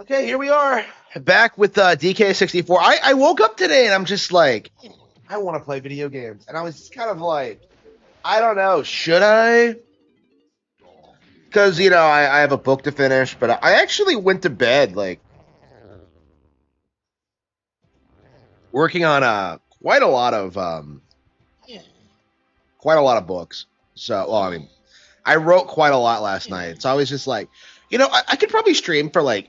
Okay, here we are back with DK64. I woke up today and I'm just like, I want to play video games, and I was just kind of like, I don't know, should I? Because I have a book to finish, but I actually went to bed like working on quite a lot of books. So, well, I mean, I wrote quite a lot last night. So I was just like, I could probably stream for like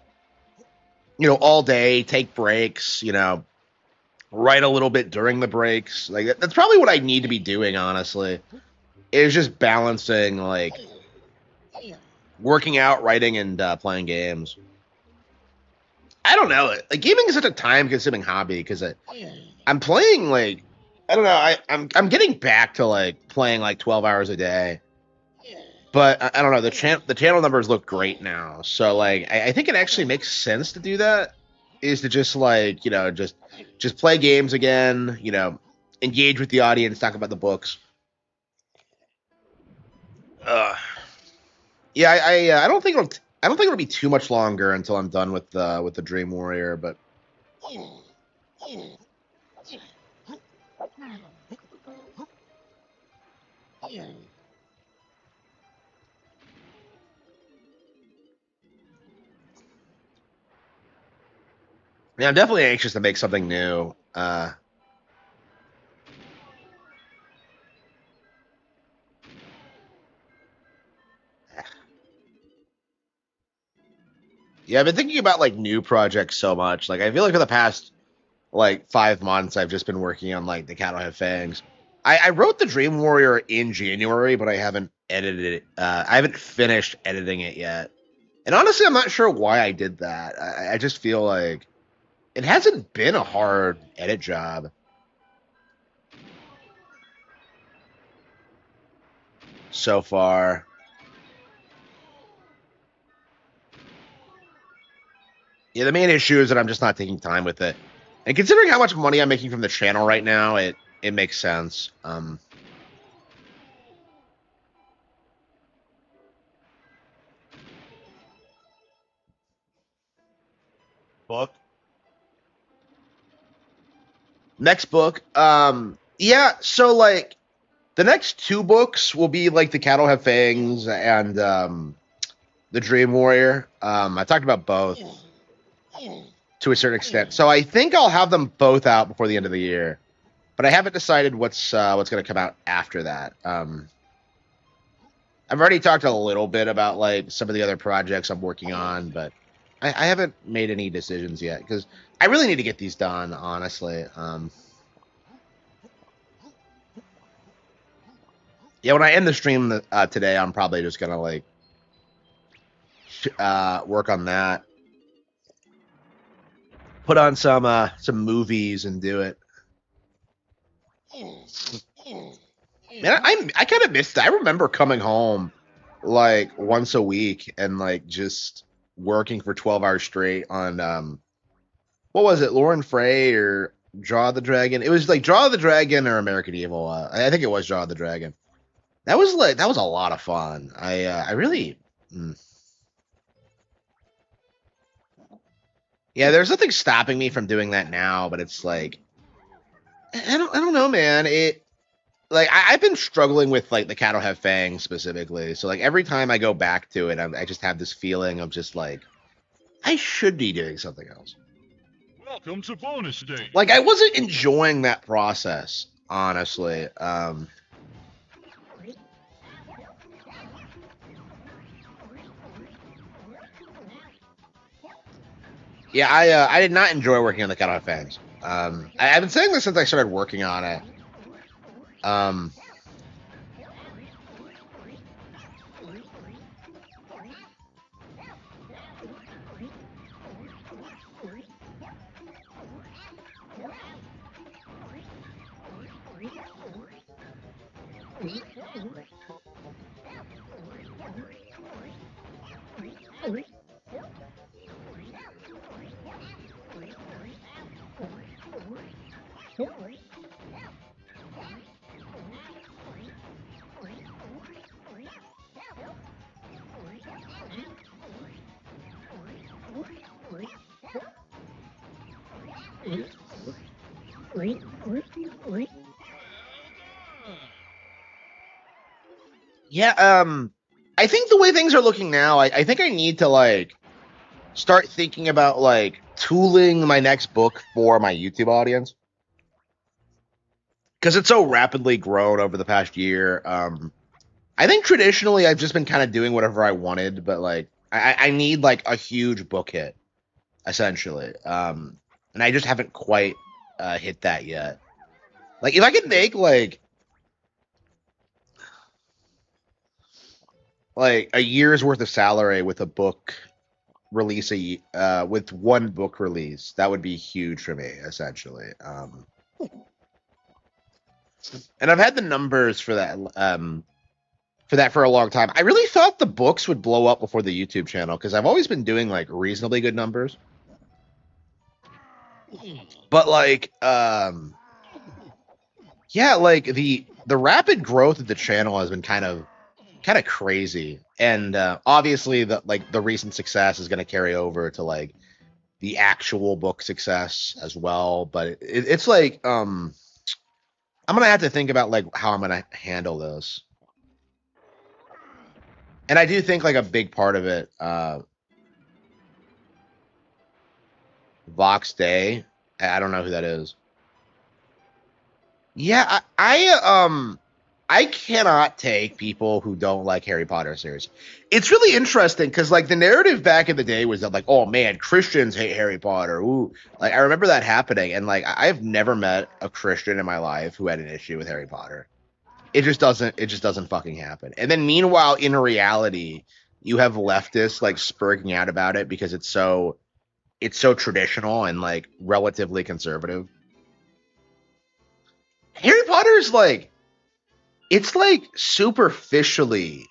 all day, take breaks, write a little bit during the breaks. Like that's probably what I need to be doing, honestly. Is just balancing like working out, writing, and playing games. I don't know. Like gaming is such a time-consuming hobby because I'm playing like I don't know. I'm getting back to like playing like 12 hours a day. But I don't know. The channel numbers look great now, so like I think it actually makes sense to do that. Is to just like just play games again. Engage with the audience, talk about the books. Uh, yeah, I don't think it'll be too much longer until I'm done with the Dream Warrior. But yeah, I'm definitely anxious to make something new. Yeah, I've been thinking about like new projects so much. Like I feel like for the past like 5 months, I've just been working on like the Cattle Have Fangs. I wrote the Dream Warrior in January, but I haven't edited it. I haven't finished editing it yet. And honestly, I'm not sure why I did that. I just feel like it hasn't been a hard edit job so far. Yeah, the main issue is that I'm just not taking time with it. And considering how much money I'm making from the channel right now, it makes sense. Book. Next book. Yeah, so like the next two books will be like the Cattle Have Fangs and the Dream Warrior. I talked about both to a certain extent. So I think I'll have them both out before the end of the year. But I haven't decided what's going to come out after that. I've already talked a little bit about like some of the other projects I'm working on, but I haven't made any decisions yet because I really need to get these done, honestly. Yeah, when I end the stream today, I'm probably just gonna like work on that, put on some movies, and do it. Man, I kind of missed it. I remember coming home like once a week and like just working for 12 hours straight on what was it, Lauren Frey or Draw the Dragon? It was like Draw the Dragon or American Evil. I think it was Draw the Dragon. That was a lot of fun. I really yeah. There's nothing stopping me from doing that now, but it's like I don't know, man. Like I've been struggling with like the Cattle Have Fangs specifically. So like every time I go back to it, I just have this feeling of just like I should be doing something else. Welcome to bonus day. Like I wasn't enjoying that process, honestly. Yeah, I did not enjoy working on the Cattle Have Fangs. I've been saying this since I started working on it. Um, Yeah, I think the way things are looking now, I think I need to like start thinking about like tooling my next book for my YouTube audience because it's so rapidly grown over the past year. I think traditionally I've just been kind of doing whatever I wanted, but like I need like a huge book hit essentially, and I just haven't quite hit that yet. Like if I could make like a year's worth of salary with a book release with one book release, that would be huge for me essentially. And I've had the numbers for that for a long time. I really thought the books would blow up before the YouTube channel because I've always been doing like reasonably good numbers. But like yeah, like the rapid growth of the channel has been kind of crazy. And obviously the recent success is going to carry over to like the actual book success as well, but it's like I'm going to have to think about like how I'm going to handle this. And I do think like a big part of it Vox Day. I don't know who that is. Yeah, I cannot take people who don't like Harry Potter series. It's really interesting because like the narrative back in the day was that like, oh man, Christians hate Harry Potter. Ooh, like I remember that happening, and like I've never met a Christian in my life who had an issue with Harry Potter. It just doesn't fucking happen. And then meanwhile, in reality, you have leftists like spurging out about it because it's so traditional and like relatively conservative. Harry Potter's like it's like superficially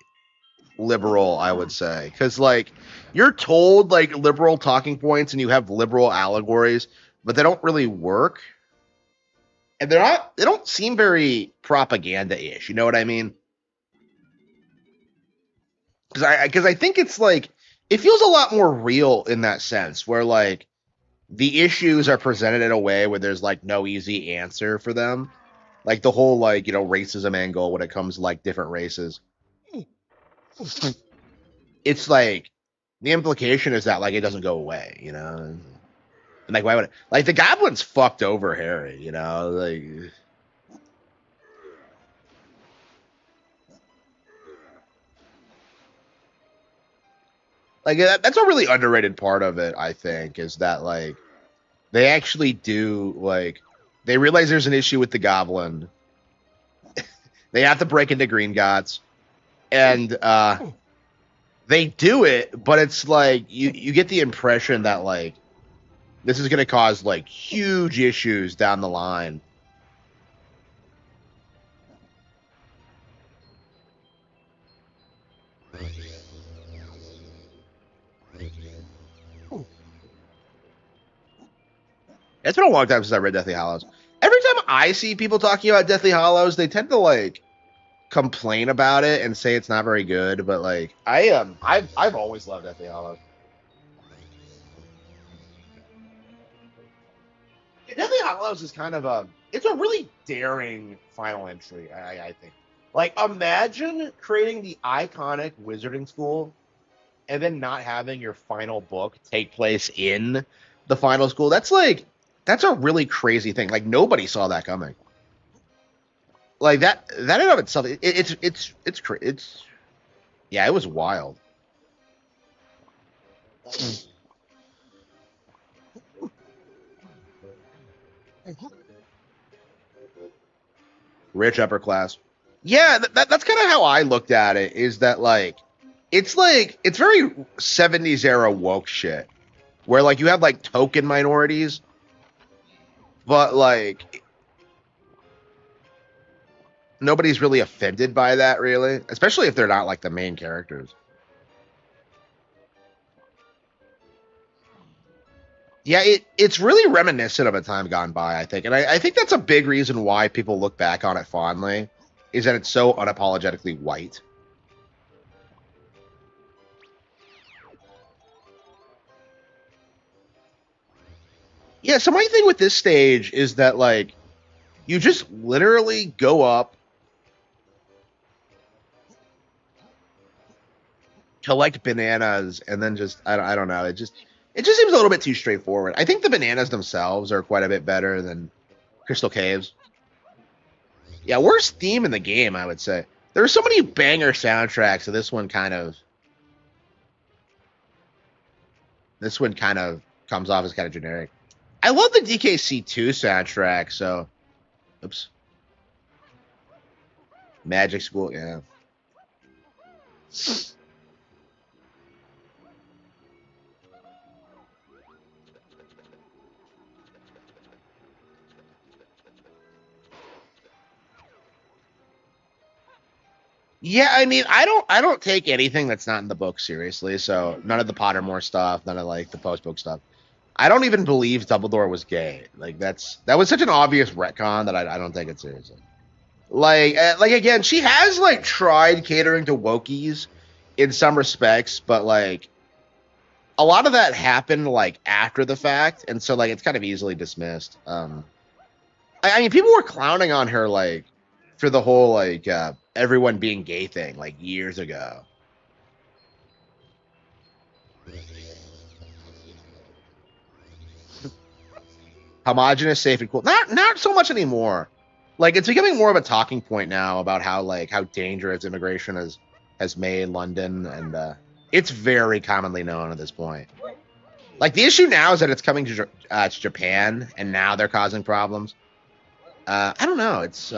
liberal, I would say, because like you're told like liberal talking points and you have liberal allegories, but they don't really work, and they don't seem very propaganda-ish. You know what I mean? Because I think it's like it feels a lot more real in that sense, where like the issues are presented in a way where there's like no easy answer for them, like the whole like racism angle when it comes to like different races. It's like the implication is that like it doesn't go away, and like why would it, like the goblin's fucked over Harry, like that's a really underrated part of it. I think is that like they actually do like they realize there's an issue with the goblin. They have to break into Green Gots, and they do it, but it's like you get the impression that like this is going to cause like huge issues down the line. It's been a long time since I read Deathly Hallows. Every time I see people talking about Deathly Hallows, they tend to like complain about it and say it's not very good. But like I've always loved Deathly Hallows. Deathly Hallows is kind of it's a really daring final entry. I think. Like imagine creating the iconic Wizarding School and then not having your final book take place in the final school. That's a really crazy thing. Like nobody saw that coming. Like that in of itself, it's yeah, it was wild. Rich upper class. Yeah, that's kind of how I looked at it. Is that like it's very 70s era woke shit, where like you have like token minorities, but like nobody's really offended by that, really, especially if they're not like the main characters. Yeah, it's really reminiscent of a time gone by, I think. And I think that's a big reason why people look back on it fondly, is that it's so unapologetically white. Yeah, so my thing with this stage is that like you just literally go up, collect bananas, and then just I don't know. It just seems a little bit too straightforward. I think the bananas themselves are quite a bit better than Crystal Caves. Yeah, worst theme in the game, I would say. There are so many banger soundtracks, so this one kind of comes off as kind of generic. I love the DKC2 soundtrack, so oops. Magic School, yeah. Yeah, I mean, I don't take anything that's not in the book seriously. So none of the Pottermore stuff, none of like the post book stuff. I don't even believe Dumbledore was gay. Like that was such an obvious retcon that I don't take it seriously. Like again, she has like tried catering to wokies in some respects, but like a lot of that happened like after the fact, and so like it's kind of easily dismissed. I mean, people were clowning on her like for the whole like everyone being gay thing like years ago. Homogenous, safe, and cool. Not so much anymore. Like it's becoming more of a talking point now about how dangerous immigration has made London, and it's very commonly known at this point. Like the issue now is that it's coming to Japan, and now they're causing problems. I don't know. It's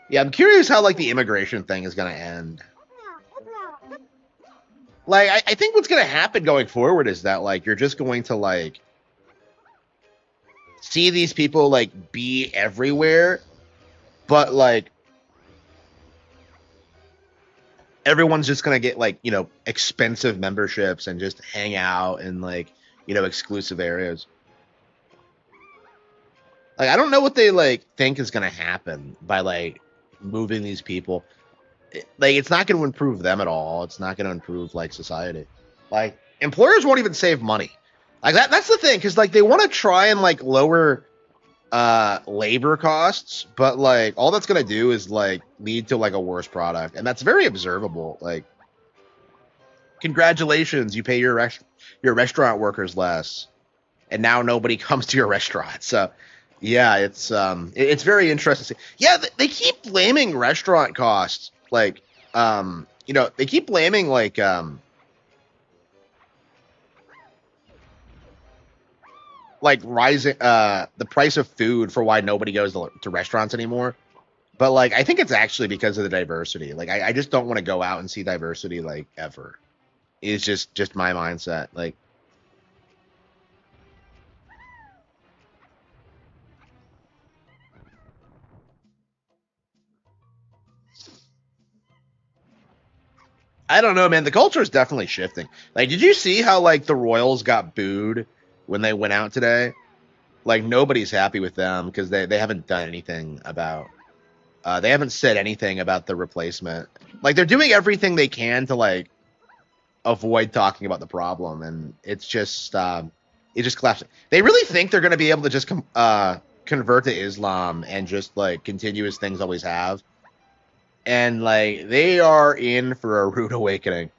yeah. I'm curious how like the immigration thing is gonna end. Like I think what's gonna happen going forward is that like you're just going to like see these people like be everywhere, but like everyone's just gonna get like expensive memberships and just hang out in like exclusive areas. Like I don't know what they like think is gonna happen by like moving these people. Like it's not gonna improve them at all. It's not gonna improve like society. Like employers won't even save money. Like that's the thing, because like they want to try and like lower labor costs, but like all that's gonna do is like lead to like a worse product, and that's very observable. Like congratulations, you pay your restaurant workers less, and now nobody comes to your restaurant. So yeah, it's very interesting. Yeah, they keep blaming restaurant costs, they keep blaming like rising the price of food for why nobody goes to restaurants anymore. But like I think it's actually because of the diversity. Like I just don't want to go out and see diversity like ever. It's just my mindset. Like I don't know, man. The culture is definitely shifting. Like, did you see how like the Royals got booed when they went out today? Like nobody's happy with them because they haven't done anything about they haven't said anything about the replacement. Like they're doing everything they can to like avoid talking about the problem, and it just collapsed. They really think they're going to be able to just convert to Islam and just like continue as things always have, and like they are in for a rude awakening.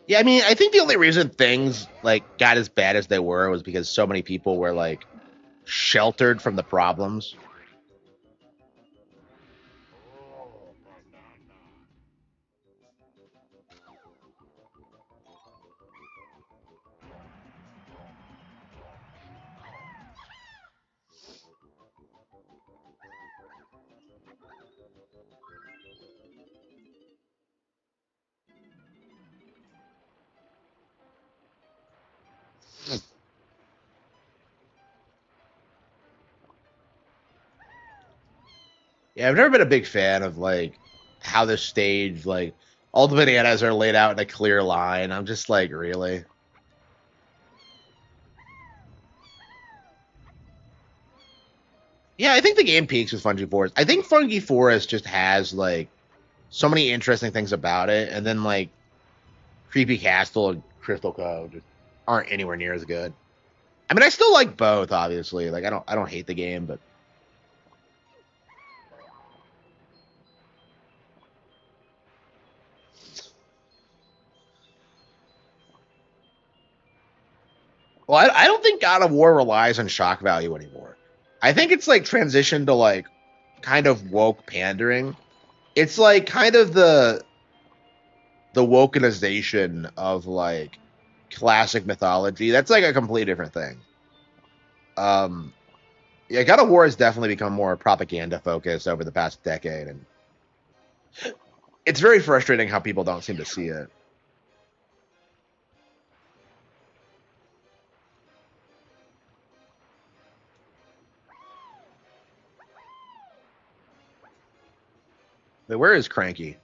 Yeah, I mean, I think the only reason things like got as bad as they were was because so many people were like sheltered from the problems. Yeah, I've never been a big fan of like how this stage, like all the bananas are laid out in a clear line. I'm just like, really? Yeah, I think the game peaks with Fungi Forest. I think Fungi Forest just has like so many interesting things about it, and then like Creepy Castle and Crystal Cove just aren't anywhere near as good. I mean, I still like both, obviously. Like, I don't hate the game, but well, I don't think God of War relies on shock value anymore. I think it's like transitioned to like kind of woke pandering. It's like kind of the wokenization of like classic mythology. That's like a completely different thing. Um, yeah, God of War has definitely become more propaganda focused over the past decade, and it's very frustrating how people don't seem to see it. But where is Cranky?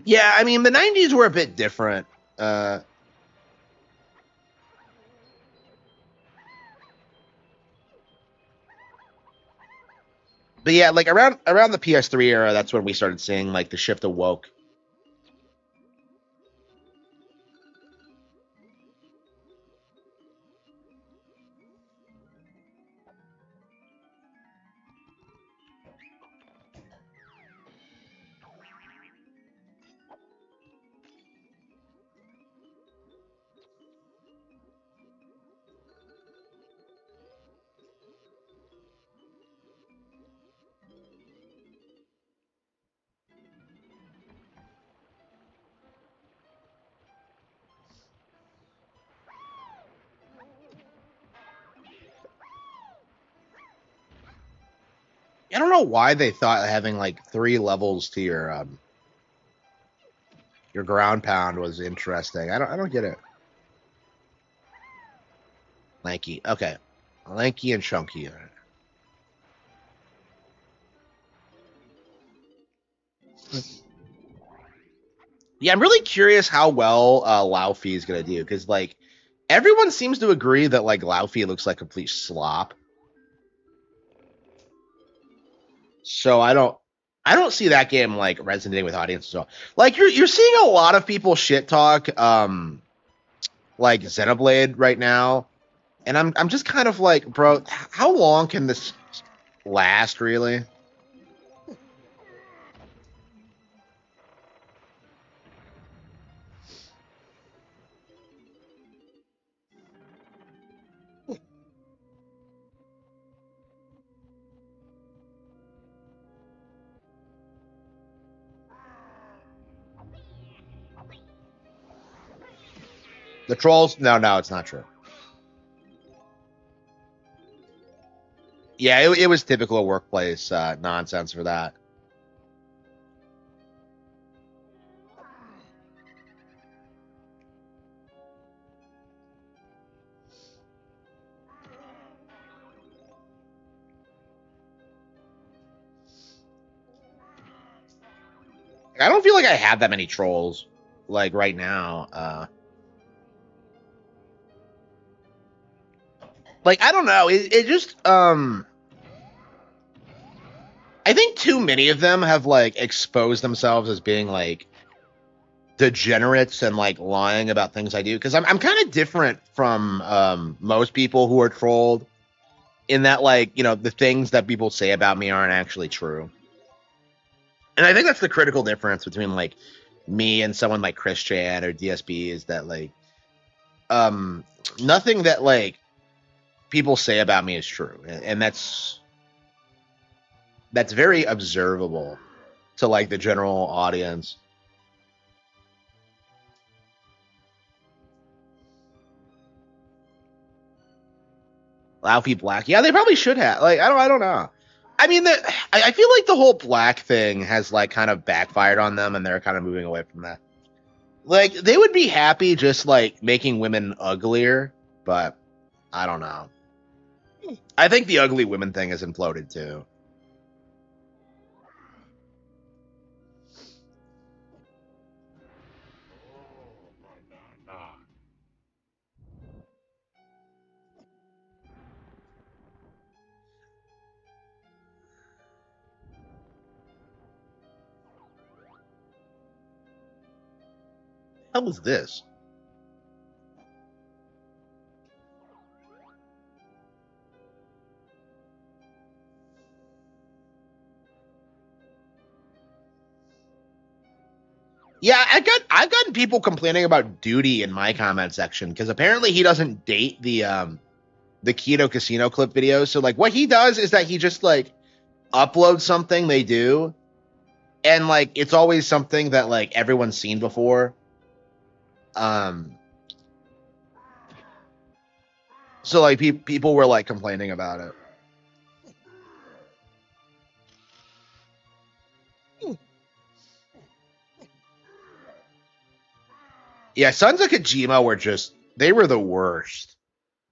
Yeah, I mean the '90s were a bit different. Uh, but yeah, like around the PS3 era, that's when we started seeing like the shift to woke. I don't know why they thought having like 3 levels to your ground pound was interesting. I don't get it. Lanky, okay, lanky and chunky. Yeah, I'm really curious how well Laufey is gonna do because like everyone seems to agree that like Laufey looks like complete slop. So I don't see that game like resonating with audiences at all. Like you're seeing a lot of people shit talk like Xenoblade right now, and I'm just kind of like, bro, how long can this last really? The trolls? No, it's not true. Yeah, it was typical workplace nonsense for that. I don't feel like I have that many trolls, like, right now. Like, I don't know. It just, I think too many of them have, like, exposed themselves as being, like, degenerates and, like, lying about things I do. Because I'm kind of different from most people who are trolled in that, like, you know, the things that people say about me aren't actually true. And I think that's the critical difference between, like, me and someone like Chris Chan or DSB is that, like, nothing that, like, people say about me is true. And that's very observable to, like, the general audience. Laufey Black. Yeah, they probably should have. Like, I don't know. I mean, I feel like the whole black thing has, like, kind of backfired on them, and they're kind of moving away from that. Like, they would be happy just, like, making women uglier, but I don't know. I think the ugly women thing has imploded too. What was this? Yeah, I've gotten people complaining about Duty in my comment section because apparently he doesn't date the Keto Casino clip videos. So, like, what he does is that he just, like, uploads something they do, and, like, it's always something that, like, everyone's seen before. So, like, people were, like, complaining about it. Yeah, Sons of Kojima were just, they were the worst.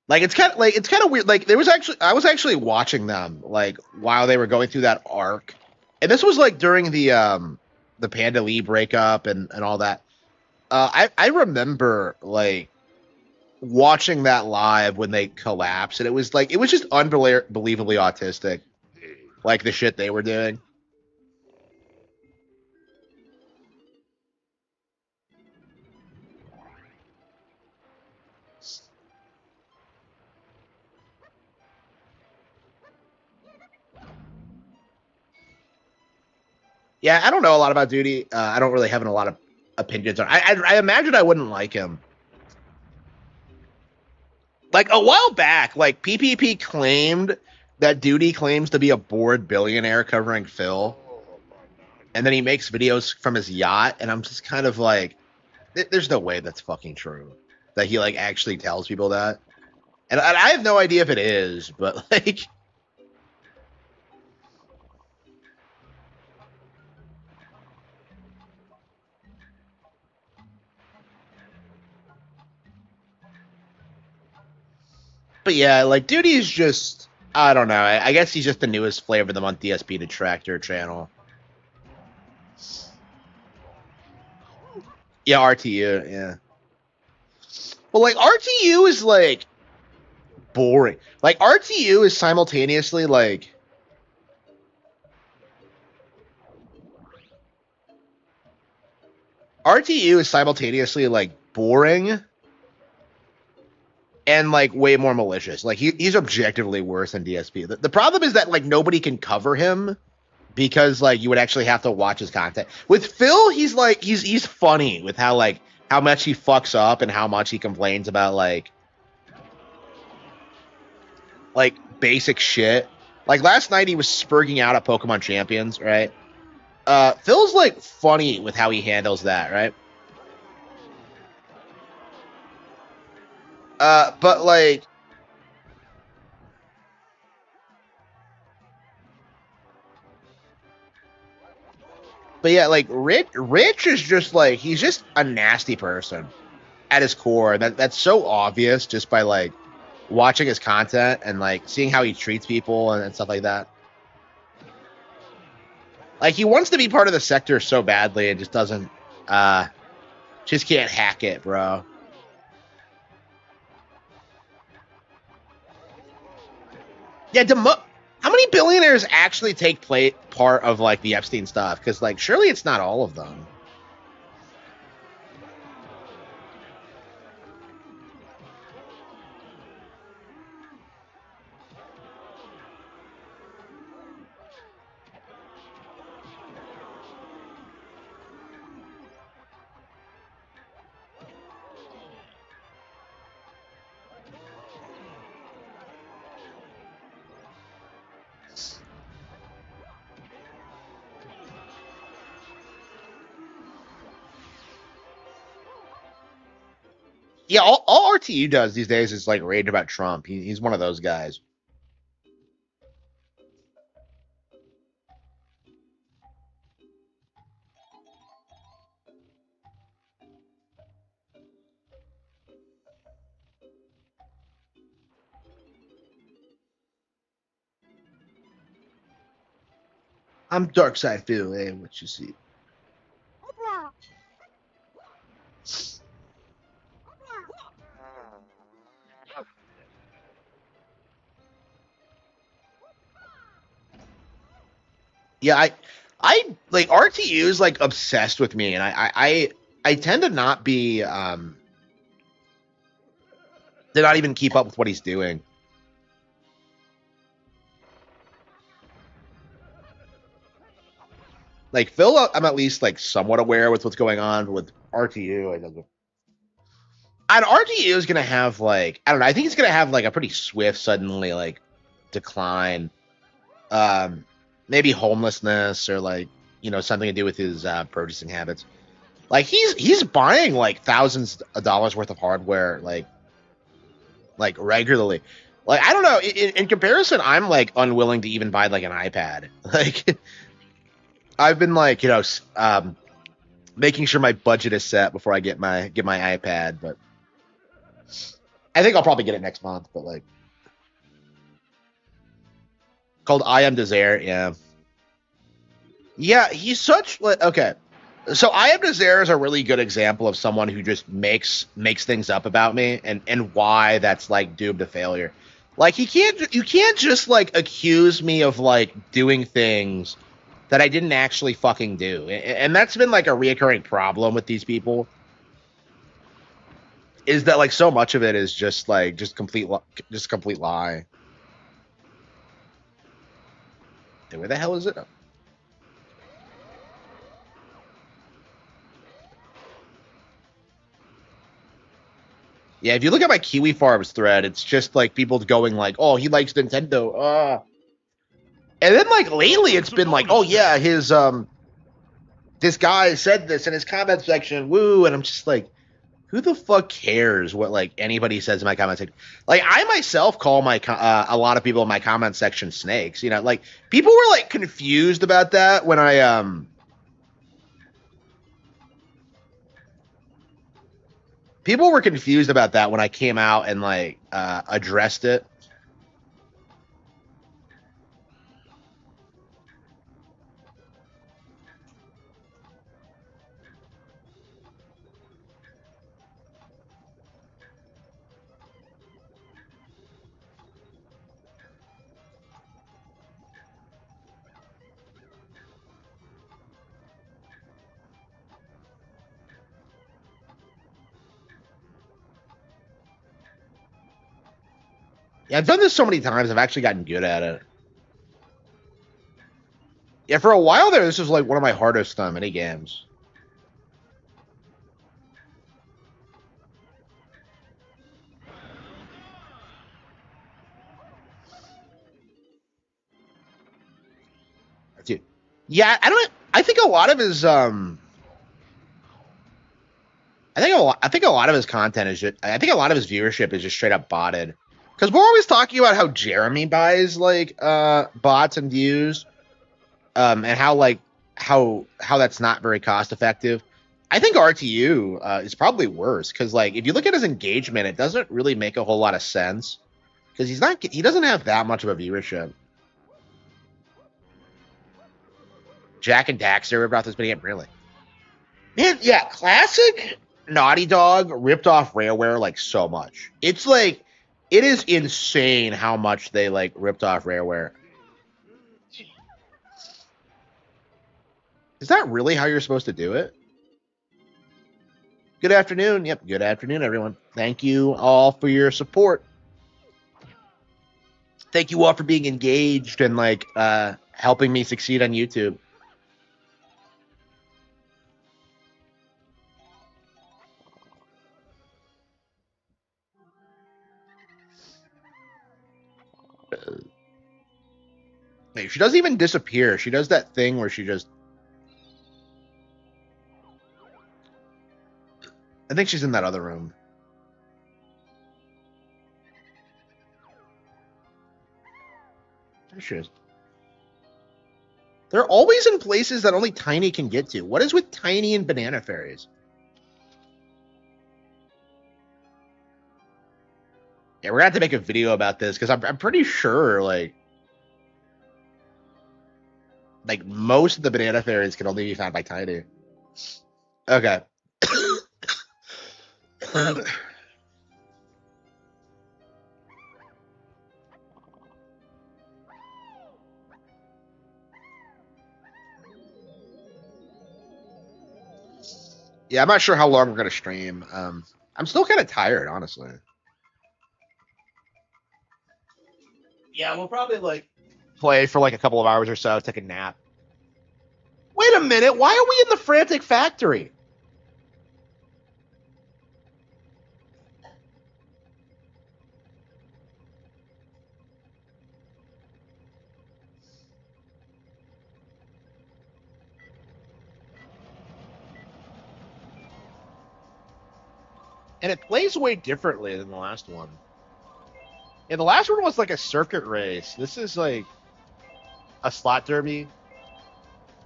Like, it's kind of weird. Like, I was actually watching them, like, while they were going through that arc, and this was, like, during the Panda Lee breakup and all that. I remember, like, watching that live when they collapsed, and it was just unbelievably autistic, like, the shit they were doing. Yeah, I don't know a lot about Duty. I don't really have a lot of opinions on. I imagine I wouldn't like him. Like, a while back, like, PPP claimed that Duty claims to be a bored billionaire covering Phil, and then he makes videos from his yacht, and I'm just kind of like, there's no way that's fucking true. That he, like, actually tells people that. And I have no idea if it is, but, like, but yeah, like, Duty is just, I don't know. I guess he's just the newest flavor of the month DSP detractor channel. Yeah, RTU, yeah. Well, like, RTU is, like, boring. Like, RTU is simultaneously, like, boring and, like, way more malicious. Like, he's objectively worse than DSP. The problem is that, like, nobody can cover him because, like, you would actually have to watch his content. With Phil, he's like, he's funny with how, like, how much he fucks up and how much he complains about, like basic shit. Like, last night he was spurging out at Pokemon Champions, right? Phil's, like, funny with how he handles that, right? But, like, but yeah, like, Rich is just, like, he's just a nasty person at his core. That's so obvious just by, like, watching his content and, like, seeing how he treats people and stuff like that. Like, he wants to be part of the sector so badly and just doesn't, just can't hack it, bro. Yeah, how many billionaires actually take part of, like, the Epstein stuff? Because, like, surely it's not all of them. Yeah, all RTU does these days is, like, rage about Trump. He's one of those guys. I'm dark side Phil, eh? What you see? Yeah, I like RTU is, like, obsessed with me, and I tend to not be to not even keep up with what he's doing. Like, Phil, I'm at least, like, somewhat aware with what's going on, but with RTU, I don't know. And RTU is gonna have, like, I don't know. I think he's gonna have, like, a pretty swift, suddenly, like, decline. Maybe homelessness, or, like, something to do with his purchasing habits. Like, he's buying, like, thousands of dollars worth of hardware, like regularly. Like, I don't know. In comparison, I'm, like, unwilling to even buy, like, an iPad. Like, I've been, like, making sure my budget is set before I get my iPad. But I think I'll probably get it next month. But, like, called I Am Desire. Yeah, he's such, like, okay. So I Am Desire is a really good example of someone who just makes things up about me, and why that's, like, doomed to failure. Like, you can't just, like, accuse me of, like, doing things that I didn't actually fucking do. And that's been, like, a reoccurring problem with these people, is that, like, so much of it is just, like, just complete lie. Dude, where the hell is it? Yeah, if you look at my Kiwi Farms thread, it's just, like, people going, like, oh, he likes Nintendo. And then, like, lately it's been like, oh yeah, his this guy said this in his comment section, woo, and I'm just like, who the fuck cares what, like, anybody says in my comment section? Like, I myself call a lot of people in my comment section snakes. Like, people were, like, confused about that when people were confused about that when I came out and, like, addressed it. Yeah, I've done this so many times. I've actually gotten good at it. Yeah, for a while there, this was, like, one of my hardest mini games. Dude. Yeah, I think a lot of his I think a lot of his content is just, I think a lot of his viewership is just straight up botted. Because we're always talking about how Jeremy buys, like, bots and views, and how, like, how that's not very cost effective. I think RTU is probably worse, because, like, if you look at his engagement, it doesn't really make a whole lot of sense, because he doesn't have that much of a viewership. Jack and Daxter ripped off this video game, really. Man, yeah, classic Naughty Dog ripped off Rareware like so much. It's like, it is insane how much they like ripped off Rareware. Is that really how you're supposed to do it? Good afternoon. Yep, good afternoon, everyone. Thank you all for your support. Thank you all for being engaged and like helping me succeed on YouTube. Hey, she doesn't even disappear. She does that thing where she just... I think she's in that other room. There she is. They're always in places that only Tiny can get to. What is with Tiny and Banana Fairies? Yeah, we're gonna have to make a video about this because I'm pretty sure like most of the Banana Fairies can only be found by Tiny. Okay. Yeah, I'm not sure how long we're gonna stream. I'm still kind of tired, honestly. Yeah, we'll probably like play for like a couple of hours or so, take a nap. Wait a minute, why are we in the Frantic Factory? And it plays way differently than the last one. Yeah, the last one was like a circuit race. This is like a slot derby.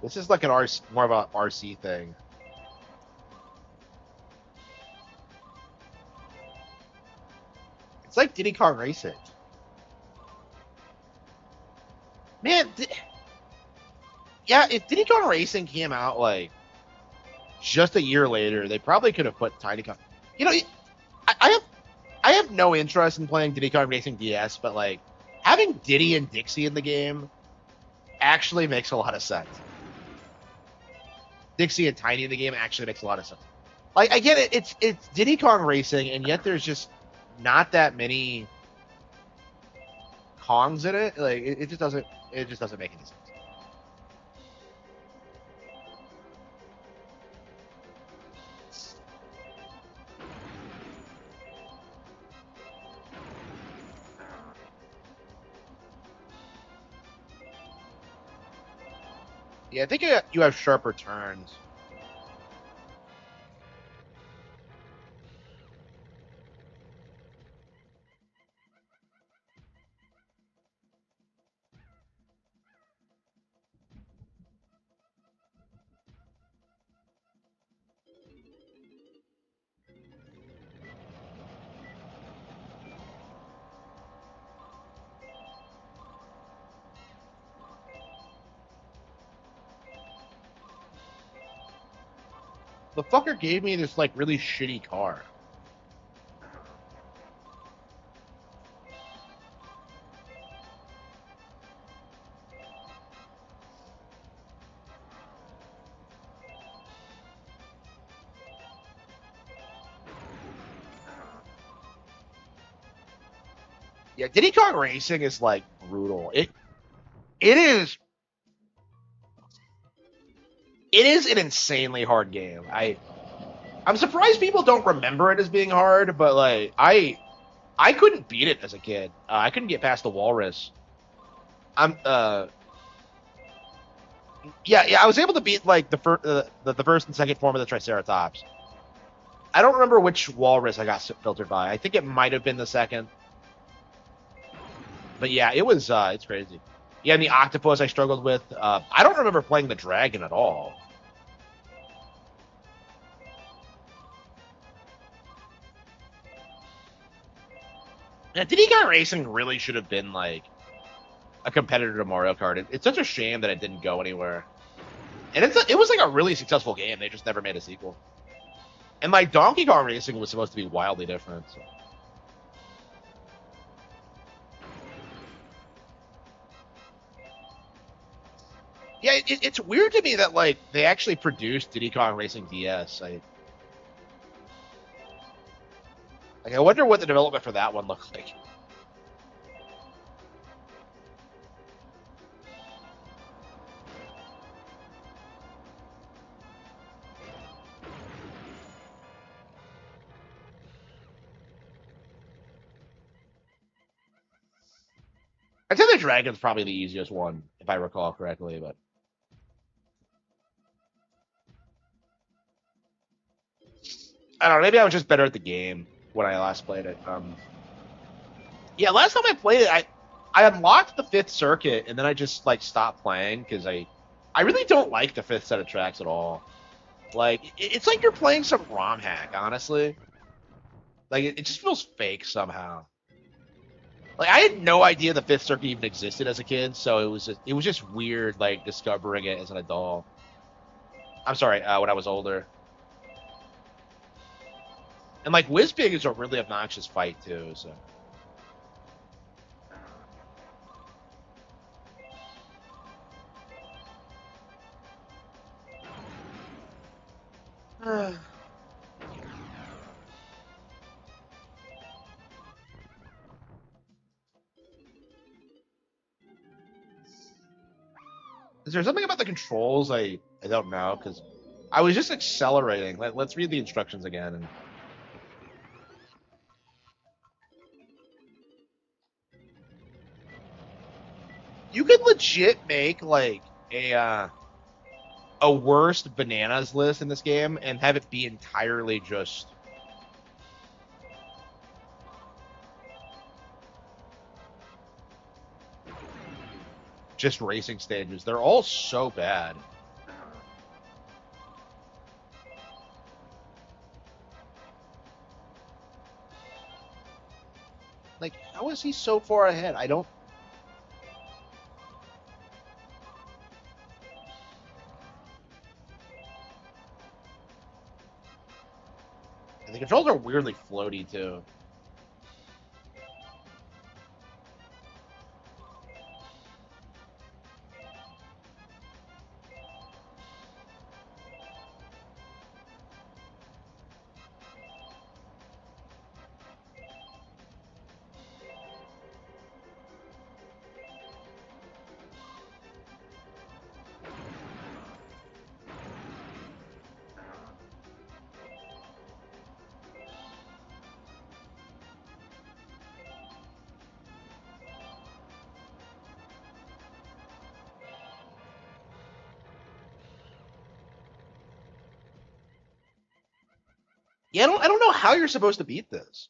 This is like an RC, more of a RC thing. It's like Diddy Kong Racing. Man, yeah, if Diddy Kong Racing came out like just a year later, they probably could have put Tiny Kong. You know, I have no interest in playing Diddy Kong Racing DS, but like having Diddy and Dixie in the game actually makes a lot of sense. Dixie and Tiny in the game actually makes a lot of sense. Like I get it, it's Diddy Kong Racing, and yet there's just not that many Kongs in it. Like it just doesn't make any sense. Yeah, I think you have sharper turns. The fucker gave me this like really shitty car. Yeah, Diddy Kong Racing is like brutal. It is an insanely hard game. I'm surprised people don't remember it as being hard, but like I couldn't beat it as a kid. I couldn't get past the walrus. Yeah, I was able to beat like the first and second form of the Triceratops. I don't remember which walrus I got filtered by. I think it might have been the second. But yeah, it was it's crazy. Yeah, and the octopus I struggled with. I don't remember playing the dragon at all. Yeah, Diddy Kong Racing really should have been like a competitor to Mario Kart. It's such a shame that it didn't go anywhere. And it was like a really successful game. They just never made a sequel. And like Donkey Kong Racing was supposed to be wildly different. So. Yeah, it's weird to me that like they actually produced Diddy Kong Racing DS. I wonder what the development for that one looked like. I'd say the Dragon's probably the easiest one, if I recall correctly, but I don't know, maybe I was just better at the game when I last played it. Yeah, last time I played it, I unlocked the fifth circuit and then I just like stopped playing because I really don't like the fifth set of tracks at all. Like it's like you're playing some ROM hack, honestly. Like it just feels fake somehow. Like I had no idea the fifth circuit even existed as a kid, so it was just weird like discovering it as an adult. I'm sorry, when I was older. And like Whizbig is a really obnoxious fight too, so is there something about the controls I don't know because I was just accelerating. Let's read the instructions again. And you could legit make like a worst bananas list in this game and have it be entirely just racing stages. They're all so bad. Like, how is he so far ahead? I don't. And the controls are weirdly floaty too. Yeah, I don't know how you're supposed to beat this.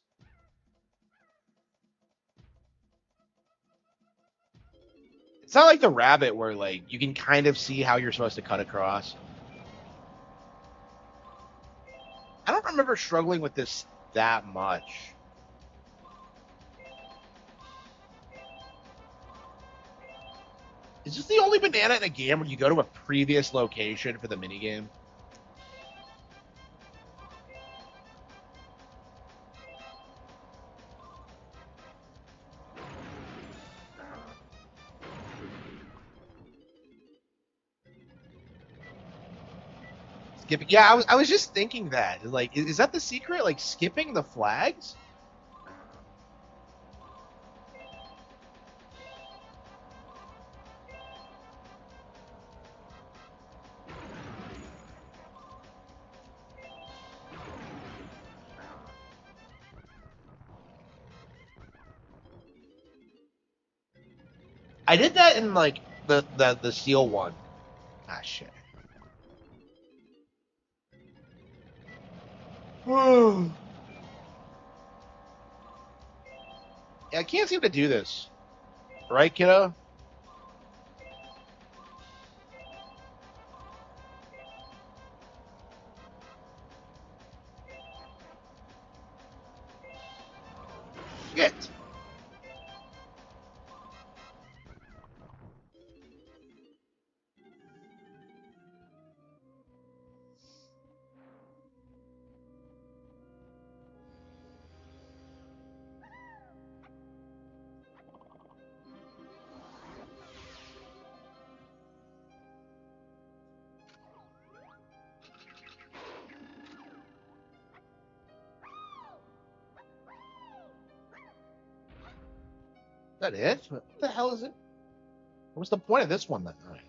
It's not like the rabbit where like you can kind of see how you're supposed to cut across. I don't remember struggling with this that much. Is this the only banana in a game where you go to a previous location for the minigame? Skipping, yeah, I was just thinking that. Like, is that the secret? Like skipping the flags? I did that in like the seal one. Ah shit. Yeah, I can't seem to do this. Right, kiddo? Shit. that it? What the hell is it? What's the point of this one then? All right.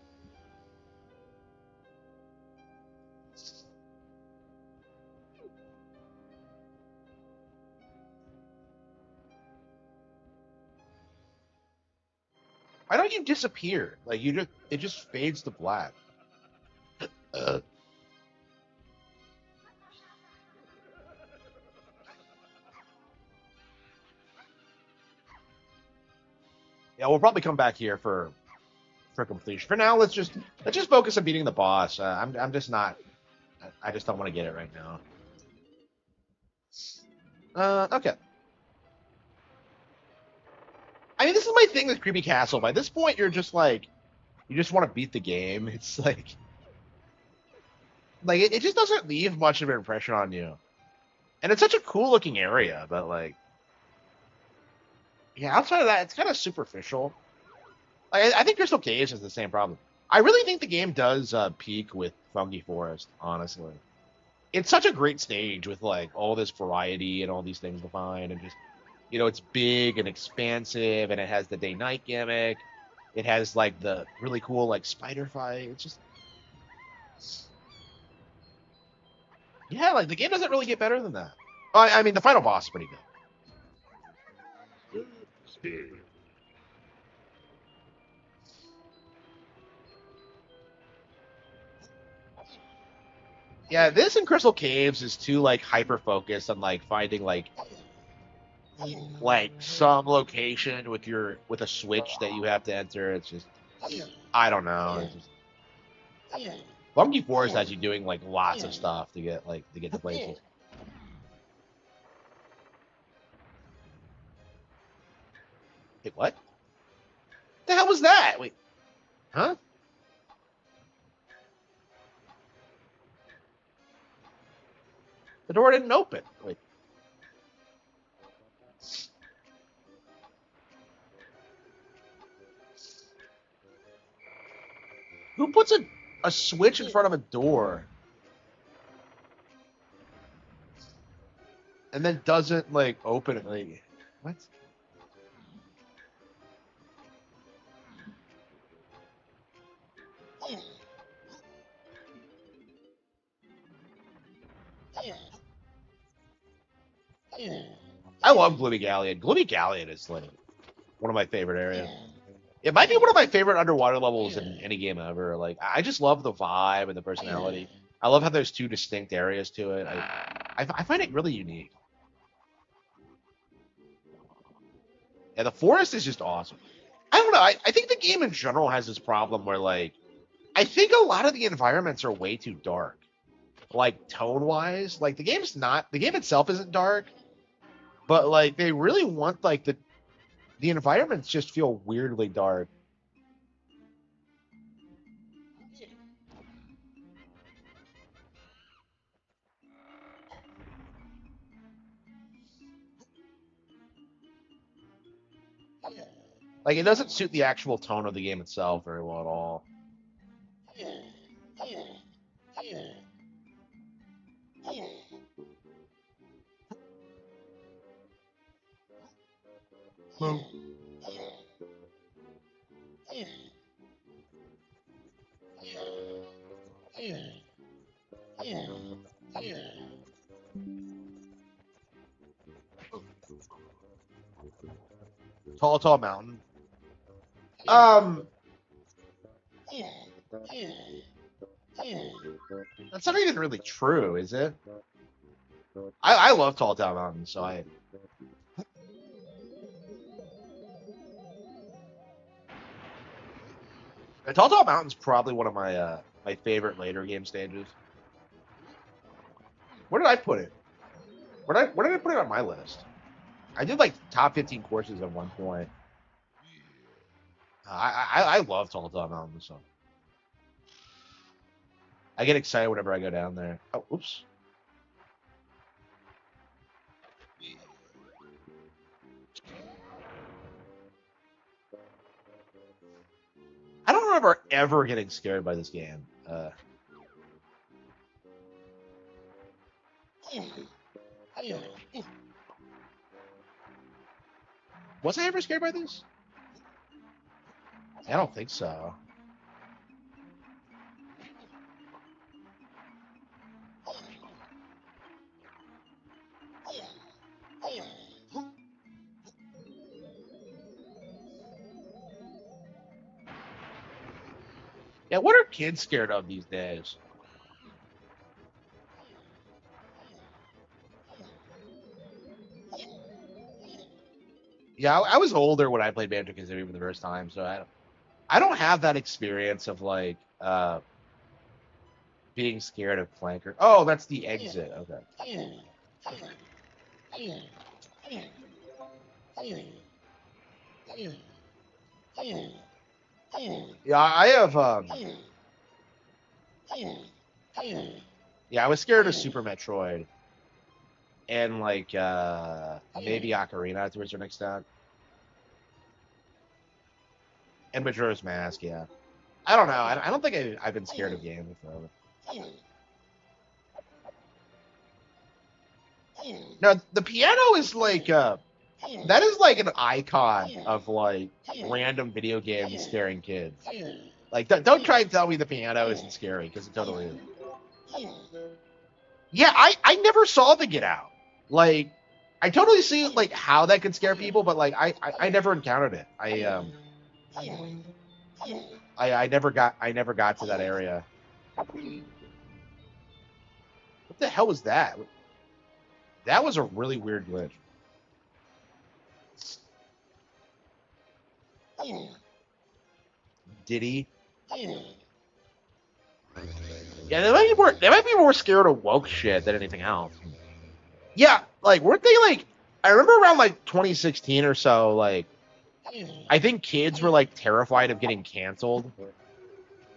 Why don't you disappear? Like it just fades to black. Uh, yeah, we'll probably come back here for completion. For now, let's just focus on beating the boss. I'm just not. I just don't want to get it right now. Okay. I mean, this is my thing with Creepy Castle. By this point, you're just like, you just want to beat the game. It's like it just doesn't leave much of an impression on you. And it's such a cool looking area, but like, yeah, outside of that, it's kind of superficial. Like, I think Crystal Caves has the same problem. I really think the game does peak with Funky Forest, honestly. It's such a great stage with like all this variety and all these things to find, and just it's big and expansive, and it has the day-night gimmick. It has like the really cool like spider fight. It's just yeah, like the game doesn't really get better than that. I mean, the final boss is pretty good. Yeah, this and Crystal Caves is too like hyper focused on like finding like some location with a switch that you have to enter. It's just I don't know. It's just Funky Forest has you doing like lots of stuff to get to places. Wait, what? The hell was that? Wait, huh? The door didn't open. Wait. Who puts a switch in front of a door and then doesn't like open it? Like, what? I love Gloomy Galleon. Gloomy Galleon is like one of my favorite areas. It might be one of my favorite underwater levels in any game ever. Like, I just love the vibe and the personality. I love how there's two distinct areas to it. I find it really unique. Yeah, the forest is just awesome. I don't know. I think the game in general has this problem where, like, I think a lot of the environments are way too dark. Like, tone-wise. Like, the game itself isn't dark, but, like, they really want, like, the environments just feel weirdly dark. Like, it doesn't suit the actual tone of the game itself very well at all. Hello. Tall mountain. That's not even really true, is it? I love Tall Town Mountain, so I. Tall Town Mountain's probably one of my my favorite later game stages. Where did I put it? Where did I put it on my list? I did like top 15 courses at one point. I love Tall Town Mountain, so I get excited whenever I go down there. Oh, oops. I don't remember ever getting scared by this game. Was I ever scared by this? I don't think so. Yeah, what are kids scared of these days? Yeah, I was older when I played Banjo-Kazooie for the first time, so I don't have that experience of like being scared of flanker. Oh, that's the exit. Okay. Yeah, I have yeah, I was scared of Super Metroid and like maybe Ocarina to a certain extent. And Majora's Mask, yeah. I don't know. I don't think I've been scared of games before. No, the piano is like that is like an icon of like random video games scaring kids. Like don't try and tell me the piano isn't scary because it totally is. Yeah, I never saw the Get Out. Like I totally see like how that could scare people, but like I never encountered it. I never got to that area. What the hell was that? That was a really weird glitch. Did he? Yeah, they might be more scared of woke shit than anything else. Yeah, like weren't they like I remember around like 2016 or so, like I think kids were like terrified of getting canceled.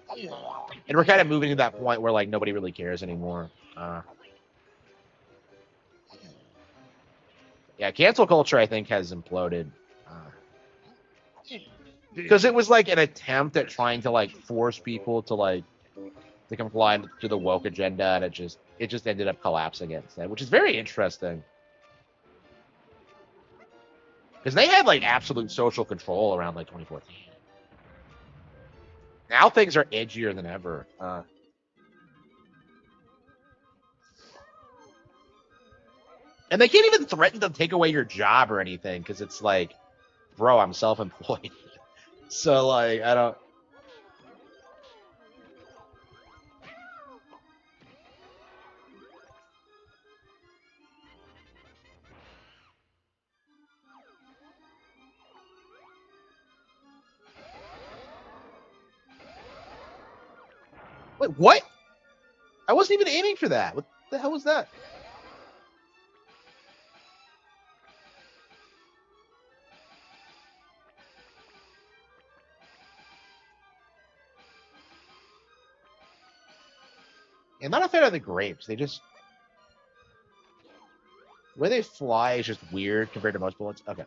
And we're kind of moving to that point where like nobody really cares anymore. Yeah, cancel culture I think has imploded. Because it was like an attempt at trying to like force people to like to comply to the woke agenda, and it just ended up collapsing instead, which is very interesting. Because they had like absolute social control around like 2014. Now things are edgier than ever. And they can't even threaten to take away your job or anything because it's like, bro, I'm self-employed. So like, I don't. Wait, what? I wasn't even aiming for that. What the hell was that? I'm not a fan of the grapes. They just the way they fly is just weird compared to most bullets. Okay.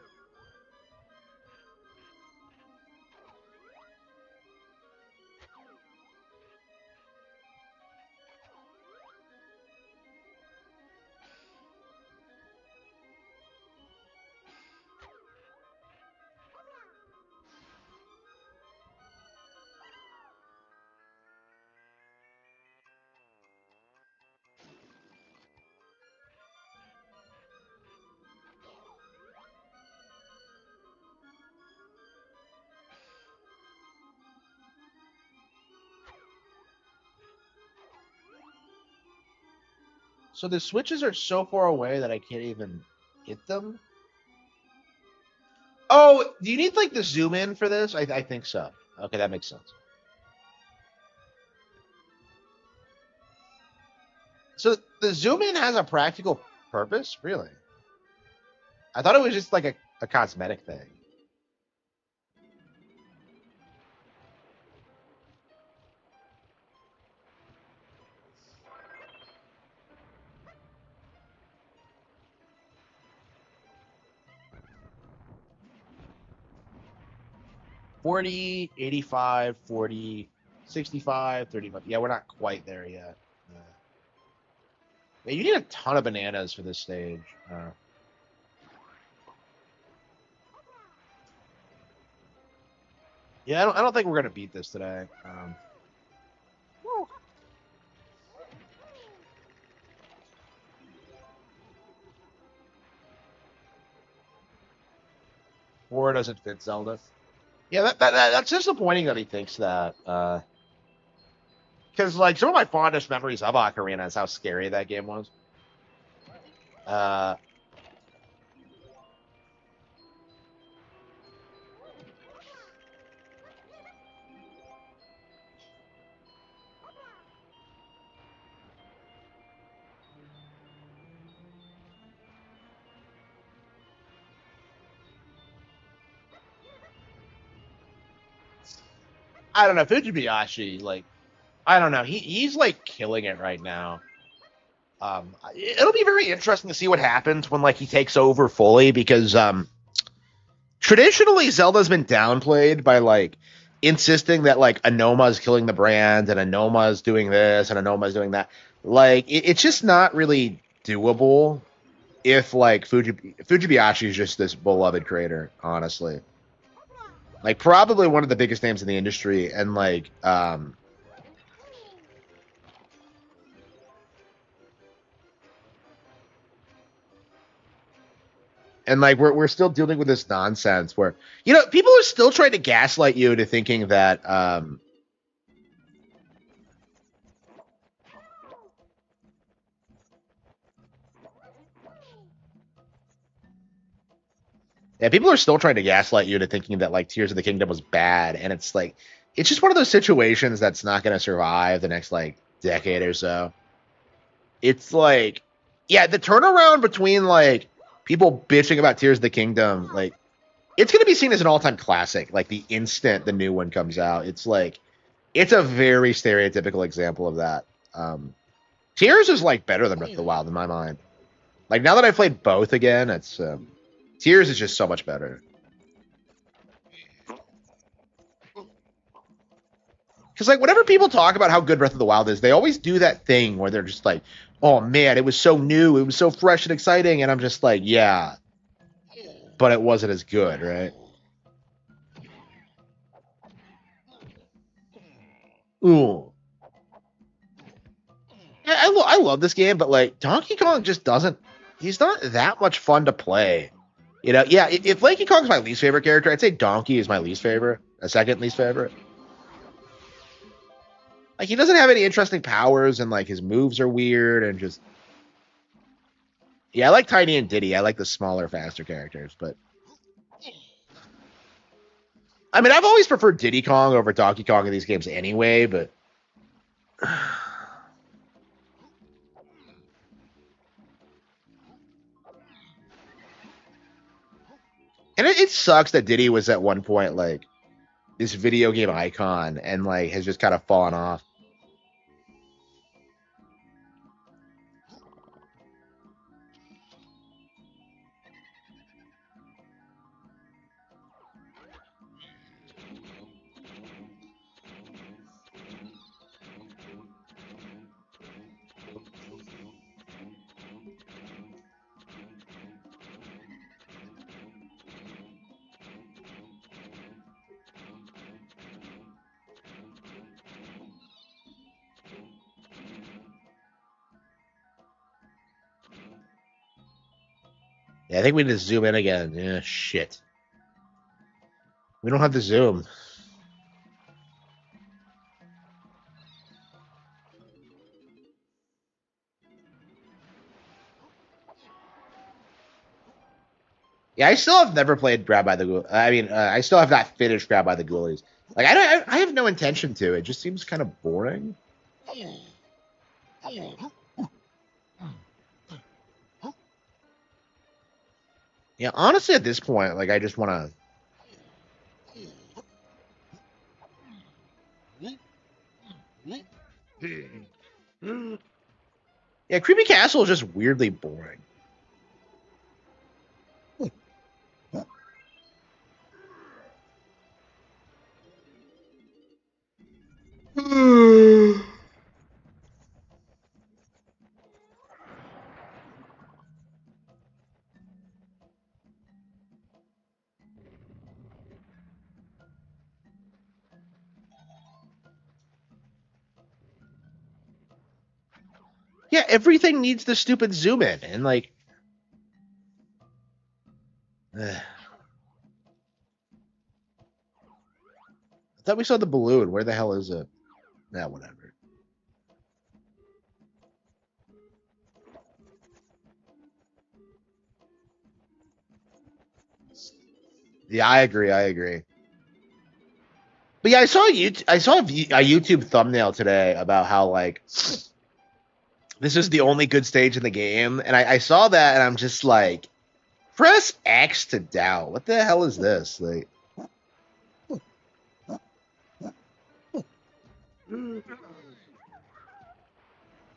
So the switches are so far away that I can't even hit them. Oh, do you need like the zoom in for this? I think so. Okay, that makes sense. So the zoom in has a practical purpose, really? I thought it was just like a cosmetic thing. Forty, 85, 40, 65, 35. Yeah, we're not quite there yet. Yeah, you need a ton of bananas for this stage. Yeah, I don't think we're gonna beat this today. War doesn't fit Zelda. Yeah, that's disappointing that he thinks that. Because like some of my fondest memories of Ocarina is how scary that game was. Uh, I don't know, Fujibayashi, like I don't know, he's like killing it right now. It'll be very interesting to see what happens when like he takes over fully because traditionally Zelda's been downplayed by like insisting that like Anoma's killing the brand and Anoma's doing this and Anoma's doing that. Like it's just not really doable if like Fujibayashi is just this beloved creator, honestly. Like probably one of the biggest names in the industry, and like we're still dealing with this nonsense where people are still trying to gaslight you into thinking that yeah, people are still trying to gaslight you into thinking that like Tears of the Kingdom was bad, and it's like it's just one of those situations that's not going to survive the next like decade or so. It's like, yeah, the turnaround between like people bitching about Tears of the Kingdom, like it's going to be seen as an all-time classic. Like the instant the new one comes out, it's like it's a very stereotypical example of that. Tears is like better than Breath of the Wild in my mind. Like now that I've played both again, it's Tears is just so much better. Because like whenever people talk about how good Breath of the Wild is, they always do that thing where they're just like, "Oh man, it was so new, it was so fresh and exciting," and I'm just like, "Yeah, but it wasn't as good, right?" Ooh, I love this game, but like Donkey Kong just doesn't. He's not that much fun to play. Yeah. If Donkey Kong's my least favorite character, I'd say Donkey is my least favorite, a second least favorite. Like he doesn't have any interesting powers, and like his moves are weird, and just yeah, I like Tiny and Diddy. I like the smaller, faster characters, but I mean, I've always preferred Diddy Kong over Donkey Kong in these games anyway. But and it sucks that Diddy was at one point like this video game icon and like has just kind of fallen off. Yeah, I think we need to zoom in again. Yeah, shit. We don't have the zoom. Yeah, I still have never played Grab by the I mean, I still have not finished Grab by the Ghoulies. Like, I have no intention to. It just seems kind of boring. Yeah, honestly, at this point, like, I just want to. Yeah, Creepy Castle is just weirdly boring. Yeah, everything needs the stupid zoom in, and like, I thought we saw the balloon. Where the hell is it? Yeah, whatever. Yeah, I agree. I agree. But yeah, I saw a YouTube thumbnail today about how like this is the only good stage in the game, and I saw that, and I'm just like, press X to doubt. What the hell is this? Like,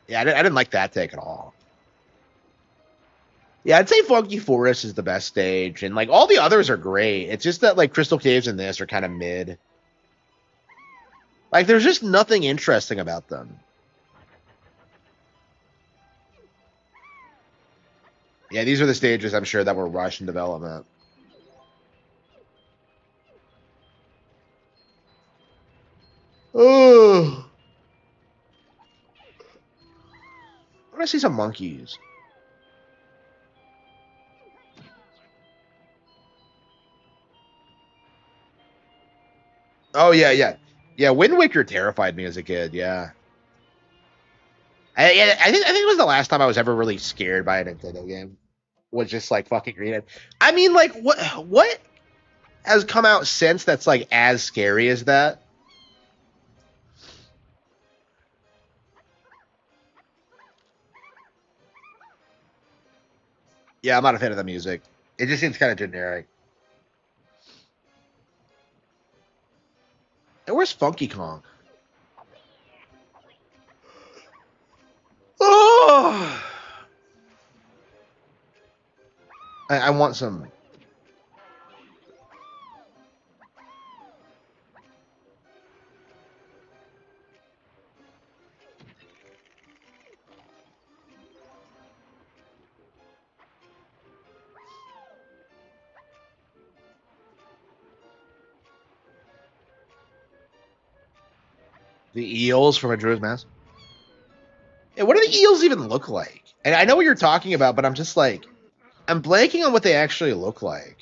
yeah, I didn't like that take at all. Yeah, I'd say Funky Forest is the best stage, and like all the others are great. It's just that like Crystal Caves and this are kind of mid. Like, there's just nothing interesting about them. Yeah, these are the stages I'm sure that were rushed in development. Oh, I want to see some monkeys. Oh yeah, yeah, yeah. Wind Waker terrified me as a kid. Yeah, I think it was the last time I was ever really scared by a Nintendo game. Was just like fucking reading. I mean, like what has come out since that's like as scary as that? Yeah, I'm not a fan of the music. It just seems kind of generic. And where's Funky Kong? Oh, I want some. The eels from Majora's Mask. Yeah, what do the eels even look like? And I know what you're talking about, but I'm just like, I'm blanking on what they actually look like.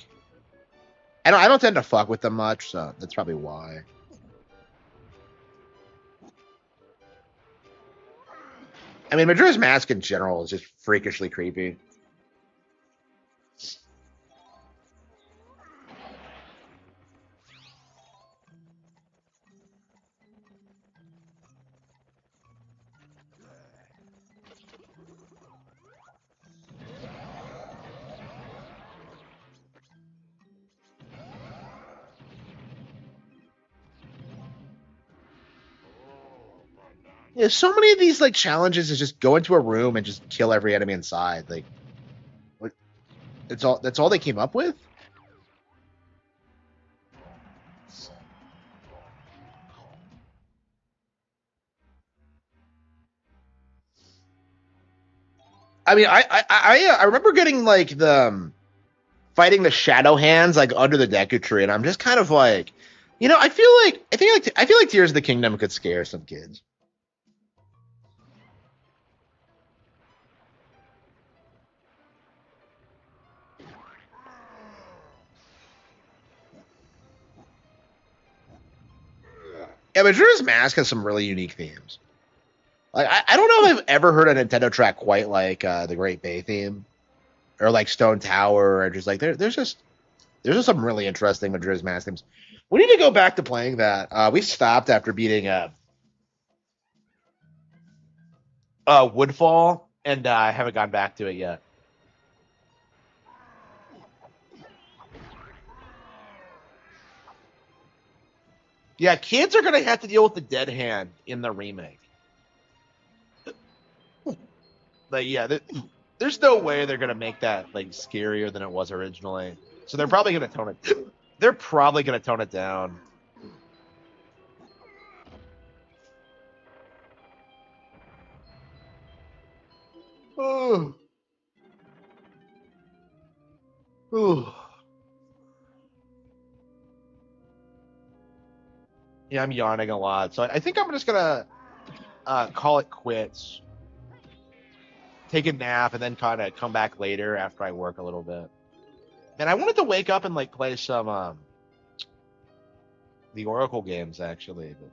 I don't tend to fuck with them much, so that's probably why. I mean, Majora's Mask in general is just freakishly creepy. Yeah, so many of these like challenges is just go into a room and just kill every enemy inside. Like, what? That's all they came up with. I mean, I remember getting like the fighting the Shadow Hands like under the Deku Tree, and I'm just kind of like, I feel like Tears of the Kingdom could scare some kids. Yeah, Majora's Mask has some really unique themes. Like I don't know if I've ever heard a Nintendo track quite like the Great Bay theme or like Stone Tower or just like there's just some really interesting Majora's Mask themes. We need to go back to playing that. We stopped after beating Woodfall, and I haven't gone back to it yet. Yeah, kids are gonna have to deal with the dead hand in the remake. Like, yeah, there's no way they're gonna make that like scarier than it was originally. So they're probably gonna tone it. They're probably gonna tone it down. Oh, oh. Yeah, I'm yawning a lot, so I think I'm just gonna call it quits. take a nap, and then kind of come back later after I work a little bit. And I wanted to wake up and like play some the Oracle games actually, but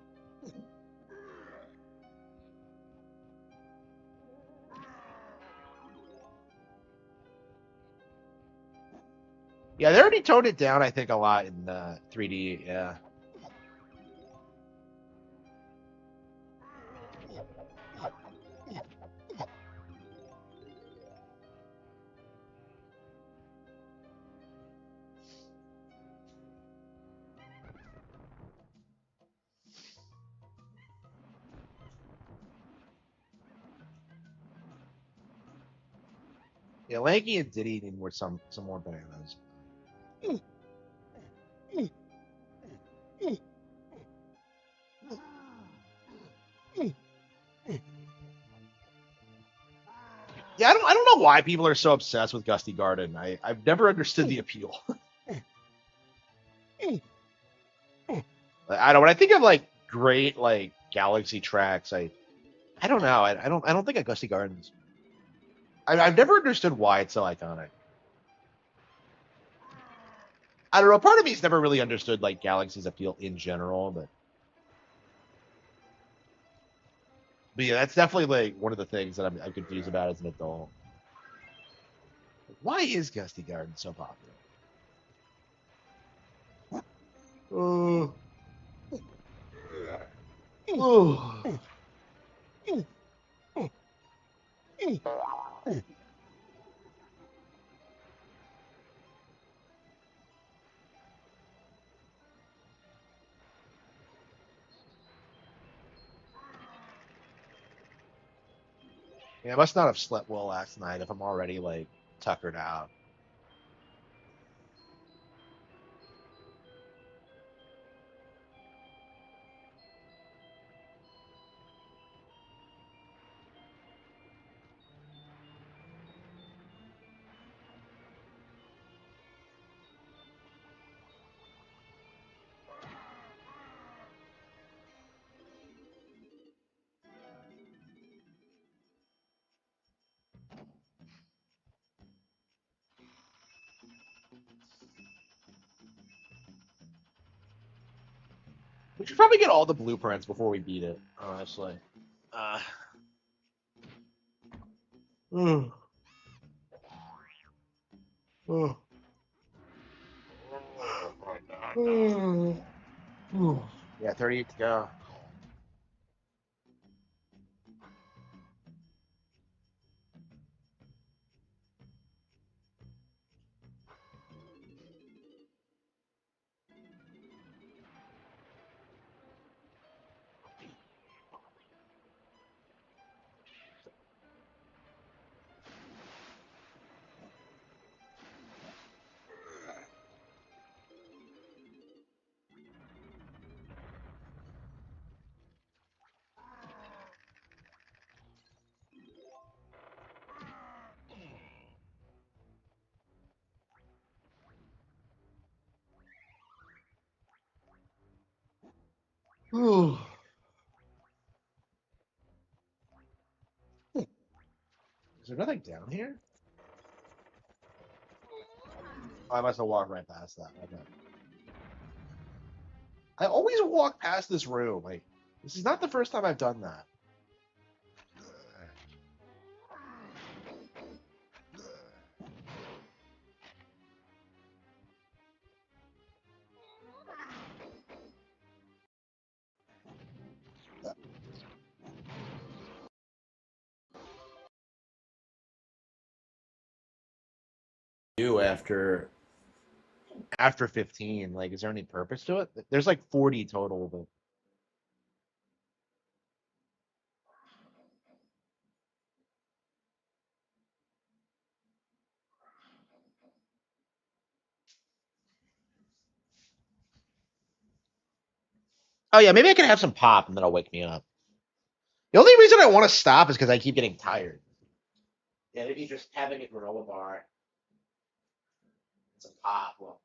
yeah, they already toned it down. I think a lot in 3D. Yeah. Yeah, Lanky and Diddy need more some more bananas. Yeah, I don't know why people are so obsessed with Gusty Garden. I've never understood the appeal. I don't. When I think of like great like Galaxy tracks, I don't know. I don't think of Gusty Gardens. I've never understood why it's so iconic. I don't know. Part of me's never really understood like Galaxy's appeal in general, but yeah, that's definitely like one of the things that I'm confused about as an adult. Why is Gusty Garden so popular? Oh, oh. Yeah, I must not have slept well last night if I'm already like tuckered out. We should probably get all the blueprints before we beat it, honestly. Uh, mm, mm, mm, yeah, 38 to go. Is there nothing down here? Oh, I must have walked right past that. Okay. I always walk past this room. Like, this is not the first time I've done that. Do after 15, like, is there any purpose to it? There's like 40 total, but oh yeah, maybe I can have some pop and then it'll wake me up. The only reason I want to stop is because I keep getting tired. Yeah, maybe just having a granola bar and some pop. Well,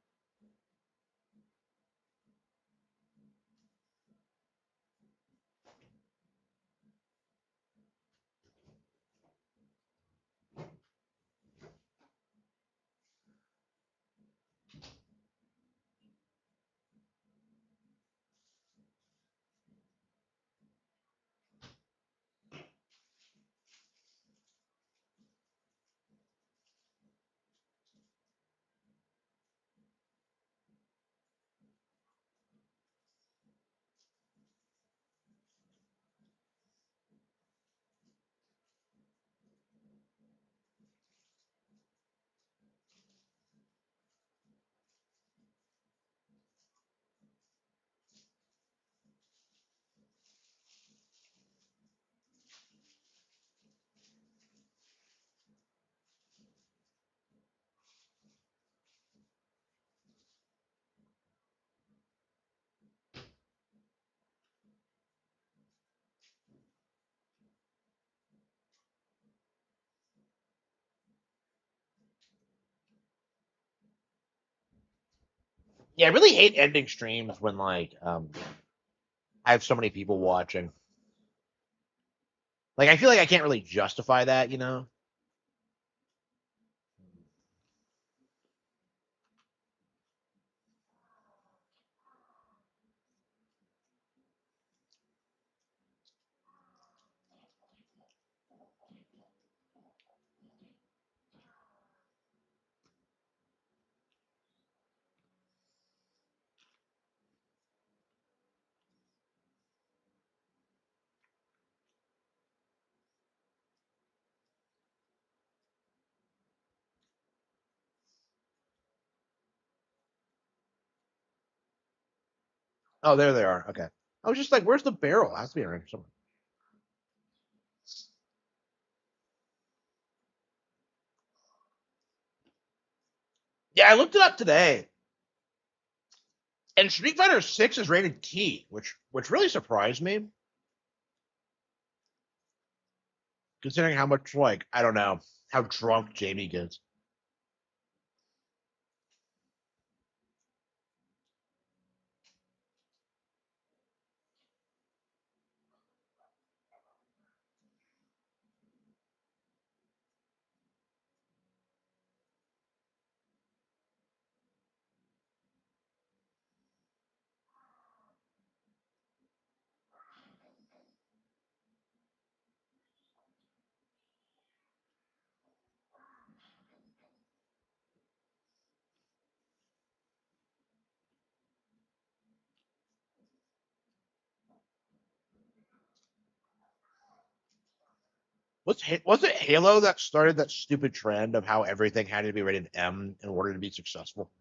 Yeah, I really hate ending streams when like I have so many people watching. Like I feel like I can't really justify that, you know? Oh, there they are. Okay. I was just like, where's the barrel? It has to be around somewhere. Yeah, I looked it up today. And Street Fighter 6 is rated T, which really surprised me, considering how much like, I don't know, how drunk Jamie gets. Was it Halo that started that stupid trend of how everything had to be rated M in order to be successful?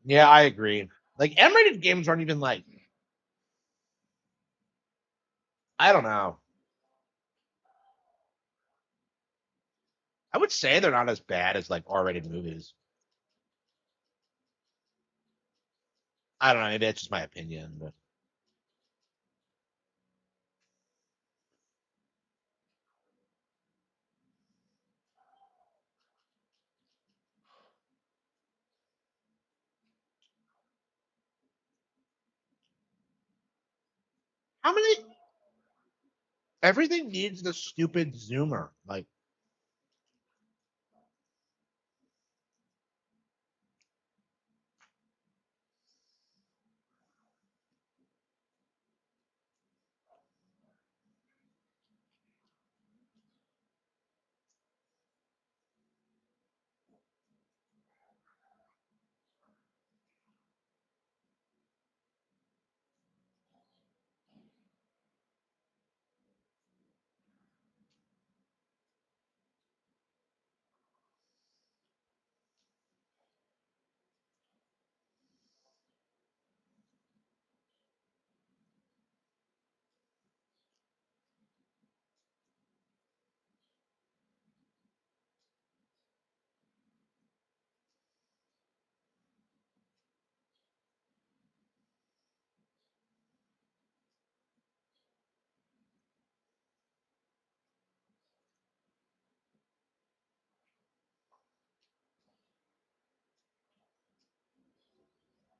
Yeah, I agree. Like M-rated games aren't even like, I don't know. I would say they're not as bad as like R-rated movies. I don't know. Maybe that's just my opinion. But how many? Everything needs the stupid zoomer. Like,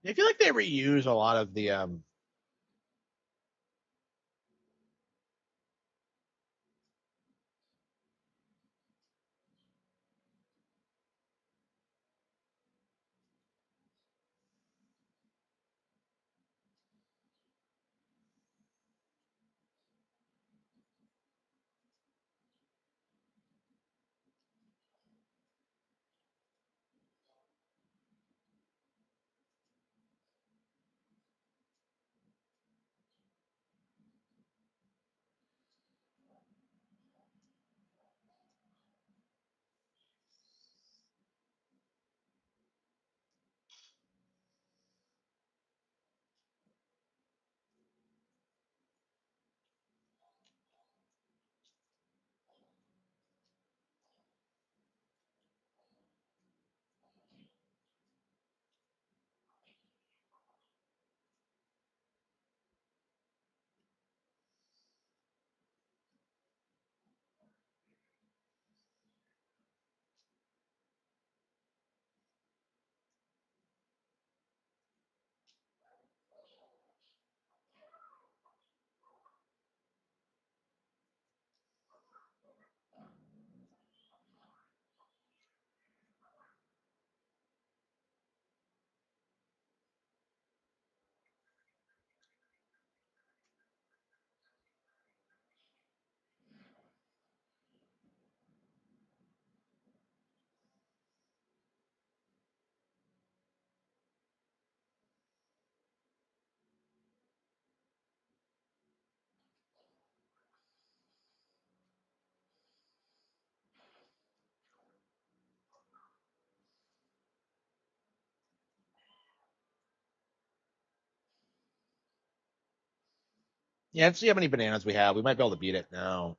I feel like they reuse a lot of the Yeah, let's see how many bananas we have. We might be able to beat it now.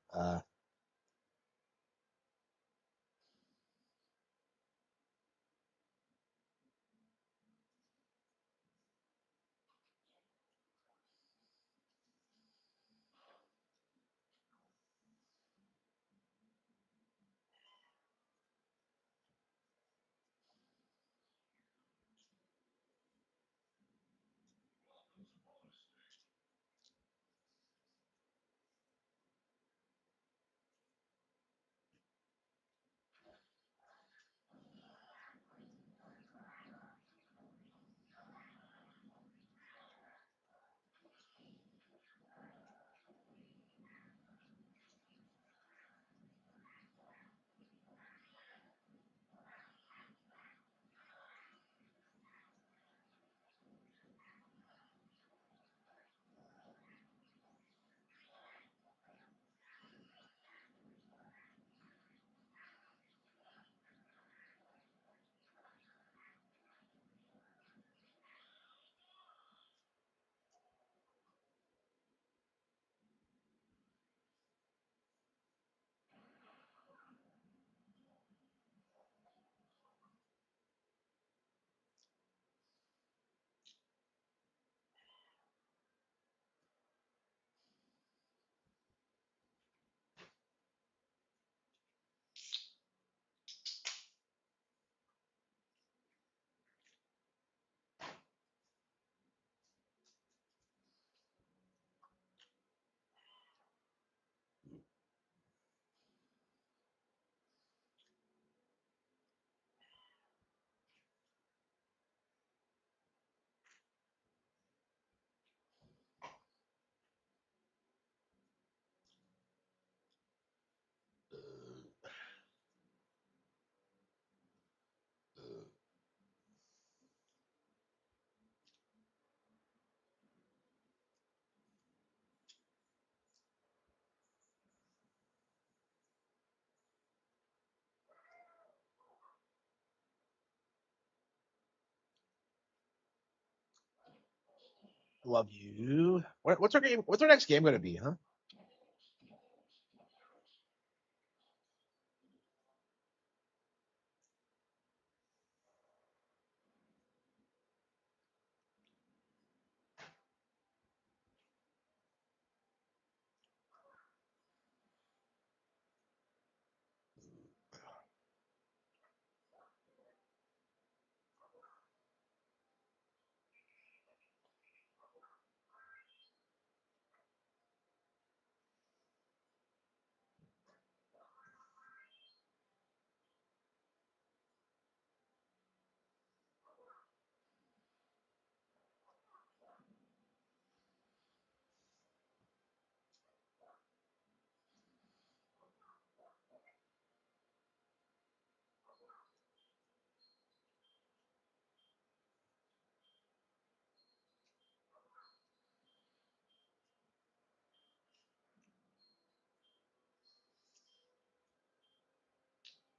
Love you. What's our game? What's our next game going to be, huh?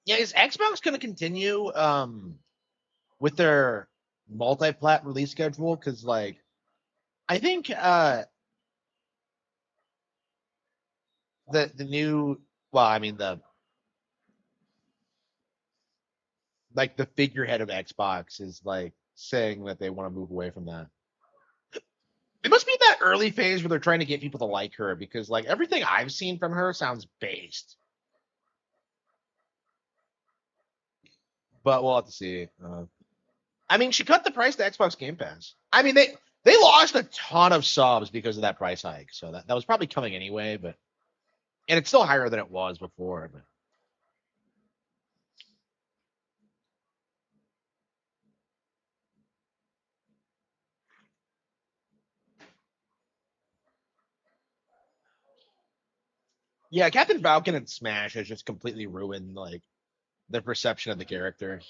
Yeah, is Xbox going to continue with their multi-plat release schedule? Because like I think the new well, I mean the like the figurehead of Xbox is like saying that they want to move away from that. It must be that early phase where they're trying to get people to like her because like everything I've seen from her sounds based. But we'll have to see. I mean, she cut the price to Xbox Game Pass. I mean, they lost a ton of subs because of that price hike, so that was probably coming anyway. But and it's still higher than it was before. But yeah, Captain Falcon and Smash has just completely ruined like the perception of the character.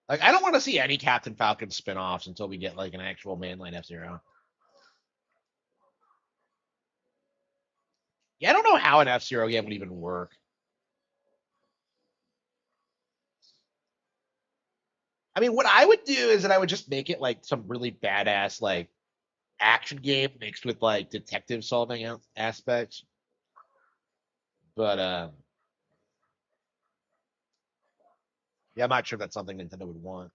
Like, I don't want to see any Captain Falcon spin-offs until we get like an actual mainline F Zero. Yeah, I don't know how an F Zero game would even work. I mean, what I would do is that I would just make it like some really badass like action game mixed with like detective solving aspects. But yeah, I'm not sure if that's something Nintendo would want.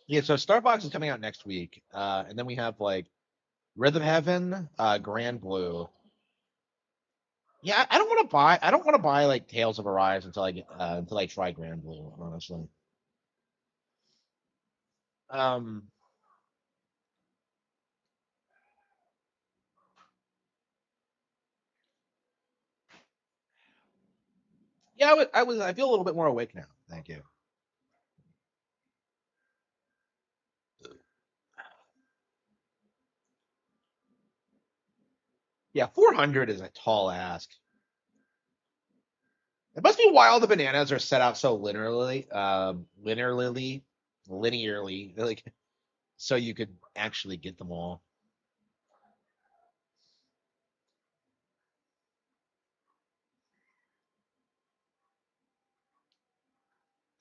Yeah, so Star Fox is coming out next week, and then we have like Rhythm Heaven, Grand Blue. Yeah, I don't want to buy. I don't want to buy like Tales of Arise until I try Grand Blue. Honestly, um, yeah, I feel a little bit more awake now. Thank you. Yeah, 400 is a tall ask. It must be why all the bananas are set out so linearly, like so you could actually get them all.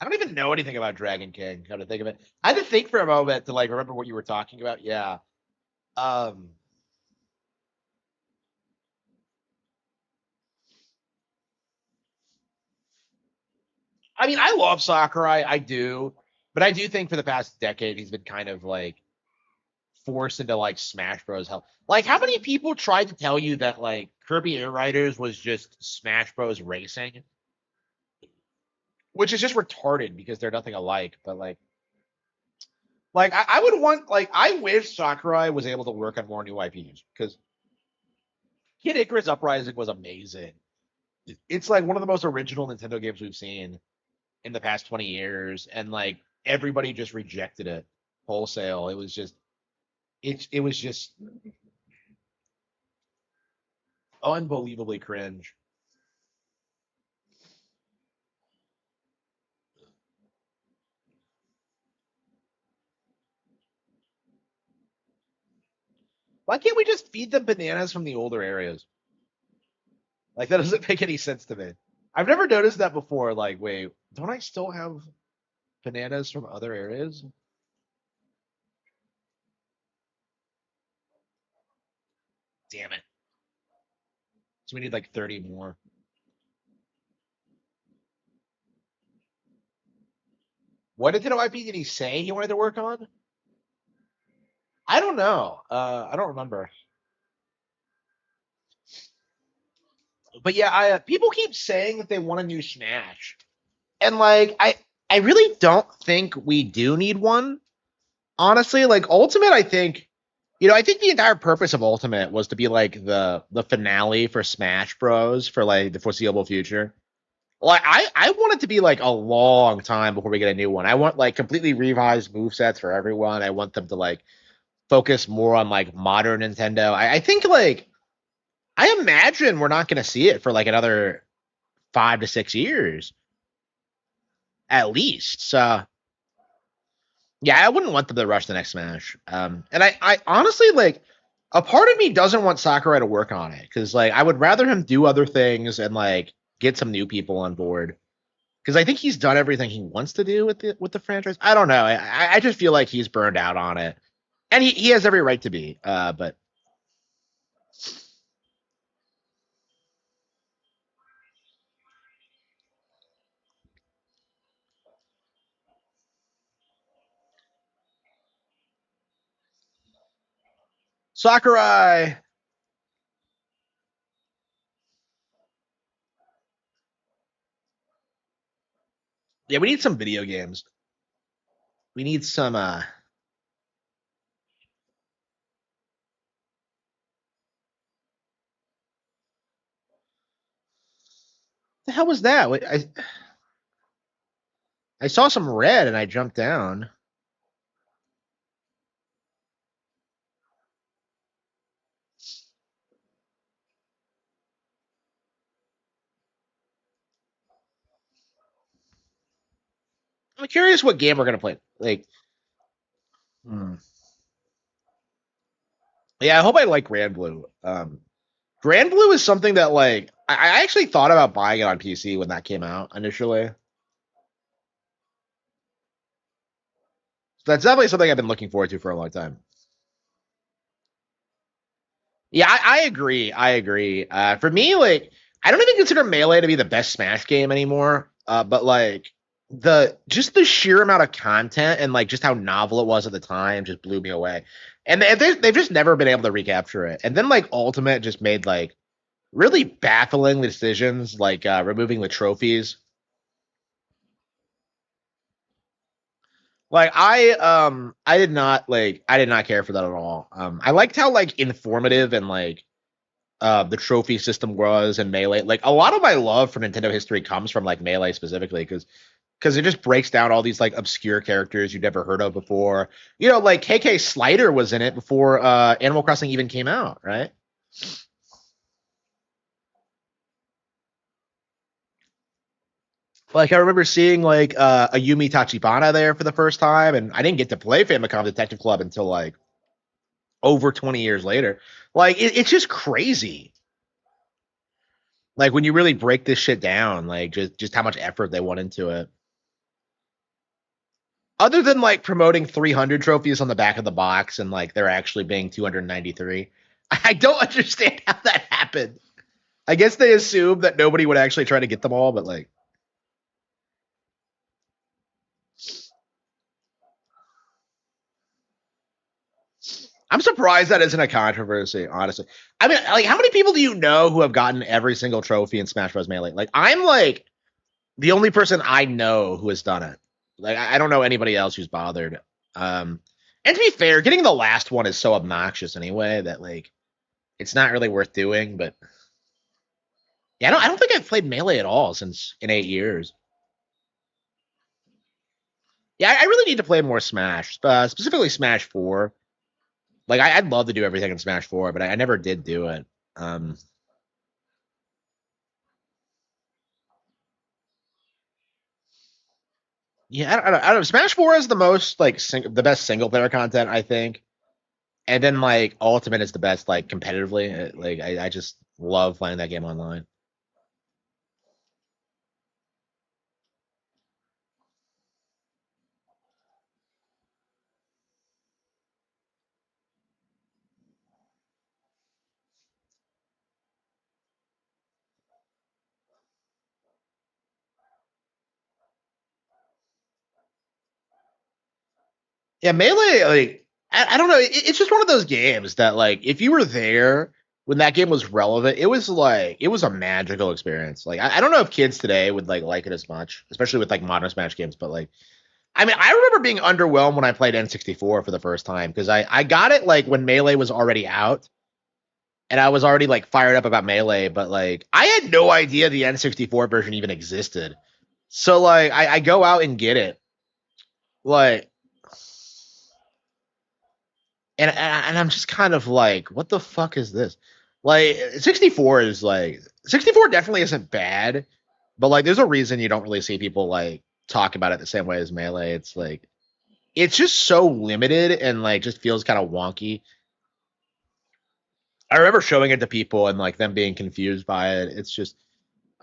I don't even know anything about Dragon King. Come to think of it, I had to think for a moment to like remember what you were talking about. Yeah. Um. I mean, I love Sakurai. I do, but I do think for the past decade he's been kind of like forced into like Smash Bros. Hell, like how many people tried to tell you that like Kirby Air Riders was just Smash Bros. Racing, which is just retarded because they're nothing alike. But I would want like I wish Sakurai was able to work on more new IPs because Kid Icarus Uprising was amazing. It's like one of the most original Nintendo games we've seen in the past 20 years, and like everybody just rejected it wholesale. It was just unbelievably cringe. Why can't we just feed them bananas from the older areas? Like that doesn't make any sense to me. I've never noticed that before. Like, wait, don't I still have bananas from other areas? Damn it. So we need like 30 more. What Nintendo IP did he say he wanted to work on? I don't know. I don't remember. But yeah, people keep saying that they want a new Smash, and like I really don't think we do need one. Honestly, like Ultimate, I think the entire purpose of Ultimate was to be like the finale for Smash Bros. For like the foreseeable future. Like I want it to be like a long time before we get a new one. I want like completely revised move sets for everyone. I want them to like focus more on like modern Nintendo. I think like I imagine we're not going to see it for like another 5 to 6 years at least. So yeah, I wouldn't want them to rush the next Smash. And I honestly like a part of me doesn't want Sakurai to work on it because like I would rather him do other things and like get some new people on board because I think he's done everything he wants to do with the franchise. I don't know. I just feel like he's burned out on it, and he has every right to be. But Sakurai, yeah, we need some video games. We need some. The hell was that? I saw some red and I jumped down. I'm curious what game we're gonna play. Like, hmm. Yeah, I hope I like Grand Blue. Grand Blue is something that like I actually thought about buying it on PC when that came out initially. So that's definitely something I've been looking forward to for a long time. Yeah, I agree. I agree. For me, like, I don't even consider Melee to be the best Smash game anymore. But like the sheer amount of content and like just how novel it was at the time just blew me away. And they've just never been able to recapture it. And then like Ultimate just made like really baffling decisions, like removing the trophies. Like I did not care for that at all. I liked how like informative and like the trophy system was and Melee. Like a lot of my love for Nintendo history comes from like Melee specifically because it just breaks down all these like obscure characters you'd never heard of before. You know, like KK Slider was in it before Animal Crossing even came out, right? Like I remember seeing like a Yumi Tachibana there for the first time, and I didn't get to play Famicom Detective Club until like over 20 years later. Like it's just crazy. Like when you really break this shit down, like just how much effort they went into it. Other than like promoting 300 trophies on the back of the box and like there actually being 293, I don't understand how that happened. I guess they assumed that nobody would actually try to get them all, but like I'm surprised that isn't a controversy, honestly. I mean, like, how many people do you know who have gotten every single trophy in Smash Bros. Melee? Like, I'm like the only person I know who has done it. Like, I don't know anybody else who's bothered. Um, and to be fair, getting the last one is so obnoxious anyway that like it's not really worth doing. But yeah, I don't think I've played Melee at all since in 8 years. Yeah, I really need to play more Smash, specifically Smash Four. Like, I'd love to do everything in Smash Four, but I never did do it. Um, Yeah, I don't know. Smash Four is the most like the best single player content, I think, and then like Ultimate is the best like competitively. Like I just love playing that game online. Yeah, Melee, like I don't know. It's just one of those games that like if you were there when that game was relevant, it was a magical experience. Like I don't know if kids today would like it as much, especially with like modern Smash games, but like I mean, I remember being underwhelmed when I played N64 for the first time because I got it like when Melee was already out and I was already like fired up about Melee, but like I had no idea the N64 version even existed. So like I go out and get it, like, and I'm just kind of like, what the fuck is this? Like 64 is like 64 definitely isn't bad, but like there's a reason you don't really see people like talk about it the same way as Melee. It's like it's just so limited and like just feels kind of wonky. I remember showing it to people and like them being confused by it. It's just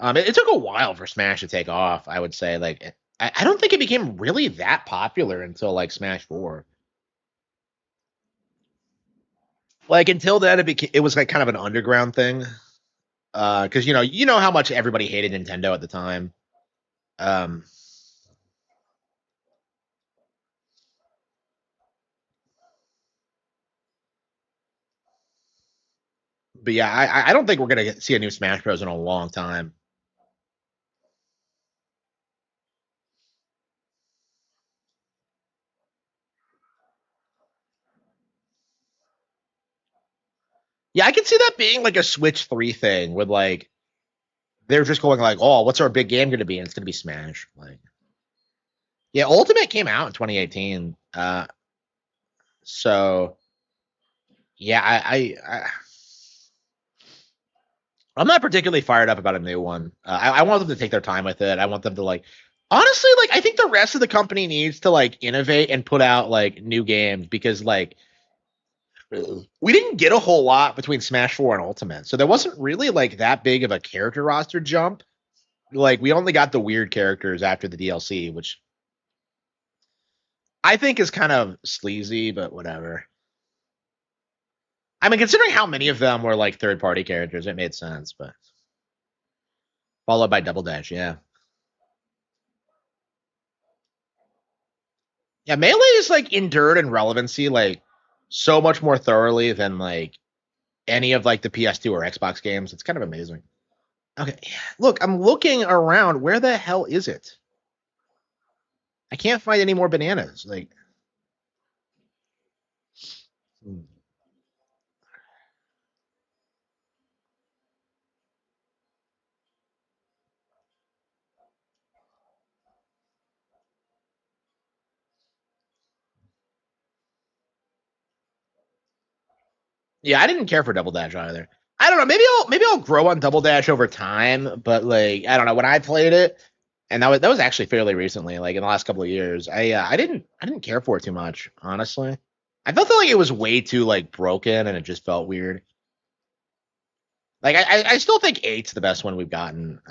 it took a while for Smash to take off. I would say, like, I don't think it became really that popular until like Smash Four. Like until then, it was like kind of an underground thing. Because you know how much everybody hated Nintendo at the time. Um, but yeah, I don't think we're gonna see a new Smash Bros in a long time. Yeah, I can see that being like a Switch 3 thing with like they're just going like, oh, what's our big game gonna be? And it's gonna be Smash. Like, yeah, Ultimate came out in 2018. So yeah, I'm not particularly fired up about a new one. I want them to take their time with it. I want them to like Honestly, like I think the rest of the company needs to like innovate and put out like new games because like we didn't get a whole lot between Smash 4 and Ultimate. So there wasn't really like that big of a character roster jump. Like we only got the weird characters after the DLC, which I think is kind of sleazy, but whatever. I mean, considering how many of them were like third party characters, it made sense, but followed by Double Dash, yeah. Yeah, Melee is like endured in relevancy like so much more thoroughly than like any of like the PS2 or Xbox games. It's kind of amazing. Okay, look, I'm looking around. Where the hell is it? I can't find any more bananas. Like, hmm. Yeah, I didn't care for Double Dash either. I don't know. Maybe I'll grow on Double Dash over time, but like I don't know. When I played it, and that was actually fairly recently, like in the last couple of years, I didn't care for it too much, honestly. I felt like it was way too like broken, and it just felt weird. Like I still think eight's the best one we've gotten.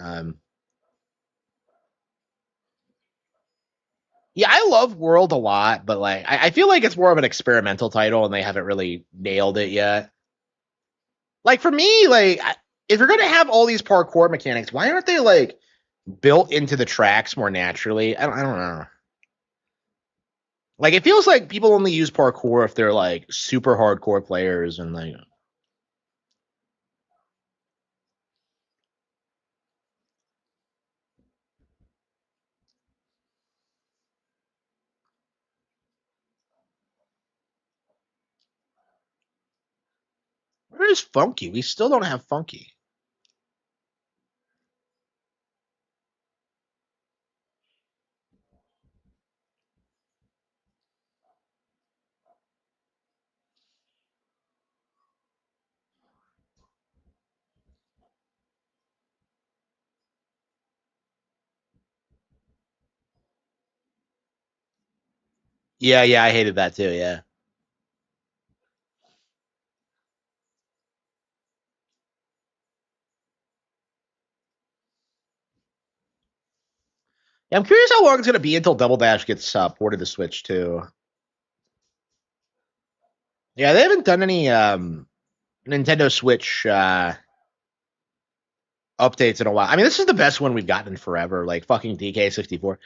Yeah, I love World a lot, but like I feel like it's more of an experimental title, and they haven't really nailed it yet. Like for me, like if you're gonna have all these parkour mechanics, why aren't they like built into the tracks more naturally? I don't know. Like it feels like people only use parkour if they're like super hardcore players, and like where is Funky? We still don't have Funky. Yeah, I hated that too. Yeah. Yeah, I'm curious how long it's gonna be until Double Dash gets ported to Switch too. Yeah, they haven't done any Nintendo Switch updates in a while. I mean, this is the best one we've gotten in forever. Like fucking DK64.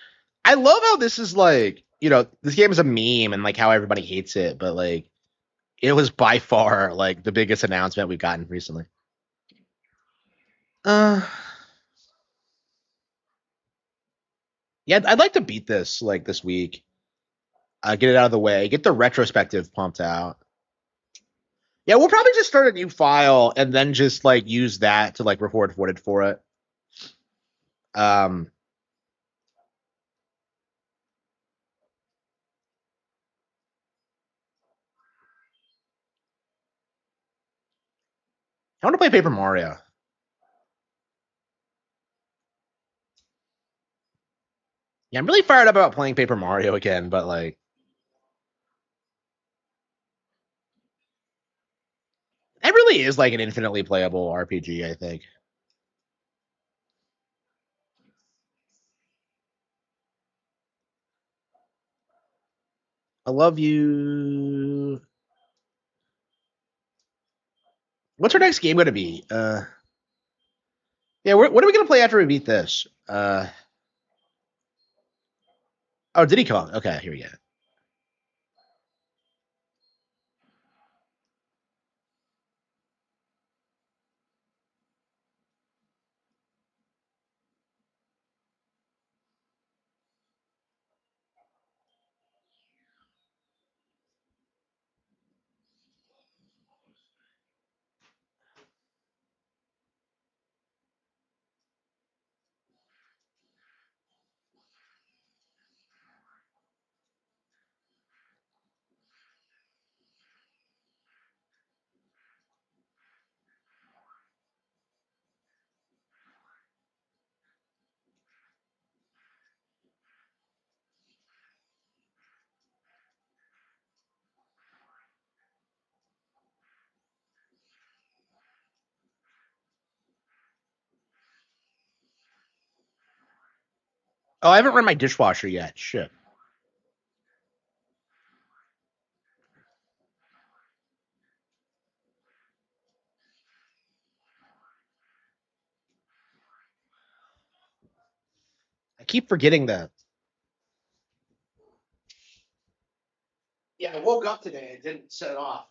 I love how this is like, this game is a meme and like how everybody hates it, but like it was by far like the biggest announcement we've gotten recently. Uh, yeah, I'd like to beat this like this week. Get it out of the way. Get the retrospective pumped out. Yeah, we'll probably just start a new file and then just like use that to like record footage for it. Um, I want to play Paper Mario. Yeah, I'm really fired up about playing Paper Mario again, but like it really is like an infinitely playable RPG, I think. I love you. What's our next game going to be? Yeah, what are we going to play after we beat this? Oh, Diddy Kong. Okay, here we go. Oh, I haven't run my dishwasher yet. Shit. I keep forgetting that. Yeah, I woke up today and didn't set it off.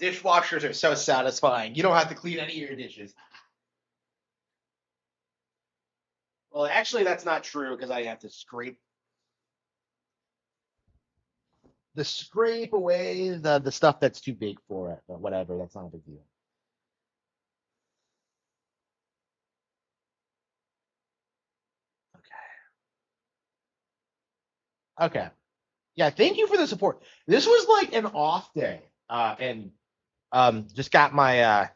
Dishwashers are so satisfying. You don't have to clean any of your dishes. Well, actually, that's not true because I have to scrape away the stuff that's too big for it. But whatever, that's not a big deal. Okay. Yeah, thank you for the support. This was like an off day, and just got my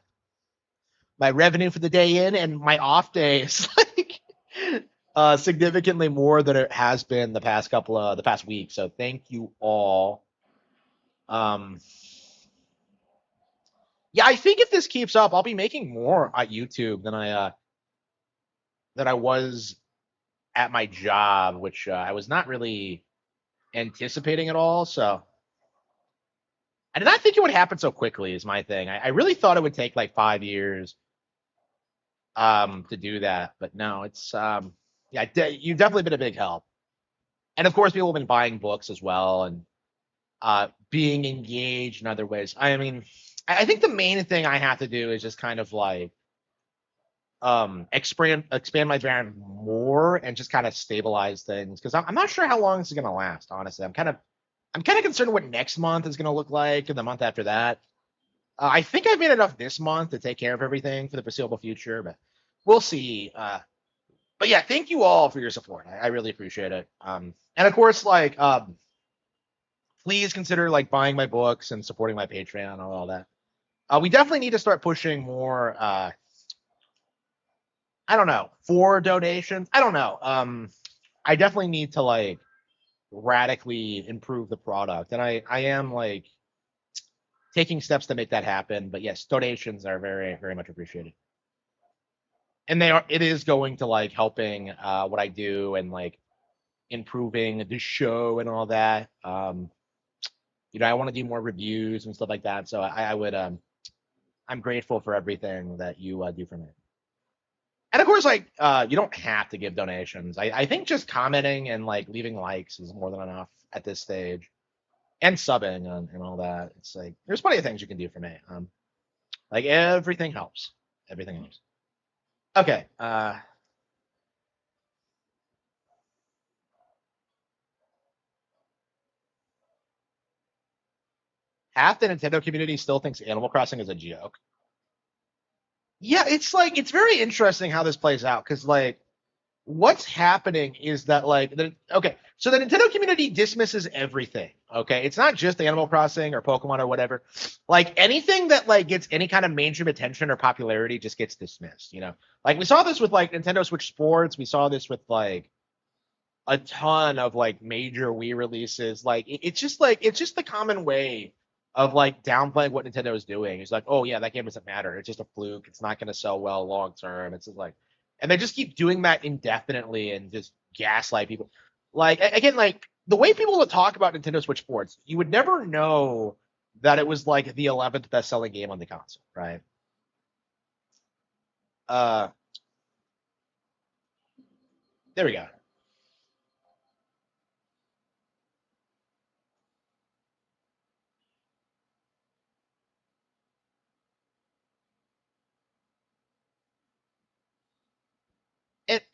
revenue for the day in, and my off day is like significantly more than it has been the past week. So thank you all. Um, yeah, I think if this keeps up, I'll be making more on YouTube than I was at my job, which I was not really anticipating at all. So I did not think it would happen so quickly. Is my thing. I really thought it would take like 5 years to do that, but no, it's yeah, you've definitely been a big help. And of course, people have been buying books as well and being engaged in other ways. I mean, I think the main thing I have to do is just kind of like expand my brand more and just kind of stabilize things because I'm not sure how long this is gonna last. Honestly, I'm kind of concerned what next month is gonna look like and the month after that. I think I've made enough this month to take care of everything for the foreseeable future, but we'll see. But yeah, thank you all for your support. I really appreciate it. And of course, like, please consider like buying my books and supporting my Patreon and all that. We definitely need to start pushing more. I don't know, for donations. I don't know. I definitely need to like radically improve the product, and I am like taking steps to make that happen. But yes, donations are very very much appreciated, and they are. It is going to like helping what I do and like improving the show and all that. I want to do more reviews and stuff like that. So I would I'm grateful for everything that you do for me. And of course, like you don't have to give donations. I think just commenting and like leaving likes is more than enough at this stage, and subbing and all that. It's like there's plenty of things you can do for me. Like everything helps. Everything helps. Okay. Half the Nintendo community still thinks Animal Crossing is a joke. Yeah, it's like it's very interesting how this plays out because like what's happening is that okay, so the Nintendo community dismisses everything. Okay, it's not just Animal Crossing or Pokemon or whatever. Like anything that like gets any kind of mainstream attention or popularity just gets dismissed. Like we saw this with like Nintendo Switch Sports. We saw this with like a ton of like major Wii releases. Like it's just the common way of like downplaying what Nintendo is doing. It's like, oh yeah, that game doesn't matter. It's just a fluke. It's not going to sell well long term. It's just like, and they just keep doing that indefinitely and just gaslight people. Like again, like the way people would talk about Nintendo Switch Sports, you would never know that it was like the 11th best selling game on the console, right? Uh, there we go.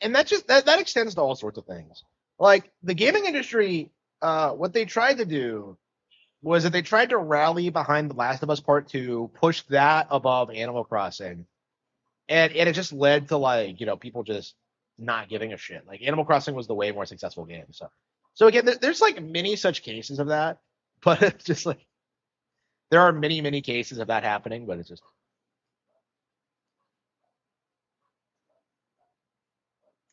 And that just that extends to all sorts of things. Like the gaming industry, what they tried to do was that they tried to rally behind The Last of Us Part Two, push that above Animal Crossing, and it just led to like people just not giving a shit. Like Animal Crossing was the way more successful game. So again, there's like many such cases of that, but it's just like there are many cases of that happening. But it's just,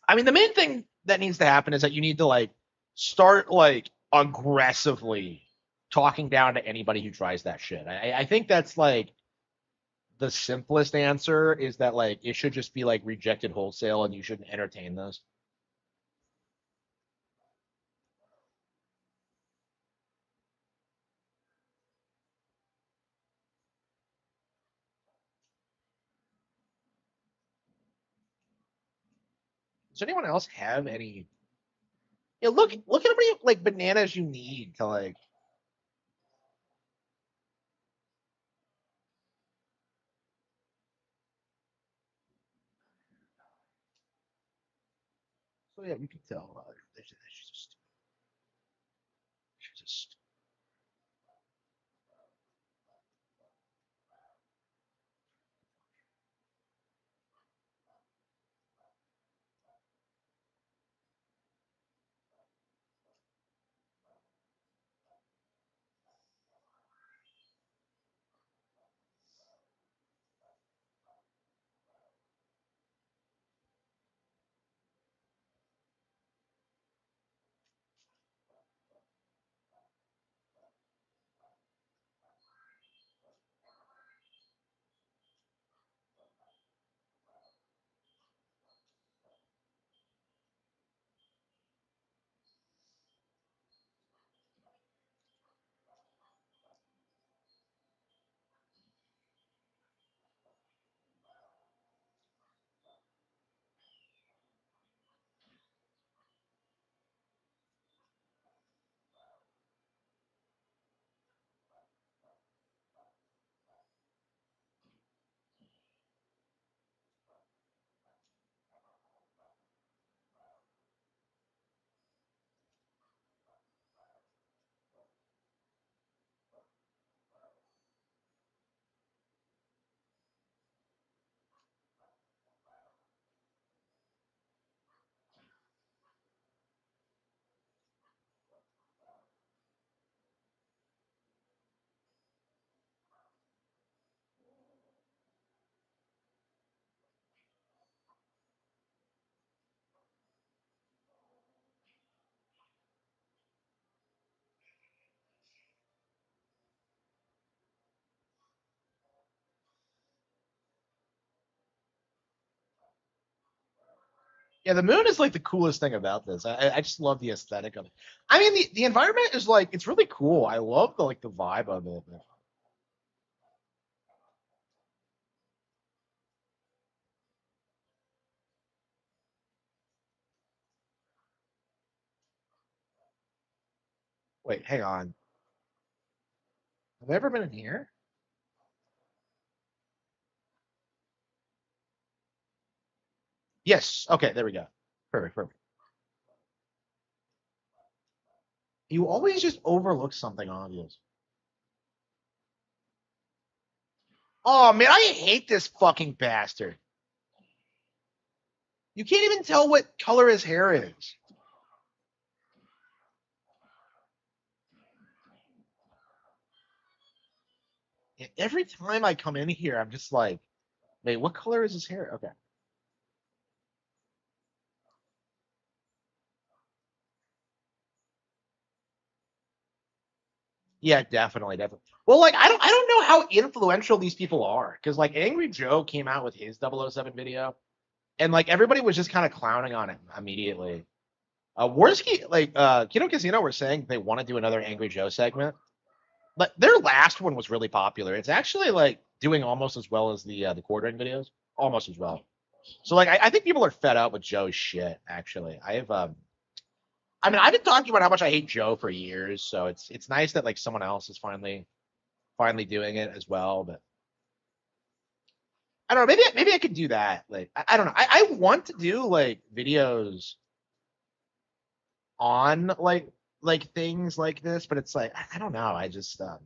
I mean, the main thing that needs to happen is that you need to like start like aggressively talking down to anybody who tries that shit. I think that's like the simplest answer is that like it should just be like rejected wholesale and you shouldn't entertain those. Does anyone else have any? Look at how many like bananas you need to like. So yeah, you can tell. She's just Yeah, the moon is like the coolest thing about this. I just love the aesthetic of it. I mean, the environment is like it's really cool. I love the like the vibe of it. Wait, hang on. Have I ever been in here? Yes. Okay, there we go. Perfect, perfect. You always just overlook something obvious. Oh man, I hate this fucking bastard. You can't even tell what color his hair is. Every time I come in here, I'm just like, wait, what color is his hair? Okay. Yeah, definitely, definitely. Well, like I don't know how influential these people are because like Angry Joe came out with his 007 video and like everybody was just kind of clowning on it immediately. Worski like Kino Casino were saying they want to do another Angry Joe segment, but their last one was really popular. It's actually like doing almost as well as the quartering videos, almost as well. So like I think people are fed up with Joe's shit. Actually, I mean I've been talking about how much I hate Joe for years, so it's nice that like someone else is finally doing it as well. But I don't know. Maybe I could do that. Like I don't know. I want to do like videos on like things like this, but it's like I don't know. I just so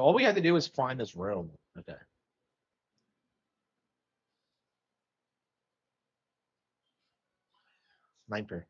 all we had to do is find this room. Okay, sniper.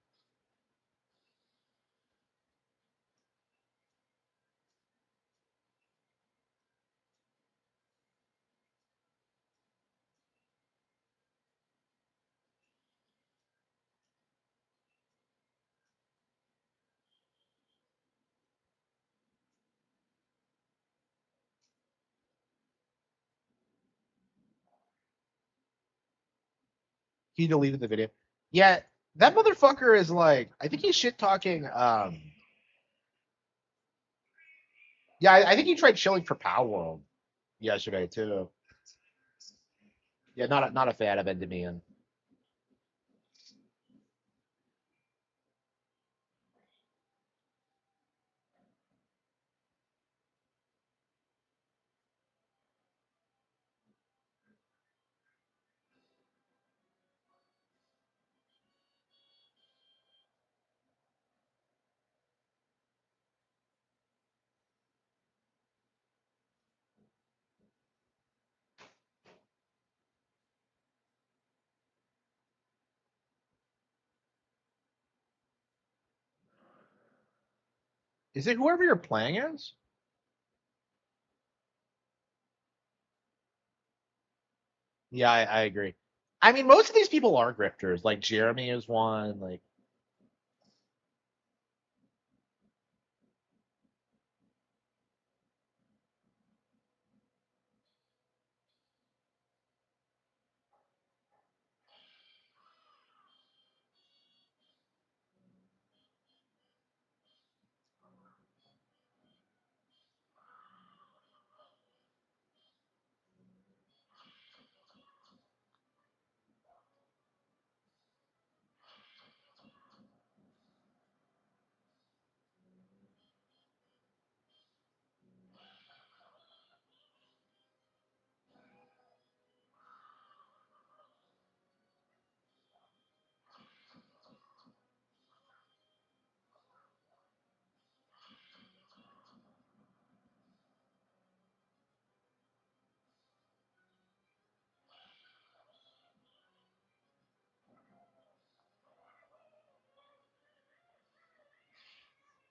He deleted the video. Yeah, that motherfucker is like I think he's shit talking. Yeah, I think he tried chilling for Power World yesterday too. Yeah, not a fan of Endymion. Is it whoever you're playing as? Yeah, I agree. I mean, most of these people are grifters. Like Jeremy is one. Like,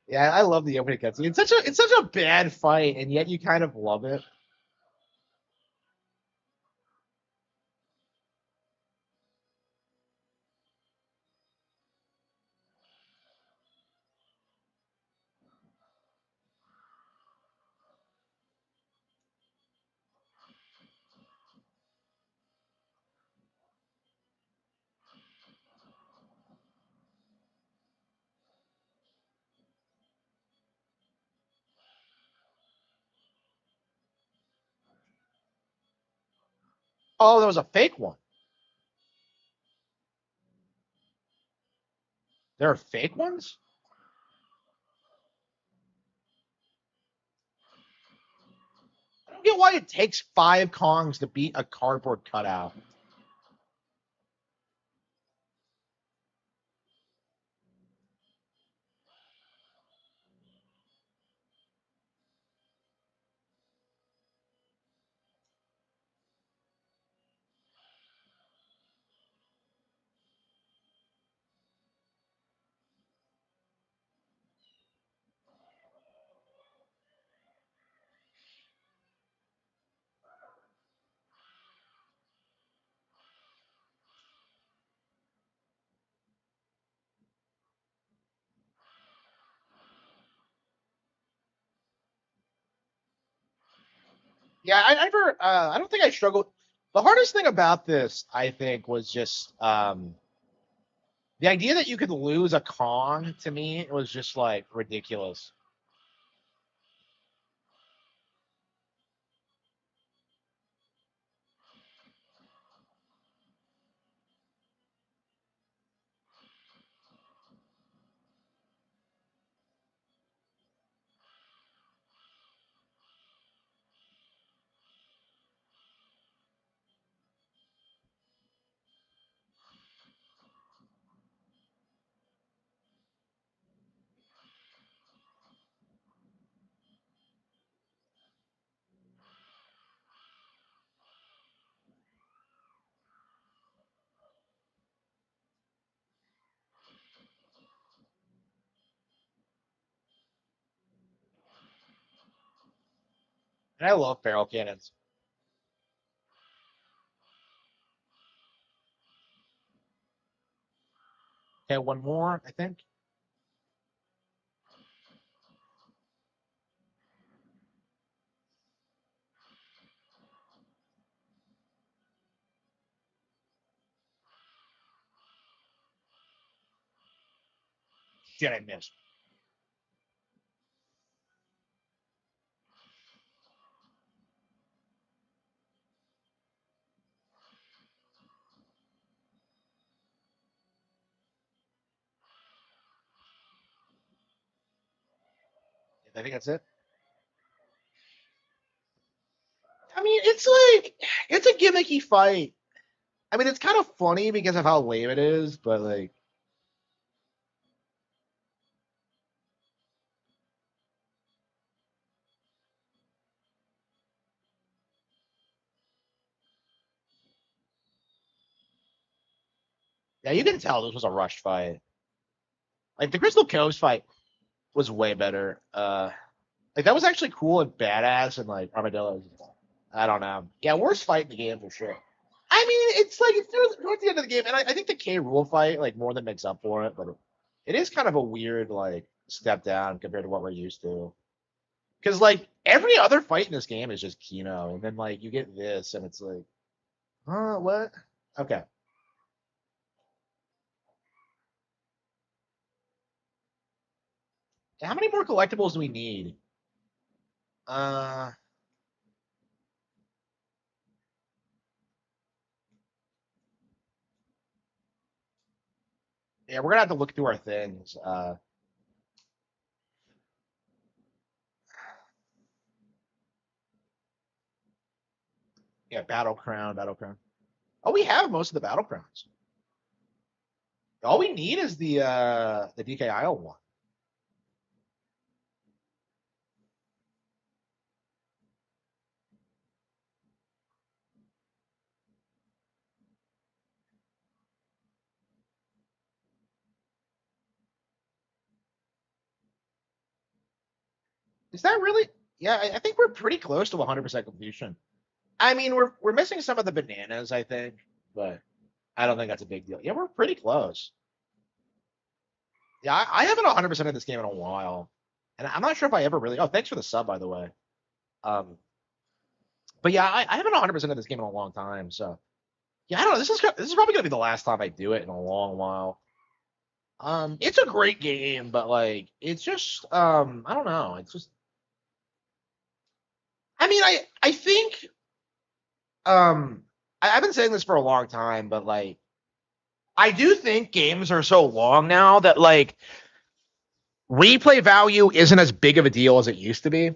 yeah, I love the opening cutscene. It's such a bad fight, and yet you kind of love it. Oh, that was a fake one. There are fake ones? I don't get why it takes 5 Kongs to beat a cardboard cutout. Yeah, I never. I don't think I struggled. The hardest thing about this, I think, was just the idea that you could lose a Kong. To me, it was just like ridiculous. And I love barrel cannons. Okay, one more, I think. Shit, I missed. I think that's it. I mean, it's a gimmicky fight. I mean, it's kind of funny because of how lame it is, but like, yeah, you can tell this was a rushed fight. Like the Crystal Coast fight was way better. Like that was actually cool and badass, and like armadillos. I don't know. Yeah, worst fight in the game for sure. I mean, it's like it's towards the end of the game, and I think the K Rule fight like more than makes up for it, but it is kind of a weird like step down compared to what we're used to. Because like every other fight in this game is just Kino, and then like you get this, and it's like, what? Okay. How many more collectibles do we need? Uh, yeah, we're gonna have to look through our things. Yeah, Battle Crown, Battle Crown. Oh, we have most of the Battle Crowns. All we need is the DK Isle one. Is that really? Yeah, I think we're pretty close to 100% completion. I mean, we're missing some of the bananas, I think, but I don't think that's a big deal. Yeah, we're pretty close. Yeah, I haven't 100% of this game in a while, and I'm not sure if I ever really. Oh, thanks for the sub, by the way. Um, but yeah, I haven't 100% of this game in a long time, so yeah, I don't know. This is probably gonna be the last time I do it in a long while. It's a great game, but like, it's just I don't know. It's just, I mean, I think um I've been saying this for a long time, but like I do think games are so long now that like replay value isn't as big of a deal as it used to be.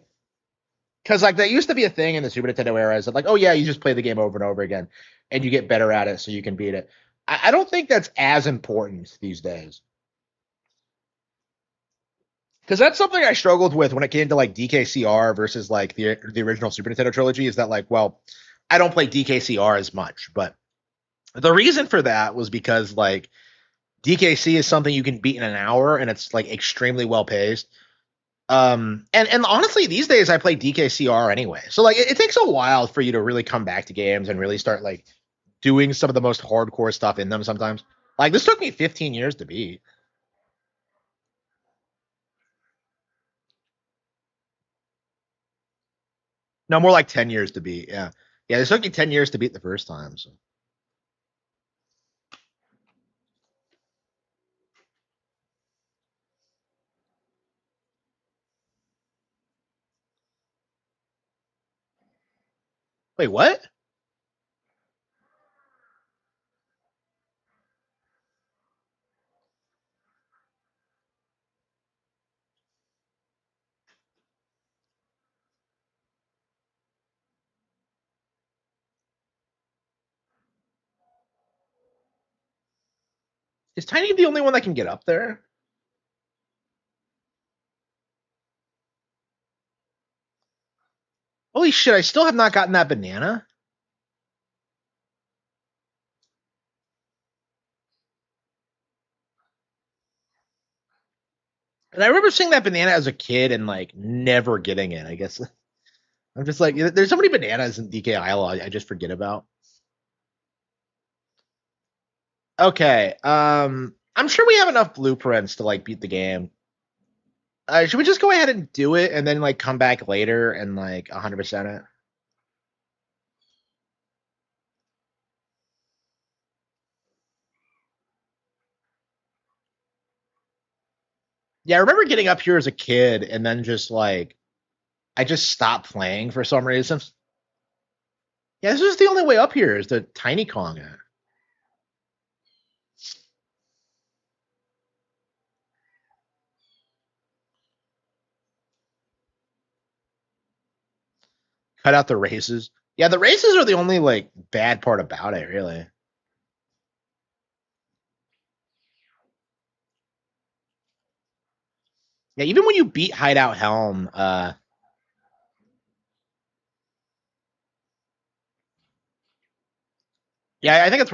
Because like that used to be a thing in the Super Nintendo era, is that like, oh yeah, you just play the game over and over again, and you get better at it, so you can beat it. I don't think that's as important these days. Because that's something I struggled with when it came to like DKCR versus like the original Super Nintendo trilogy. Is that like, well, I don't play DKCR as much, but the reason for that was because like DKC is something you can beat in an hour, and it's like extremely well paced. And honestly, these days I play DKCR anyway, so like it takes a while for you to really come back to games and really start like doing some of the most hardcore stuff in them. Sometimes, like this took me 15 years to beat. No, more like 10 years to beat. Yeah, yeah, this took me 10 years to beat the first time. So wait, what? Is Tiny the only one that can get up there? Holy shit! I still have not gotten that banana. And I remember seeing that banana as a kid and like never getting it. I guess I'm just like, there's so many bananas in DK Isle I just forget about. Okay, I'm sure we have enough blueprints to like beat the game. Should we just go ahead and do it and then like come back later and like 100% it? Yeah, I remember getting up here as a kid and then just like I just stopped playing for some reason. Yeah, this is the only way up here is the Tiny Kong. Cut out the races. Yeah, the races are the only like bad part about it, really. Yeah, even when you beat Hideout Helm, yeah, I think it's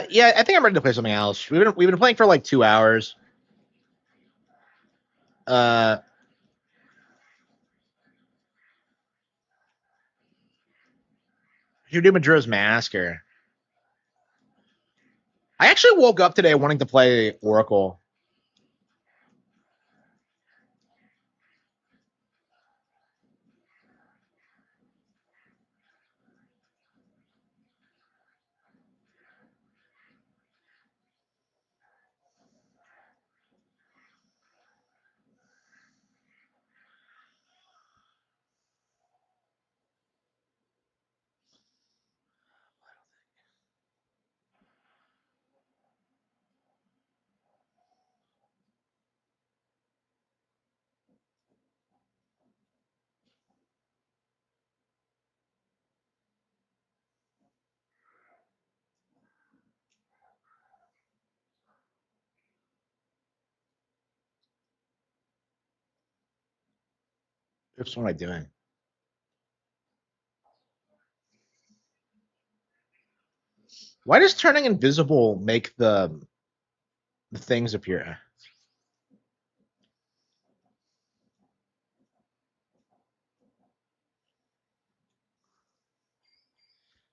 yeah, I think I'm ready to play something else. We've been playing for like 2 hours. Uh, you do Majora's Mask, or I actually woke up today wanting to play Oracle. Oops, what am I doing? Why does turning invisible make the things appear?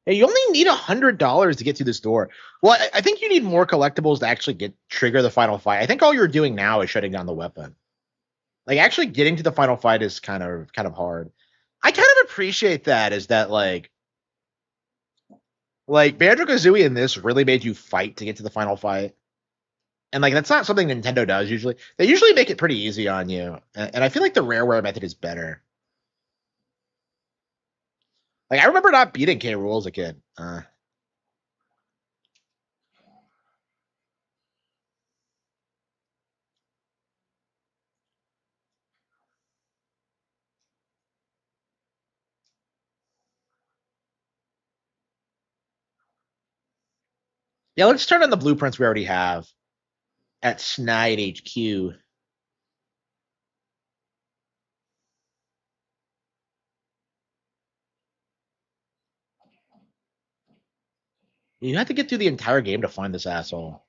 Hey, you only need $100 to get through this door. Well, I think you need more collectibles to actually trigger the final fight. I think all you're doing now is shutting down the weapon. Like actually getting to the final fight is kind of hard. I kind of appreciate that. Is that like Banjo-Kazooie in this really made you fight to get to the final fight? And like that's not something Nintendo does usually. They usually make it pretty easy on you, and I feel like the Rareware method is better. Like I remember not beating K. Rool as a kid. Yeah, let's turn on the blueprints we already have at Snide HQ. You have to get through the entire game to find this asshole.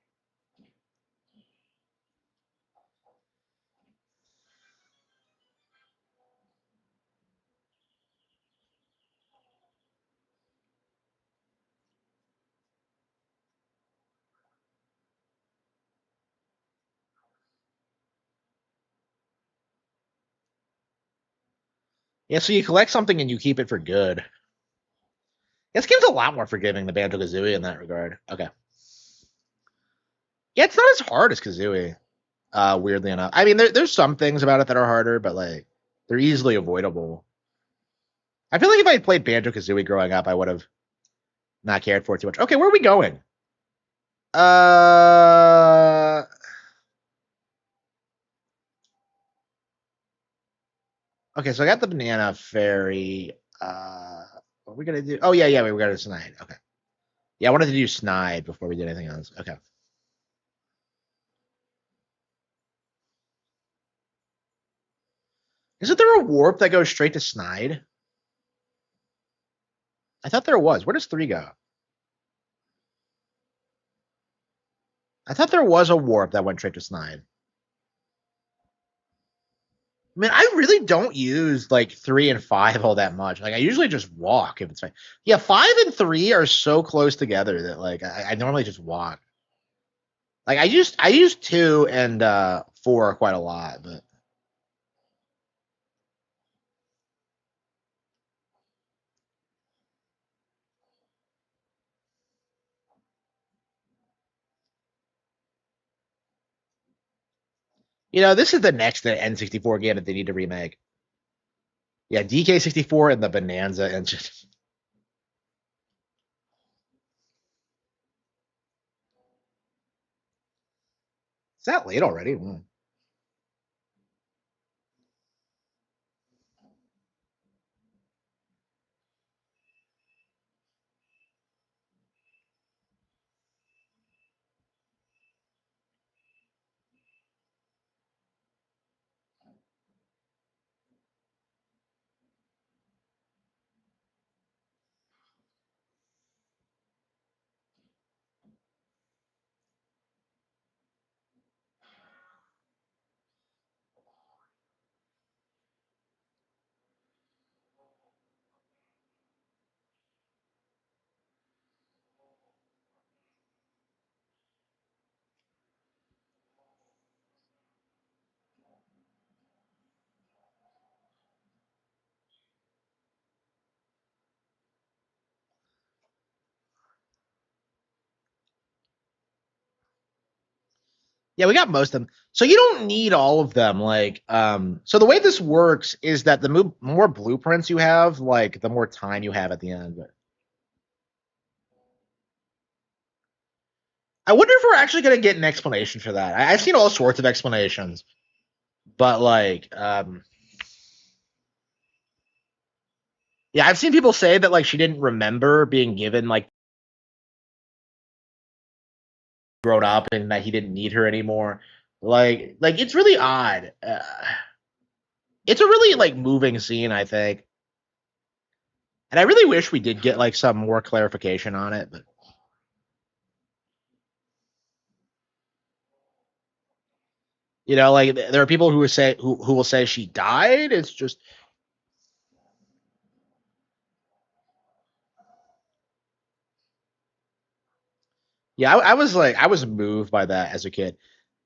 Yeah, so you collect something and you keep it for good. This game's a lot more forgiving than Banjo Kazooie in that regard. Okay. Yeah, it's not as hard as Kazooie. Weirdly enough, I mean, there's some things about it that are harder, but like they're easily avoidable. I feel like if I had played Banjo Kazooie growing up, I would have not cared for it too much. Okay, where are we going? Uh. Okay, so I got the banana fairy. What are we gonna do? Oh yeah, we got to Snide. Okay. Yeah, I wanted to do Snide before we did anything else. Okay. Isn't there a warp that goes straight to Snide? I thought there was. Where does 3 go? I thought there was a warp that went straight to Snide. I mean, I really don't use like 3 and 5 all that much. Like I usually just walk if it's fine. Yeah, 5 and 3 are so close together that like I normally just walk. Like I use 2 and 4 quite a lot, but this is the next N64 game that they need to remake. Yeah, DK64 and the Bonanza engine. Is that late already? Yeah, we got most of them. So you don't need all of them. Like, so the way this works is that the more blueprints you have, like, the more time you have at the end. I wonder if we're actually going to get an explanation for that. I've seen all sorts of explanations, but like, yeah, I've seen people say that like she didn't remember being given like grown up and that he didn't need her anymore. Like it's really odd. It's a really like moving scene, I think, and I really wish we did get like some more clarification on it. But like there are people who will say she died. It's just Yeah, I was moved by that as a kid.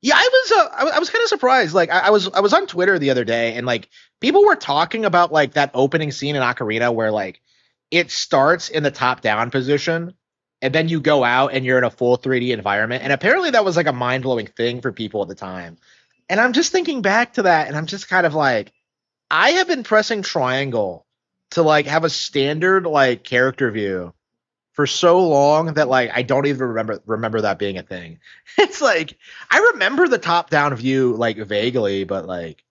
Yeah, I was kind of surprised. Like I was on Twitter the other day and like people were talking about like that opening scene in Ocarina where like it starts in the top down position and then you go out and you're in a full 3D environment. And apparently that was like a mind-blowing thing for people at the time. And I'm just thinking back to that and I'm just kind of like I have been pressing triangle to like have a standard like character view for so long that like I don't even remember that being a thing. It's like I remember the top down view like vaguely, but like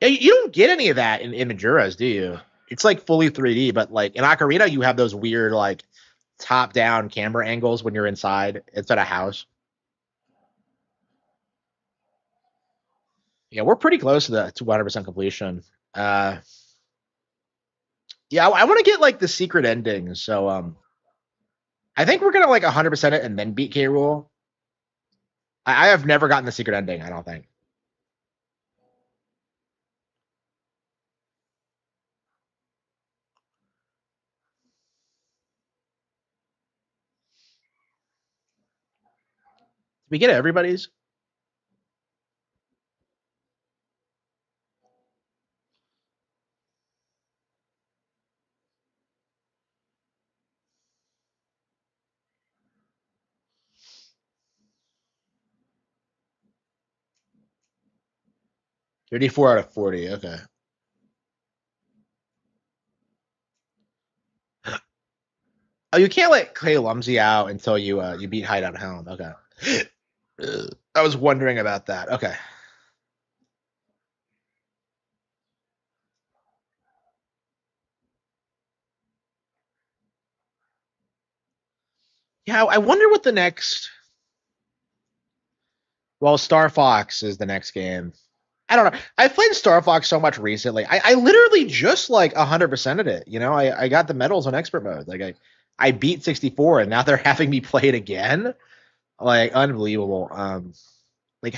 yeah, you don't get any of that in Majora's, do you? It's like fully 3D, but like in Ocarina you have those weird like top down camera angles when you're inside. It's at a house. Yeah, we're pretty close to the 200% completion. Uh yeah, I want to get like the secret endings. So I think we're gonna like 100% it and then beat K. Rule. I have never gotten the secret ending. I don't think. Did we get everybody's? 34 out of 40. Okay. Oh, you can't let Clay Lumsey out until you beat Hideout Hound. Okay. I was wondering about that. Okay. Yeah, I wonder what the next. Well, Star Fox is the next game. I don't know. I've played Star Fox so much recently. I literally just like 100%ed it. You know, I got the medals on expert mode. Like I beat 64 and now they're having me play it again. Like unbelievable. Like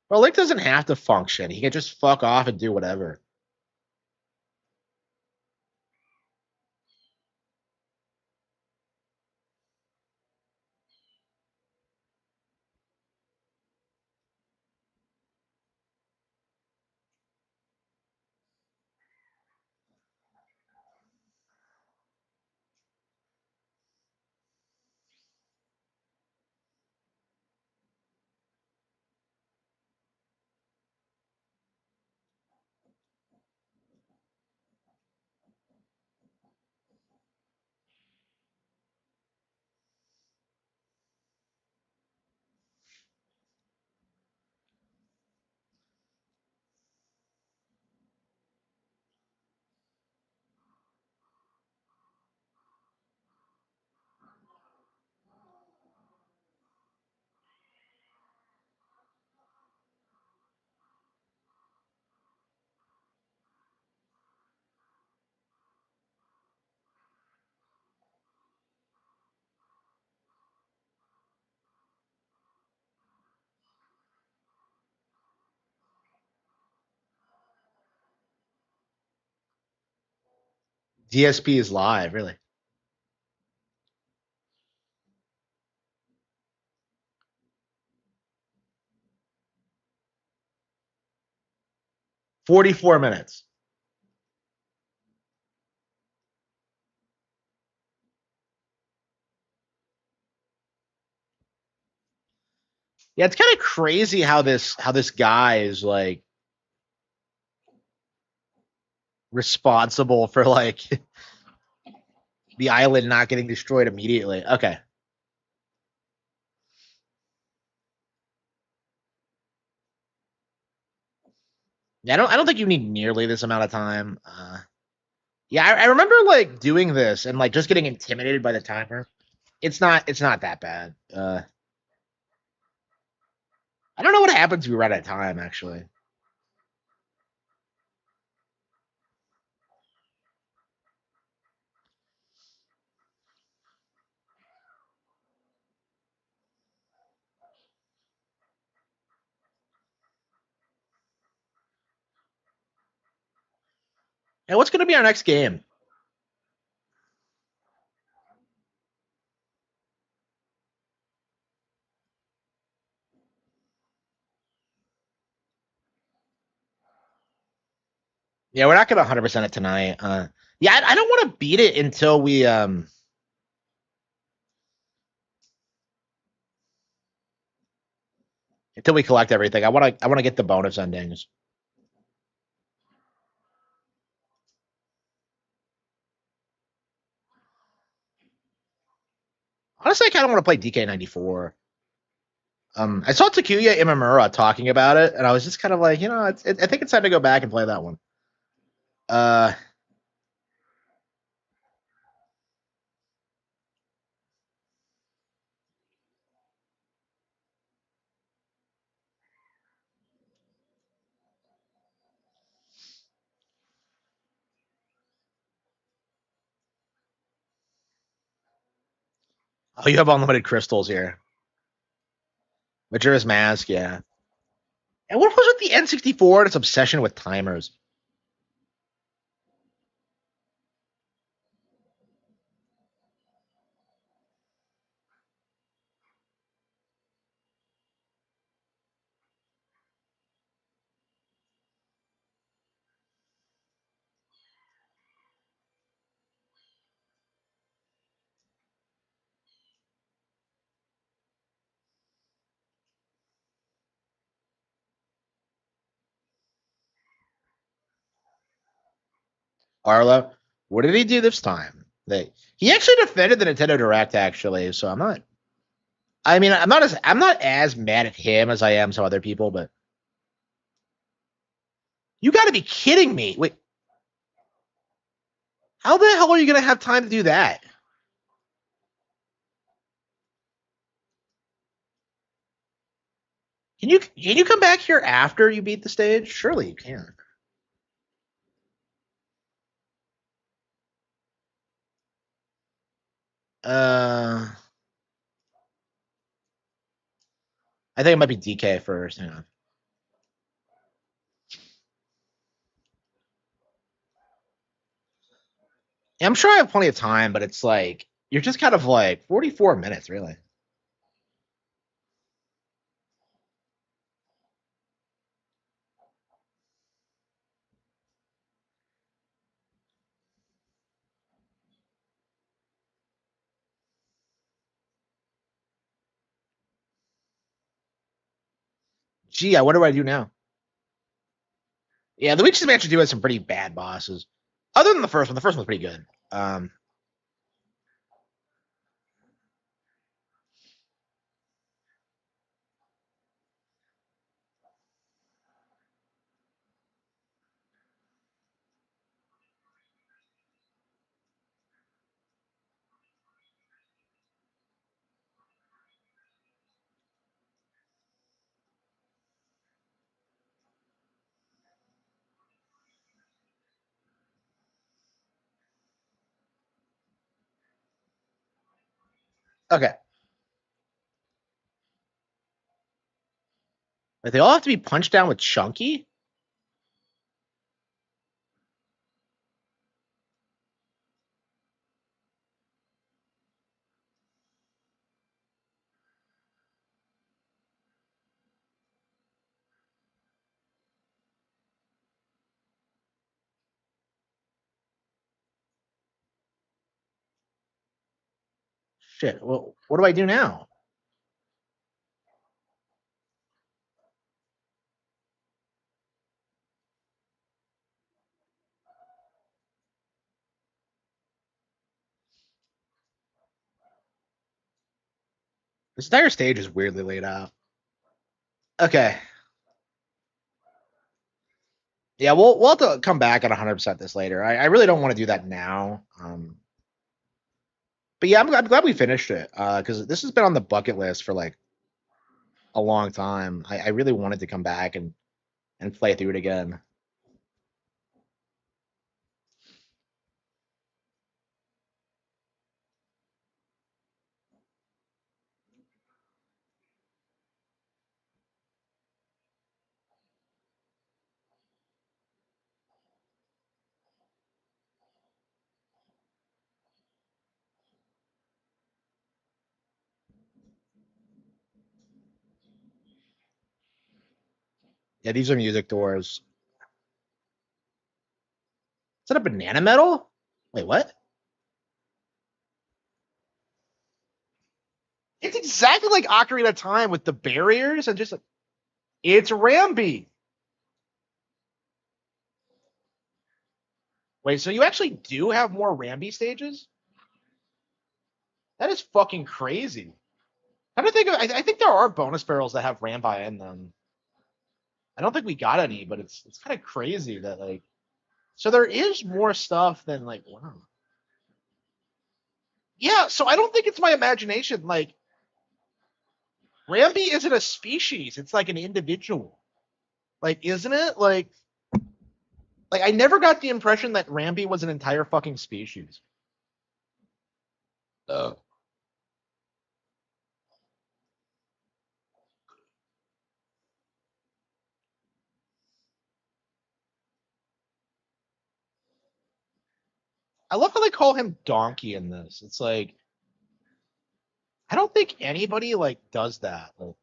well, Link doesn't have to function. He can just fuck off and do whatever. DSP is live, really. 44 minutes. Yeah, it's kind of crazy how this guy is like responsible for like the island not getting destroyed immediately. Okay. Yeah, I don't think you need nearly this amount of time. Yeah, I remember like doing this and like just getting intimidated by the timer. It's not that bad. I don't know what happens if you run out of time actually. And what's going to be our next game? Yeah, we're not going to 100% it tonight. Yeah, I don't want to beat it until we collect everything. I want to get the bonus endings. Honestly, I kind of want to play DK94. I saw Takuya Imamura talking about it, and I was just kind of like, I think it's time to go back and play that one. Uh, oh, you have unlimited crystals here. Majora's Mask, yeah. And what was with the N64 and its obsession with timers? Arlo, what did he do this time? He actually defended the Nintendo Direct, actually. So I'm not. I mean, I'm not as mad at him as I am some other people, but you got to be kidding me! Wait, how the hell are you gonna have time to do that? Can you come back here after you beat the stage? Surely you can. Uh, I think it might be DK first. Hang on. Yeah, I'm sure I have plenty of time, but it's like you're just kind of like 44 minutes, really. Gee, I wonder what I do now. Yeah, the Luigi's Mansion 2 has some pretty bad bosses. Other than the first one. The first one's pretty good. Okay. But they all have to be punched down with Chunky? Shit. Well, what do I do now? This entire stage is weirdly laid out. Okay. Yeah, we'll have to come back at 100% this later. I really don't want to do that now. But yeah, I'm glad we finished it because this has been on the bucket list for like a long time. I really wanted to come back and play through it again. Yeah, these are music doors. Is that a banana medal? Wait, what? It's exactly like Ocarina of Time with the barriers and just like it's Rambi. Wait, so you actually do have more Rambi stages? That is fucking crazy. I don't think I think there are bonus barrels that have Rambi in them. I don't think we got any, but it's kind of crazy that like so there is more stuff than like wow. Yeah, so I don't think it's my imagination. Like Rambi isn't a species; it's like an individual. Like, isn't it? Like I never got the impression that Rambi was an entire fucking species. Oh. I love how they call him Donkey in this. It's like I don't think anybody like does that. Like,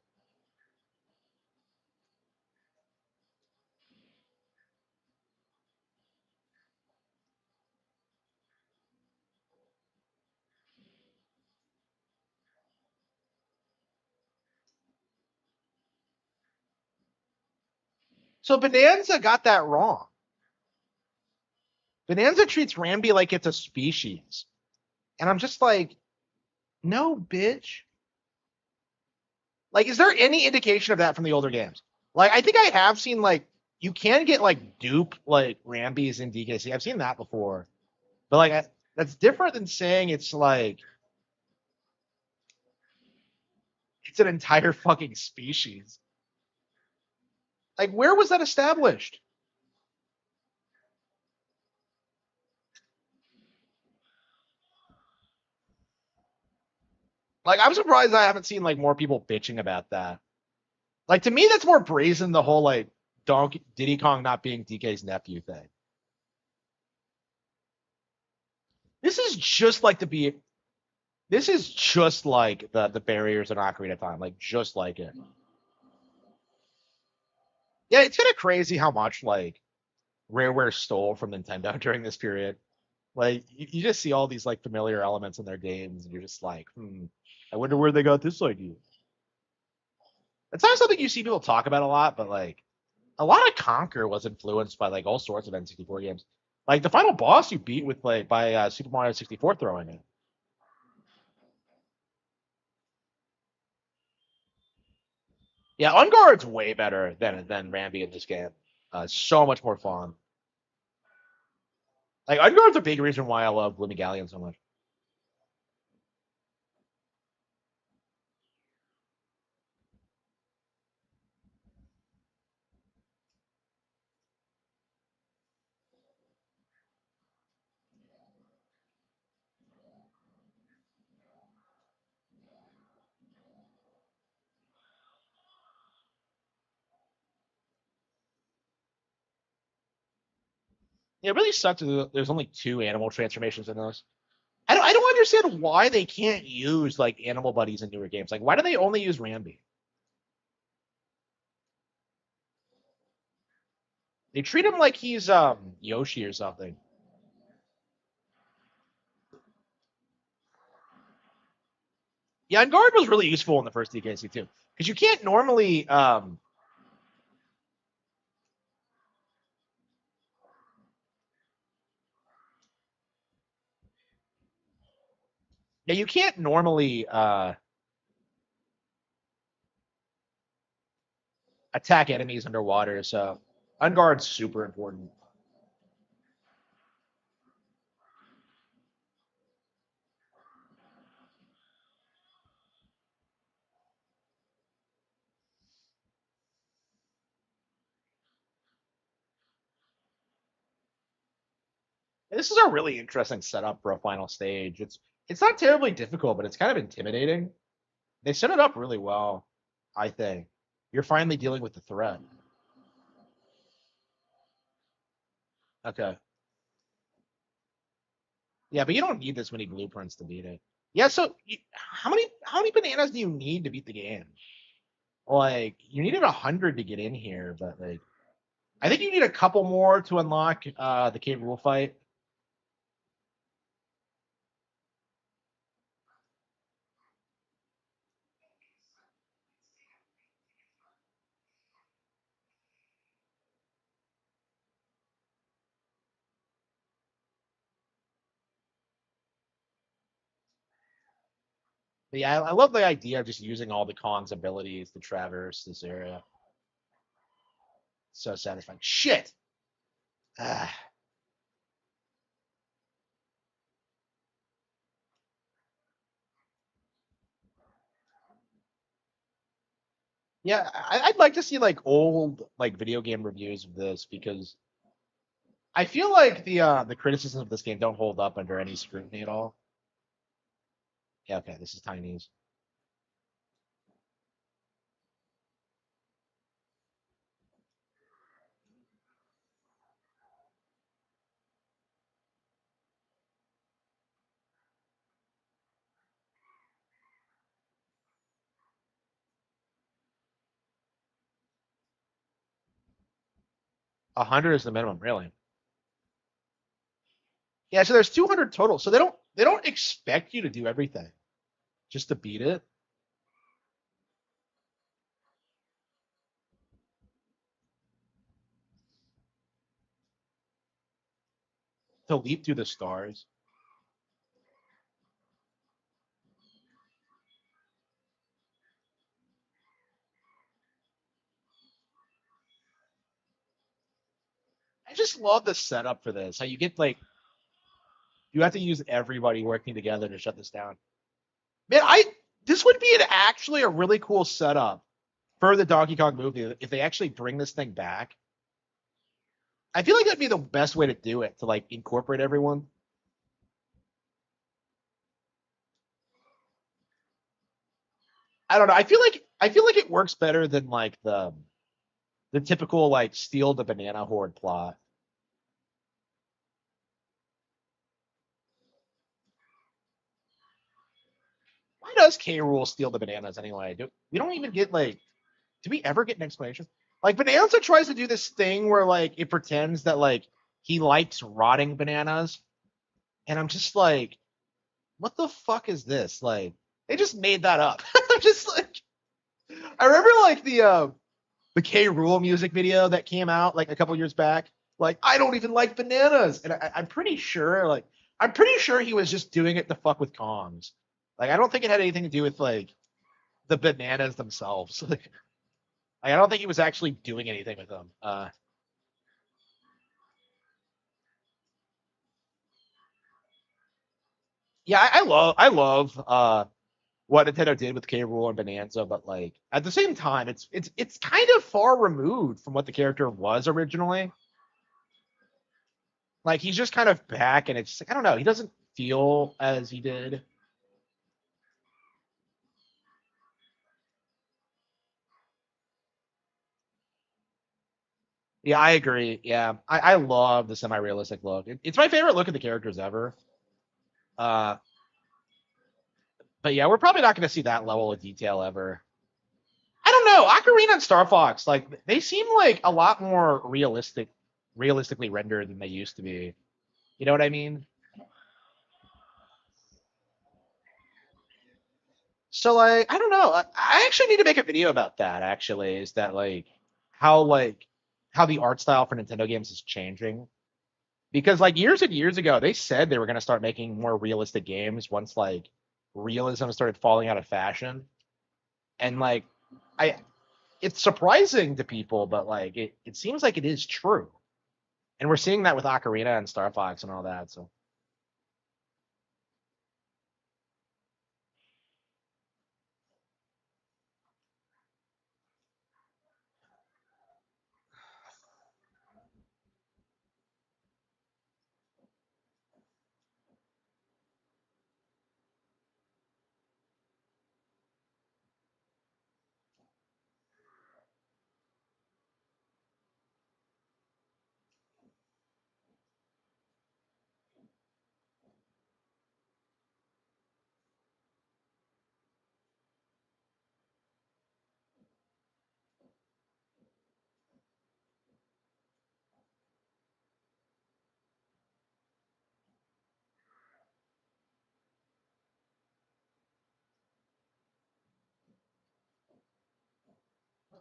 so Bonanza got that wrong. Bonanza treats Rambi like it's a species. And I'm just like, no, bitch. Like, is there any indication of that from the older games? Like, I think I have seen like you can get like dupe like Rambis in DKC. I've seen that before, but like that's different than saying it's like it's an entire fucking species. Like, where was that established? Like, I'm surprised I haven't seen like more people bitching about that. Like, to me, that's more brazen the whole like Diddy Kong not being DK's nephew thing. This is just like This is just like the barriers in Ocarina of Time, like just like it. Yeah, it's kind of crazy how much like Rareware stole from Nintendo during this period. Like you just see all these like familiar elements in their games, and you're just like, I wonder where they got this idea. It's not something you see people talk about a lot, but like a lot of Conquer was influenced by like all sorts of N64 games. Like the final boss you beat with like by Super Mario 64 throwing it. Yeah, Unguard's way better than Rambi in this game. So much more fun. Like Unguard's a big reason why I love Bloomy Galleon so much. It really sucks that there's only two animal transformations in those. I don't understand why they can't use like animal buddies in newer games. Like, why do they only use Rambi? They treat him like he's Yoshi or something. Yeah, and guard was really useful in the first DKC too, because you can't normally yeah, you can't normally attack enemies underwater, so unguard's super important. This is a really interesting setup for a final stage. It's not terribly difficult, but it's kind of intimidating. They set it up really well, I think. You're finally dealing with the threat. Okay. Yeah, but you don't need this many blueprints to beat it. Yeah, so how many bananas do you need to beat the game? Like you needed 100 to get in here, but like I think you need a couple more to unlock the K. Rule fight. But yeah, I love the idea of just using all the Kong's abilities to traverse this area. So satisfying. Shit. Ah. Yeah, I'd like to see like old like video game reviews of this because I feel like the criticisms of this game don't hold up under any scrutiny at all. Yeah, okay, this is Chinese. 100 is the minimum, really. Yeah, so there's 200 total. So they don't expect you to do everything just to beat it. To leap through the stars. I just love the setup for this. How you get like you have to use everybody working together to shut this down. Man, I this would be actually a really cool setup for the Donkey Kong movie if they actually bring this thing back. I feel like that'd be the best way to do it to like incorporate everyone. I don't know. I feel like it works better than like the typical like steal the banana horde plot. Why does K. Rule steal the bananas anyway? We don't even get like do we ever get an explanation? Like Bonanza tries to do this thing where like it pretends that like he likes rotting bananas, and I'm just like, what the fuck is this? Like they just made that up. I'm just like, I remember like the K. Rule music video that came out like a couple years back. Like I don't even like bananas, and I'm pretty sure he was just doing it to fuck with Kongs. Like I don't think it had anything to do with like the bananas themselves. Like, I don't think he was actually doing anything with them. Yeah, I love what Nintendo did with K. Rule and Bonanza, but like at the same time, it's kind of far removed from what the character was originally. Like he's just kind of back, and it's I don't know. He doesn't feel as he did. Yeah, I agree. Yeah, I love the semi-realistic look. It's my favorite look of the characters ever. Uh, but yeah, we're probably not going to see that level of detail ever. I don't know. Ocarina and Star Fox, like they seem like a lot more realistically rendered than they used to be. You know what I mean? So like, I don't know. I actually need to make a video about that. Actually, is that like how the art style for Nintendo games is changing? Because like years and years ago, they said they were going to start making more realistic games once like realism started falling out of fashion. And like, I it's surprising to people, but like it seems like it is true. And we're seeing that with Ocarina and Star Fox and all that. So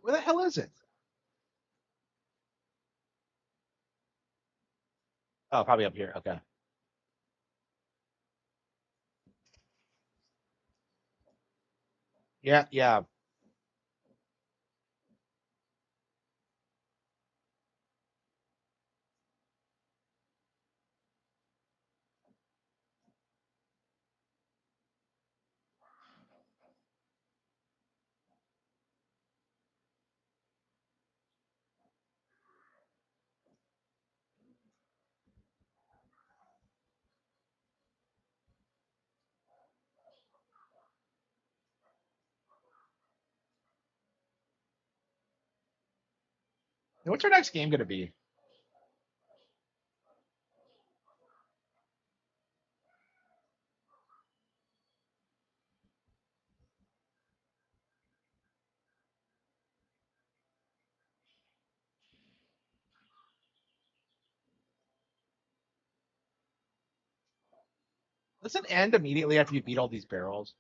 Where the hell is it? Oh, probably up here. Okay. Yeah, yeah. What's our next game going to be? Does it end immediately after you beat all these barrels?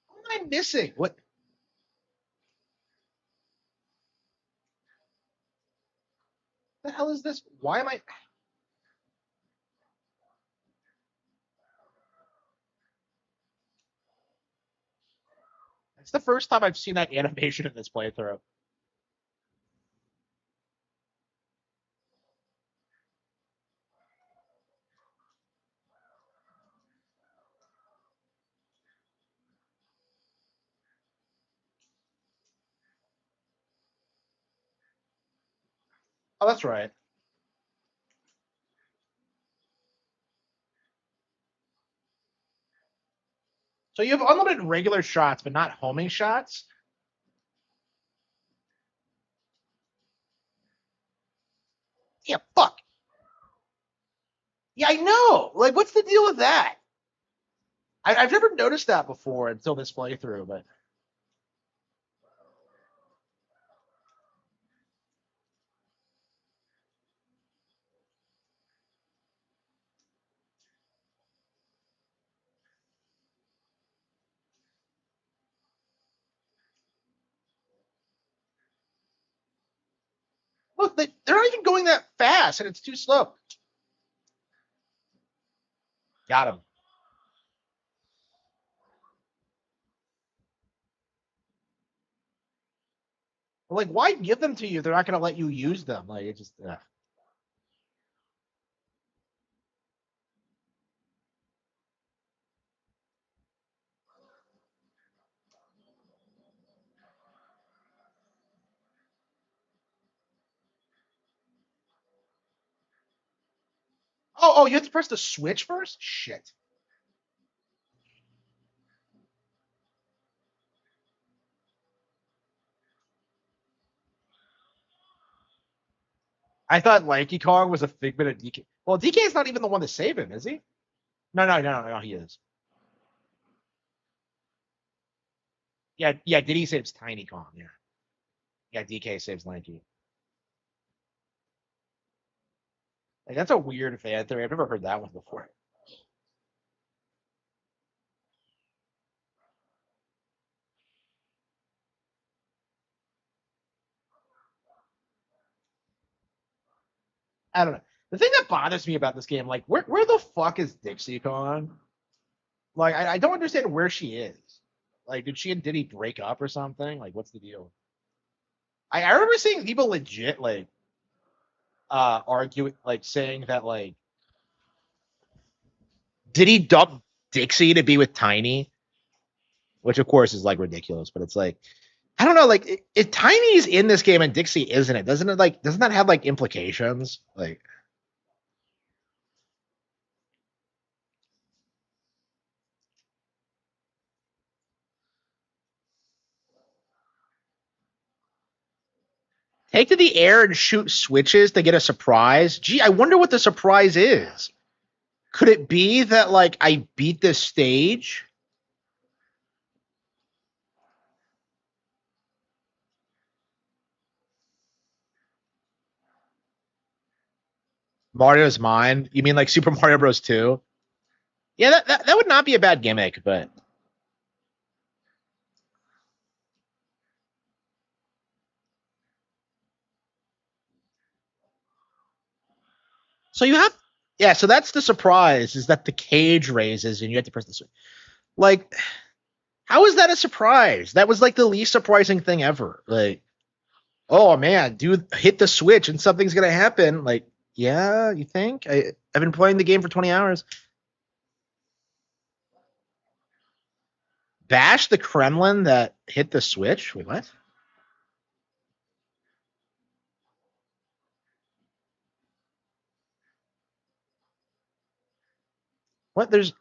What am I missing? What the hell is this? Why am I? It's the first time I've seen that animation in this playthrough. Oh, that's right. So you have unlimited regular shots, but not homing shots? Yeah, fuck. Yeah, I know. Like, what's the deal with that? I've never noticed that before until this playthrough, but look, they're not even going that fast, and it's too slow. Got him. Like, why give them to you? They're not going to let you use them. Like, it just. Oh, you have to press the switch first? Shit. I thought Lanky Kong was a figment of DK. Well, DK is not even the one to save him, is he? No, he is. Yeah, yeah, Diddy saves Tiny Kong, yeah. Yeah, DK saves Lanky. Like, that's a weird fan theory. I've never heard that one before. I don't know. The thing that bothers me about this game, like, where the fuck is Dixie Kong? Like, I don't understand where she is. Like, did she and Diddy break up or something? Like, what's the deal? I remember seeing people legit like argue like saying that like did he dump Dixie to be with Tiny? Which of course is like ridiculous, but it's like I don't know, like if Tiny's in this game and Dixie isn't it, doesn't that have like implications? Like take to the air and shoot switches to get a surprise. Gee, I wonder what the surprise is. Could it be that like I beat this stage? Mario's mine? You mean like Super Mario Bros. 2? Yeah, that would not be a bad gimmick, but so you have yeah, so that's the surprise is that the cage raises and you have to press the switch. Like, how is that a surprise? That was like the least surprising thing ever. Like, oh man, dude, hit the switch and something's gonna happen. Like, yeah, you think? I've been playing the game for 20 hours. Bash the Kremlin that hit the switch? Wait, what? What? There's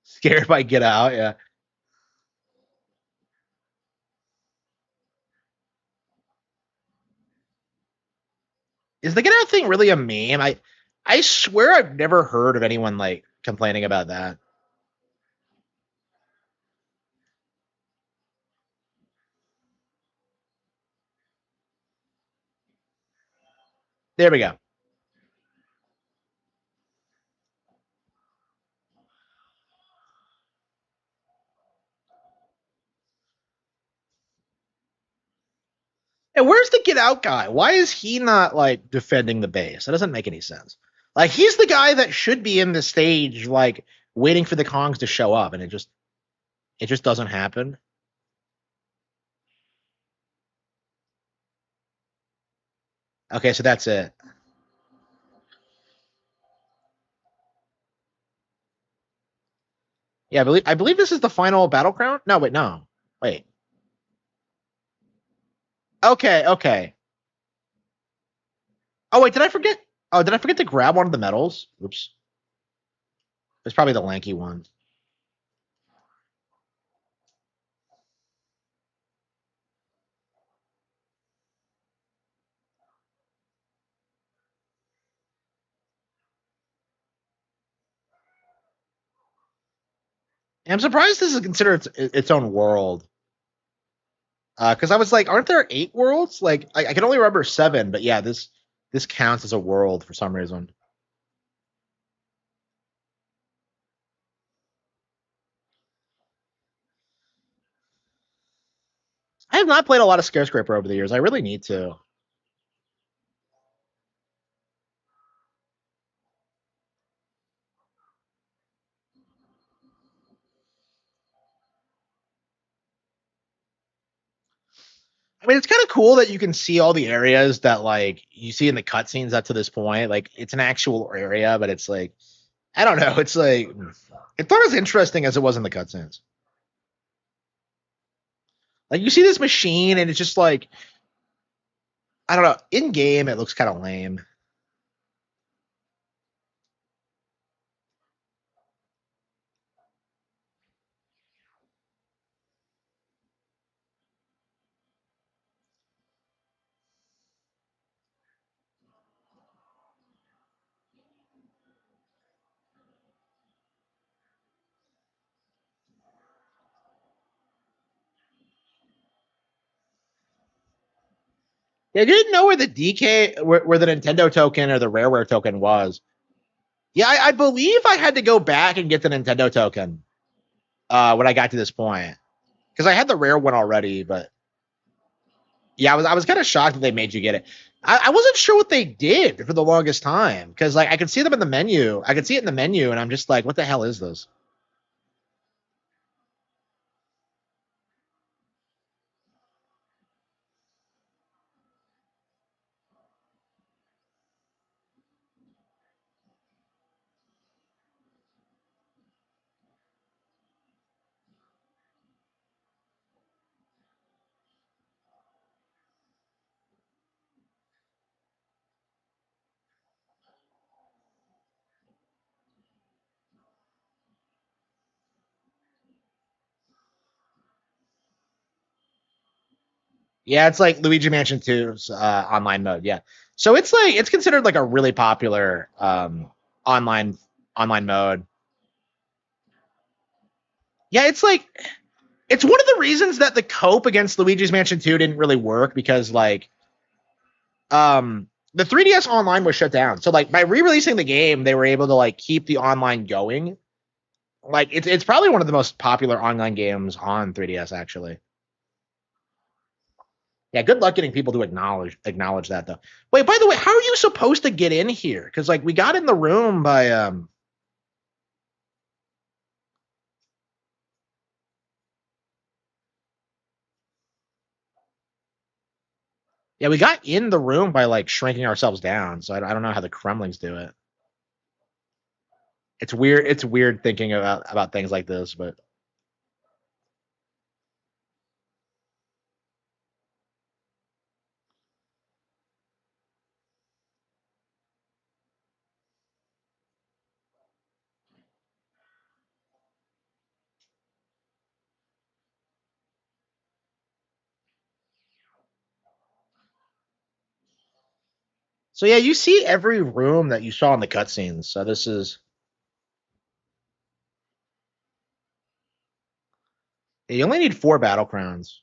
scared by Get Out, yeah. Is the Get Out thing really a meme? I swear I've never heard of anyone like complaining about that. There we go. And where's the Get Out guy? Why is he not like defending the base? That doesn't make any sense. Like he's the guy that should be in the stage, like waiting for the Kongs to show up, and it just doesn't happen. Okay, so that's it. Yeah, I believe this is the final battle crown. No, wait, no, wait. Okay, okay. Oh wait, did I forget? Oh, did I forget to grab one of the medals? Oops, it's probably the lanky one. I'm surprised this is considered its own world. Because I was like, aren't there 8 worlds? Like, I can only remember 7, but yeah, this counts as a world for some reason. I have not played a lot of Skyscraper over the years. I really need to. I mean, it's kind of cool that you can see all the areas that like you see in the cutscenes up to this point. Like, it's an actual area, but it's like I don't know. It's like it's not as interesting as it was in the cutscenes. Like, you see this machine, and it's just like I don't know. In game, it looks kind of lame. Yeah, I didn't know where the DK, where the Nintendo token or the Rareware token was. Yeah, I believe I had to go back and get the Nintendo token when I got to this point because I had the rare one already. But yeah, I was kind of shocked that they made you get it. I wasn't sure what they did for the longest time because like I could see them in the menu. I could see it in the menu, and I'm just like, what the hell is this? Yeah, it's like Luigi Mansion 2's online mode. Yeah, so it's like it's considered like a really popular online online mode. Yeah, it's like it's one of the reasons that the cope against Luigi's Mansion 2 didn't really work because like the 3DS online was shut down. So like by re-releasing the game, they were able to like keep the online going. Like it's probably one of the most popular online games on 3DS actually. Yeah, good luck getting people to acknowledge that though. Wait, by the way, how are you supposed to get in here? Because like we got in the room by yeah, we got in the room by like shrinking ourselves down. So I don't know how the Kremlings do it. It's weird. It's weird thinking about things like this, but so yeah, you see every room that you saw in the cutscenes. So this is you only need 4 battle crowns.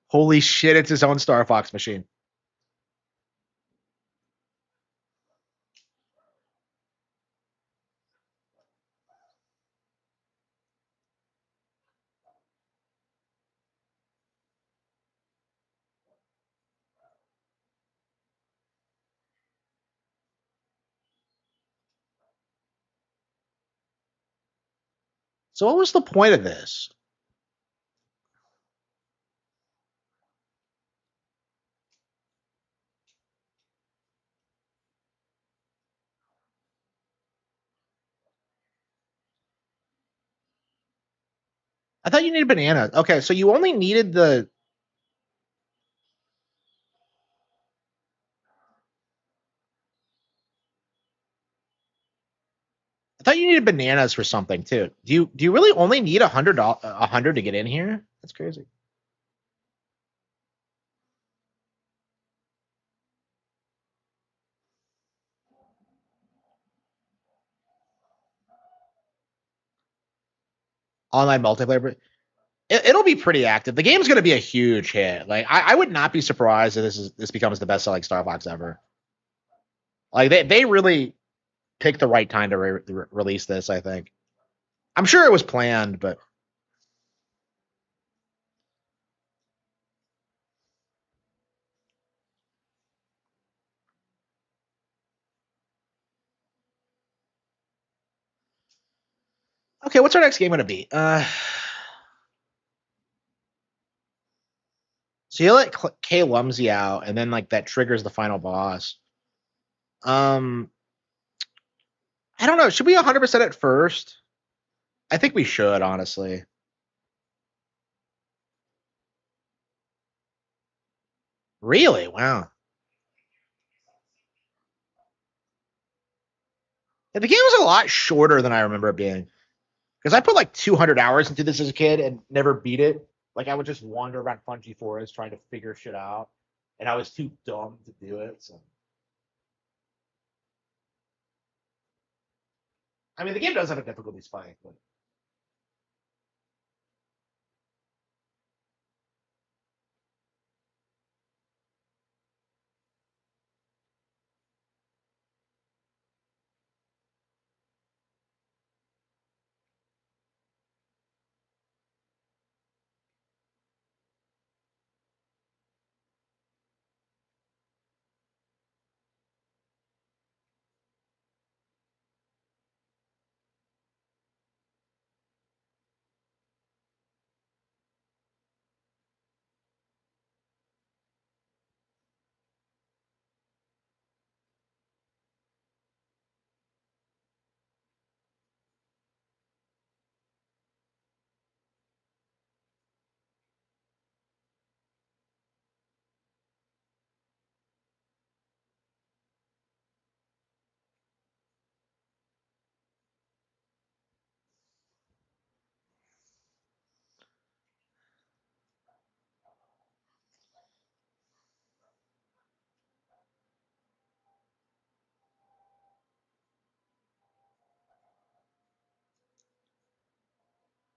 Holy shit! It's his own Star Fox machine. So what was the point of this? I thought you needed bananas. Okay, so you only needed the. I thought you needed bananas for something too. Do you really only need $100 to get in here? That's crazy. Online multiplayer, but it'll be pretty active. The game's going to be a huge hit. Like I would not be surprised if this becomes the best selling Star Fox ever. Like they really picked the right time to release this. I think. I'm sure it was planned, but okay. What's our next game going to be? So you let K Lumsy out, and then like that triggers the final boss. Um, I don't know. Should we 100% at first? I think we should, honestly. Really? Wow. Yeah, the game was a lot shorter than I remember it being. Because I put like 200 hours into this as a kid and never beat it. Like I would just wander around Funky Forest trying to figure shit out, and I was too dumb to do it. So I mean, the game does have a difficulty spike, but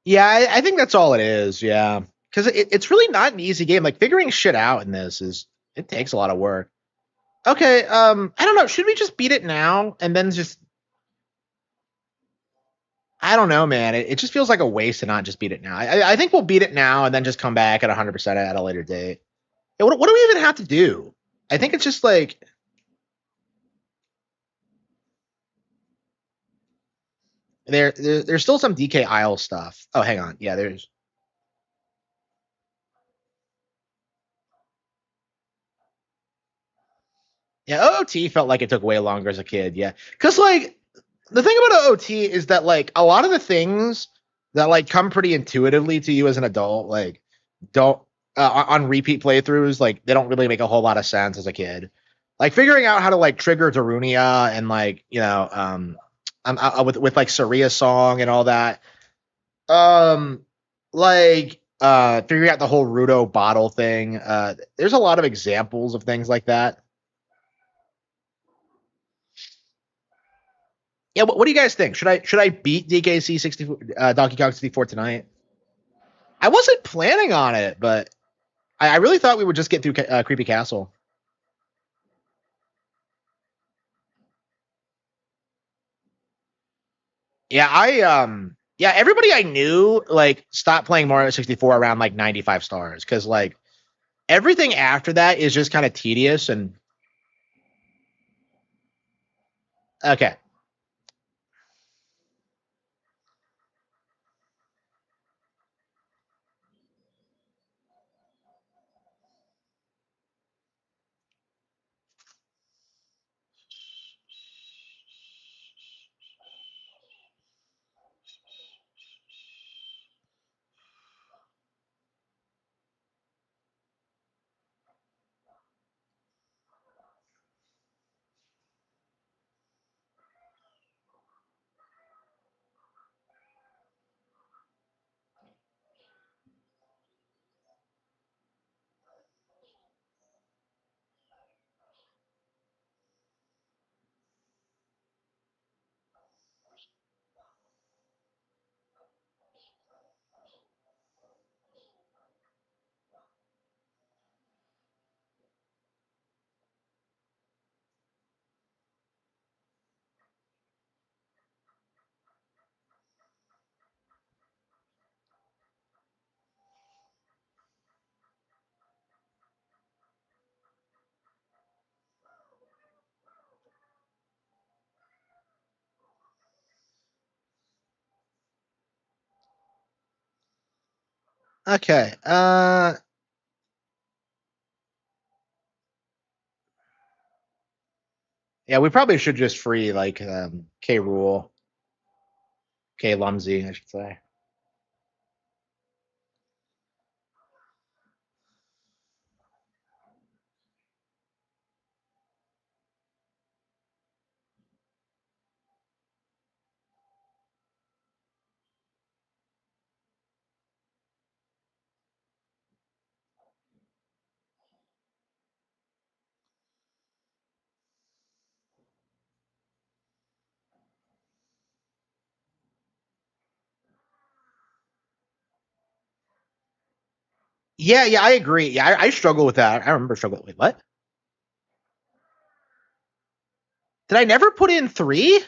Yeah, I think that's all it is. Yeah, because it's really not an easy game. Like figuring shit out in this is it takes a lot of work. Okay, I don't know. Should we just beat it now and then just? I don't know, man. It just feels like a waste to not just beat it now. I think we'll beat it now and then just come back at 100% at a later date. Yeah, what do we even have to do? I think it's just like there's still some DK Isle stuff. Oh, hang on. Yeah, there's. Yeah, OOT felt like it took way longer as a kid. Yeah, because like the thing about OOT is that like a lot of the things that like come pretty intuitively to you as an adult, like don't on repeat playthroughs, like they don't really make a whole lot of sense as a kid. Like figuring out how to like trigger Darunia and like with like Saria's song and all that. Like figuring out the whole Rudo bottle thing. There's a lot of examples of things like that. Yeah, what do you guys think? Should I beat DKC 64 Donkey Kong 64 tonight? I wasn't planning on it, but I really thought we would just get through Creepy Castle. Yeah, yeah, everybody I knew like stopped playing Mario 64 around like 95 stars because like everything after that is just kind of tedious and okay. Okay. Yeah, we probably should just free like K Rule, K Lumsy, I should say. Yeah, yeah, I agree. Yeah, I struggle with that. I remember struggling. Wait, what? Did I never put in three?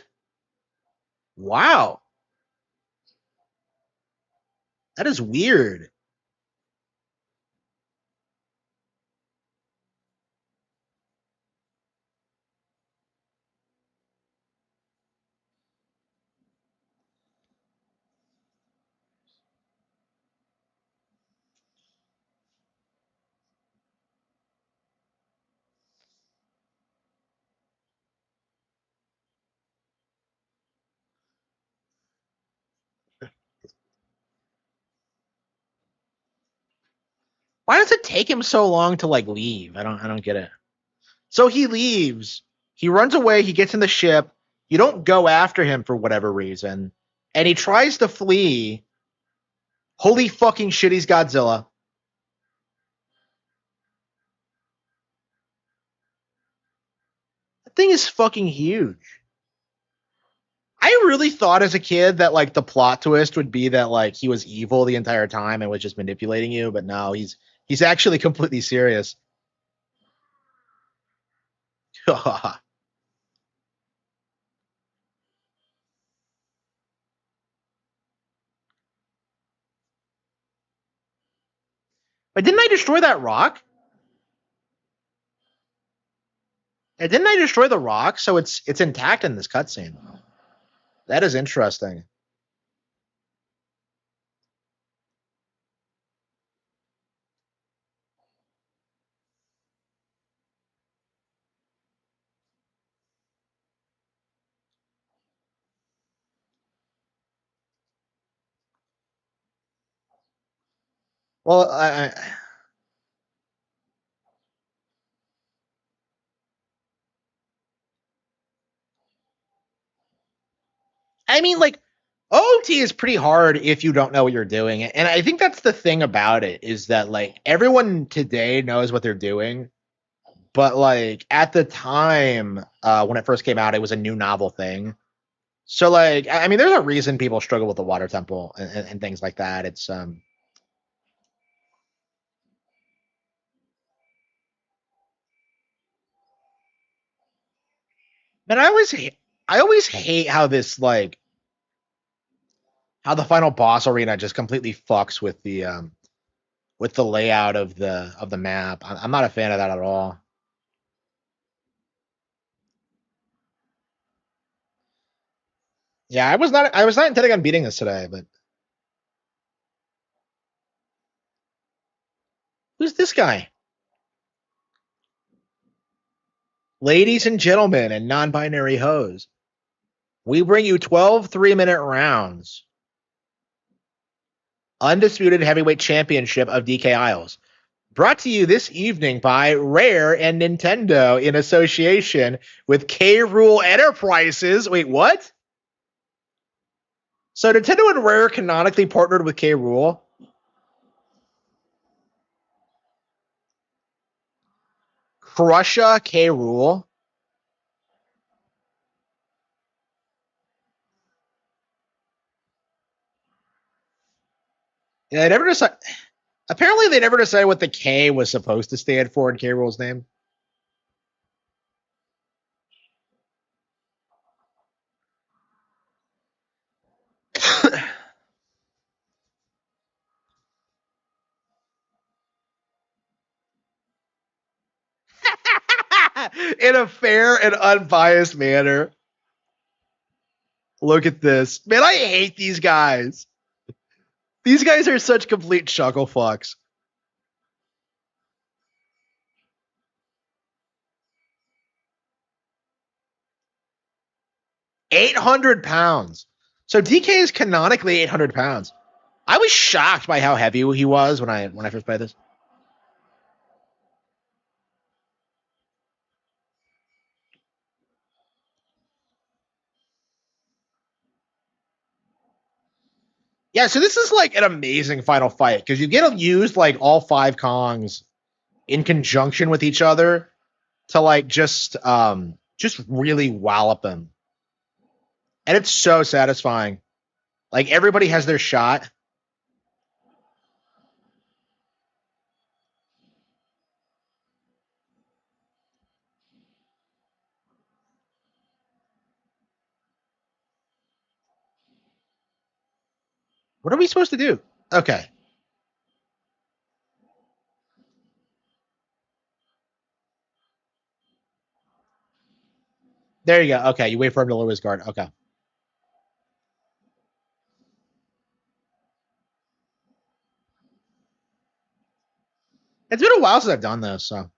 Wow, that is weird. Why does it take him so long to like leave? I don't get it. So he leaves. He runs away. He gets in the ship. You don't go after him for whatever reason, and he tries to flee. Holy fucking shit, he's Godzilla. That thing is fucking huge. I really thought as a kid that like the plot twist would be that like he was evil the entire time and was just manipulating you, but no, he's actually completely serious. But didn't I destroy that rock? And didn't I destroy the rock? So it's intact in this cutscene. That is interesting. Well, I mean, like OOT is pretty hard if you don't know what you're doing, and I think that's the thing about it is that like everyone today knows what they're doing, but like at the time when it first came out, it was a new novel thing. So like, I mean, there's a reason people struggle with the water temple and things like that. It's man, I always hate how this like how the final boss arena just completely fucks with the layout of the map. I'm not a fan of that at all. Yeah, I was not intending on beating this today, but who's this guy? Ladies and gentlemen and non-binary hoes, we bring you 12 3-minute rounds. Undisputed heavyweight championship of DK Isles. Brought to you this evening by Rare and Nintendo in association with K. Rule Enterprises. Wait, what? So Nintendo and Rare canonically partnered with K. Rule. Crusha K. Rule. Yeah, they never decided. Apparently, they never decided what the K was supposed to stand for in K. Rule's name. In a fair and unbiased manner. Look at this. Man, I hate these guys. These guys are such complete chuckle fucks. 800 pounds. So DK is canonically 800 pounds. I was shocked by how heavy he was when I first played this. Yeah, so this is like an amazing final fight because you get to use like all 5 Kongs in conjunction with each other to like just really wallop them. And it's so satisfying. Like everybody has their shot. What are we supposed to do? Okay. There you go. Okay, you wait for him to lower his guard. Okay. It's been a while since I've done this, so.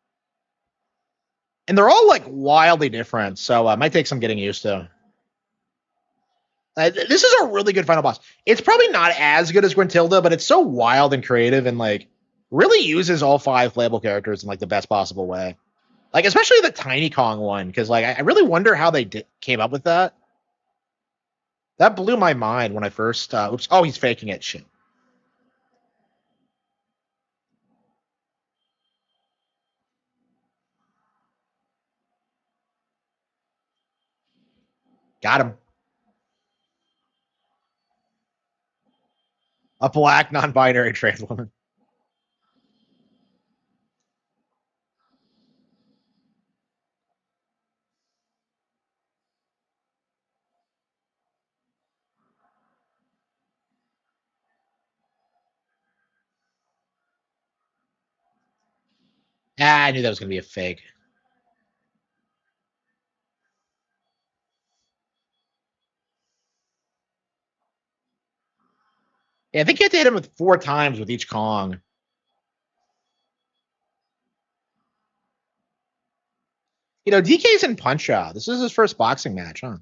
And they're all like wildly different, so it might take some getting used to. This is a really good final boss. It's probably not as good as Grintilda, but it's so wild and creative and like really uses all 5 playable characters in like the best possible way. Like especially the Tiny Kong one, because like I really wonder how they came up with that. That blew my mind when I first. Oops! Oh, he's faking it. Shit. Got him. A black non-binary trans woman. Ah, I knew that was gonna be a fake. Yeah, I think you have to hit him with 4 times with each Kong. DK's in Punch Out. This is his first boxing match, huh?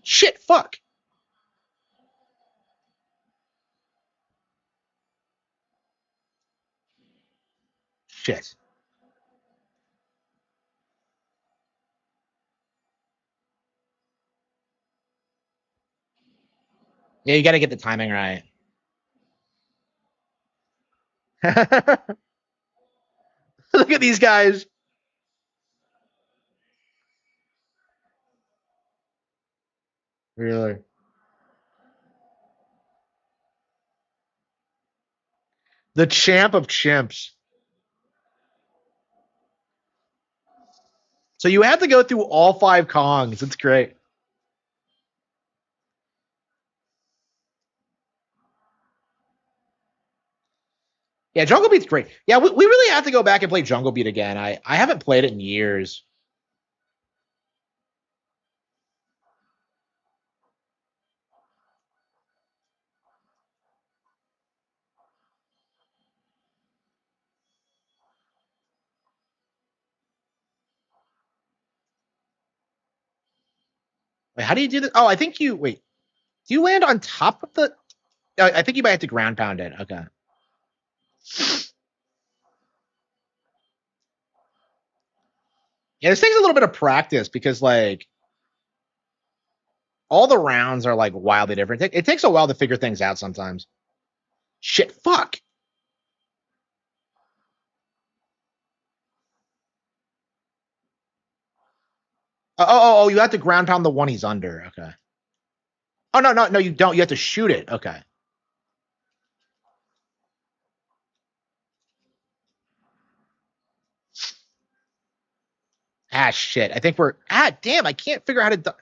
Shit, fuck. Shit. Yeah, you got to get the timing right. Look at these guys. Really? The champ of chimps. So you have to go through all 5 Kongs. It's great. Yeah, Jungle Beat's great. Yeah, we really have to go back and play Jungle Beat again. I haven't played it in years. Wait, how do you do this? Oh, I think you wait. Do you land on top of the? I think you might have to ground pound it. Okay. Yeah, this takes a little bit of practice because like all the rounds are like wildly different. It takes a while to figure things out sometimes. Shit, fuck. Oh, you have to ground pound the one he's under. Okay. Oh no, you don't. You have to shoot it. Okay. Ah, shit. I think we're. Ah, damn. I can't figure out how to.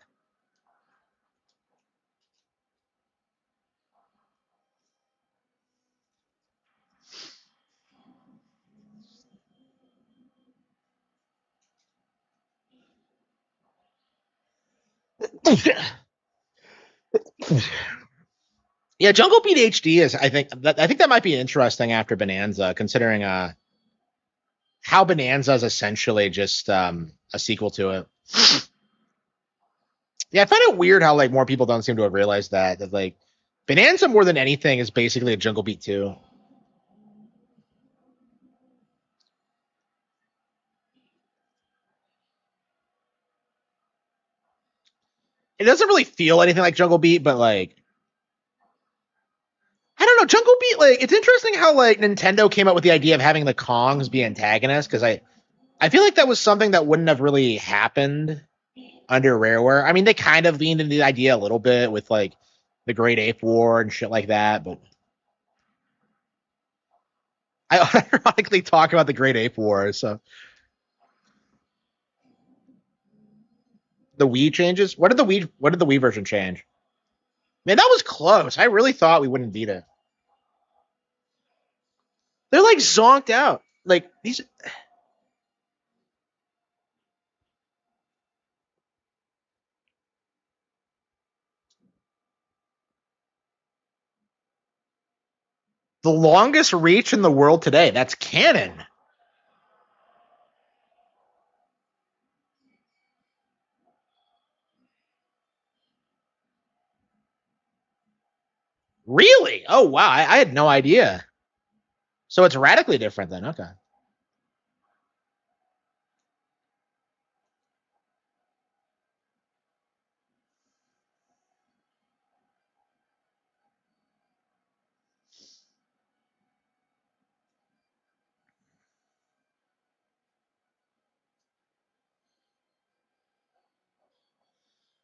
Yeah, Jungle Beat HD is. I think that might be interesting after Bonanza, considering how Bonanza is essentially just a sequel to it. Yeah, I find it weird how like more people don't seem to have realized that like Bonanza more than anything is basically a Jungle Beat 2. It doesn't really feel anything like Jungle Beat, but like I don't know, Jungle Beat, like it's interesting how like Nintendo came up with the idea of having the Kongs be antagonists, because I feel like that was something that wouldn't have really happened under Rareware. I mean, they kind of leaned into the idea a little bit with like the Great Ape War and shit like that, but I ironically talk about the Great Ape War, so the Wii changes. What did the Wii version change? Man, that was close. I really thought we wouldn't beat it. They're like zonked out. Like these. The longest reach in the world today. That's canon. Really? Oh wow, I had no idea. So it's radically different then. Okay.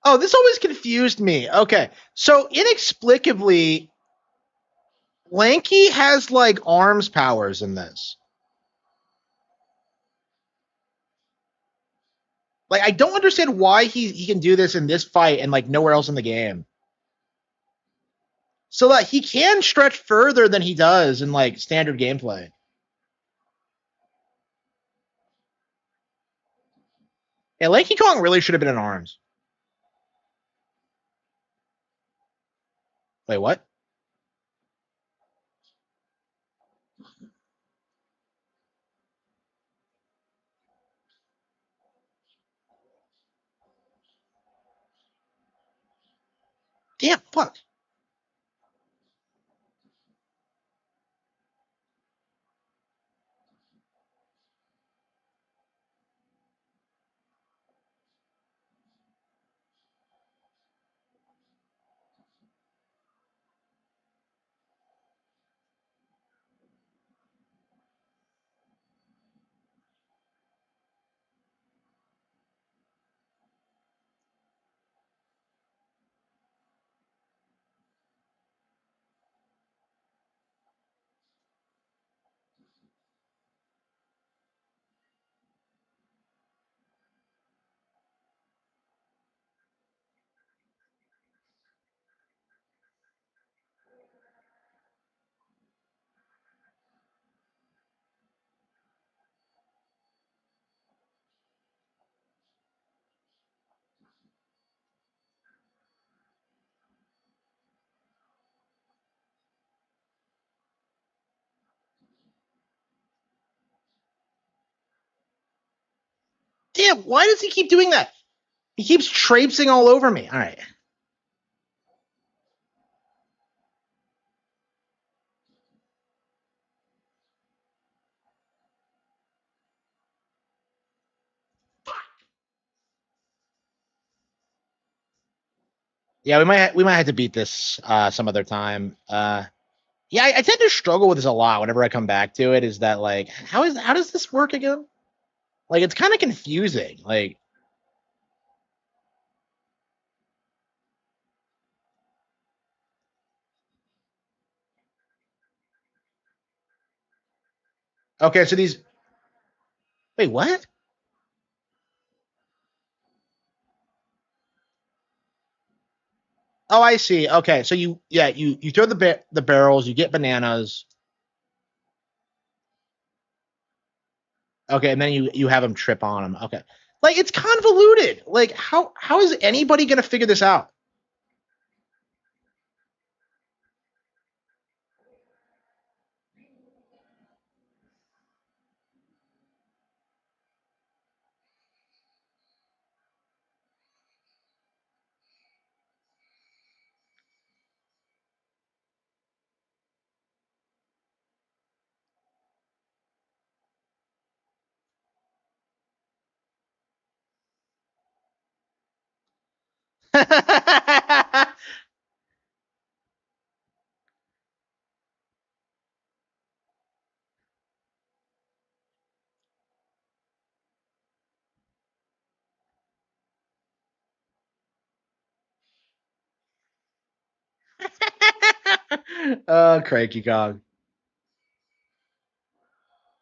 Oh, this always confused me. Okay, so inexplicably, Lanky has like arms powers in this. Like I don't understand why he can do this in this fight and like nowhere else in the game. So that he can stretch further than he does in like standard gameplay. Yeah, Lanky Kong really should have been in arms. Wait, what? Damn, fuck. Damn, why does he keep doing that? He keeps traipsing all over me. All right. Yeah, we might have to beat this some other time. Yeah, I tend to struggle with this a lot whenever I come back to it. Is that like how does this work again? Like it's kind of confusing. Like okay, so these wait what? Oh, I see. Okay, so you throw the barrels, you get bananas. Okay, and then you have them trip on them. Okay, like it's convoluted. Like how is anybody gonna figure this out? Oh, cranky Kong.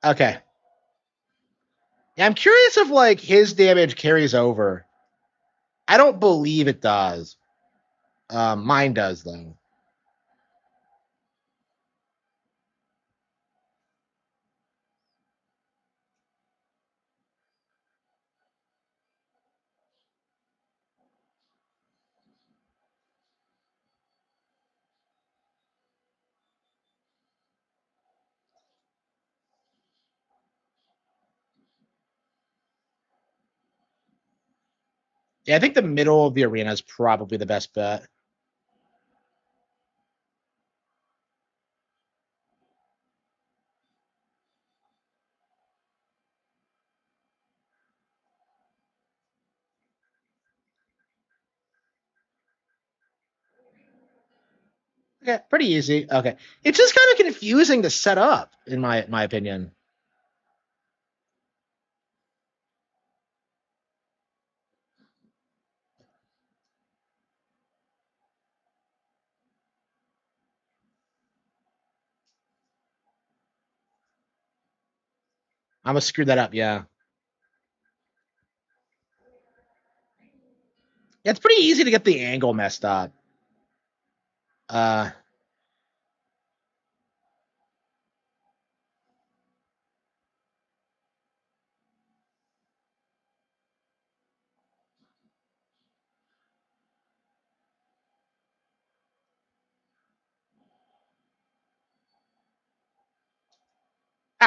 Okay. Yeah, I'm curious if like his damage carries over. I don't believe it does. Mine does though. Yeah, I think the middle of the arena is probably the best bet. Okay, pretty easy. Okay, it's just kind of confusing to set up, in my opinion. I'm gonna screw that up. Yeah. Yeah, it's pretty easy to get the angle messed up. Uh,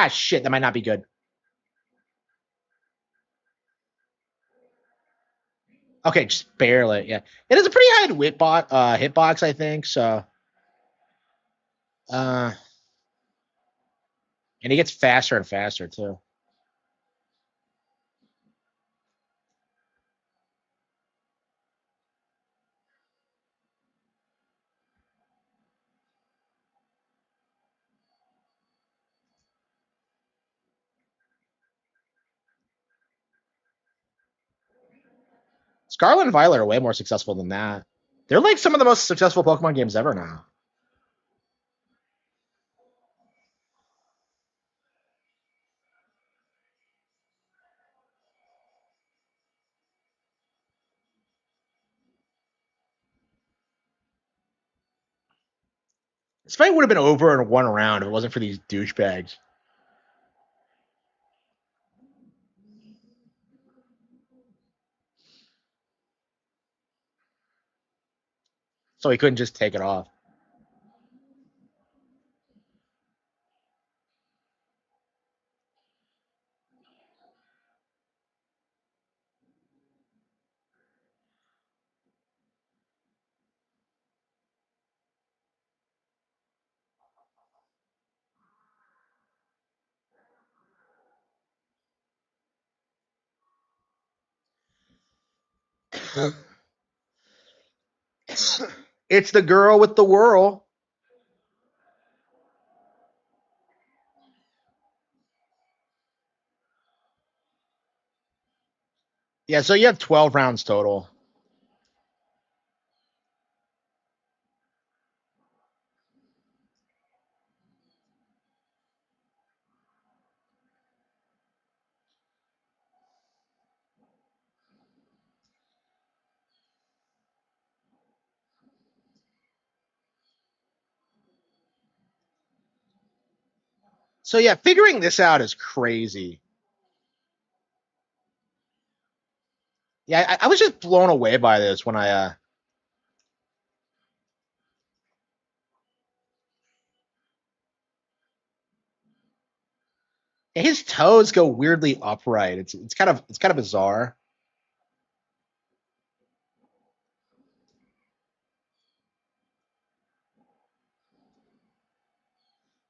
shit, that might not be good. Okay, just barely. Yeah, it is a pretty high hitbox, I think. So, uh, and he gets faster and faster too. Scarlet and Violet are way more successful than that. They're like some of the most successful Pokemon games ever now. This fight would have been over in one round if it wasn't for these douchebags. So he couldn't just take it off. It's the girl with the whirl. Yeah, so you have 12 rounds total. So yeah, figuring this out is crazy. Yeah, I was just blown away by this when I his toes go weirdly upright. It's kind of bizarre.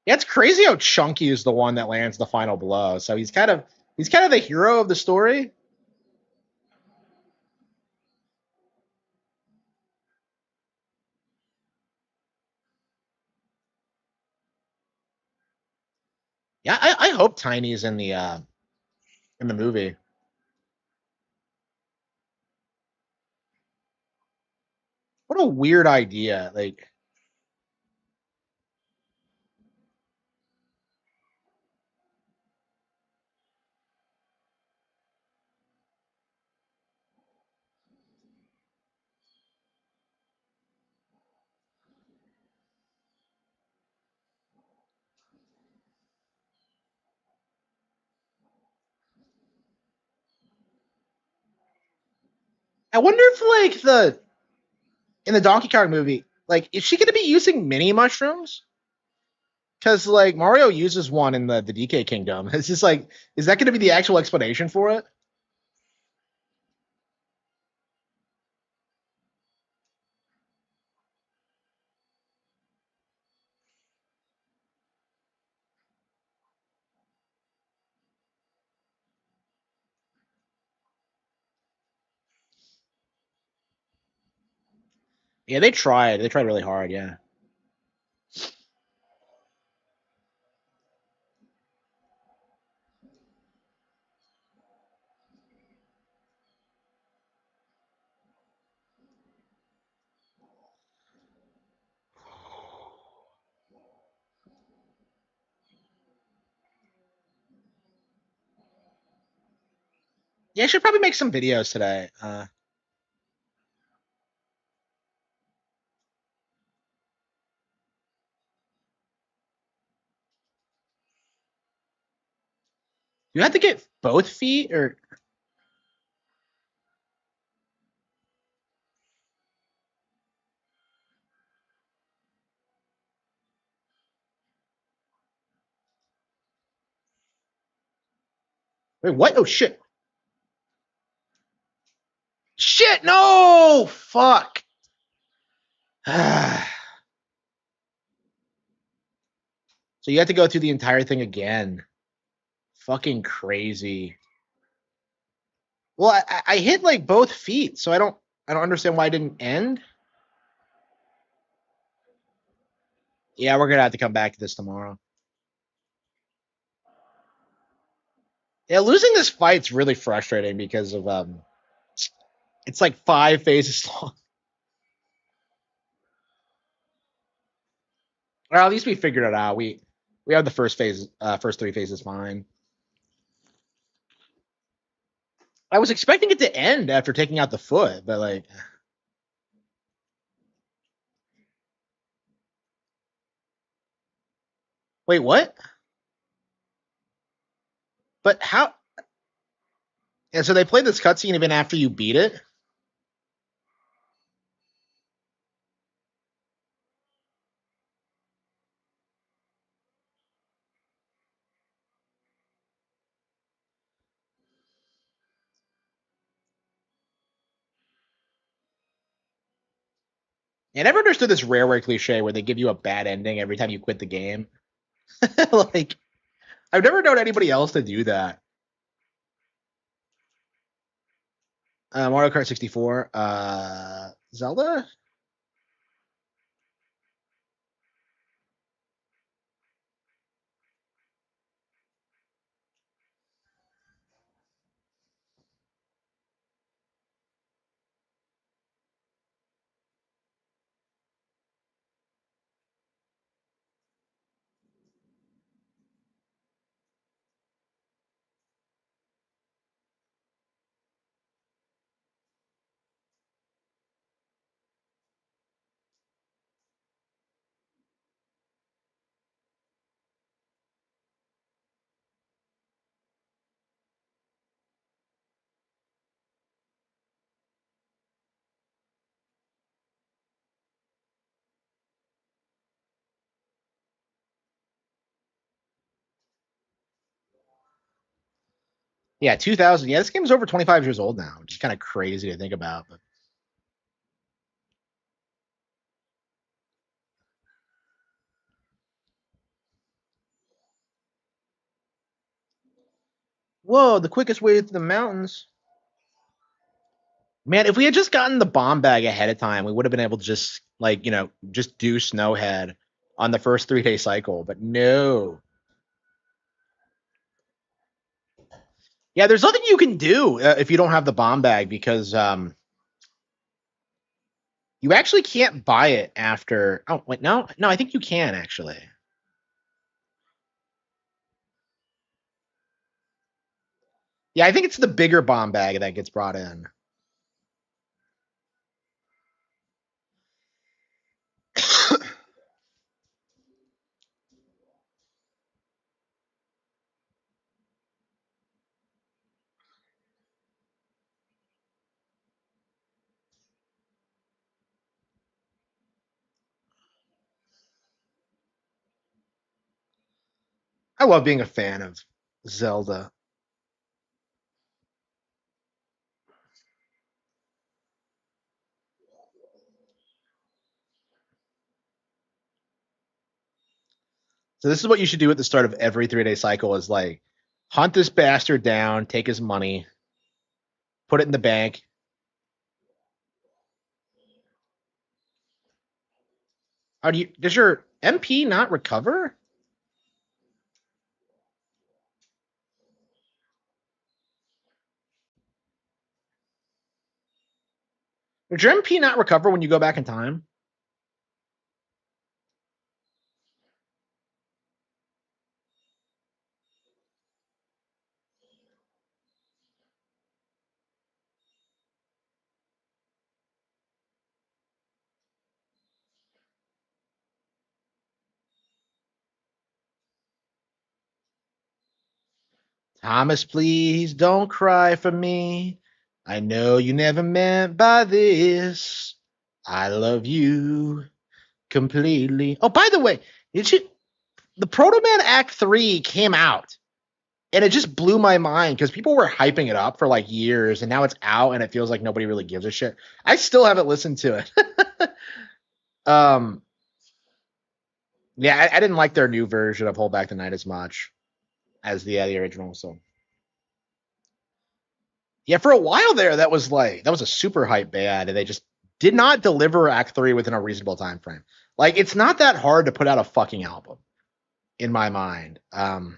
Yeah, it's crazy how Chunky is the one that lands the final blow. So he's kind of the hero of the story. Yeah, I hope Tiny is in the movie. What a weird idea. Like, I wonder if like the in the Donkey Kong movie, like, is she going to be using mini mushrooms? Because like Mario uses one in the DK Kingdom. It's just like, is that going to be the actual explanation for it? Yeah, they tried. They tried really hard. Yeah. Yeah, I should probably make some videos today. You have to get both feet, or wait, what? Oh shit! Shit! No! Fuck! So you have to go through the entire thing again. Fucking crazy. Well, I hit like both feet, so I don't understand why it didn't end. Yeah, we're gonna have to come back to this tomorrow. Yeah, losing this fight's really frustrating because of it's like 5 phases long. Well, at least we figured it out. We have the first phase, first 3 phases fine. I was expecting it to end after taking out the foot, but like, wait, what? But how? And so they play this cutscene even after you beat it. I never understood this Rareware cliche where they give you a bad ending every time you quit the game. Like, I've never known anybody else to do that. Mario Kart 64, Zelda. Yeah, 2000. Yeah, this game's over 25 years old now, which is kind of crazy to think about. But whoa, the quickest way to the mountains. Man, if we had just gotten the bomb bag ahead of time, we would have been able to just like just do Snowhead on the first 3 day cycle. But no. Yeah, there's nothing you can do if you don't have the bomb bag because you actually can't buy it after. Oh wait, no, I think you can actually. Yeah, I think it's the bigger bomb bag that gets brought in. I love being a fan of Zelda. So this is what you should do at the start of every 3 day cycle: is like hunt this bastard down, take his money, put it in the bank. How do you? Does your MP not recover? Does your MP not recover when you go back in time? Thomas, please don't cry for me. I know you never meant by this. I love you completely. Oh, by the way, did you? The Proto Man Act 3 came out, and it just blew my mind because people were hyping it up for like years, and now it's out, and it feels like nobody really gives a shit. I still haven't listened to it. um, yeah, I didn't like their new version of Hold Back the Night as much as the original. So yeah, for a while there, that was a super hype band, and they just did not deliver Act 3 within a reasonable time frame. Like, it's not that hard to put out a fucking album, in my mind. I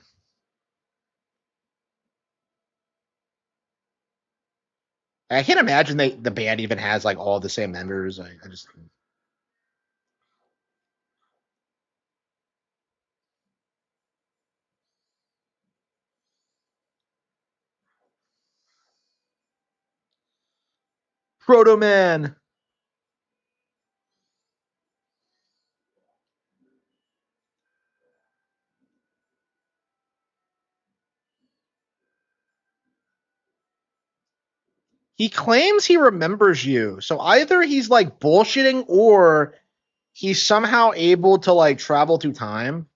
can't imagine the band even has like all the same members. I just Proto Man. He claims he remembers you. So either he's like bullshitting or he's somehow able to like travel through time.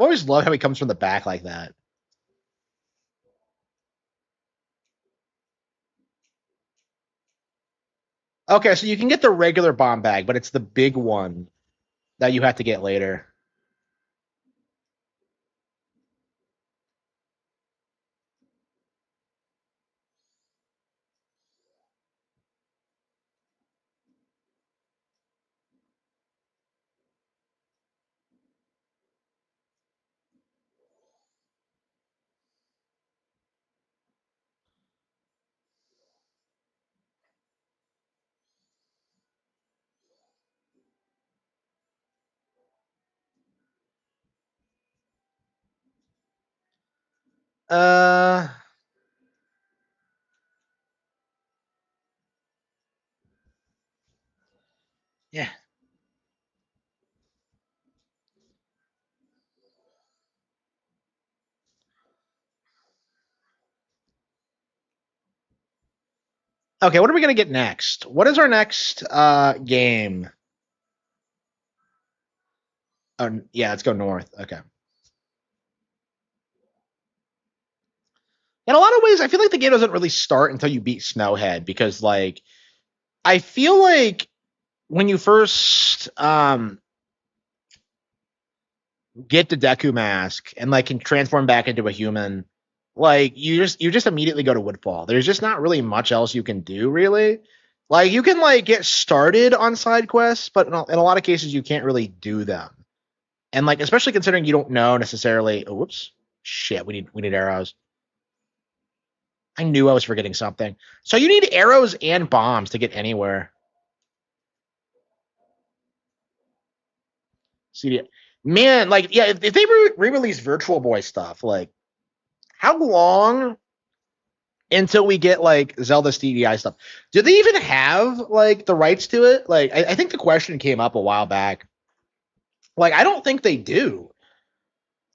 I always love how he comes from the back like that. Okay, so you can get the regular bomb bag, but it's the big one that you have to get later. Uh, yeah. Okay, what are we gonna get next? What is our next game? Oh, yeah, let's go north. Okay. In a lot of ways, I feel like the game doesn't really start until you beat Snowhead because, like, I feel like when you first get the Deku mask and like can transform back into a human, like you just immediately go to Woodfall. There's just not really much else you can do, really. Like you can like get started on side quests, but in a lot of cases you can't really do them. And like especially considering you don't know necessarily. Oh, whoops, shit. We need arrows. I knew I was forgetting something. So you need arrows and bombs to get anywhere. CD, man, like yeah, if they re-release Virtual Boy stuff, like how long until we get like Zelda CDI stuff? Do they even have like the rights to it? Like I think the question came up a while back. Like I don't think they do.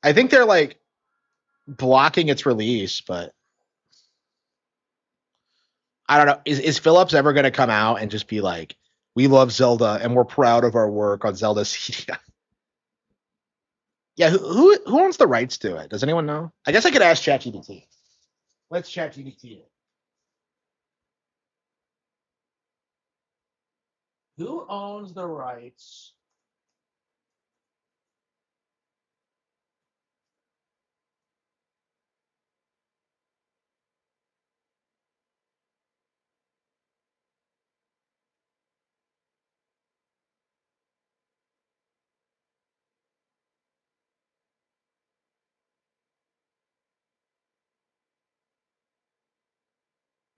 I think they're like blocking its release, but I don't know. Is Phillips ever going to come out and just be like, "We love Zelda and we're proud of our work on Zelda CDI"? Yeah, who owns the rights to it? Does anyone know? I guess I could ask ChatGPT. Let's ChatGPT it. Who owns the rights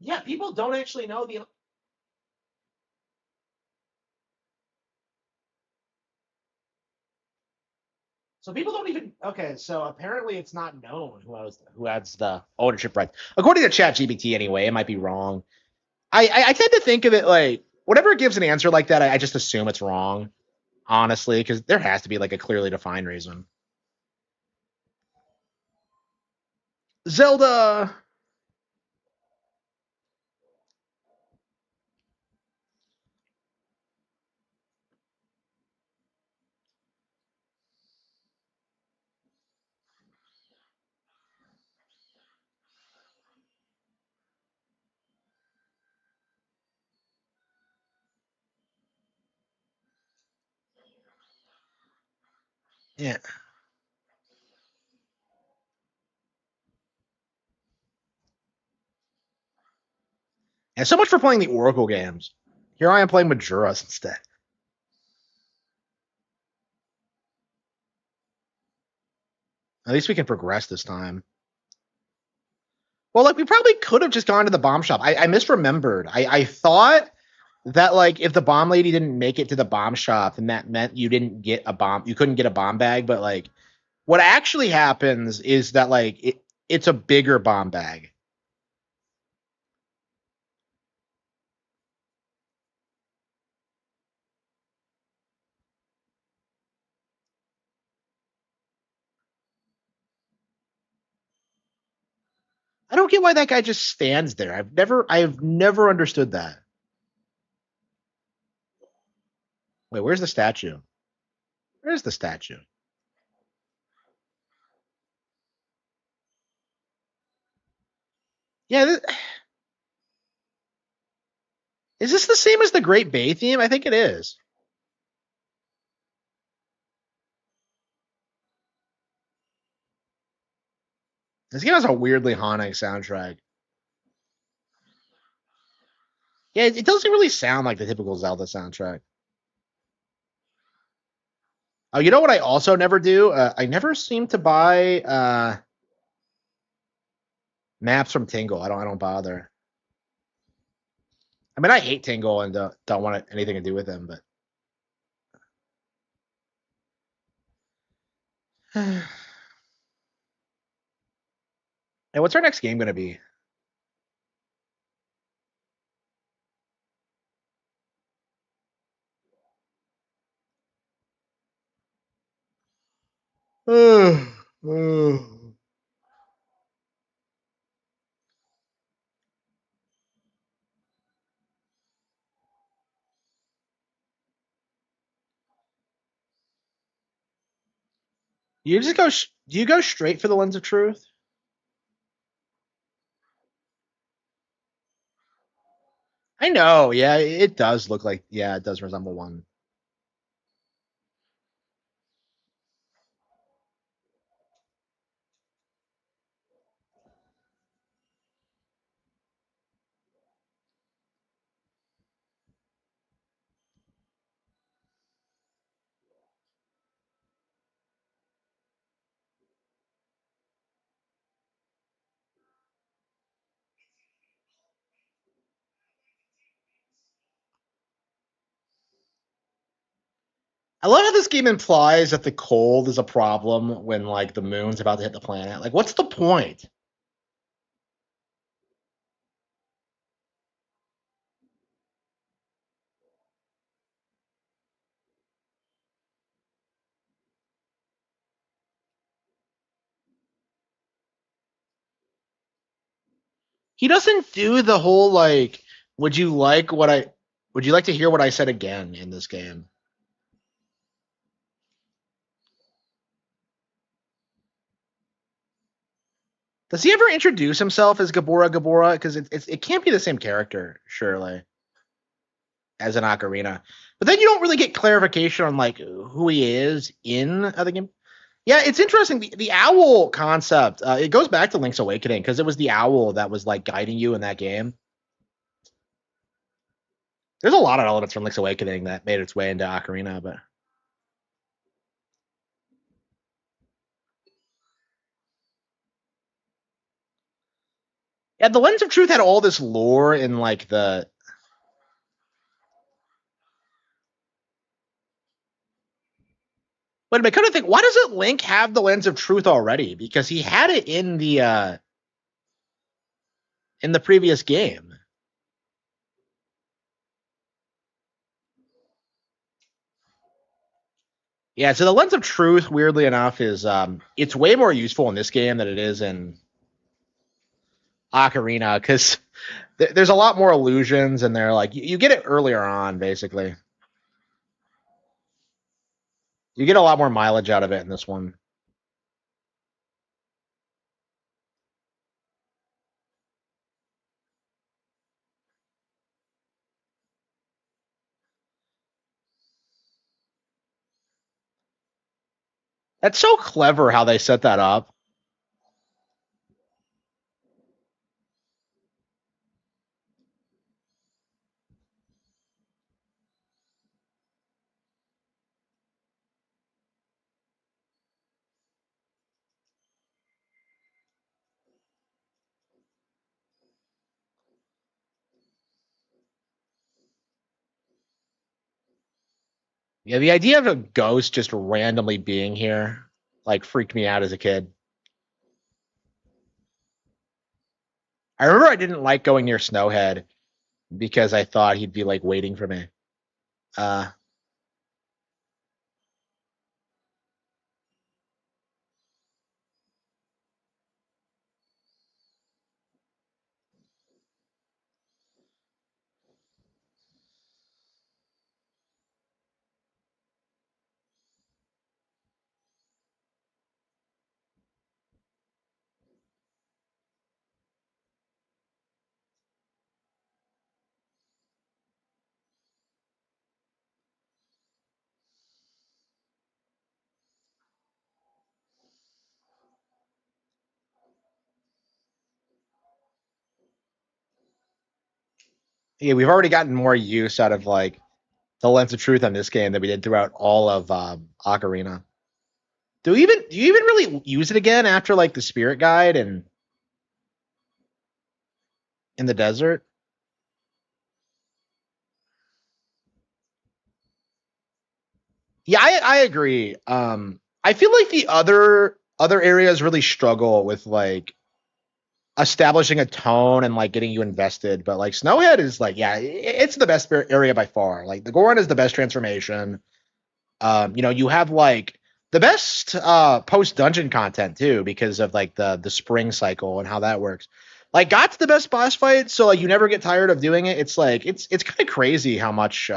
Yeah, people don't actually know the. So people don't even. Okay, so apparently it's not known who has the ownership rights. According to ChatGPT, anyway, it might be wrong. I tend to think of it like whenever it gives an answer like that, I just assume it's wrong, honestly, because there has to be like a clearly defined reason. Zelda. Yeah. And so much for playing the Oracle games. Here I am playing Majora's instead. At least we can progress this time. Well, like we probably could have just gone to the bomb shop. I misremembered. I thought that like if the bomb lady didn't make it to the bomb shop, then that meant you didn't get a bomb. You couldn't get a bomb bag. But like, what actually happens is that like it's a bigger bomb bag. I don't get why that guy just stands there. I've never understood that. Wait, where's the statue? Where's the statue? Yeah, is this the same as the Great Bay theme? I think it is. This game has a weirdly haunting soundtrack. Yeah, it doesn't really sound like the typical Zelda soundtrack. Oh, you know what I also never do? I never seem to buy maps from Tingle. I don't bother. I mean, I hate Tingle and don't want anything to do with them. But and what's our next game going to be? You just go. Do you go straight for the Lens of Truth? I know. Yeah, it does look like. Yeah, it does resemble one. I love how this game implies that the cold is a problem when like the moon's about to hit the planet. Like, what's the point? He doesn't do the whole like, would you like what I would you like to hear what I said again in this game? Does he ever introduce himself as Gabora Gabora? Because it can't be the same character, surely, as an Ocarina. But then you don't really get clarification on like who he is in the game. Yeah, it's interesting. The owl concept, it goes back to Link's Awakening because it was the owl that was like guiding you in that game. There's a lot of elements from Link's Awakening that made its way into Ocarina, but Yeah, the Lens of Truth had all this lore in like the. But I kind of think, why doesn't Link have the Lens of Truth already? Because he had it in the previous game. Yeah, so the Lens of Truth, weirdly enough, is it's way more useful in this game than it is in Ocarina, because there's a lot more illusions, and they're like you get it earlier on, basically. You get a lot more mileage out of it in this one. That's so clever how they set that up. Yeah, the idea of a ghost just randomly being here like freaked me out as a kid. I remember I didn't like going near Snowhead because I thought he'd be like waiting for me. Uh, yeah, we've already gotten more use out of like the Lens of Truth on this game than we did throughout all of Ocarina. Do you even really use it again after like the Spirit Guide and in the desert? Yeah, I agree. I feel like the other areas really struggle with like establishing a tone and like getting you invested. But like Snowhead is like, yeah, it's the best area by far. Like the Goron is the best transformation. You have like the best post dungeon content too because of like the spring cycle and how that works. Like Got's the best boss fight, so like you never get tired of doing it. It's like it's kind of crazy how much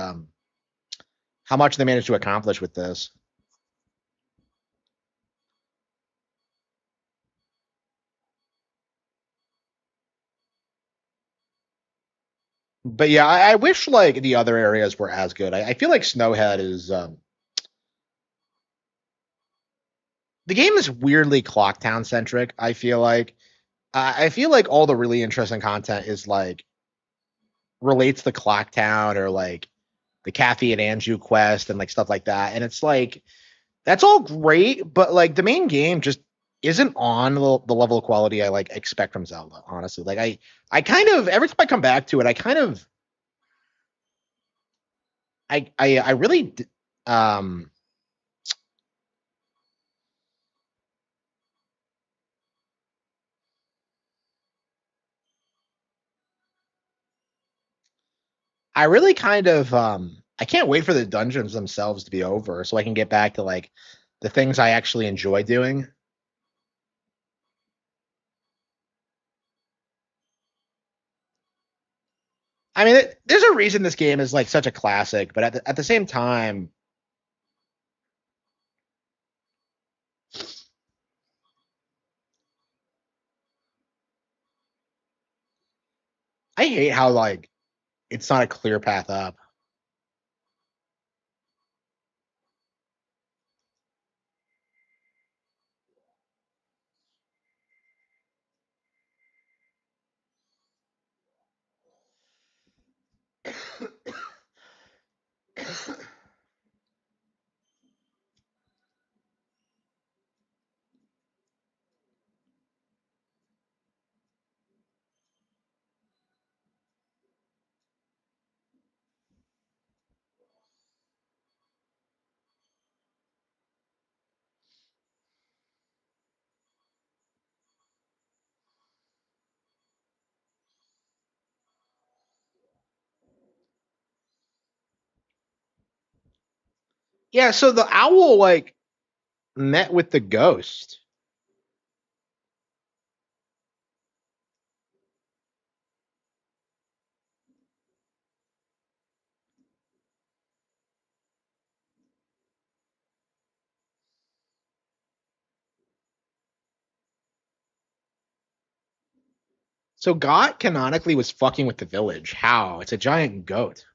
they managed to accomplish with this. But yeah, I wish like the other areas were as good. I feel like Snowhead is the game is weirdly Clocktown centric. I feel like all the really interesting content is like relates to Clocktown or like the Kathy and Anju quest and like stuff like that. And it's like that's all great, but like the main game just isn't on the level of quality I like expect from Zelda. Honestly, like I kind of every time I come back to it, I kind of I really um I really kind of I can't wait for the dungeons themselves to be over so I can get back to like the things I actually enjoy doing. I mean, there's a reason this game is like such a classic, but at the same time, I hate how like it's not a clear path up. Yeah, so the owl like met with the ghost. So God canonically was fucking with the village. How? It's a giant goat.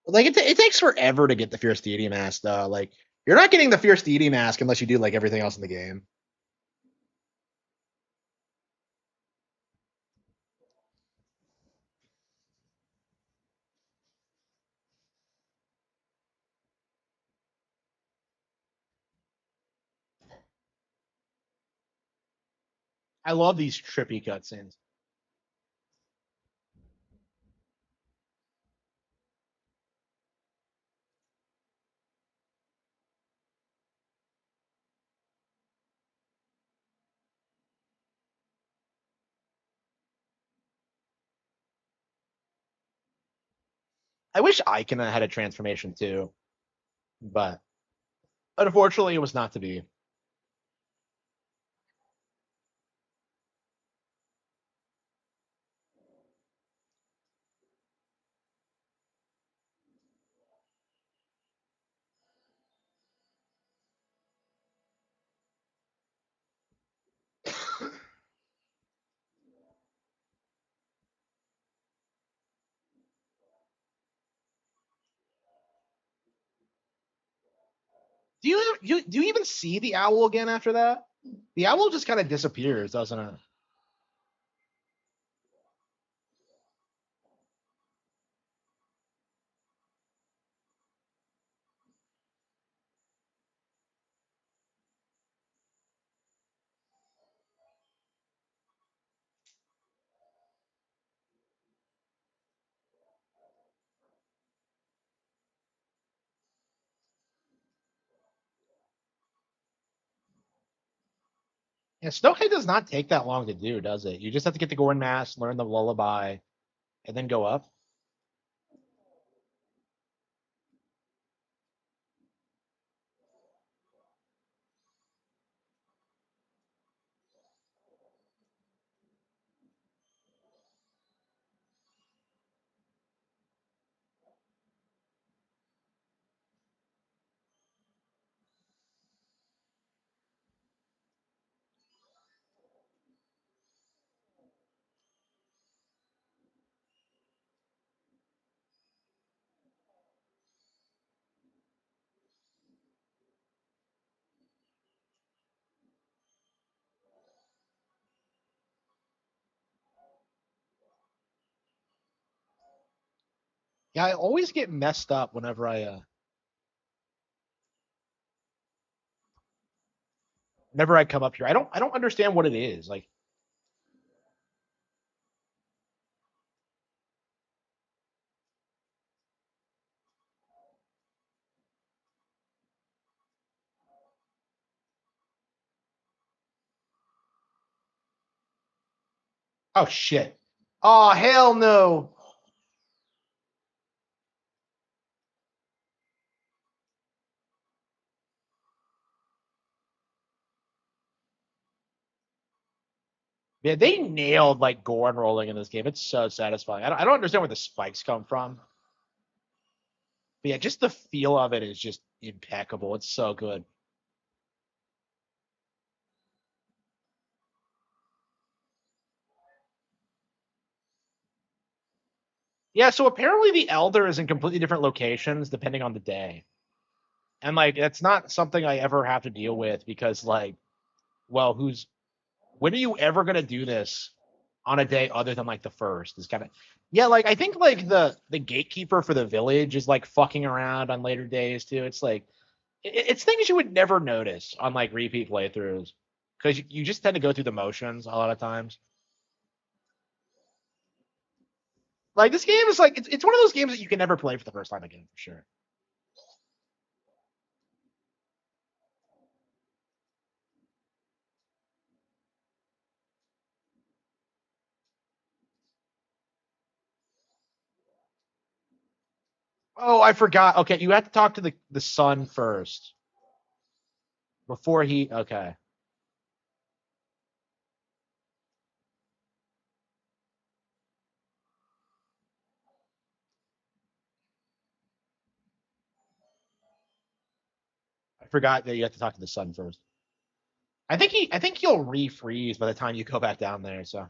Like it takes forever to get the Fierce Deity mask though. Like you're not getting the Fierce Deity mask unless you do like everything else in the game. I love these trippy cutscenes. I wish Icona had a transformation too, but unfortunately it was not to be. Do you even see the owl again after that? The owl just kind of disappears, doesn't it? Yeah, Snowhead does not take that long to do, does it? You just have to get the Gorin Mask, learn the lullaby, and then go up. Yeah, I always get messed up whenever I come up here. I don't understand what it is. Like, oh shit. Oh hell no. Yeah, they nailed like Gorin rolling in this game. It's so satisfying. I don't understand where the spikes come from. But yeah, just the feel of it is just impeccable. It's so good. Yeah, so apparently the Elder is in completely different locations depending on the day. And like it's not something I ever have to deal with because like, well, when are you ever gonna do this on a day other than like the first? Is kind of yeah, like I think like the gatekeeper for the village is like fucking around on later days too. It's like it's things you would never notice on like repeat playthroughs because you just tend to go through the motions a lot of times. Like this game is like it's one of those games that you can never play for the first time again for sure. Oh, I forgot. Okay, you have to talk to the son first before he. Okay, I forgot that you have to talk to the son first. I think he'll refreeze by the time you go back down there. So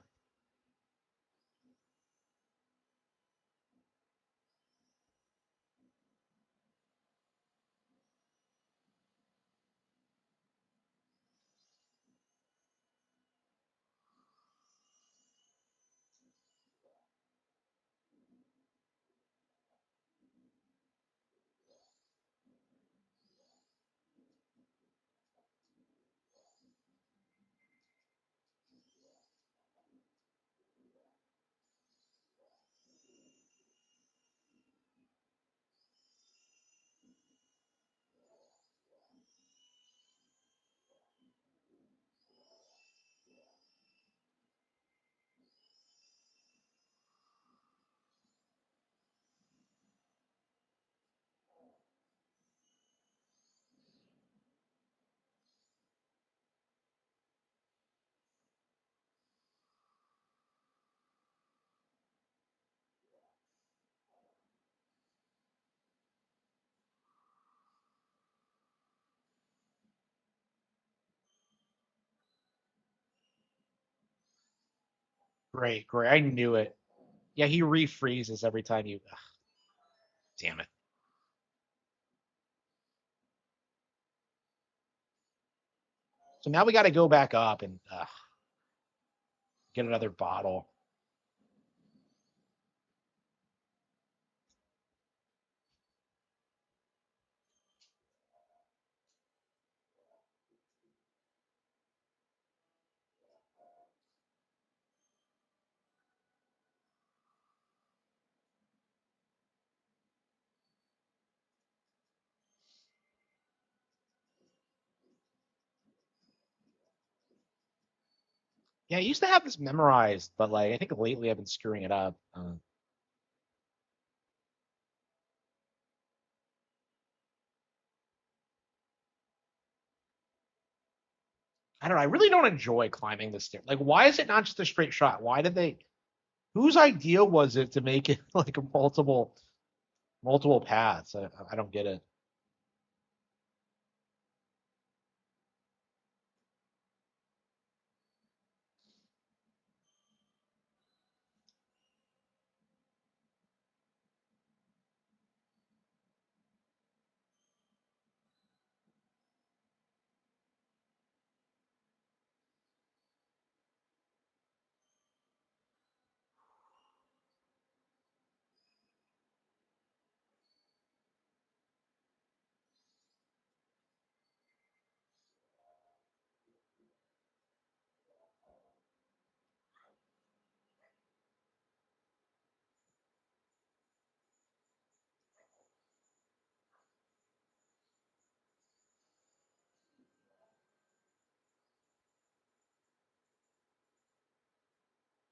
great, great. I knew it. Yeah, he refreezes every time you. Ugh, damn it. So now we got to go back up and get another bottle. Yeah, I used to have this memorized, but like I think lately I've been screwing it up. I don't know. I really don't enjoy climbing the stair. Like, why is it not just a straight shot? Why did they? Whose idea was it to make it like a multiple paths? I don't get it.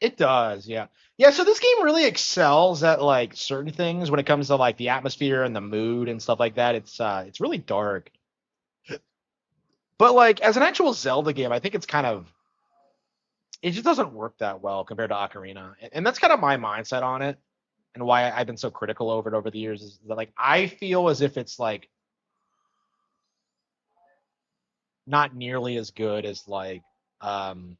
It does, yeah. Yeah, so this game really excels at like certain things when it comes to like the atmosphere and the mood and stuff like that. It's really dark. But like as an actual Zelda game, I think it's kind of it just doesn't work that well compared to Ocarina. And that's kind of my mindset on it and why I've been so critical over it over the years is that like I feel as if it's like not nearly as good as like um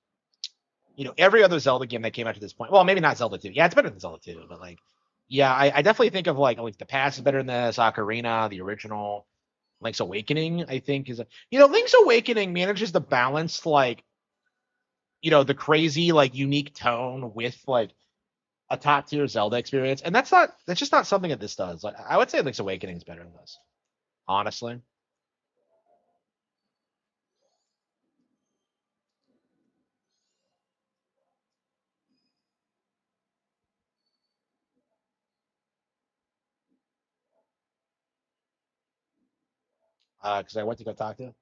every other Zelda game that came out to this point. Well, maybe not Zelda 2. Yeah, it's better than Zelda 2, but like, yeah, I definitely think of like the past is better than this. Ocarina, the original, Link's Awakening, I think is Link's Awakening manages to balance like the crazy like unique tone with like a top tier Zelda experience, and that's just not something that this does. Like, I would say Link's Awakening is better than this, honestly. because I went to go talk to him.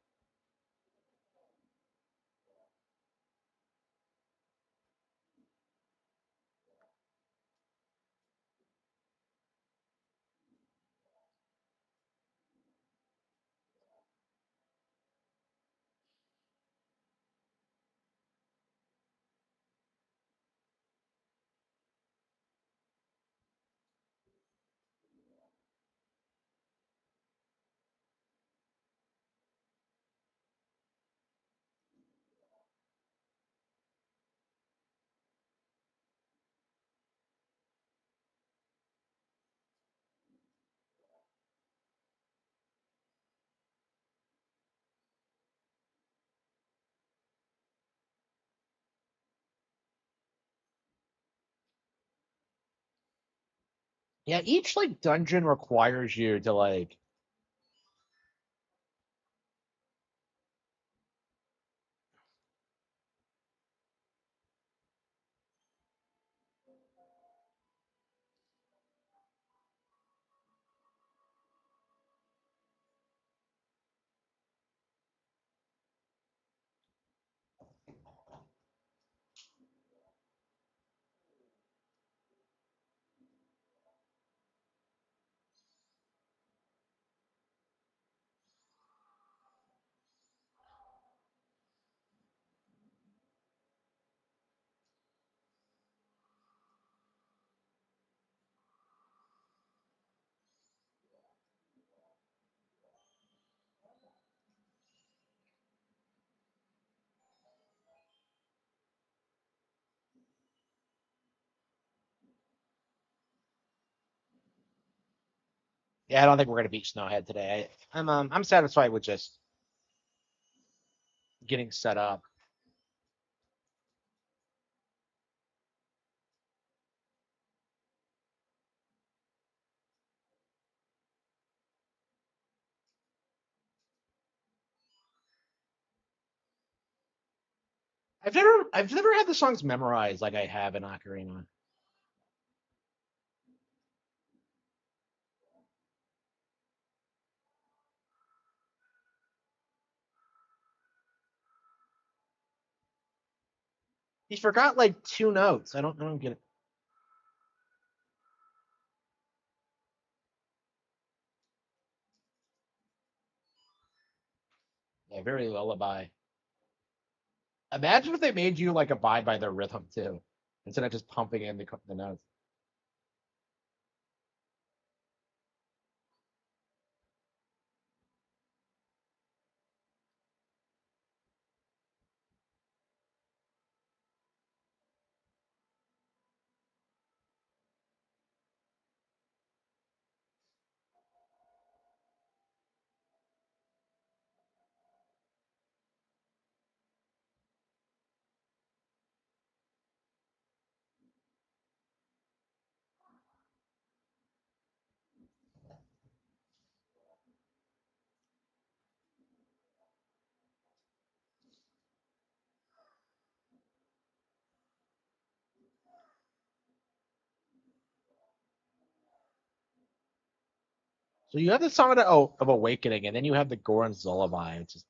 Yeah, each like dungeon requires you to like. Yeah, I don't think we're gonna beat Snowhead today. I'm satisfied with just getting set up. I've never had the songs memorized like I have in Ocarina. He forgot like two notes. I don't get it. Yeah, very lullaby. Imagine if they made you like abide by their rhythm too, instead of just pumping in the notes. So you have the song of Awakening, and then you have the Goron's Lullaby, which is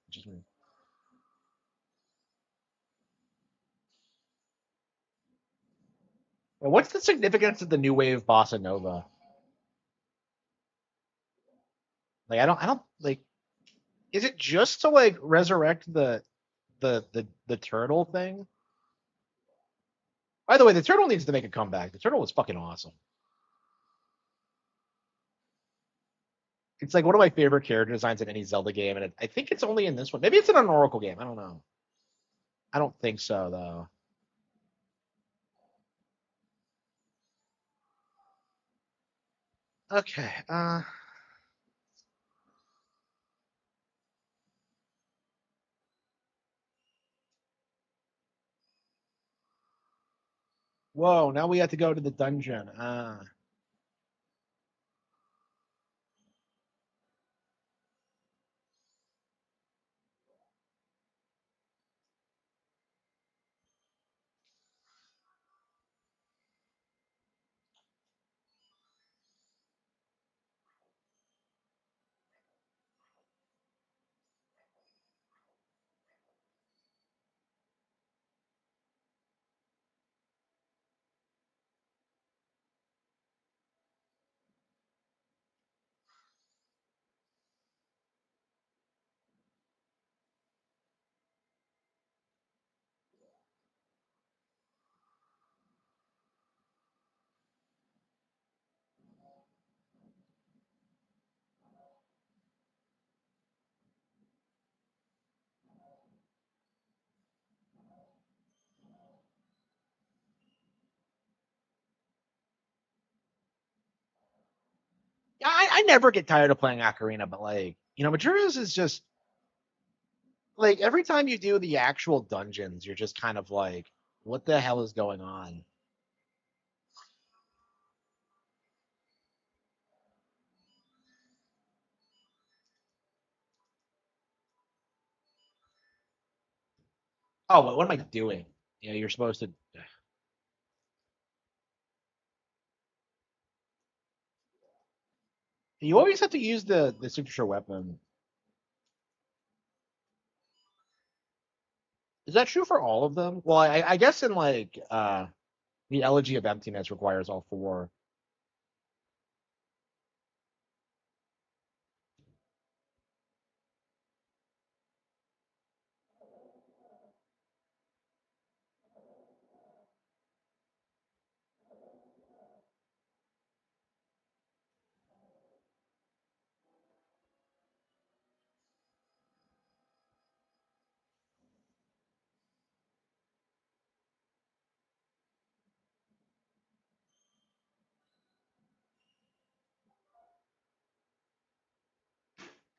and what's the significance of the new wave bossa nova? Like I don't like. Is it just to like resurrect the turtle thing? By the way, the turtle needs to make a comeback. The turtle was fucking awesome. It's like one of my favorite character designs in any Zelda game, and I think it's only in this one. Maybe it's in an Oracle game. I don't know. I don't think so though. Okay. Whoa. Now we have to go to the dungeon. I never get tired of playing Ocarina, but like, Majora's is just like every time you do the actual dungeons, you're just kind of like, what the hell is going on? Oh, what am I doing? You're supposed to. You always have to use the signature weapon. Is that true for all of them? Well, I guess in like the Elegy of Emptiness requires all four.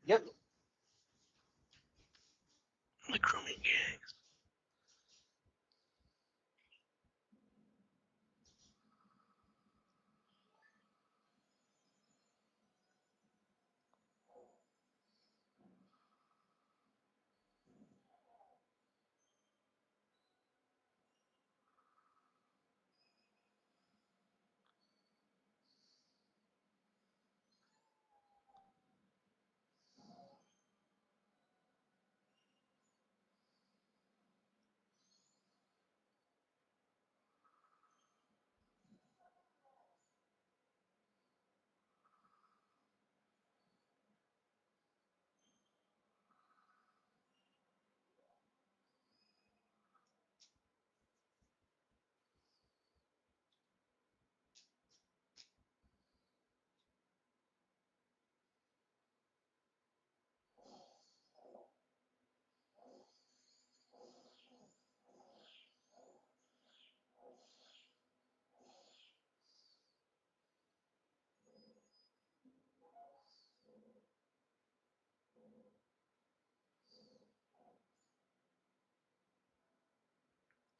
Yep. Like grooming.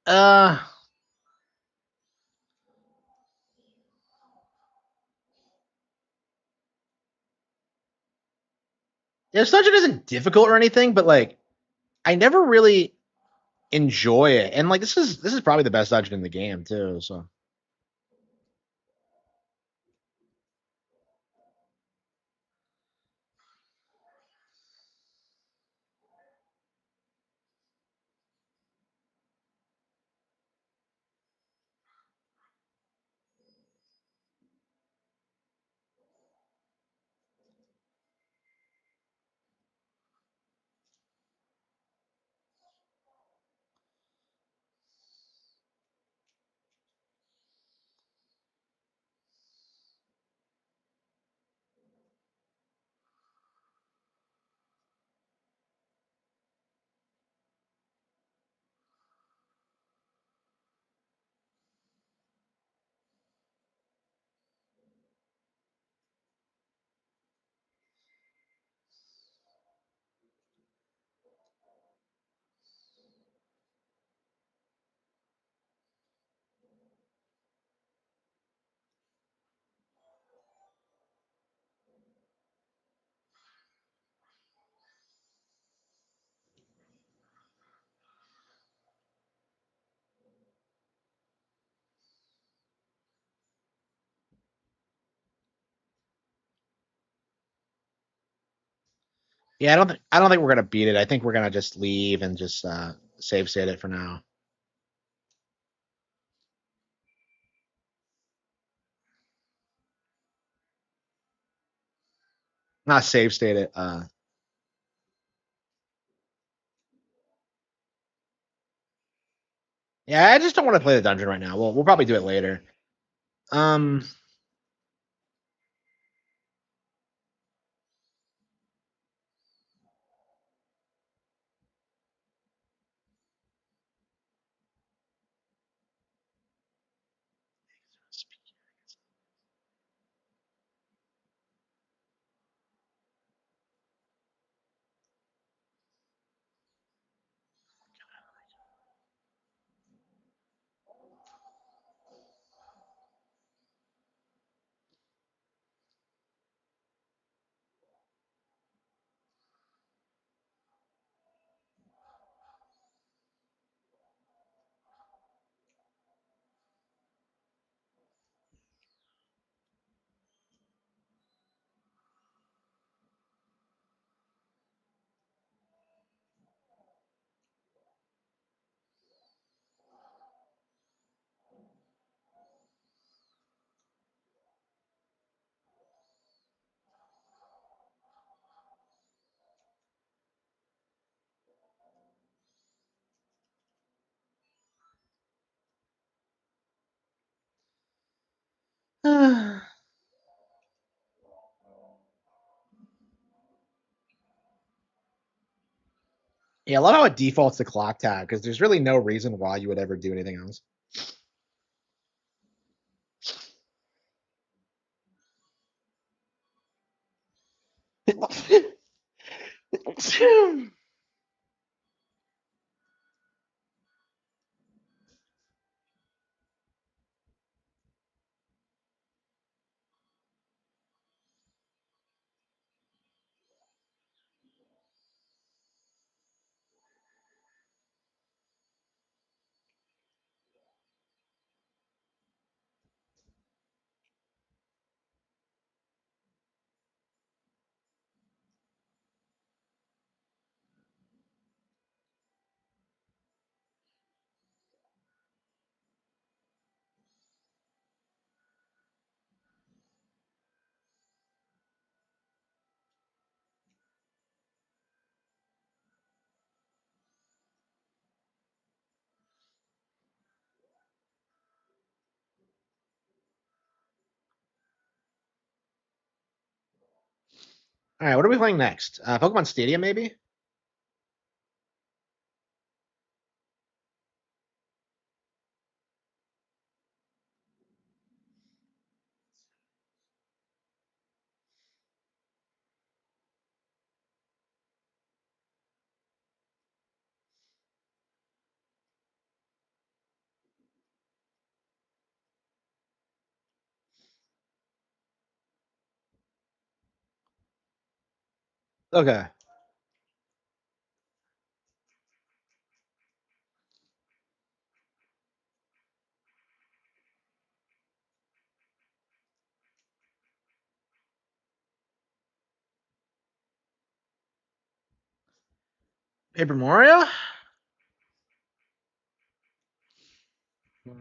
Uh, this dungeon isn't difficult or anything, but like I never really enjoy it, and like this is probably the best dungeon in the game too. So yeah, I don't think we're gonna beat it. I think we're gonna just leave and just save state it for now. Not save state it. Yeah, I just don't want to play the dungeon right now. We'll probably do it later. Um, Yeah, I love how it defaults to clock tag because there's really no reason why you would ever do anything else. All right, what are we playing next? Pokemon Stadium, maybe? Okay. Paper Mario? Hmm.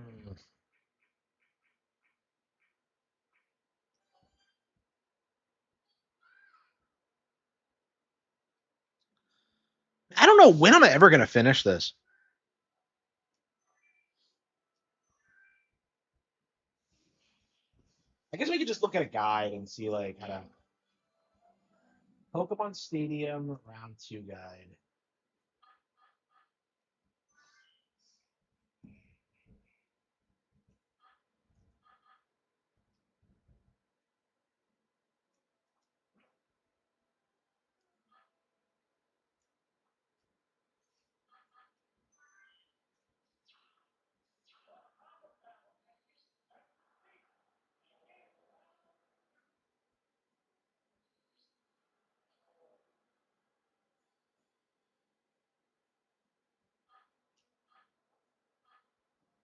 I don't know when I'm ever gonna finish this. I guess we could just look at a guide and see like how to Pokemon Stadium Round 2 guide.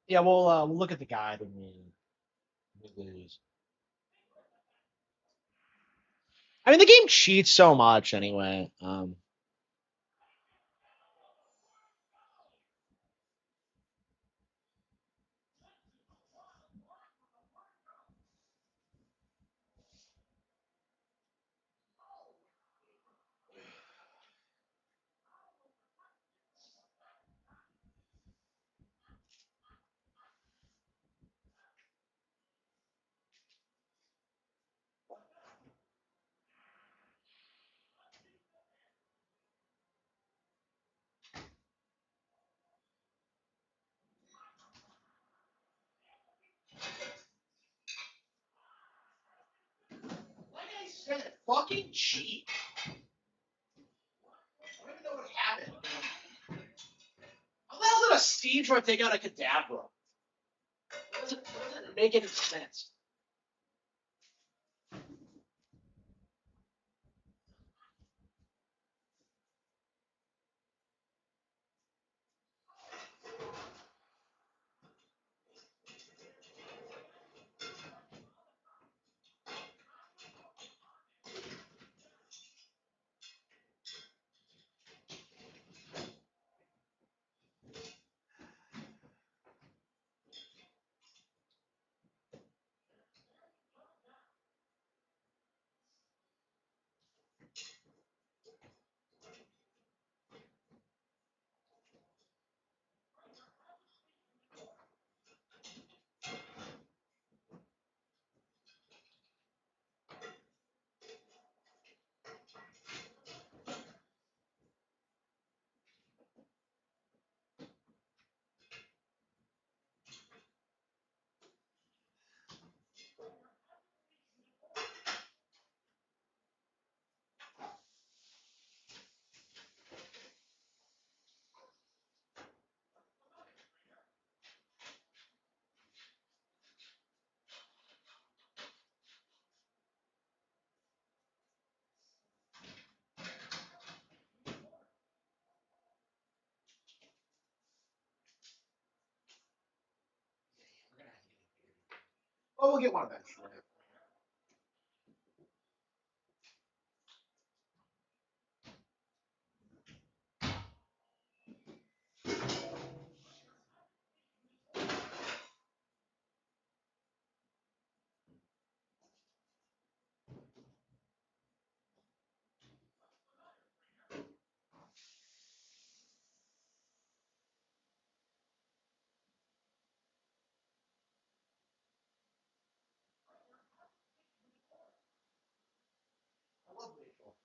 Yeah, we'll look at the guide when we lose. I mean, the game cheats so much anyway. Like I said, fucking cheat. I don't even know what happened. How the hell did a Steedra take out a Kadabra? Doesn't make any sense. Oh, we'll get one eventually. I love Rachel.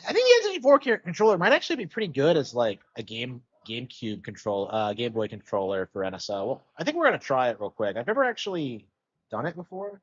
I think the N64 controller might actually be pretty good as like a GameCube control, Game Boy controller for NSO. Well, I think we're gonna try it real quick. I've never actually done it before.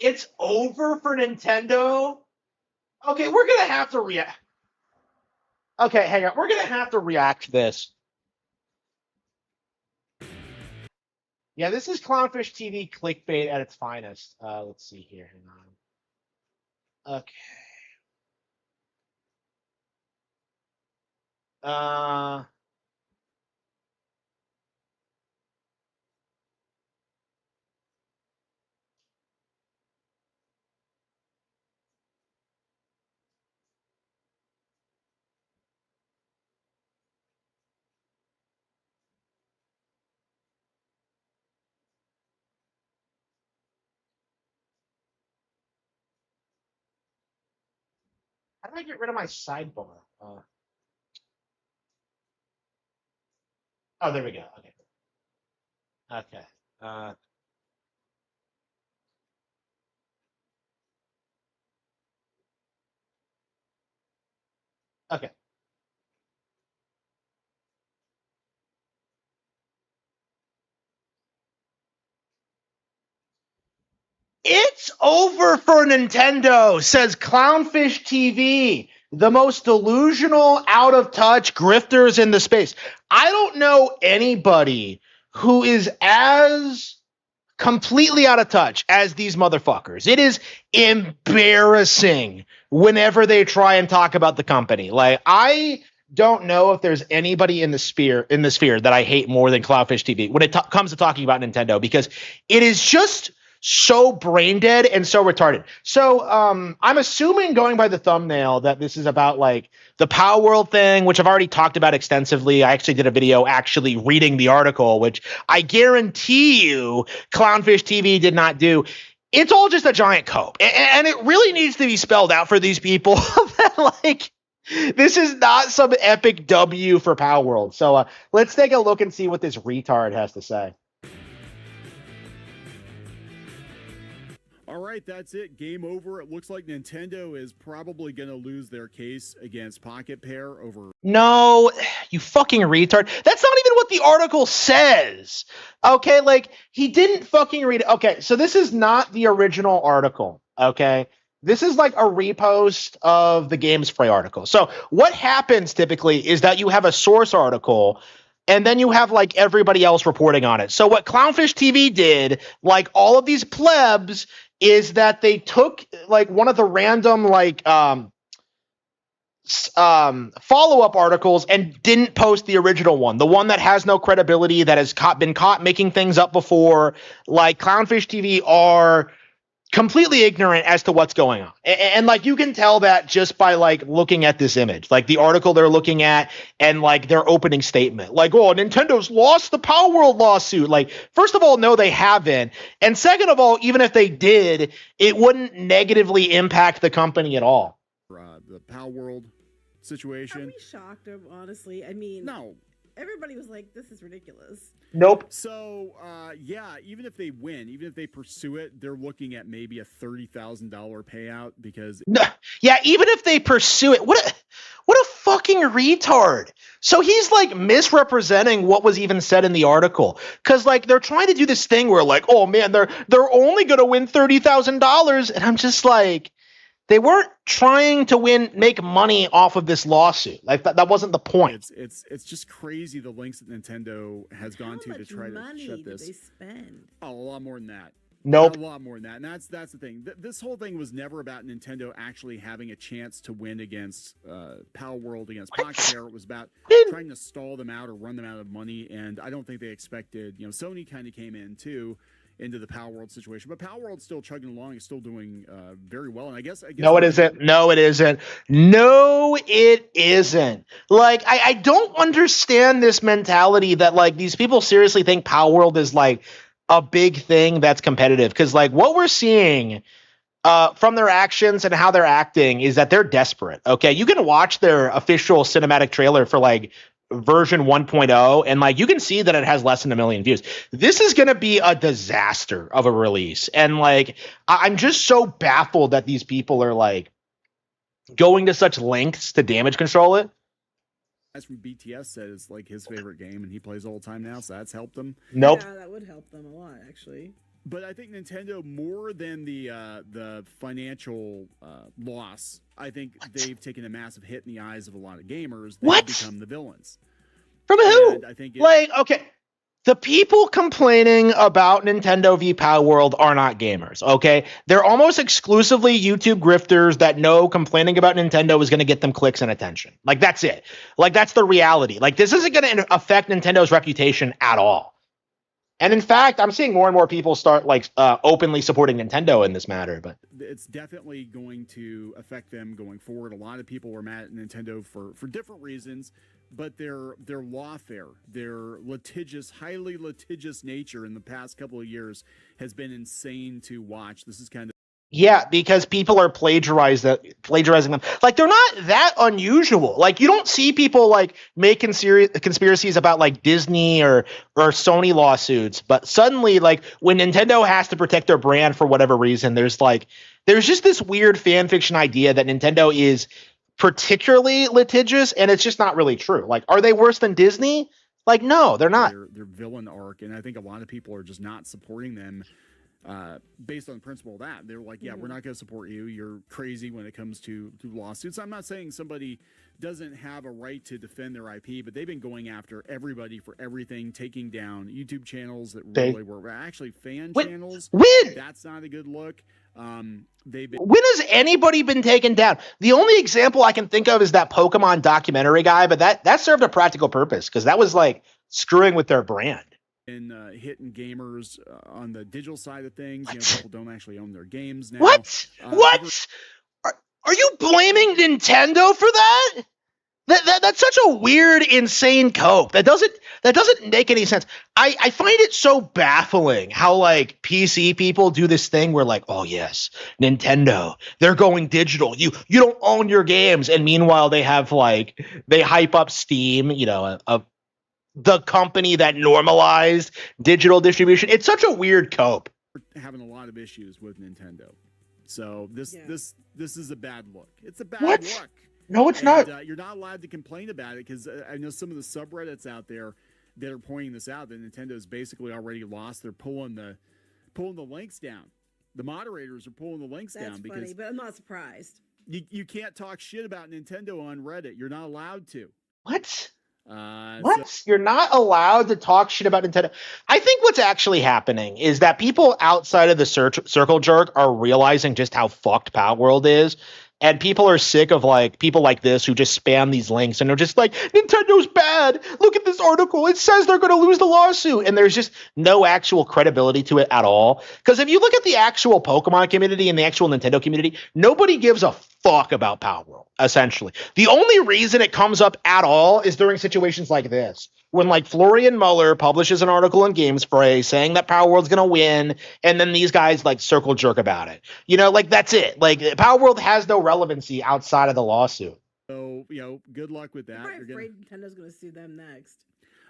It's over for Nintendo. Okay, we're gonna have to react. Okay, hang on. We're gonna have to react to this. Yeah, this is Clownfish TV clickbait at its finest. Let's see here. Hang on. Okay. Uh, how do I get rid of my sidebar? Oh, there we go. Okay. Okay. Uh, okay. It's over for Nintendo, says Clownfish TV, the most delusional, out of touch grifters in the space. I don't know anybody who is as completely out of touch as these motherfuckers. It is embarrassing whenever they try and talk about the company. Like, I don't know if there's anybody in the sphere that I hate more than Cloudfish TV when it comes to talking about Nintendo, because it is just so brain dead and so retarded. So I'm assuming, going by the thumbnail, that this is about like the Power World thing, which I've already talked about extensively. I actually did a video actually reading the article, which I guarantee you Clownfish TV did not do. It's all just a giant cope. And it really needs to be spelled out for these people that, like, this is not some epic W for Power World. So let's take a look and see what this retard has to say. All right, that's it. Game over. It looks like Nintendo is probably going to lose their case against Pocket Pair over. No, you fucking retard. That's not even what the article says. Okay, like, he didn't fucking read it. Okay, so this is not the original article. Okay, this is like a repost of the Game Spray article. So what happens typically is that you have a source article, and then you have like everybody else reporting on it. So what Clownfish TV did, like all of these plebs, is that they took like one of the random like follow-up articles and didn't post the original one, the one that has no credibility, that has been caught making things up before. Like, Clownfish TV are completely ignorant as to what's going on. And like, you can tell that just by like looking at this image, like the article they're looking at, and like their opening statement, like, oh, Nintendo's lost the Power World lawsuit. Like, first of all, no, they haven't. And second of all, even if they did, it wouldn't negatively impact the company at all. The Power World situation. Are we shocked, honestly? I mean, no. Everybody was like, this is ridiculous. Nope. So, yeah, even if they win, even if they pursue it, they're looking at maybe a $30,000 payout because... No, yeah, even if they pursue it, what a fucking retard. So he's like misrepresenting what was even said in the article. Because like, they're trying to do this thing where like, oh man, they're only going to win $30,000. And I'm just like... They weren't trying to make money off of this lawsuit. Like, that wasn't the point. It's just crazy the lengths that Nintendo has gone to try to shut this. How much money did they spend? Oh, a lot more than that. Nope. A lot more than that. And that's the thing. This whole thing was never about Nintendo actually having a chance to win against Power World, against Pocket Pair. It was about trying to stall them out or run them out of money. And I don't think they expected, Sony kind of came in too, into the Power World situation, but Power World's still chugging along. It's still doing very well, and I guess no, it isn't. No, it isn't. No, it isn't. Like, I don't understand this mentality that like these people seriously think Power World is like a big thing that's competitive, because like what we're seeing from their actions and how they're acting is that they're desperate. Okay, you can watch their official cinematic trailer for like version 1.0, and like you can see that it has less than 1 million views. This is going to be a disaster of a release, and like I'm just so baffled that these people are like going to such lengths to damage control it. As from BTS said, it's like his favorite game, and he plays all the time now, so that's helped him. Nope. Yeah, that would help them a lot, actually. But I think Nintendo, more than the financial loss, I think they've taken a massive hit in the eyes of a lot of gamers. They've become the villains. From who? And I think okay. The people complaining about Nintendo v Power World are not gamers, okay? They're almost exclusively YouTube grifters that know complaining about Nintendo is going to get them clicks and attention. Like, that's it. Like, that's the reality. Like, this isn't going to affect Nintendo's reputation at all. And in fact, I'm seeing more and more people start openly supporting Nintendo in this matter. But it's definitely going to affect them going forward. A lot of people were mad at Nintendo for different reasons, but their lawfare, their highly litigious nature in the past couple of years has been insane to watch. This is kind of because people are plagiarizing them. Like, they're not that unusual. Like, you don't see people like making conspiracies about like Disney or Sony lawsuits, but suddenly, like, when Nintendo has to protect their brand for whatever reason, there's just this weird fan fiction idea that Nintendo is particularly litigious, and it's just not really true. Like, are they worse than Disney? Like, no, they're not. Their villain arc, and I think a lot of people are just not supporting them based on the principle of that. They're like, yeah, we're not going to support you. You're crazy when it comes to lawsuits. I'm not saying somebody doesn't have a right to defend their IP, but they've been going after everybody for everything, taking down YouTube channels that really were actually fan channels. That's not a good look. When has anybody been taken down? The only example I can think of is that Pokemon documentary guy, but that served a practical purpose because that was like screwing with their brand. And hitting gamers on the digital side of things. You know, people don't actually own their games now. What? Are you blaming Nintendo for that? That's such a weird, insane cope. That doesn't make any sense. I find it so baffling how like PC people do this thing where like, oh yes, Nintendo, they're going digital. You don't own your games, and meanwhile they hype up Steam, you know, the company that normalized digital distribution. It's such a weird cope. We're having a lot of issues with Nintendo, so this is a bad look. It's a bad look. No, it's not. You're not allowed to complain about it because I know some of the subreddits out there that are pointing this out that Nintendo's basically already lost. They're pulling the links down. The moderators are pulling the links down because funny, but I'm not surprised. You can't talk shit about Nintendo on Reddit. You're not allowed to. What? You're not allowed to talk shit about Nintendo. I think what's actually happening is that people outside of the circle jerk are realizing just how fucked Power World is. And people are sick of like people like this who just spam these links and they're just like, Nintendo's bad. Look at this article. It says they're going to lose the lawsuit. And there's just no actual credibility to it at all. Because if you look at the actual Pokemon community and the actual Nintendo community, nobody gives a fuck about Power World, essentially. The only reason it comes up at all is during situations like this. When like Florian Muller publishes an article in GameSpray saying that Power World's going to win, and then these guys like circle jerk about it. You know, like that's it. Like Power World has no relevancy outside of the lawsuit. So, you know, good luck with that. I'm afraid Nintendo's going to sue them next.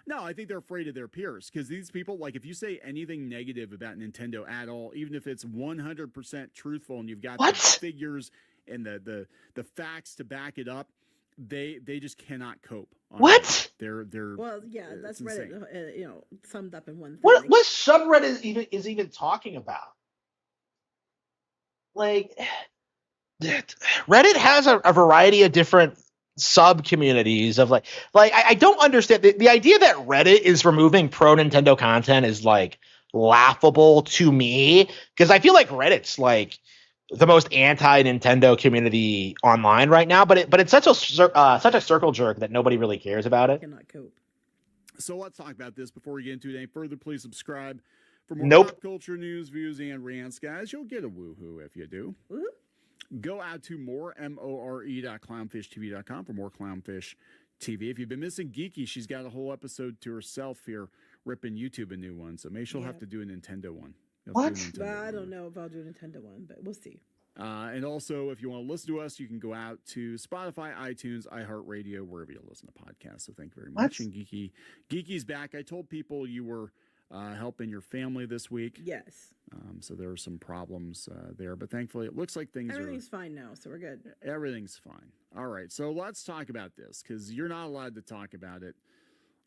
No, I think they're afraid of their peers because these people, like if you say anything negative about Nintendo at all, even if it's 100% truthful and you've got the figures and the facts to back it up, they just cannot cope. They're well, yeah, that's Reddit, summed up in one thing. What subreddit is even talking about? Like, Reddit has a variety of different sub communities of like I don't understand the idea that Reddit is removing pro Nintendo content is like laughable to me because I feel like Reddit's like the most anti-Nintendo community online right now, but it's such a circle jerk that nobody really cares about it. Cannot cope. So let's talk about this before we get into it any further. Please subscribe for more pop culture news, views, and rants, guys. You'll get a woohoo if you do. Woohoo. Go out to more.clownfishtv.com for more Clownfish TV. If you've been missing Geeky, she's got a whole episode to herself here, ripping YouTube a new one. So maybe she'll have to do a Nintendo one. I don't know if I'll do a Nintendo one, but we'll see. And also, if you want to listen to us, you can go out to Spotify, iTunes, iHeartRadio, wherever you listen to podcasts. So thank you very much. And Geeky's back. I told people you were helping your family this week. Yes. So there are some problems there, but thankfully it looks like everything's fine now, so we're good. Everything's fine. All right, so let's talk about this because you're not allowed to talk about it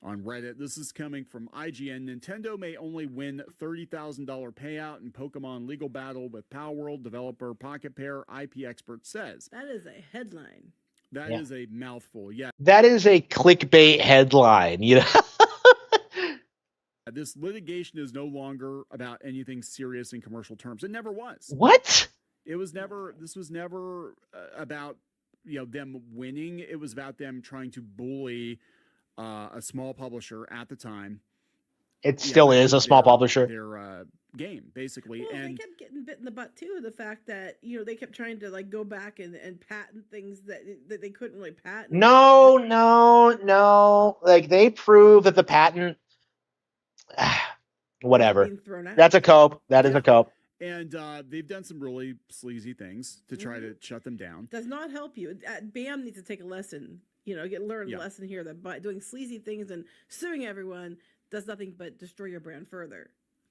on Reddit. This is coming from IGN. Nintendo may only win $30,000 payout in Pokemon legal battle with Power World developer Pocket Pair, IP expert says. That is a headline. That is a mouthful. Yeah. That is a clickbait headline, you know. This litigation is no longer about anything serious in commercial terms. It never was. What? It was never. This was never about them winning. It was about them trying to bully a small publisher at the time. It still is a small publisher. Their game, basically. Well, and they kept getting bit in the butt too. The fact that they kept trying to like go back and patent things that they couldn't really patent. No. Like they prove that the patent. Whatever. That's a cope. That is a cope. And they've done some really sleazy things to try to shut them down. Does not help you. BAM needs to take a lesson. Learn a lesson here that by doing sleazy things and suing everyone does nothing but destroy your brand further.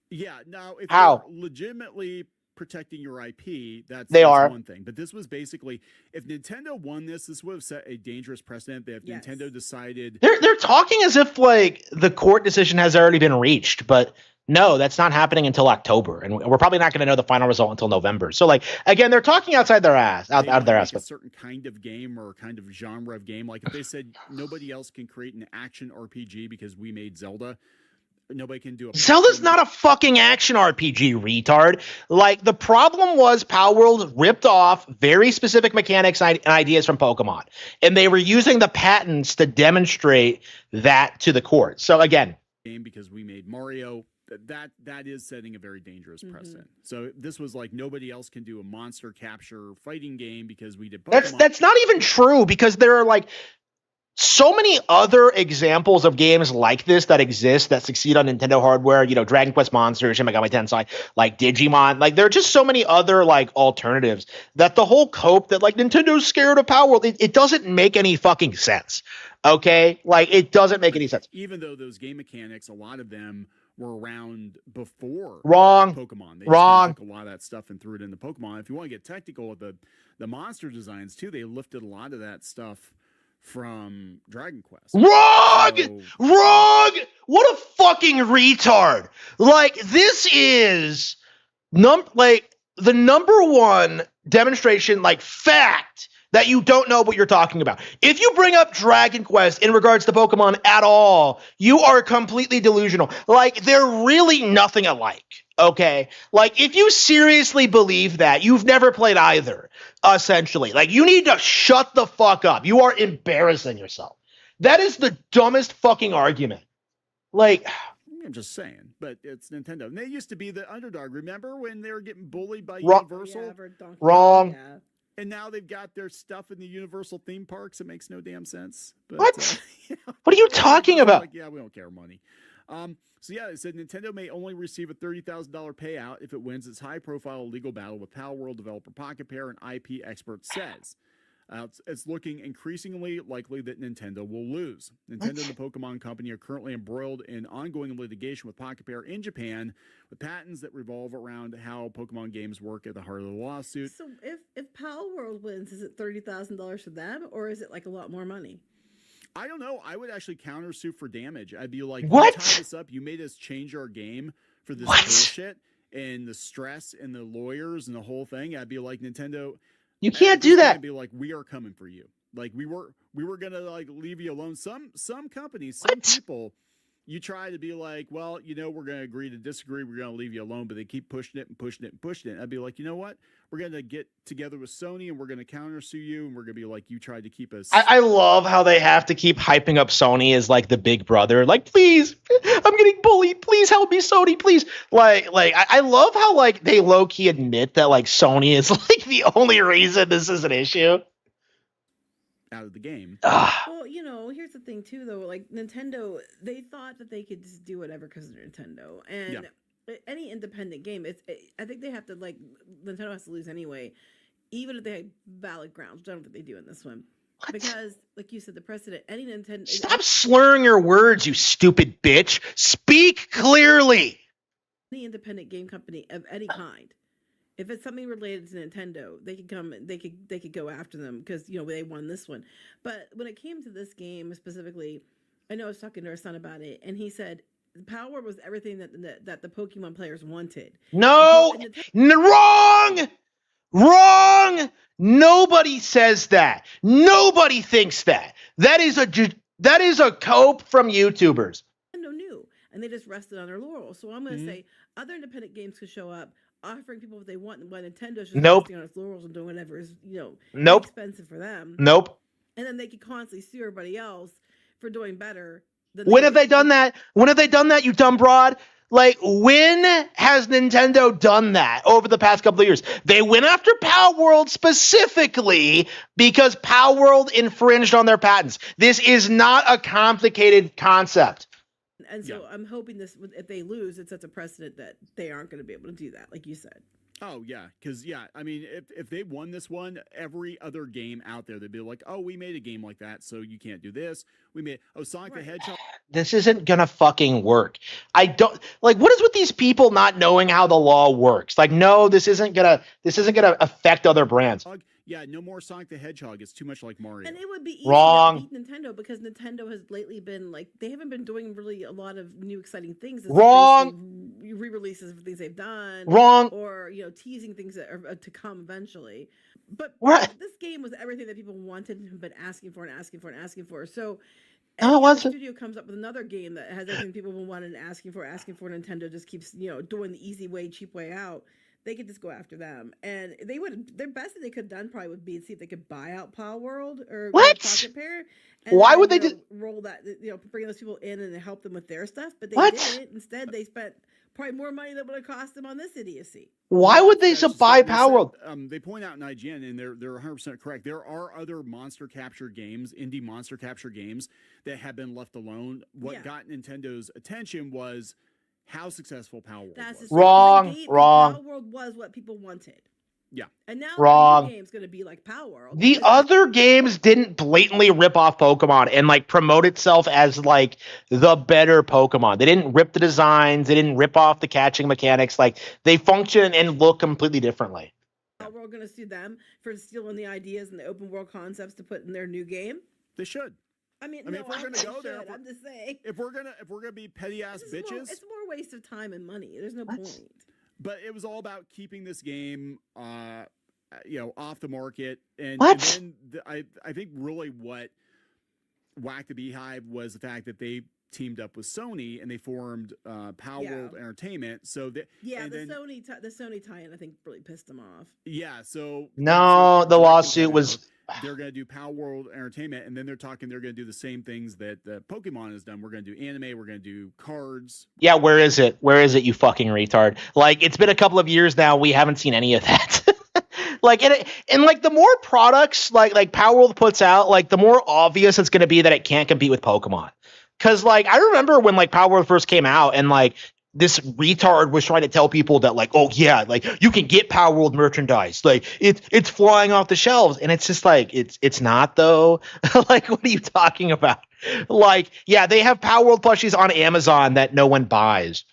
Yeah. Now, if How? you're legitimately protecting your IP, that's one thing. But this was basically, if Nintendo won this would have set a dangerous precedent. That if Nintendo decided, they're talking as if like the court decision has already been reached, but no, that's not happening until October, and we're probably not going to know the final result until November. So, like again, they're talking outside their ass, out of their ass. A certain kind of game or kind of genre of game, like if they said nobody else can create an action RPG because we made Zelda. Nobody can do it. Zelda's not a fucking action RPG, retard. Like, the problem was Power World ripped off very specific mechanics and ideas from Pokemon. And they were using the patents to demonstrate that to the court. So, again. Game because we made Mario. That is setting a very dangerous precedent. So this was like nobody else can do a monster capture fighting game because we did Pokemon. That's not even true because there are like so many other examples of games like this that exist that succeed on Nintendo hardware, Dragon Quest Monsters, Shin Megami Tensei, like Digimon, like there are just so many other like alternatives that the whole cope that like Nintendo's scared of Power World, it doesn't make any fucking sense. Okay? Like it doesn't make any sense. Even though those game mechanics, a lot of them were around before Pokemon. They just took a lot of that stuff and threw it into Pokemon. If you want to get technical with the monster designs too, they lifted a lot of that stuff from Dragon Quest. Wrong! What a fucking retard. Like, this is the number one demonstration, like, fact that you don't know what you're talking about. If you bring up Dragon Quest in regards to Pokemon at all, you are completely delusional. Like, they're really nothing alike, okay? Like, if you seriously believe that, you've never played either, essentially. Like, you need to shut the fuck up. You are embarrassing yourself. That is the dumbest fucking argument. Like, I'm just saying, but it's Nintendo. And they used to be the underdog. Remember when they were getting bullied by Universal? Wrong. Yeah. And now they've got their stuff in the Universal theme parks. It makes no damn sense. But, what? What are you talking about? Like, yeah, we don't care money. So yeah, it said Nintendo may only receive a $30,000 payout if it wins its high-profile legal battle with Power World developer Pocket Pair, an IP expert says. It's looking increasingly likely that Nintendo will lose. Nintendo and the Pokemon Company are currently embroiled in ongoing litigation with Pocket Pair in Japan, with patents that revolve around how Pokemon games work at the heart of the lawsuit. So if Power World wins, is it $30,000 for them, or is it like a lot more money? I don't know. I would actually countersue for damage. I'd be like, what? You tied this up. You made us change our game for this bullshit and the stress and the lawyers and the whole thing. I'd be like, Nintendo. You can't do that. I'd be like, we are coming for you. Like we were gonna like leave you alone. Some companies, some people, you try to be like, well, we're gonna agree to disagree. We're gonna leave you alone, but they keep pushing it and pushing it and pushing it. I'd be like, you know what? We're gonna get together with Sony and we're gonna countersue you, and we're gonna be like, you tried to keep us. I love how they have to keep hyping up Sony as like the big brother. Like, please, I'm getting bullied. Please help me, Sony. Please. Like I love how like they low key admit that like Sony is like the only reason this is an issue. Out of the game. Well, here's the thing too, though. Like Nintendo, they thought that they could just do whatever because of Nintendo, and any independent game, I think they have to Nintendo has to lose anyway, even if they have valid grounds. I don't think they do in this one. What? Because, like you said, the precedent. Any Nintendo. Stop slurring your words, you stupid bitch. Speak clearly. Any independent game company of any kind. If it's something related to Nintendo, they could come. They could go after them because they won this one. But when it came to this game specifically, I know I was talking to our son about it, and he said Power World was everything that the Pokemon players wanted. No, wrong, wrong. Nobody says that. Nobody thinks that. That is a cope from YouTubers. Nintendo knew, and they just rested on their laurels. So I'm going to say other independent games could show up, offering people what they want, while Nintendo's just resting on its laurels and doing whatever is expensive for them. And then they could constantly sue everybody else for doing better. When have they done that? When have they done that, you dumb broad? Like, when has Nintendo done that over the past couple of years? They went after Power World specifically because Power World infringed on their patents. This is not a complicated concept. And so I'm hoping this, if they lose, it sets a precedent that they aren't going to be able to do that, like you said. Oh, yeah, because, I mean, if they won this one, every other game out there, they'd be like, oh, we made a game like that, so you can't do this. We made, Sonic the Hedgehog. This isn't going to fucking work. I don't, like, what is with these people not knowing how the law works? Like, no, this isn't going to affect other brands. Yeah, no more Sonic the Hedgehog. It's too much like Mario. And it would be easy to beat Nintendo because Nintendo has lately been like, they haven't been doing really a lot of new exciting things. It's re-releases of things they've done. Or, teasing things that are to come eventually. But this game was everything that people wanted and have been asking for and asking for and asking for. So the studio comes up with another game that has everything people have been wanting and asking for. Nintendo just keeps, doing the easy way, cheap way out. They could just go after them, and they would. Their best thing they could have done probably would be to see if they could buy out Power World or Pocket Pair. And why would they just roll that? Bring those people in and help them with their stuff, but they didn't. Instead, they spent probably more money than would have cost them on this idiocy. Why would they buy Power World? They point out in IGN, and they're 100% correct. There are other monster capture games, indie monster capture games that have been left alone. What got Nintendo's attention was how successful Power World was. Wrong. Power World was what people wanted. Yeah. And now the new game's going to be like Power World. The other games didn't blatantly rip off Pokemon and like promote itself as like the better Pokemon. They didn't rip the designs. They didn't rip off the catching mechanics. Like, they function and look completely differently. Power World going to sue them for stealing the ideas and the open world concepts to put in their new game? They should. I mean, if we're gonna go there, I'm just saying. If we're gonna be petty ass bitches, it's more waste of time and money. There's no point. But it was all about keeping this game, off the market. And then I think really what whacked the beehive was the fact that they teamed up with Sony and they formed Power World Entertainment. So that the Sony tie-in I think really pissed them off. Yeah. So the lawsuit was. They're going to do Power World Entertainment, and then they're talking they're going to do the same things that Pokemon has done. We're going to do anime. We're going to do cards. Yeah, where is it? Where is it, you fucking retard? Like, it's been a couple of years now. We haven't seen any of that. Like, and like the more products like Power World puts out, like the more obvious it's going to be that it can't compete with Pokemon. Because like I remember when like Power World first came out, and like this retard was trying to tell people that like, oh yeah, like you can get Power World merchandise, like it's flying off the shelves, and it's just like it's not though. Like, what are you talking about? Like, yeah, they have Power World plushies on Amazon that no one buys.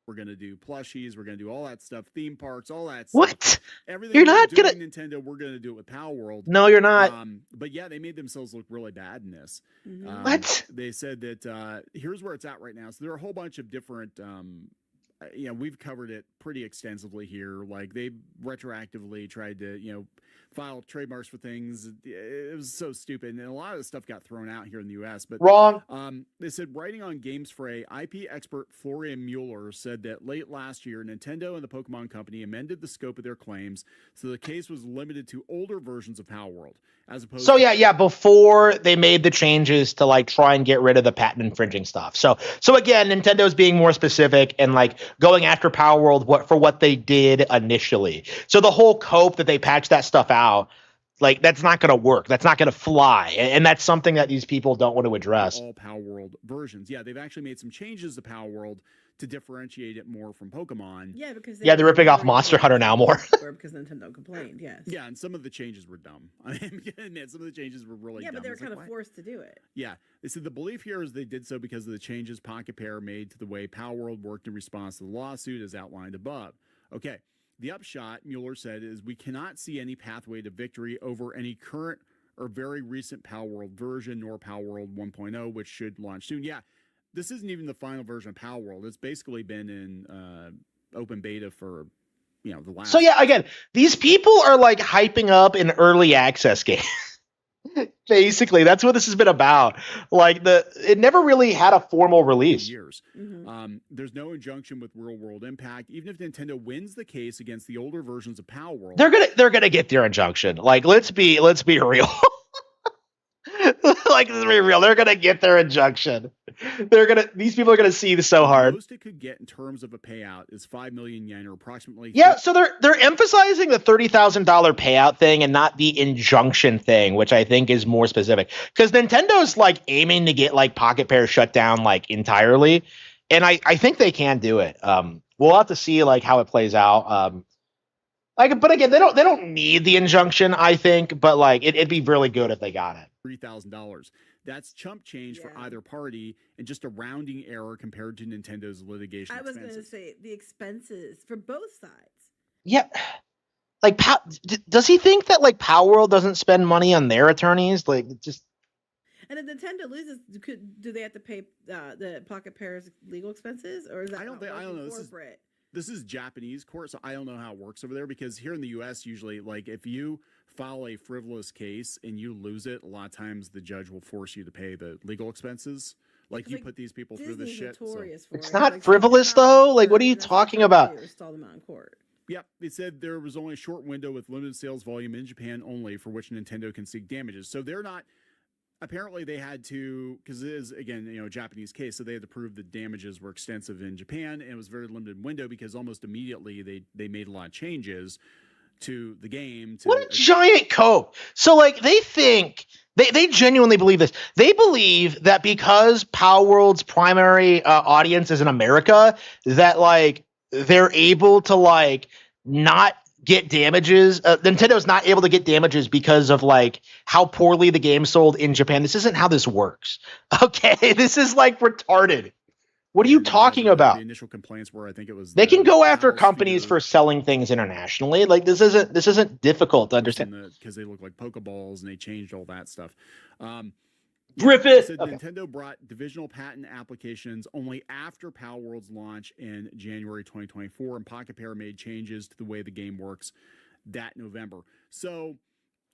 We're gonna do plushies. We're gonna do all that stuff, theme parks, all that stuff. What? Everything you're not gonna Nintendo. We're gonna do it with Power World. No, you're not. But yeah, they made themselves look really bad in this. What? They said that here's where it's at right now. So there are a whole bunch of different. We've covered it pretty extensively here. Like, they retroactively tried to file trademarks for things. It was so stupid, and a lot of the stuff got thrown out here in the U.S. But wrong. They said, writing on Games Fray, IP expert Florian Mueller said that late last year, Nintendo and the Pokemon Company amended the scope of their claims, so the case was limited to older versions of Power World, as opposed. So yeah, before they made the changes to like try and get rid of the patent infringing stuff. So again, Nintendo's being more specific and like going after Power World for what they did initially. So the whole cope that they patched that stuff out, like, that's not going to work. That's not going to fly. And that's something that these people don't want to address. All Power World versions. Yeah, they've actually made some changes to Power World to differentiate it more from Pokemon. Yeah, because they're ripping off Monster Hunter now more. Because Nintendo complained, yes. Yeah, and some of the changes were dumb. I mean, some of the changes were really dumb. Yeah, but they were kind of forced to do it. Yeah. They said the belief here is they did so because of the changes Pocket Pair made to the way Power World worked in response to the lawsuit as outlined above. Okay. The upshot, Mueller said, is we cannot see any pathway to victory over any current or very recent Power World version, nor Power World 1.0, which should launch soon. Yeah, this isn't even the final version of Power World. It's basically been in open beta for the last. So yeah, again, these people are like hyping up an early access game. Basically, that's what this has been about. Like it never really had a formal release. Years. There's no injunction with Real World Impact. Even if Nintendo wins the case against the older versions of Power World, they're gonna get their injunction. Like let's be real. Like let's be real. They're gonna get their injunction. These people are gonna see this so hard. The most it could get in terms of a payout is 5 million yen, or approximately. Yeah, so they're emphasizing the $30,000 payout thing and not the injunction thing, which I think is more specific. Because Nintendo's like aiming to get like Pocket Pair shut down like entirely, and I think they can do it. We'll have to see like how it plays out. But again, they don't need the injunction, I think, but like it'd be really good if they got it. $3,000. That's chump change for either party and just a rounding error compared to Nintendo's litigation I was expenses. going to say the expenses for both sides. Yeah. Like, does he think that like Power World doesn't spend money on their attorneys? Like, just. And if Nintendo loses, do they have to pay the Pocket Pair's legal expenses, or is that I don't know. This is Japanese court, so I don't know how it works over there, because here in the U.S., usually, like, if you file a frivolous case and you lose it, a lot of times the judge will force you to pay the legal expenses. Like, you put these people through this shit. So. It's not frivolous, though? Like, what are you talking about? Stall them out in court. Yep, it said there was only a short window with limited sales volume in Japan only for which Nintendo can seek damages. So they're not. Apparently, they had to, because it is, again, a Japanese case, so they had to prove the damages were extensive in Japan, and it was a very limited window because almost immediately they made a lot of changes to the game. What a giant cope. So, like, they think, they genuinely believe this. They believe that because Power World's primary audience is in America, that, like, they're able to, like, not get damages. Nintendo's not able to get damages because of like how poorly the game sold in Japan. This isn't how this works. Okay, this is like retarded. What are you talking about? The initial complaints were, I think it was they can go after companies for selling things internationally. Like this isn't difficult to understand because they look like Pokeballs and they changed all that stuff. Griffith. Okay. Nintendo brought divisional patent applications only after Power World's launch in January 2024, and Pocket Pair made changes to the way the game works that November. So,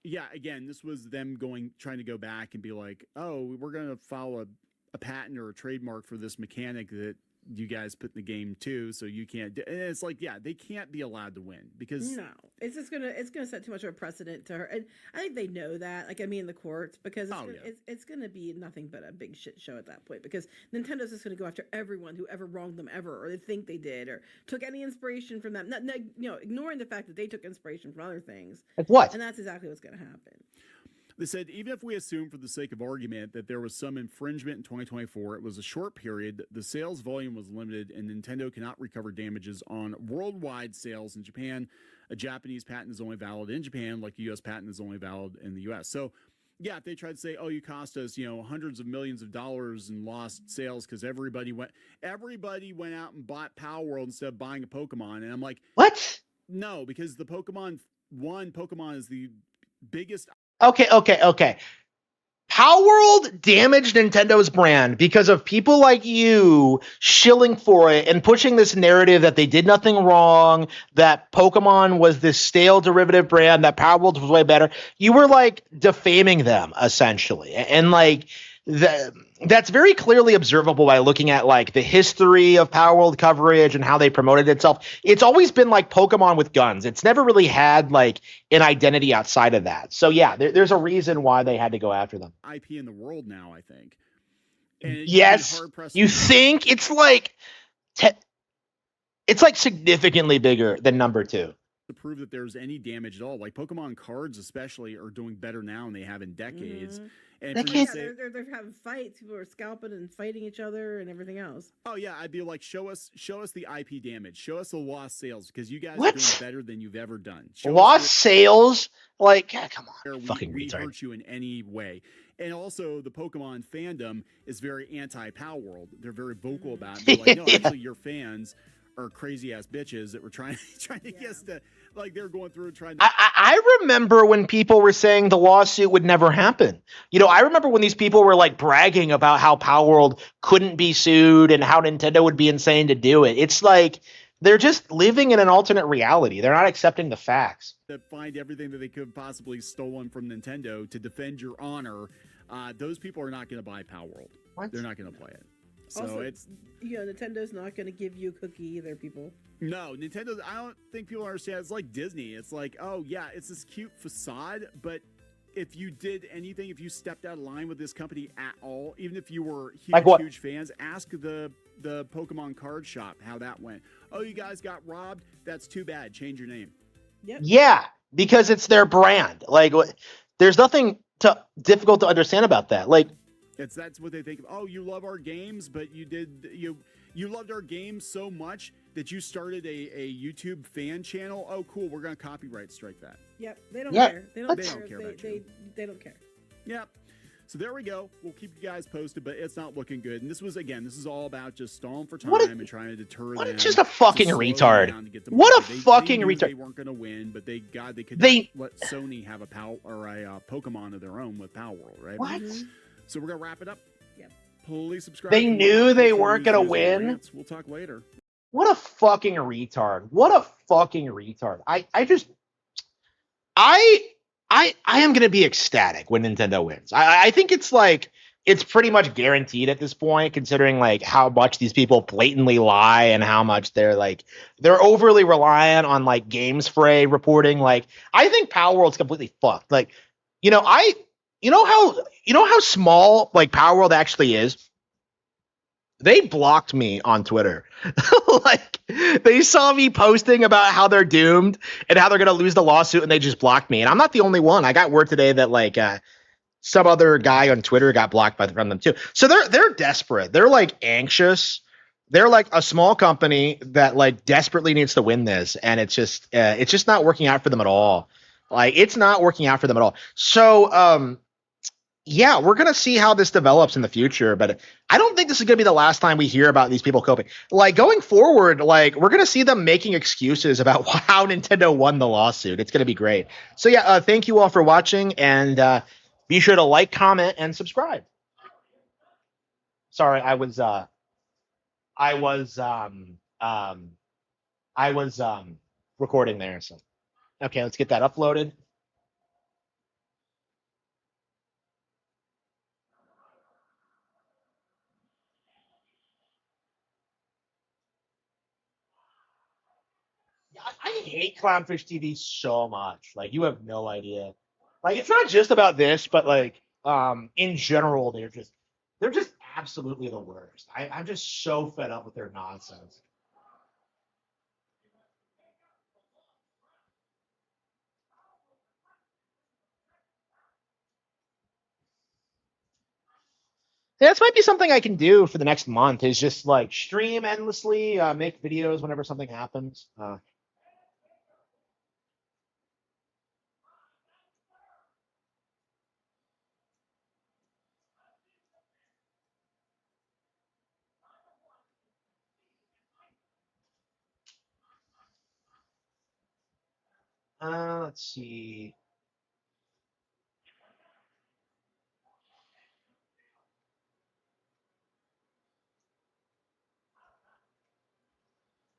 yeah, again, this was them trying to go back and be like, oh, we're going to file a patent or a trademark for this mechanic that you guys put in the game too, so you can't. And it's like, yeah, they can't be allowed to win because it's just gonna set too much of a precedent to her, and I think they know that. Like, I mean, in the courts, because it's gonna be nothing but a big shit show at that point. Because Nintendo's just gonna go after everyone who ever wronged them ever, or they think they did, or took any inspiration from them. Not, ignoring the fact that they took inspiration from other things. Like what? And that's exactly what's gonna happen. They said, even if we assume for the sake of argument that there was some infringement in 2024, it was a short period, the sales volume was limited, and Nintendo cannot recover damages on worldwide sales in Japan. A Japanese patent is only valid in Japan, like a U.S. patent is only valid in the U.S. So, yeah, if they tried to say, oh, you cost us, hundreds of millions of dollars in lost sales because everybody went out and bought Power World instead of buying a Pokemon. And I'm like, what? No, because the Pokemon is the biggest. Okay. Power World damaged Nintendo's brand because of people like you shilling for it and pushing this narrative that they did nothing wrong, that Pokemon was this stale derivative brand, that Power World was way better. You were like defaming them essentially. And like that's very clearly observable by looking at like the history of Power World coverage and how they promoted itself. It's always been like Pokemon with guns. It's never really had like an identity outside of that. So yeah, there's a reason why they had to go after them. IP in the world now, I think. And yes, you think it's like it's like significantly bigger than number 2. To prove that there's any damage at all, like Pokemon cards especially are doing better now than they have in decades. Mm-hmm. And they're having fights. People are scalping and fighting each other and everything else. Oh yeah, I'd be like, show us the IP damage, show us the lost sales, because you guys are doing better than you've ever done. Lost sales, like come on, we hurt you in any way. And also, the Pokemon fandom is very anti-Power World. They're very vocal about it. They're like, no, actually, your fans are crazy ass bitches that were trying to get us to, like, they're going through and trying to. I remember when people were saying the lawsuit would never happen. I remember when these people were like bragging about how Power World couldn't be sued and how Nintendo would be insane to do it. It's like they're just living in an alternate reality. They're not accepting the facts. To find everything that they could have possibly stolen from Nintendo to defend your honor. Those people are not going to buy Power World. What? They're not going to play it. So Also, it's Nintendo's not going to give you a cookie either, people. no Nintendo. I don't think people understand. It's like Disney. It's like, oh yeah, it's this cute facade, but if you did anything, if you stepped out of line with this company at all, even if you were huge fans, ask the Pokemon card shop how that went. Oh, you guys got robbed? That's too bad. Change your name. Yep. Yeah, because it's their brand. Like, there's nothing difficult to understand about that. Like, That's what they think of. Oh, you love our games, but you loved our games so much that you started a YouTube fan channel. Oh, cool. We're gonna copyright strike that. Yep. They don't Yeah, care. They don't they care. don't care about you. They don't care. Yep. So there we go. We'll keep you guys posted, but it's not looking good. And this is all about just stalling for time and trying to deter them. just a fucking retard. What a fucking retard. They weren't going to win, but they could let Sony have a Pokemon of their own with Power World, right? What? So we're going to wrap it up. Yep. Please subscribe. They knew they weren't going to win. We'll talk later. What a fucking retard. What a fucking retard. I am going to be ecstatic when Nintendo wins. I think it's pretty much guaranteed at this point, considering like how much these people blatantly lie and how much they're overly reliant on like Games Fray reporting. Like, I think Power World's completely fucked. Like, you know how small like Power World actually is? They blocked me on Twitter. Like, they saw me posting about how they're doomed and how they're going to lose the lawsuit, and they just blocked me. And I'm not the only one. I got word today that like some other guy on Twitter got blocked from them too. So they're desperate. They're like anxious. They're like a small company that like desperately needs to win this, and it's just not working out for them at all. Like, it's not working out for them at all. So yeah, we're going to see how this develops in the future, but I don't think this is going to be the last time we hear about these people coping. Like, going forward, like, we're going to see them making excuses about how Nintendo won the lawsuit. It's going to be great. So yeah, thank you all for watching, and be sure to like, comment, and subscribe. Sorry, I was recording there. So, okay, let's get that uploaded. I hate Clownfish TV so much. Like, you have no idea. Like, it's not just about this, but like, in general, they're just absolutely the worst. I'm just so fed up with their nonsense. Yeah, this might be something I can do for the next month, is just like stream endlessly, make videos whenever something happens. Let's see.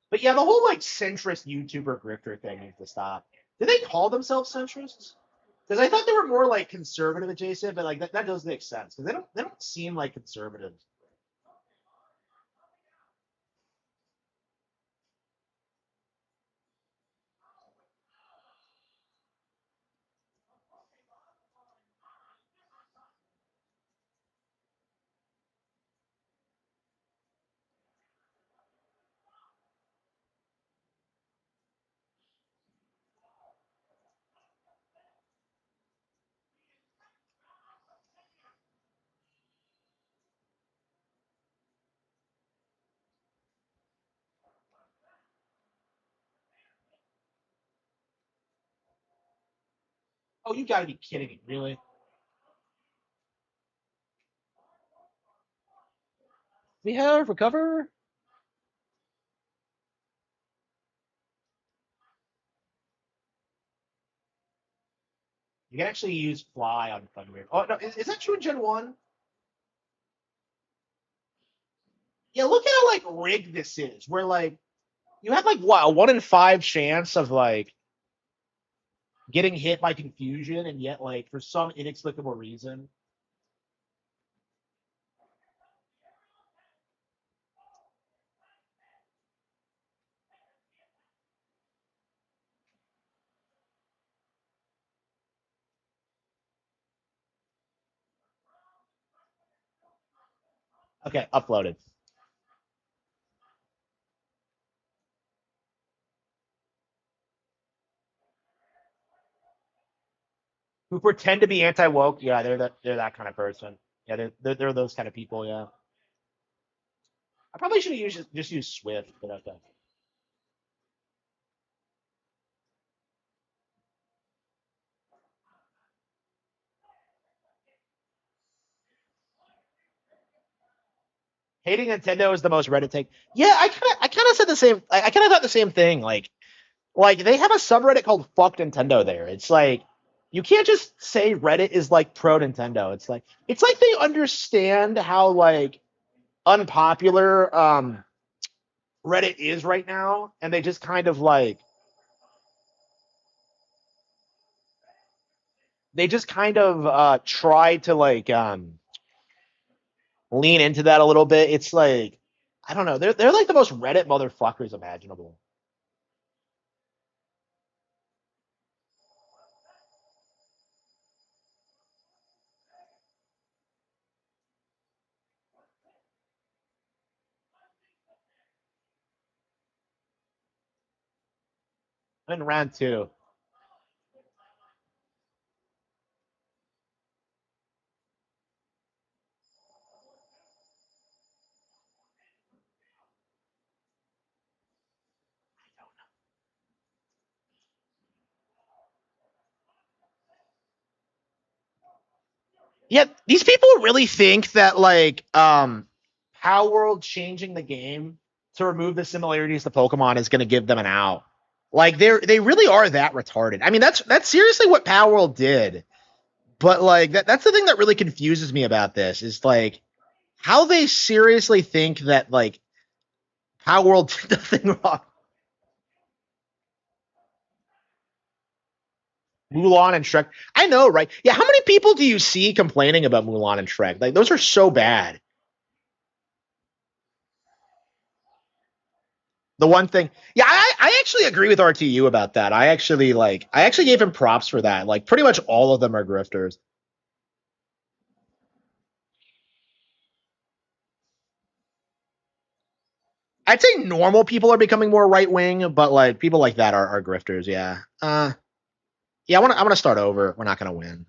But yeah, the whole like centrist YouTuber grifter thing needs to stop. Do they call themselves centrists? Because I thought they were more like conservative adjacent, but like that does make sense because they don't seem like conservatives. Oh, you got to be kidding me, really? We have recover. You can actually use fly on Thunderbird. Oh no, is that true in Gen 1? Yeah, look at how like rigged this is. Where like you have like what, a 1 in 5 chance of like getting hit by confusion, and yet like for some inexplicable reason. Okay, uploaded. Who pretend to be anti woke? Yeah, they're that kind of person. Yeah, they're those kind of people. Yeah, I probably should have just used Swift, but okay. Hating Nintendo is the most Reddit take. Yeah, I kind of said the same. I kind of thought the same thing. Like they have a subreddit called "Fuck Nintendo." There, it's like you can't just say Reddit is like pro Nintendo. It's like they understand how like unpopular Reddit is right now, and they just kind of like try to like lean into that a little bit. It's like I don't know. They're like the most Reddit motherfuckers imaginable. In round two. Yeah, these people really think that like Power World changing the game to remove the similarities to Pokemon is going to give them an out. Like they really are that retarded. I mean, that's seriously what Power World did. But like that's the thing that really confuses me about this is like how they seriously think that like Power World did nothing wrong. Mulan and Shrek. I know, right? Yeah, how many people do you see complaining about Mulan and Shrek? Like those are so bad. The one thing, yeah, I actually agree with RTU about that. I actually gave him props for that. Like pretty much all of them are grifters. I'd say normal people are becoming more right wing, but like people like that are grifters. Yeah. Yeah. I want to start over. We're not gonna win.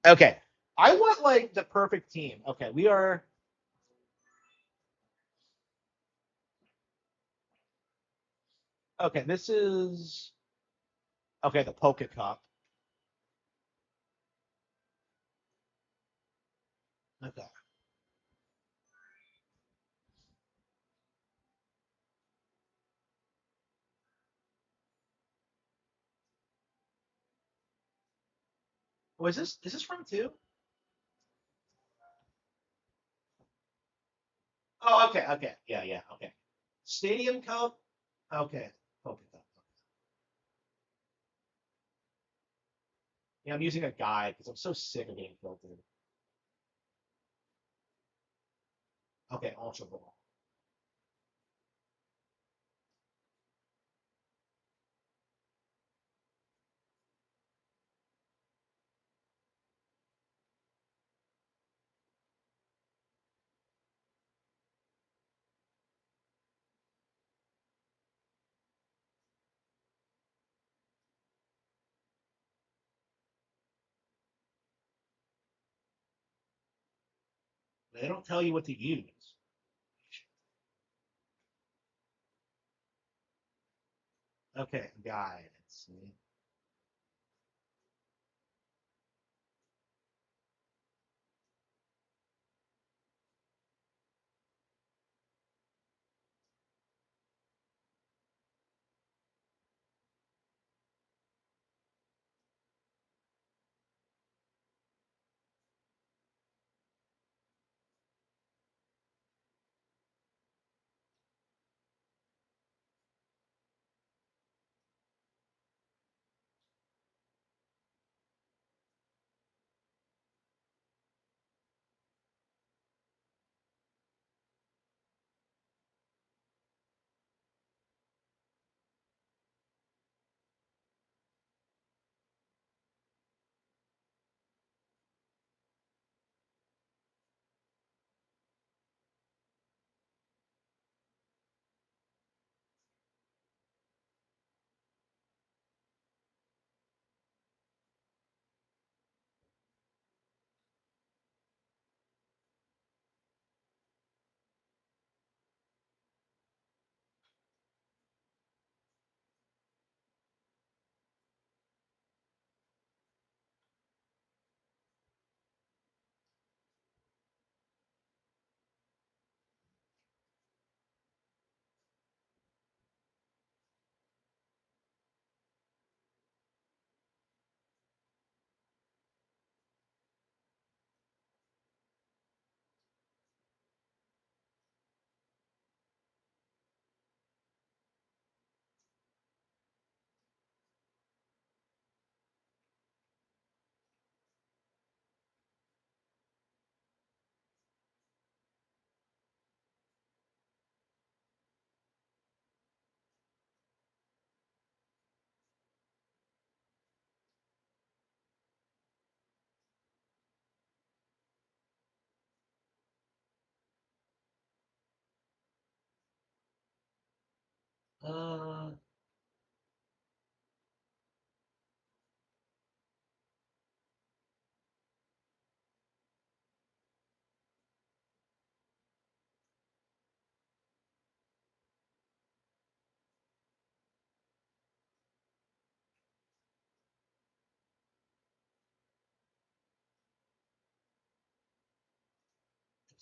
Okay. I want like the perfect team. Okay, we are. Okay, this is okay. The Poke Cup. Okay. Oh, is this from two? Oh, okay, okay, yeah, yeah, okay. Stadium Cup. Okay, Poke Cup. Yeah, I'm using a guide because I'm so sick of getting filtered. Okay, Ultra Ball. They don't tell you what to use. Okay, guide. Let's see.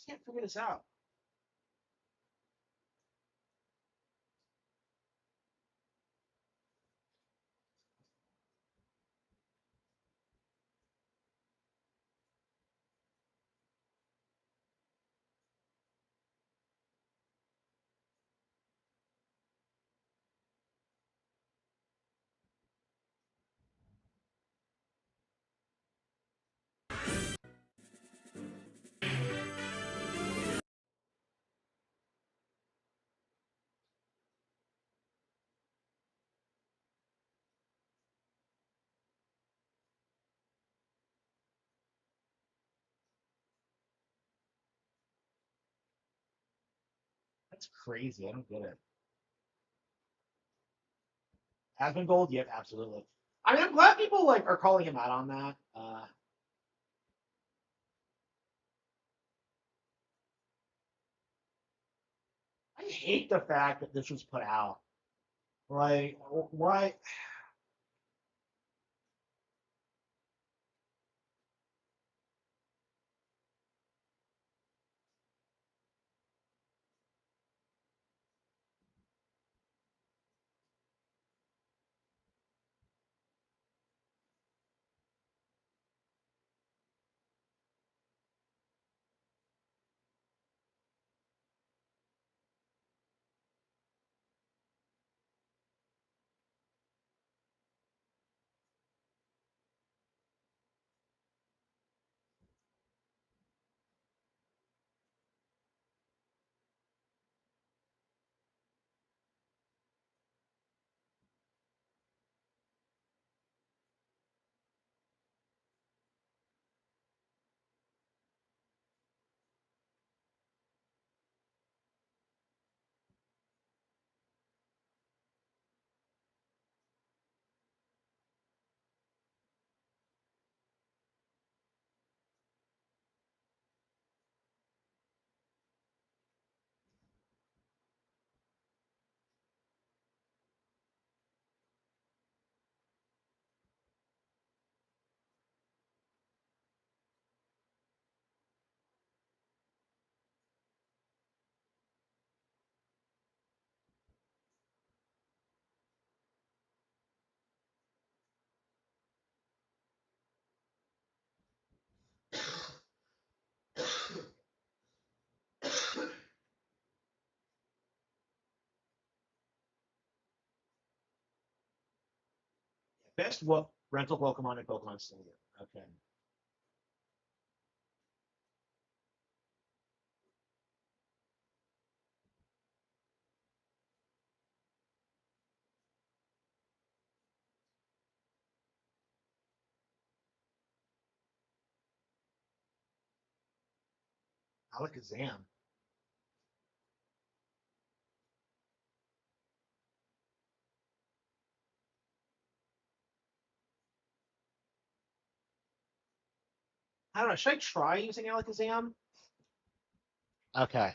can't figure this out. That's crazy. I don't get it. Asmongold, yep, absolutely. I mean, I'm glad people like are calling him out on that. I hate the fact that this was put out. Like, why? Best what rental Pokemon in Pokemon Stadium. Okay. Alakazam. I don't know. Should I try using Alakazam? Okay.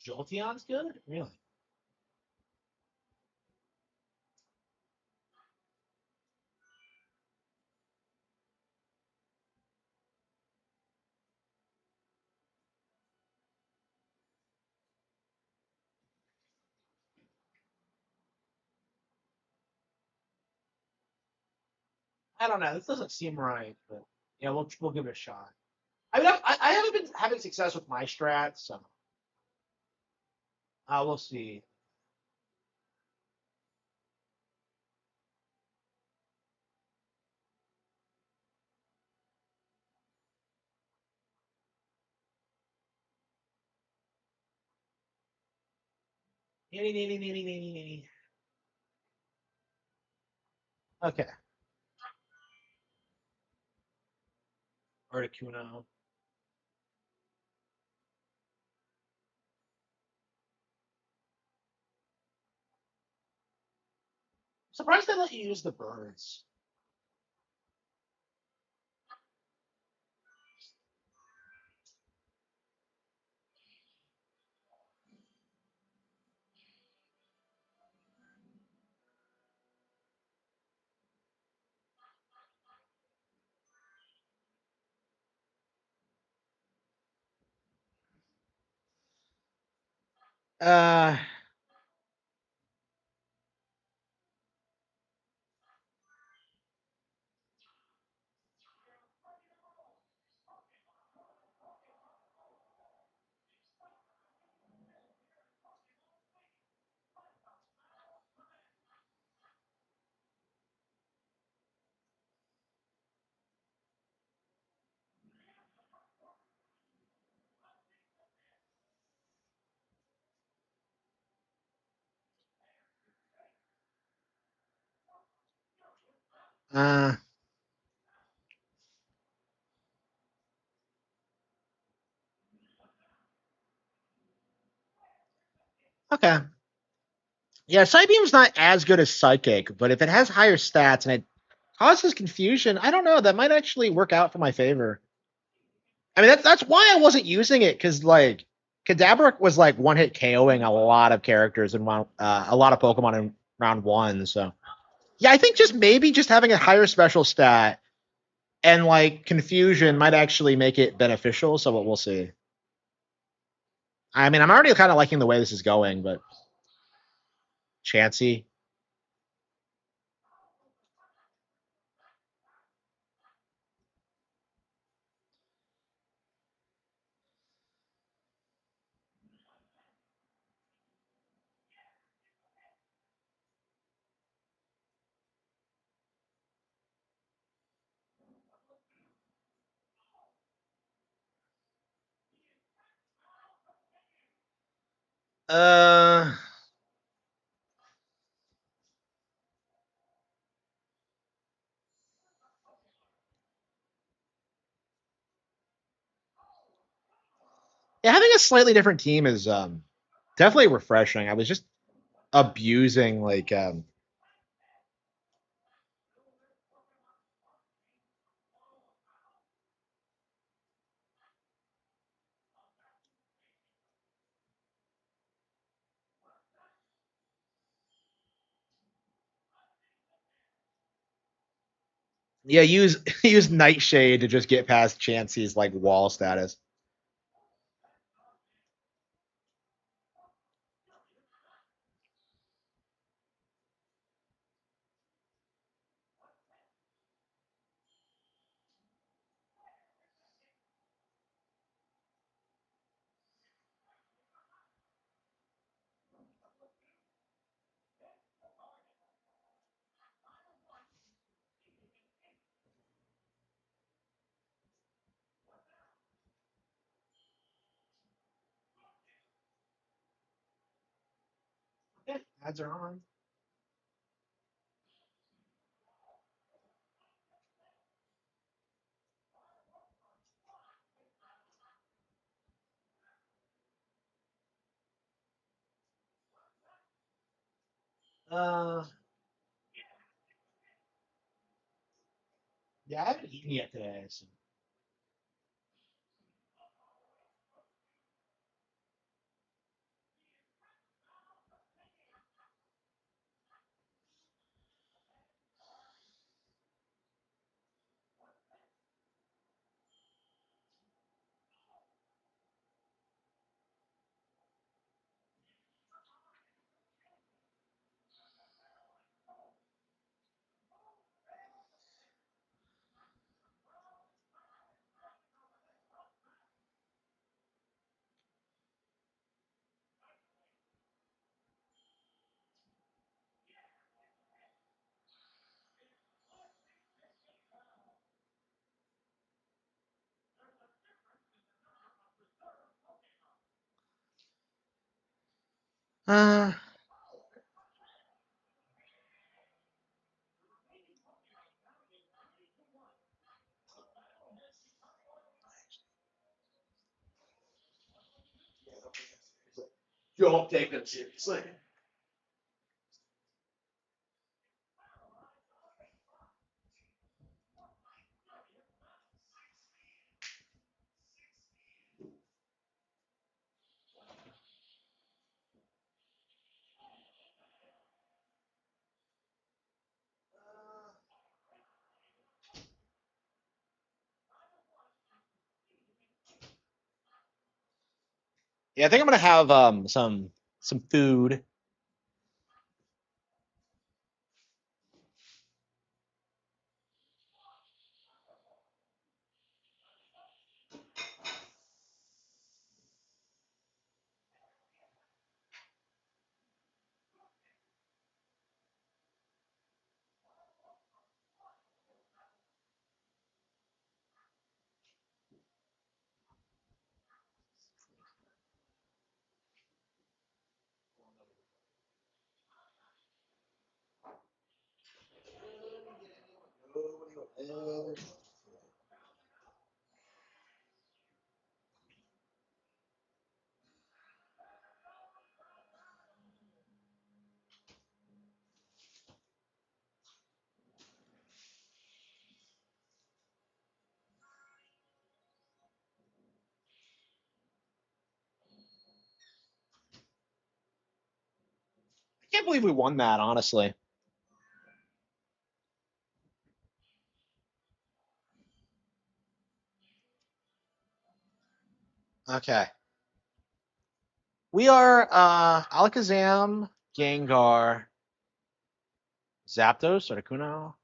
Jolteon's good? Really? I don't know. This doesn't seem right, but yeah, we'll give it a shot. I mean, I haven't been having success with my strats, so we'll see. Okay. Articuno. Surprised they let you use the birds. Uh, uh, okay. Yeah, Psybeam's not as good as Psychic, but if it has higher stats and it causes confusion, I don't know. That might actually work out for my favor. I mean, that's why I wasn't using it because like Kadabra was like one hit KOing a lot of characters in a lot of Pokemon in round one. So yeah, I think just maybe just having a higher special stat and like confusion might actually make it beneficial. So we'll see. I mean, I'm already kind of liking the way this is going, but Chansey. Uh, yeah, having a slightly different team is definitely refreshing. I was just abusing like yeah, use use Nightshade to just get past Chansey's like wall status. Yeah, ads are on. Uh, yeah, I haven't eaten yet today. So. Uh, don't take them seriously. Yeah, I think I'm gonna have some food. I can't believe we won that, honestly. Okay. We are Alakazam, Gengar, Zapdos, Articuno.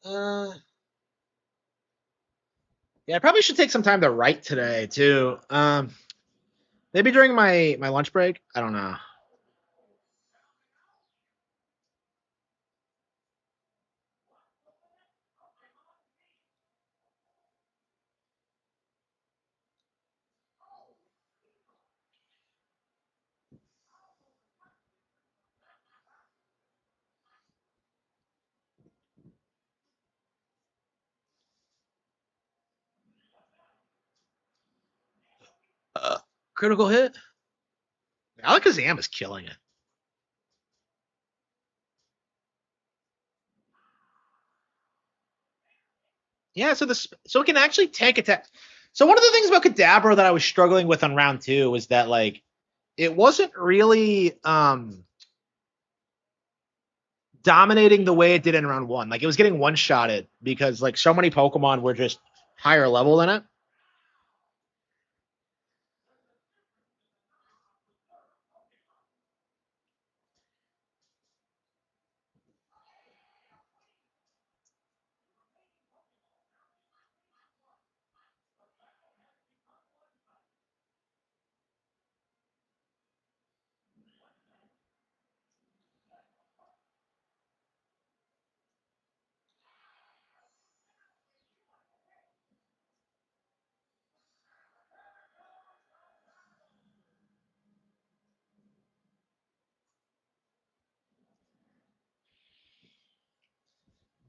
Uh, yeah, I probably should take some time to write today too. Maybe during my lunch break. I don't know. Critical hit. Alakazam is killing it. Yeah, so it can actually tank attack. So one of the things about Kadabra that I was struggling with on round 2 was that like it wasn't really dominating the way it did in round 1. Like it was getting one-shotted because like so many Pokemon were just higher level than it.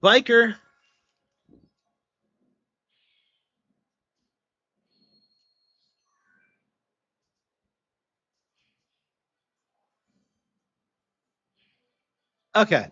Biker. Okay.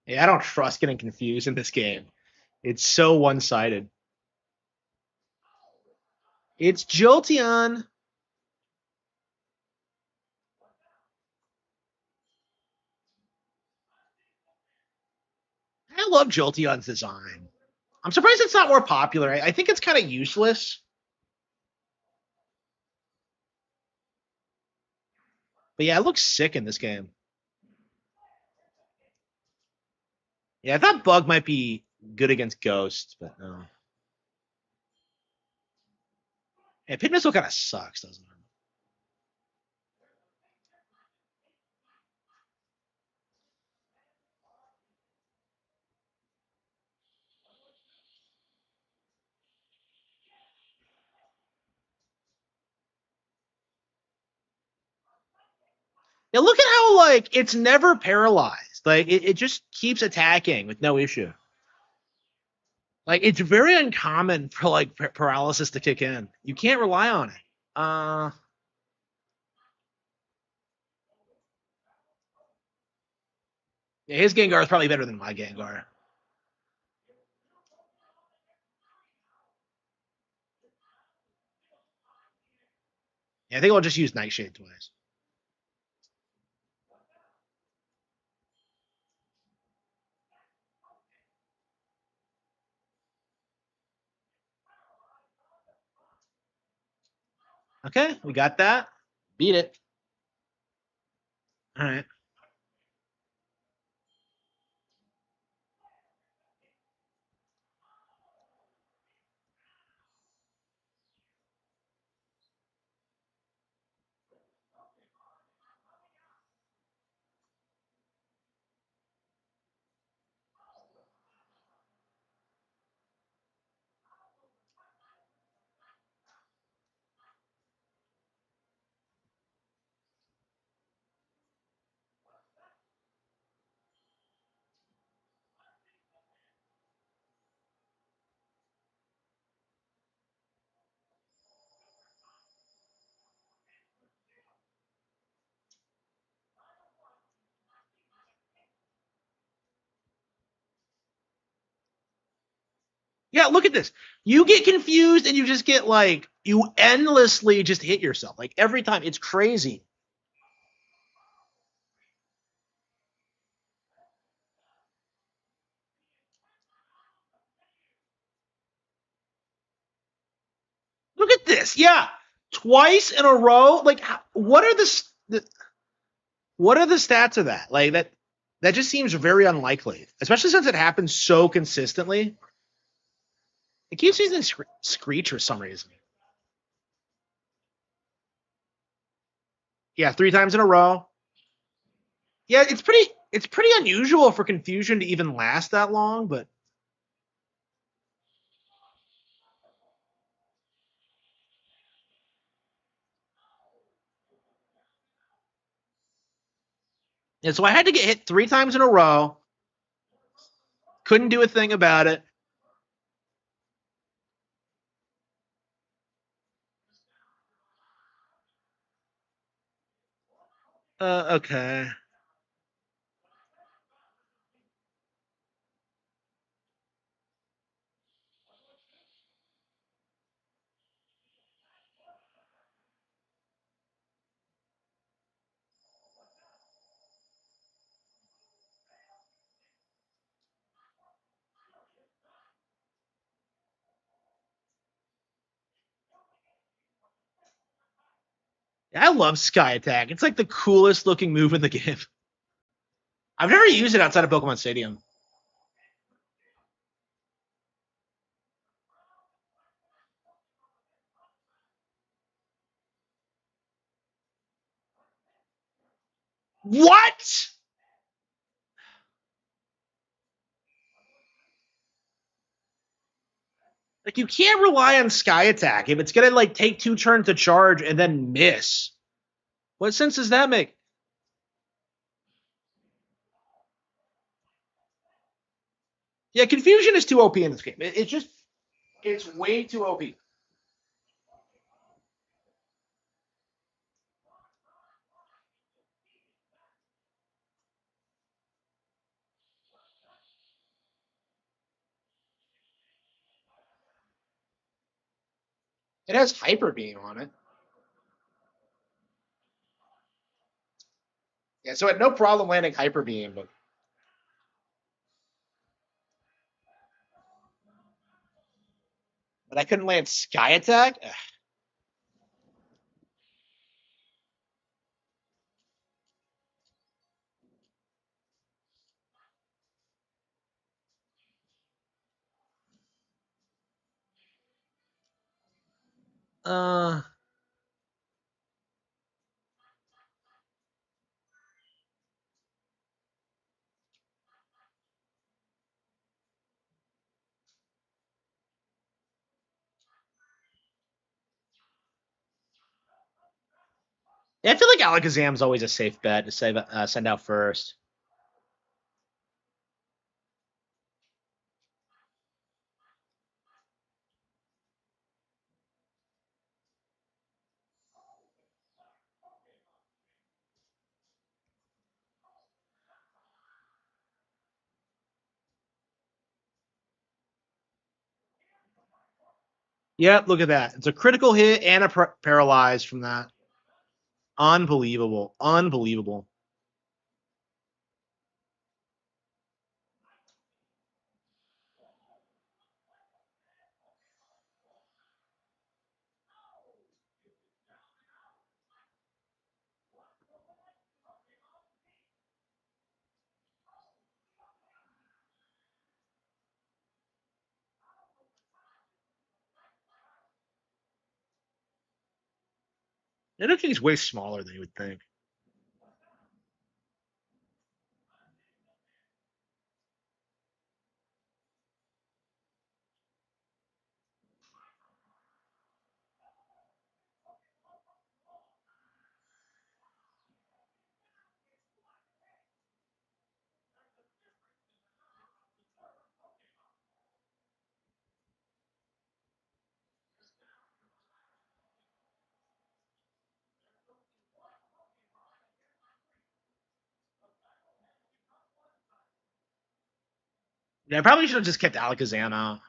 Yeah, I don't trust getting confused in this game. It's so one-sided. It's Jolteon. I love Jolteon's design. I'm surprised it's not more popular. I think it's kind of useless. But yeah, it looks sick in this game. Yeah, I thought Bug might be good against Ghost, but no. Yeah, Pit Missile kind of sucks, doesn't it? Yeah, look at how like it's never paralyzed. Like it just keeps attacking with no issue. Like it's very uncommon for like paralysis to kick in. You can't rely on it. Yeah, his Gengar is probably better than my Gengar. Yeah, I think I'll just use Nightshade twice. Okay, we got that. Beat it. All right. Yeah, look at this. You get confused and you just get like you endlessly just hit yourself. Like every time. It's crazy. Look at this. Yeah. Twice in a row. Like what are what are the stats of that? Like that just seems very unlikely, especially since it happens so consistently. It keeps using Screech for some reason. Yeah, 3 times in a row. Yeah, it's pretty unusual for Confusion to even last that long, but yeah, so I had to get hit 3 times in a row. Couldn't do a thing about it. Okay. I love Sky Attack. It's like the coolest looking move in the game. I've never used it outside of Pokemon Stadium. What? Like, you can't rely on Sky Attack if it's gonna like take 2 turns to charge and then miss. What sense does that make? Yeah, Confusion is too OP in this game. It's way too OP. It has Hyper Beam on it. Yeah, so I had no problem landing Hyper Beam, but I couldn't land Sky Attack. Ugh. Uh, yeah, I feel like Alakazam's always a safe bet to send out first. Yep, look at that. It's a critical hit and a paralyzed from that. Unbelievable. Unbelievable. Energy's way smaller than you would think. Yeah, I probably should have just kept Alakazam out.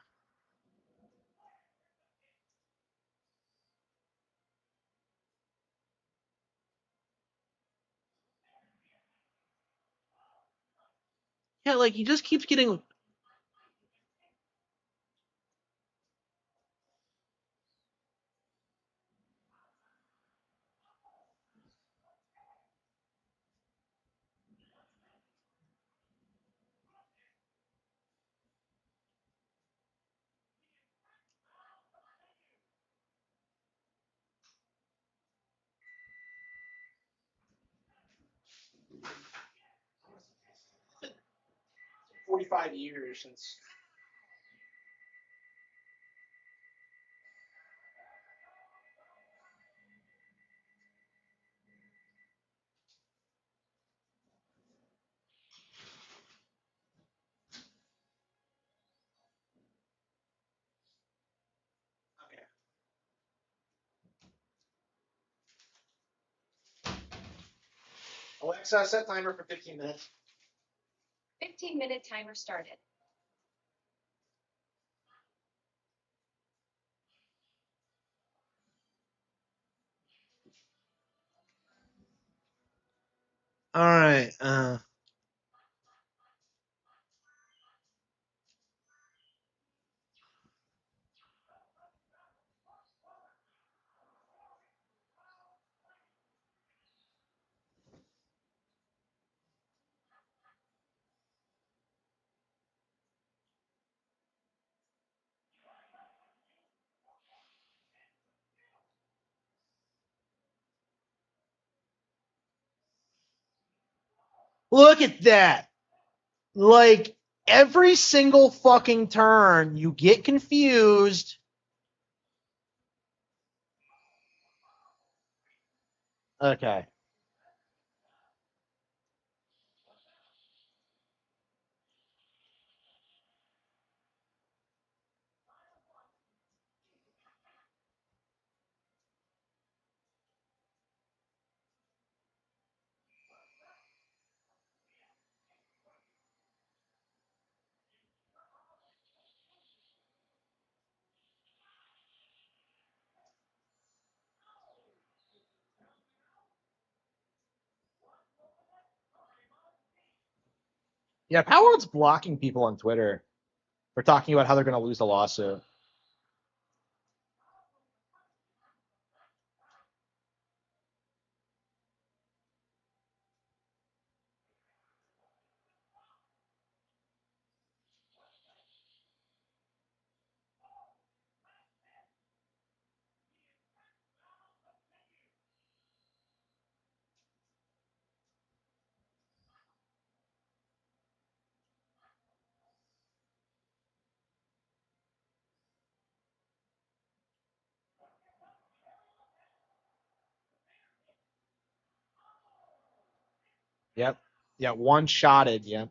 Yeah, like he just keeps getting. 45 years since. Okay. Alexa, set timer for 15 minutes. 15-minute timer started. All right. Look at that. Like, every single fucking turn, you get confused. Okay. Yeah, Powerworld's blocking people on Twitter for talking about how they're going to lose a lawsuit. Yep. Yeah, one-shotted, yeah.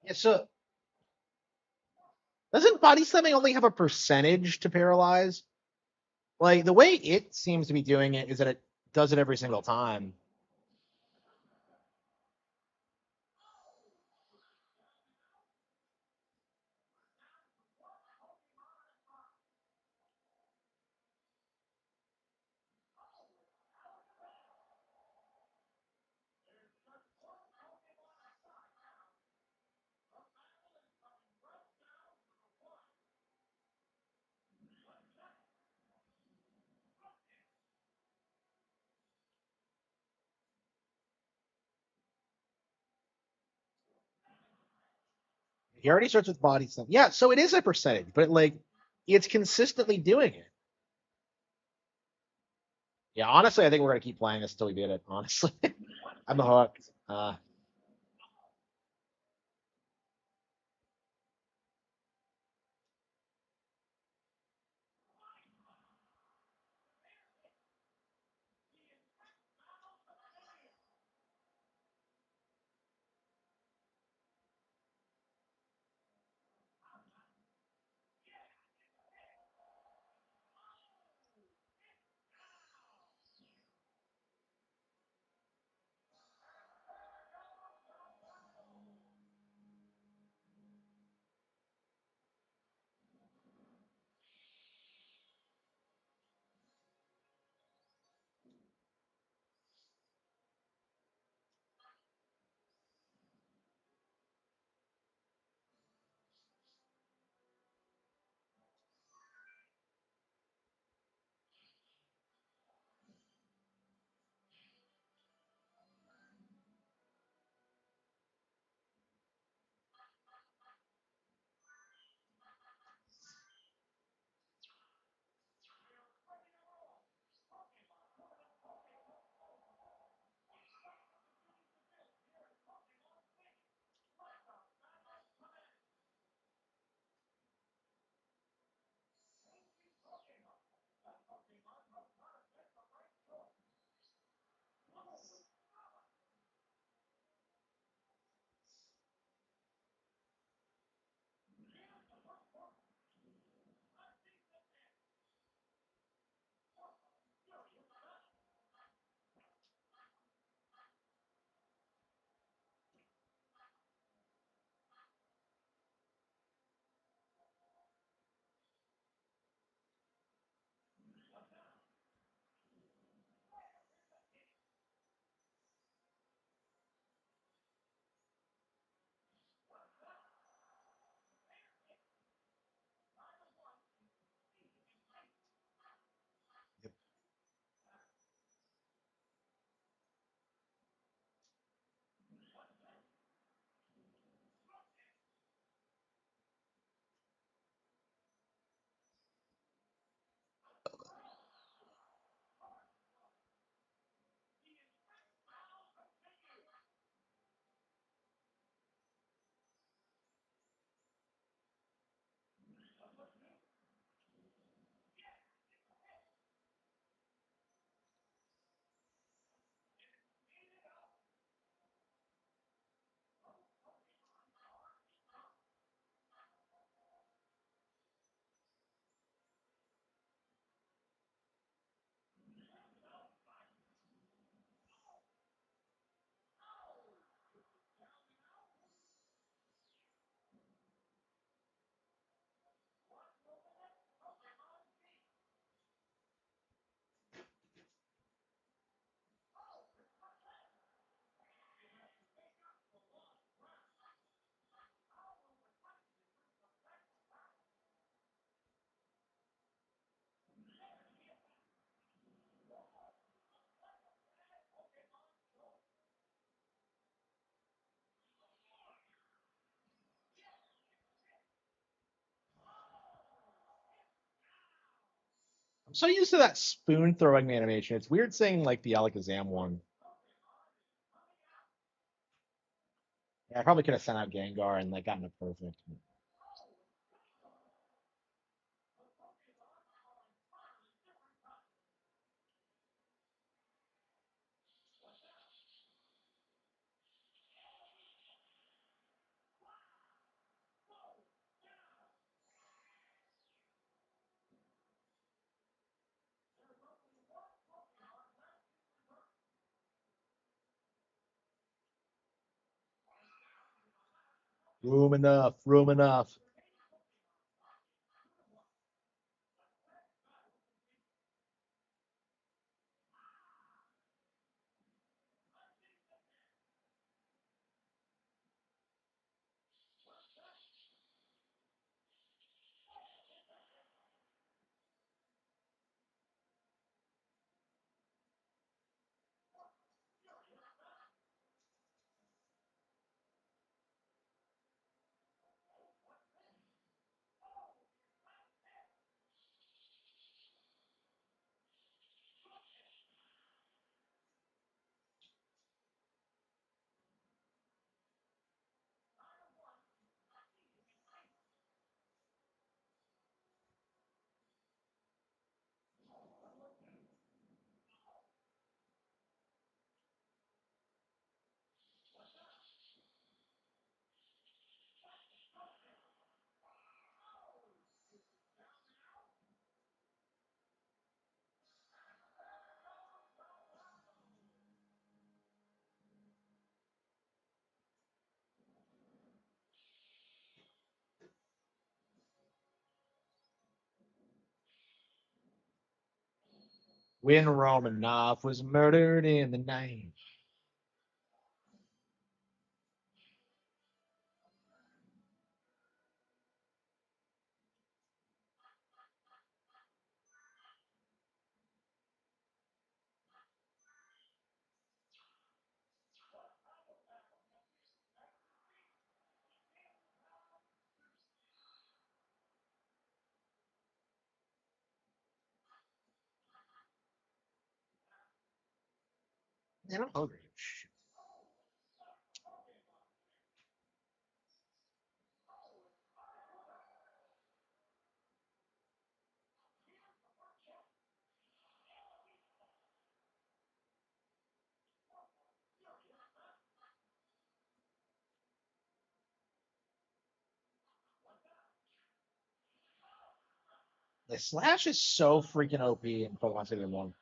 Yeah, so doesn't body slamming only have a percentage to paralyze? Like, the way it seems to be doing it is that it does it every single time. He already starts with body slam. Yeah, so it is a percentage, but like, it's consistently doing it. Yeah, honestly, I think we're gonna keep playing this until we beat it. Honestly, I'm hooked. I'm so used to that spoon throwing animation. It's weird saying like the Alakazam one. Yeah, I probably could have sent out Gengar and like gotten a perfect. Room enough, room enough. When Romanov was murdered in the night. Man, I'm hungry. Shit. The Slash is so freaking OP in Pokemon Stadium 1.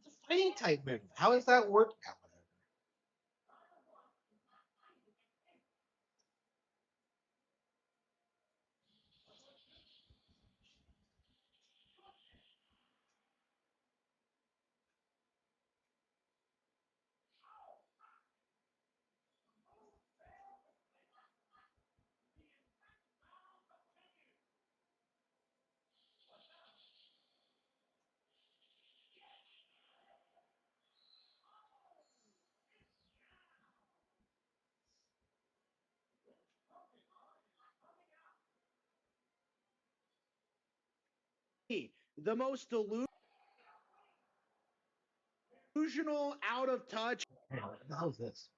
It's a fighting type move. How does that work? The most delusional, out of touch. Hey, what the hell is this?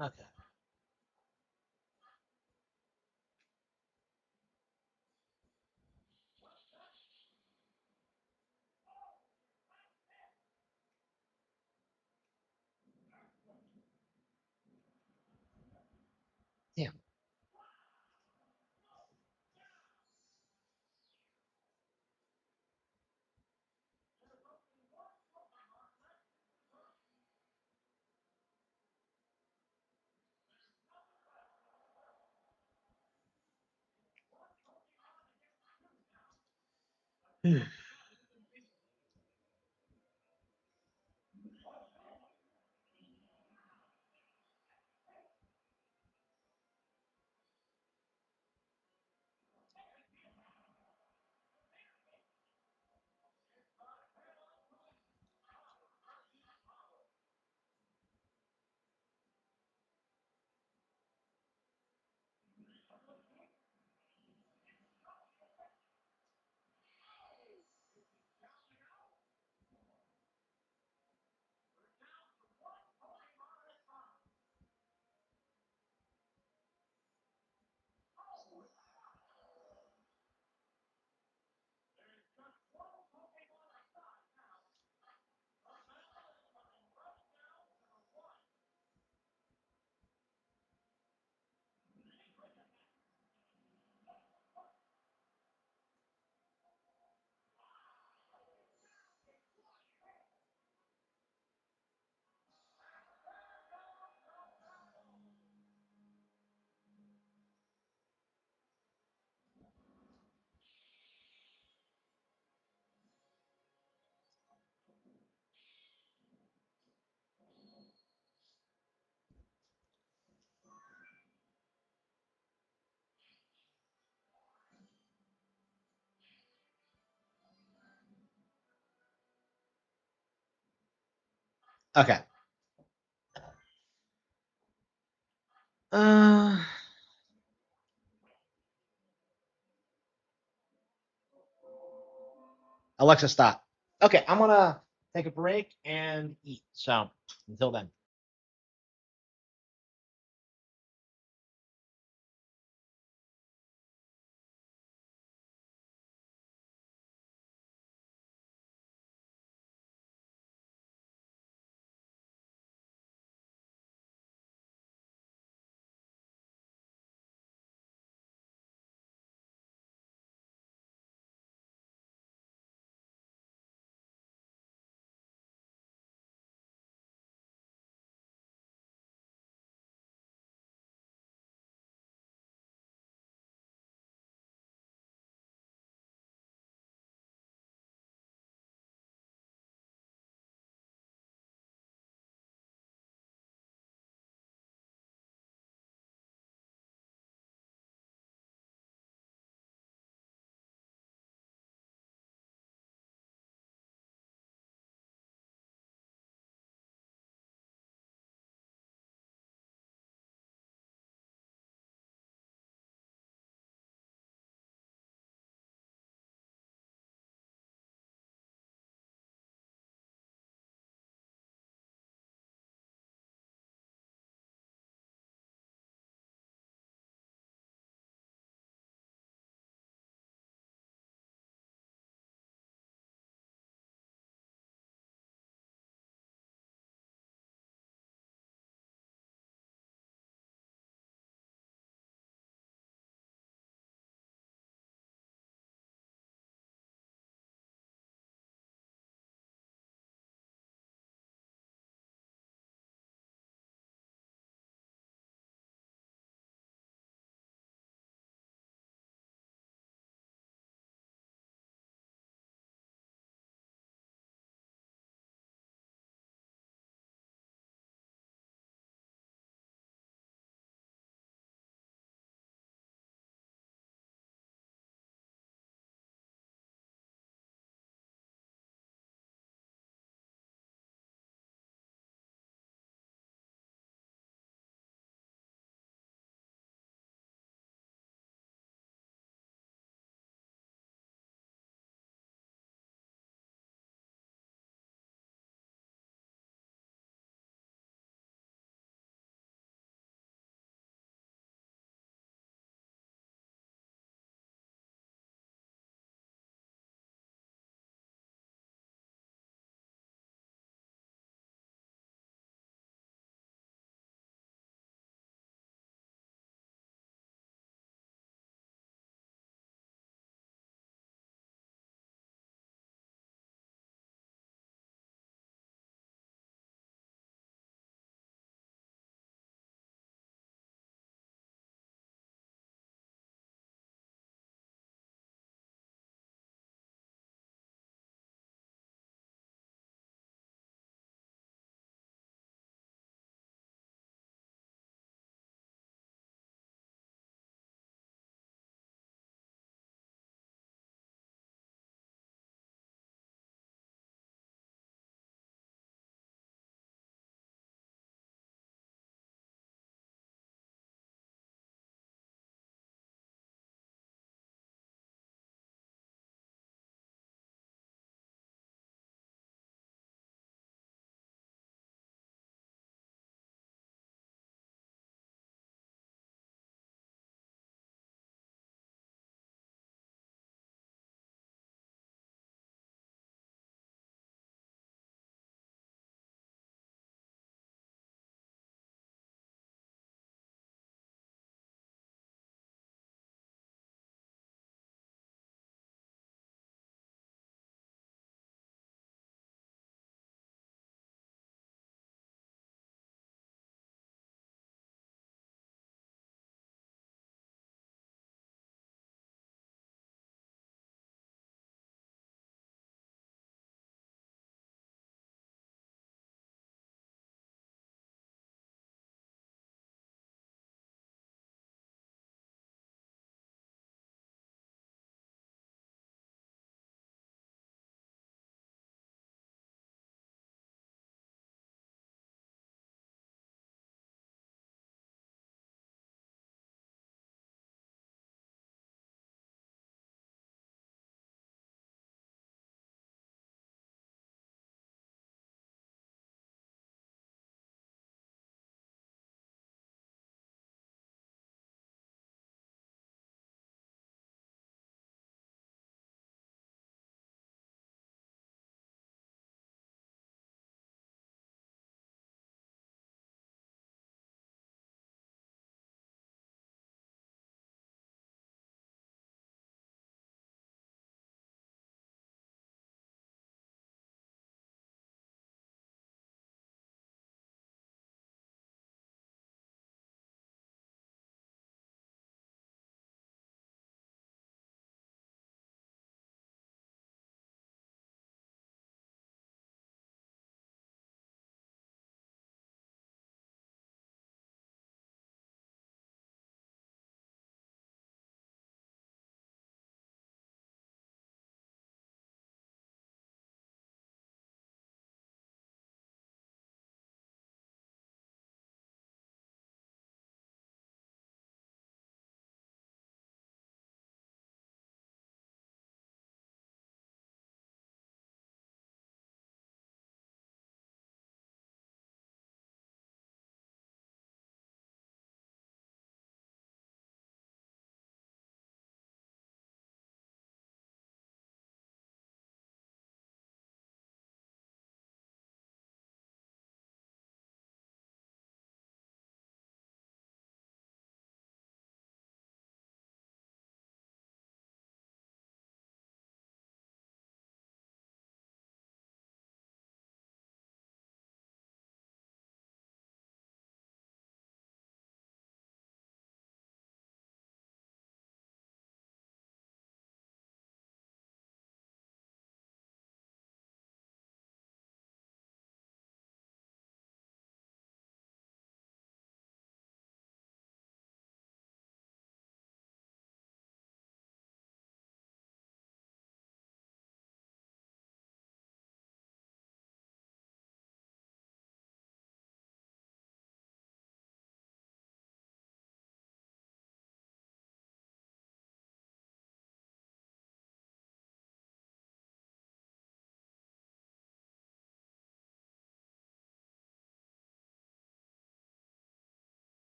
Okay. Damn. Okay. Alexa, stop. Okay, I'm gonna take a break and eat. So until then.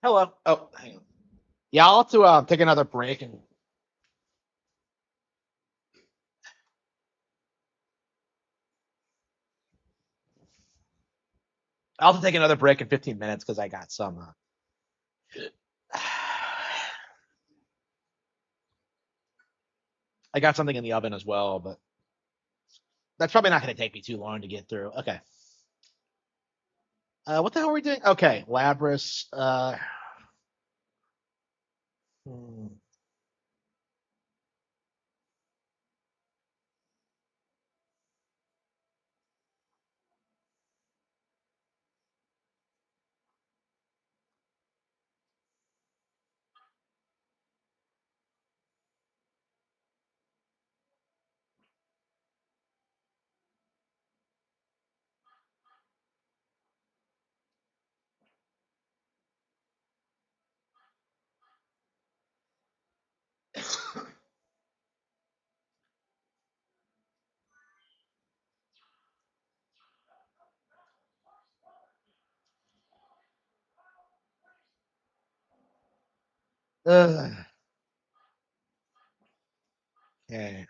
Hello. Oh, hang on. Yeah, I'll have to take another break and I'll have to take another break in 15 minutes because I got some. I got something in the oven as well, but that's probably not going to take me too long to get through. Okay. What the hell are we doing? Okay, Labras. Hmm. Ugh. Okay.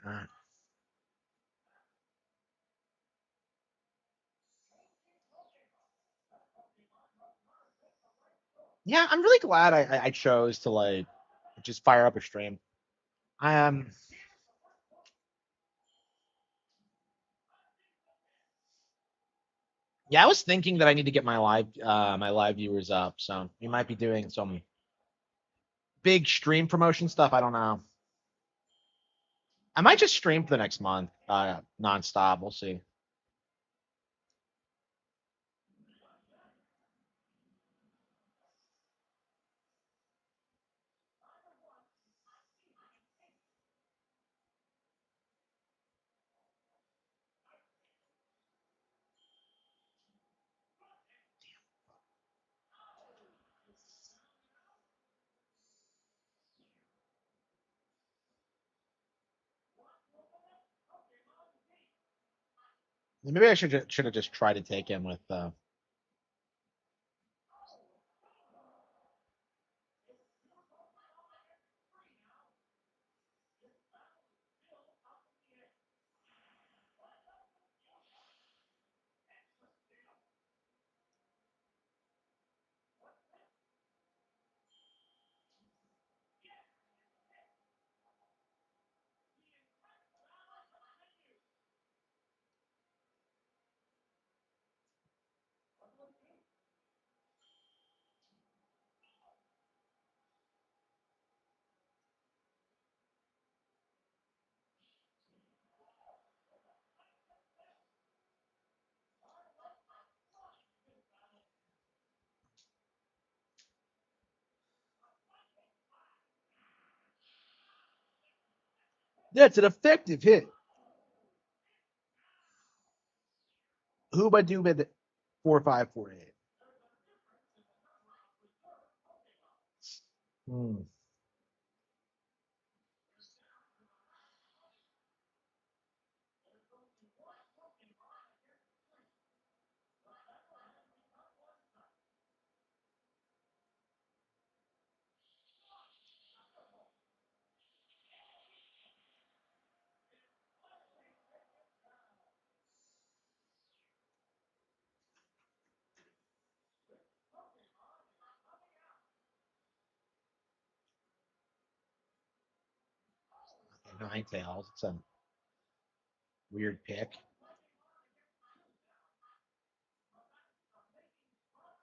Yeah, I'm really glad I chose to like just fire up a stream. Um, yeah, I was thinking that I need to get my live viewers up, so we might be doing some big stream promotion stuff. I don't know. I might just stream for the next month, nonstop. We'll see. Maybe I should have just tried to take him with. That's an effective hit. Whoba Dooba 4548. Hmm. Nine tails. It's a weird pick.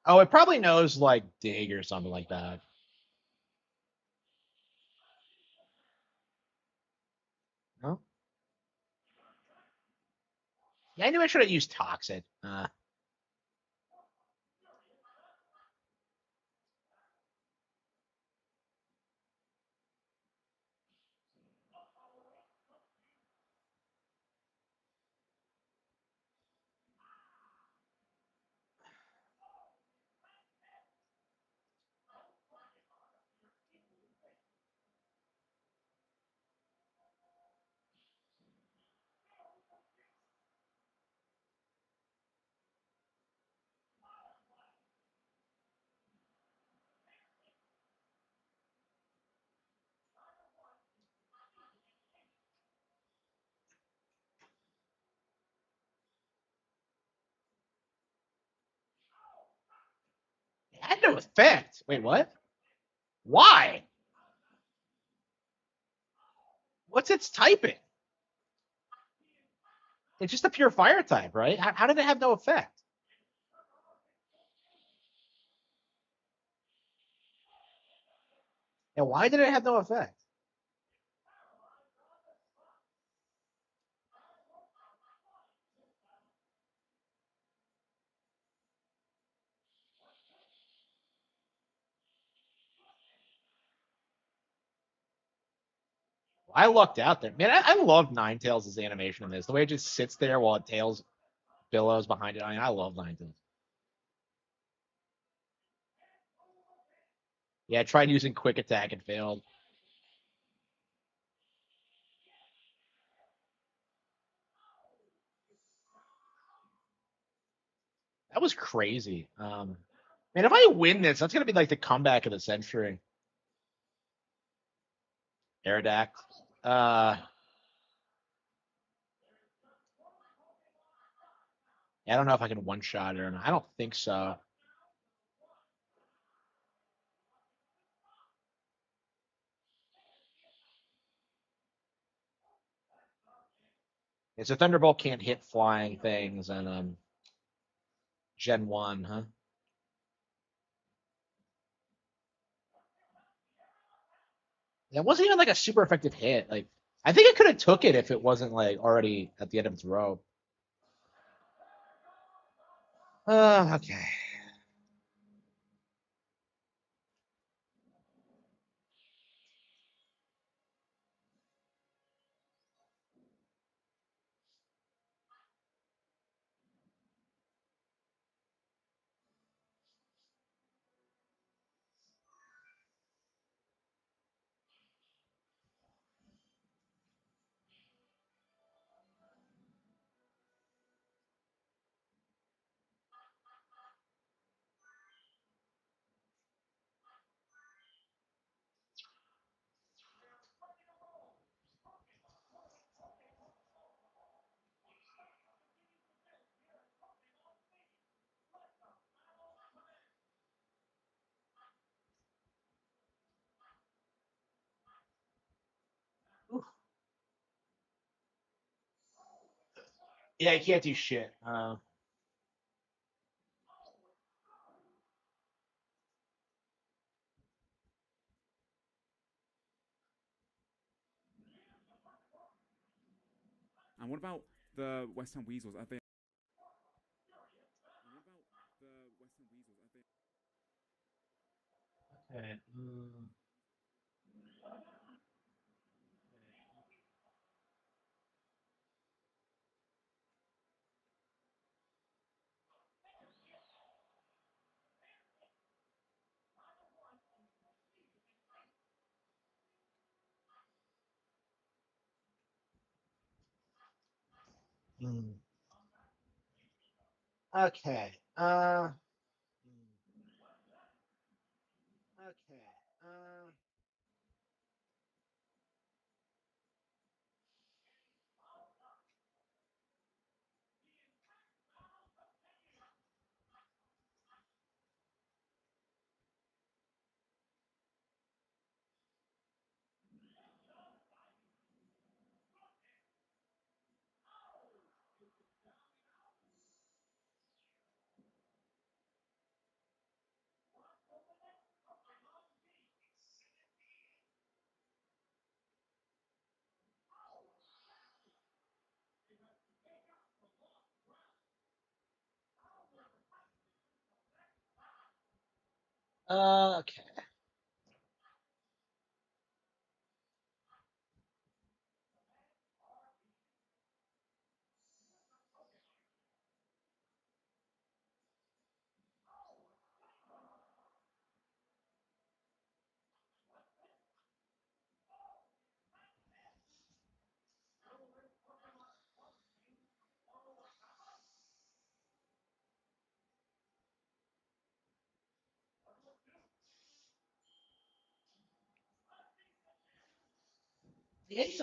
Oh, it probably knows like dig or something like that. No? Yeah, I knew I should have used toxic. no effect. Wait, what? Why? What's its typing? It's just a pure fire type, right? How did it have no effect? And why did it have no effect? I lucked out there. Man, I love Ninetales' animation in this. The way it just sits there while it tails billows behind it. I mean, I love Ninetales. Yeah, I tried using quick attack and failed. That was crazy. Man, if I win this, that's gonna be like the comeback of the century. Aerodact. I don't know if I can one shot it or not. I don't think so. It's a Thunderbolt can't hit flying things and Gen 1, huh? It wasn't even like a super effective hit. Like I think it could have took it if it wasn't like already at the end of its rope. Okay. Yeah, you can't do shit. And what about the Western Weasels? Are they? What about the Western Weasels? Are they? Okay. Okay. Okay. Okay. It's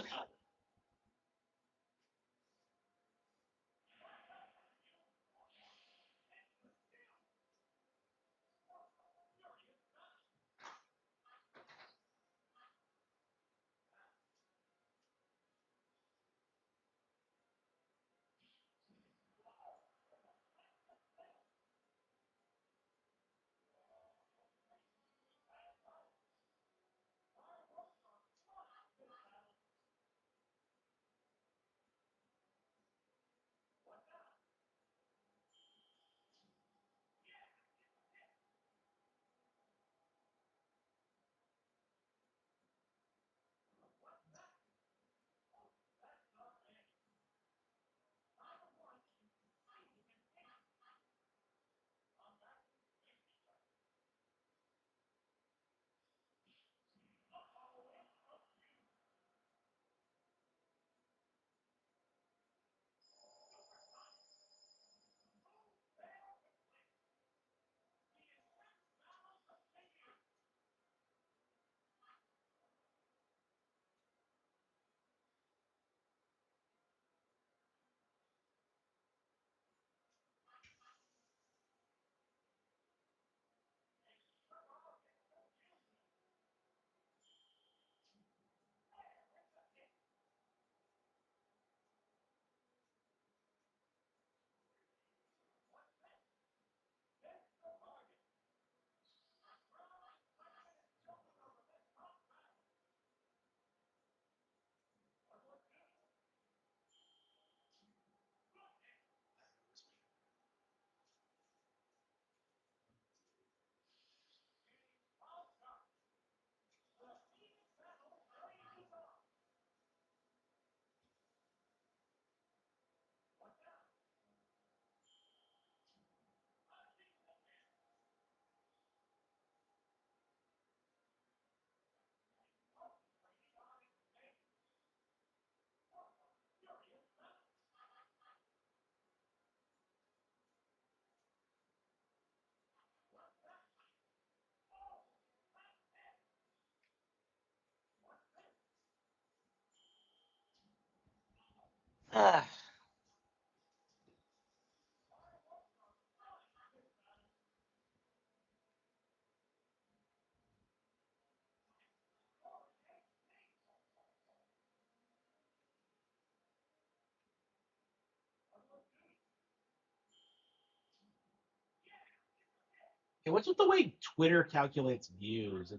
Ah. Hey, what's with the way Twitter calculates views?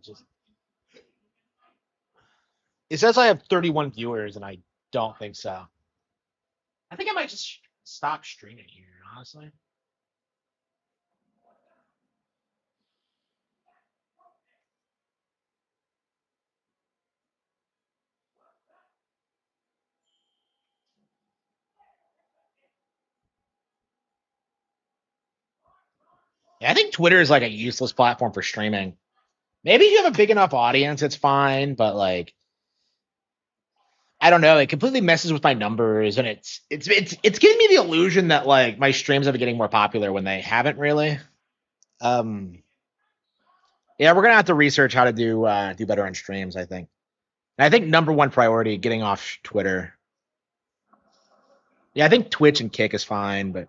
It says I have 31 viewers, and I don't think so. I think I might just stop streaming here, honestly. Yeah, I think Twitter is like a useless platform for streaming. Maybe if you have a big enough audience, it's fine, but like I don't know, it completely messes with my numbers, and it's giving me the illusion that like my streams have been getting more popular when they haven't really. Um, yeah, we're gonna have to research how to do better on streams. I think. And I think number one priority getting off Twitter. Yeah, I think Twitch and Kick is fine, but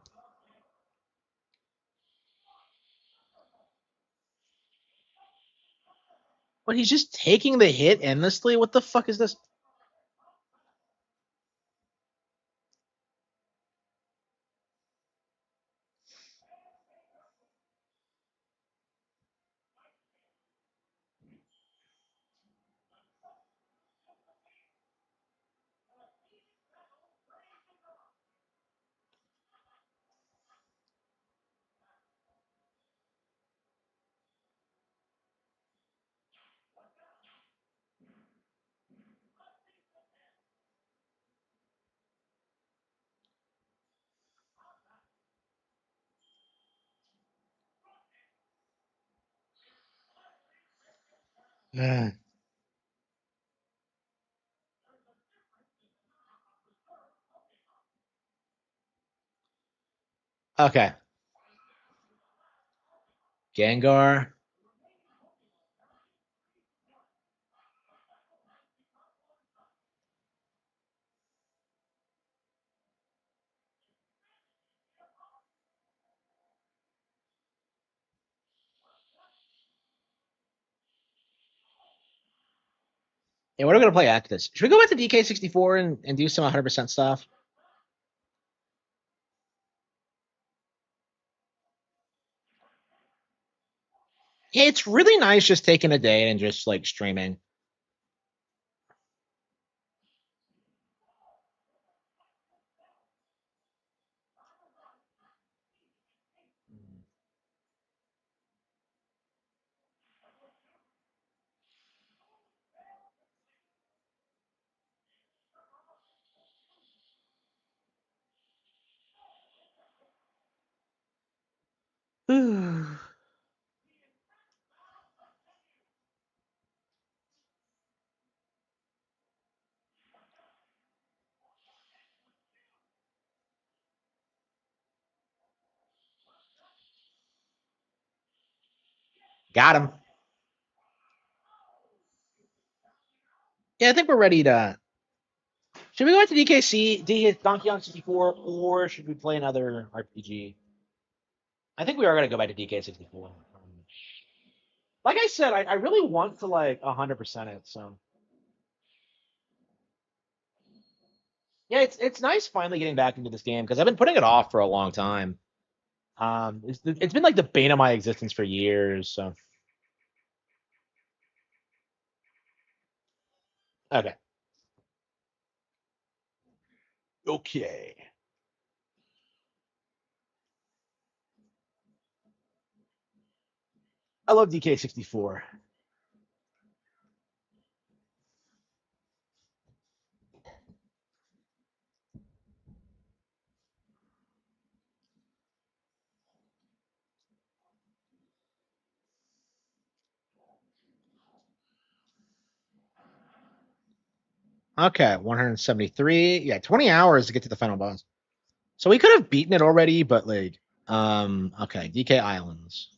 he's just taking the hit endlessly. What the fuck is this? Okay, Gengar. Yeah, what are we gonna play after this? Should we go back to DK64 and do some 100% stuff? Yeah, it's really nice just taking a day and just like streaming. Got him. Yeah, I think we're ready to. Should we go into DKC, Donkey Kong 64, or should we play another RPG? I think we are gonna go back to DK64. Like I said, I really want to like 100% it. So yeah, it's nice finally getting back into this game because I've been putting it off for a long time. It's been like the bane of my existence for years. So okay, okay. I love DK64. Okay, 173. Yeah, 20 hours to get to the final boss. So we could have beaten it already, but like, okay, DK Islands.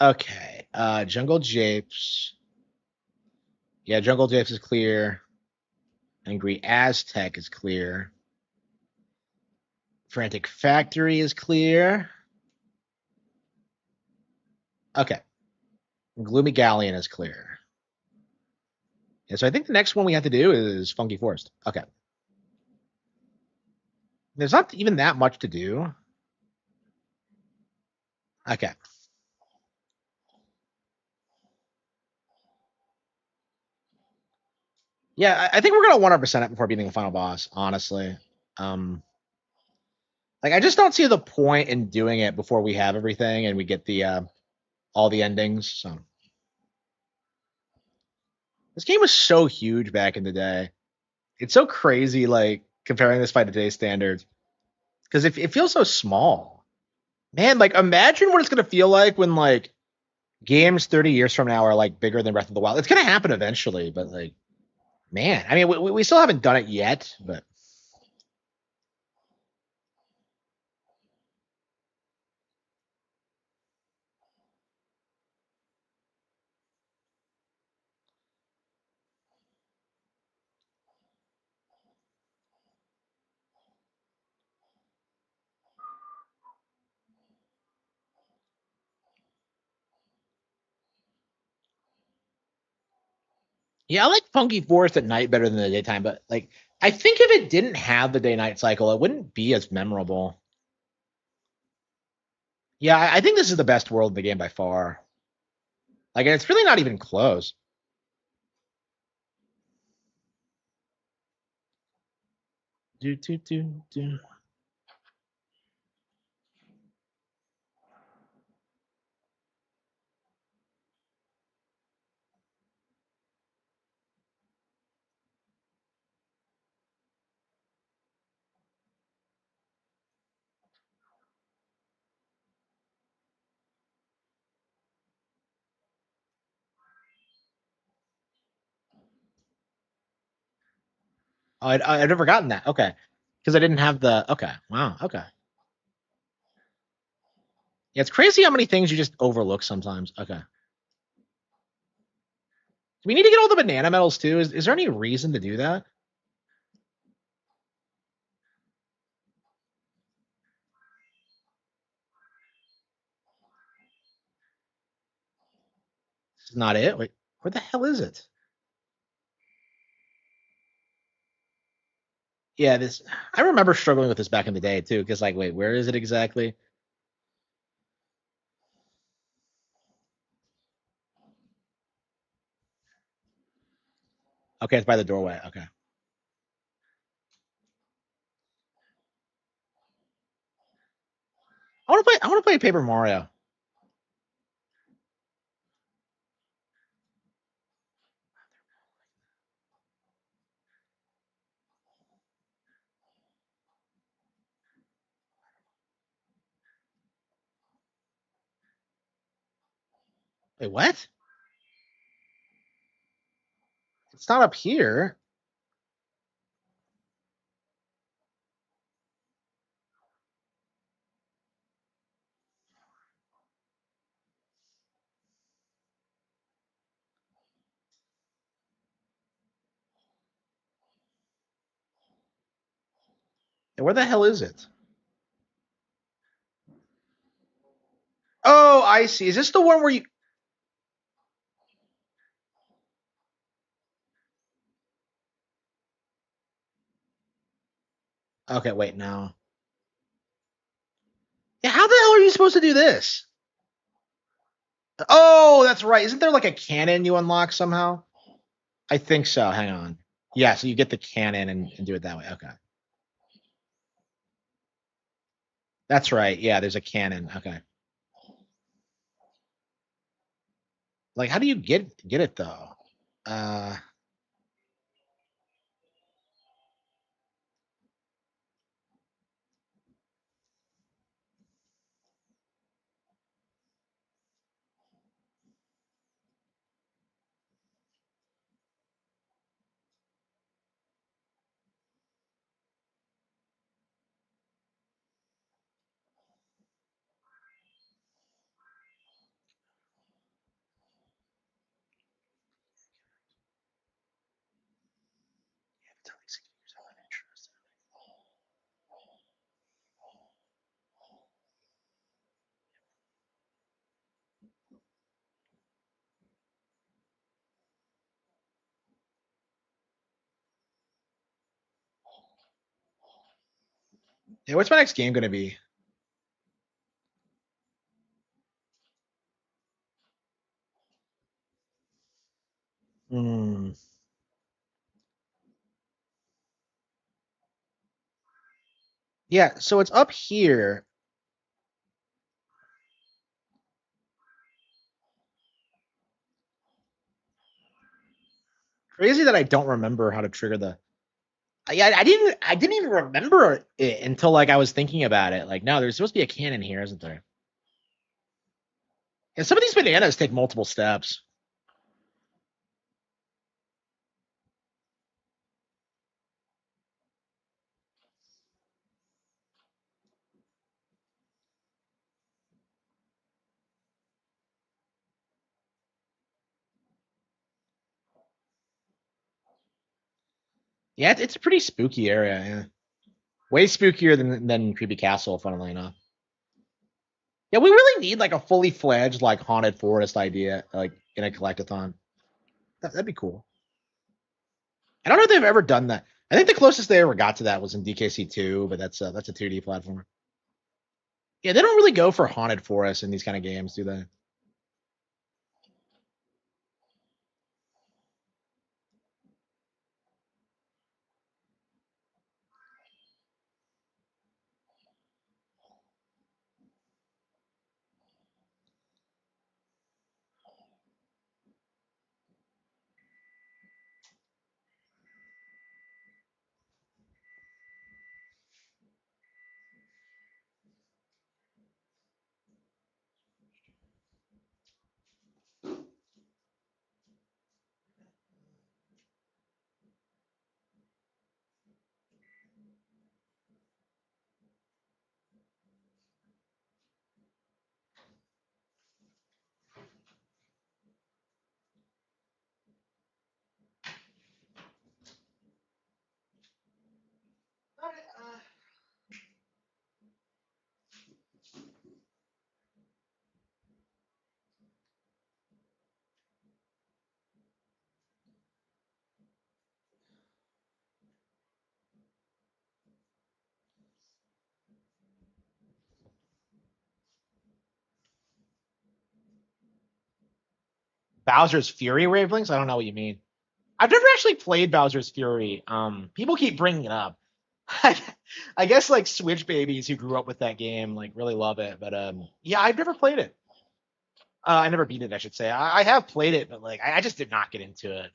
Okay, Jungle Japes. Yeah, Jungle Gyps is clear. Angry Aztec is clear. Frantic Factory is clear. Okay. Gloomy Galleon is clear. Yeah, so I think the next one we have to do is Funky Forest. Okay. There's not even that much to do. Okay. Yeah, I think we're gonna 100% it before beating the final boss. Honestly, um, like I just don't see the point in doing it before we have everything and we get the all the endings. So this game was so huge back in the day. It's so crazy, like comparing this by today's standards, because it feels so small. Man, like imagine what it's gonna feel like when like games 30 years from now are like bigger than Breath of the Wild. It's gonna happen eventually, but like, man, I mean, we still haven't done it yet, but yeah, I like Funky Forest at night better than the daytime, but like I think if it didn't have the day night cycle, it wouldn't be as memorable. Yeah, I think this is the best world in the game by far. Like, and it's really not even close. Do do do do. Oh, I'd never gotten that. Okay, because I didn't have the. Okay, wow. Okay, yeah, it's crazy how many things you just overlook sometimes. Okay, do we need to get all the banana medals too? Is there any reason to do that? This is not it. Wait, where the hell is it? Yeah, this. I remember struggling with this back in the day too, because like, wait, where is it exactly? Okay, it's by the doorway. Okay. I want to play. I want to play Paper Mario. Wait, what? It's not up here. Where the hell is it? Oh, I see. Is this the one where you? Okay, wait, no. Yeah, how the hell are you supposed to do this? Oh, that's right. Isn't there like a cannon you unlock somehow? I think so. Hang on. Yeah, so you get the cannon and do it that way. Okay. That's right. Yeah, there's a cannon. Okay. Like, how do you get it though? Uh, Yeah, what's my next game gonna be? Hmm. Yeah, so it's up here. Crazy that I don't remember how to trigger the. Yeah, I didn't even remember it until like I was thinking about it. Like, no, there's supposed to be a cannon here, isn't there? And some of these bananas take multiple steps. Yeah, it's a pretty spooky area. Yeah, way spookier than Creepy Castle, funnily enough. Yeah, we really need like a fully fledged like haunted forest idea, like in a collectathon. That'd be cool. I don't know if they've ever done that. I think the closest they ever got to that was in DKC2, but that's a 2D platform. Yeah, they don't really go for haunted forests in these kind of games, do they? Bowser's Fury wavelengths? I don't know what you mean. I've never actually played Bowser's Fury. People keep bringing it up. I guess like Switch babies who grew up with that game like really love it, but yeah, I've never played it. I never beat it, I should say. I have played it, but like I just did not get into it.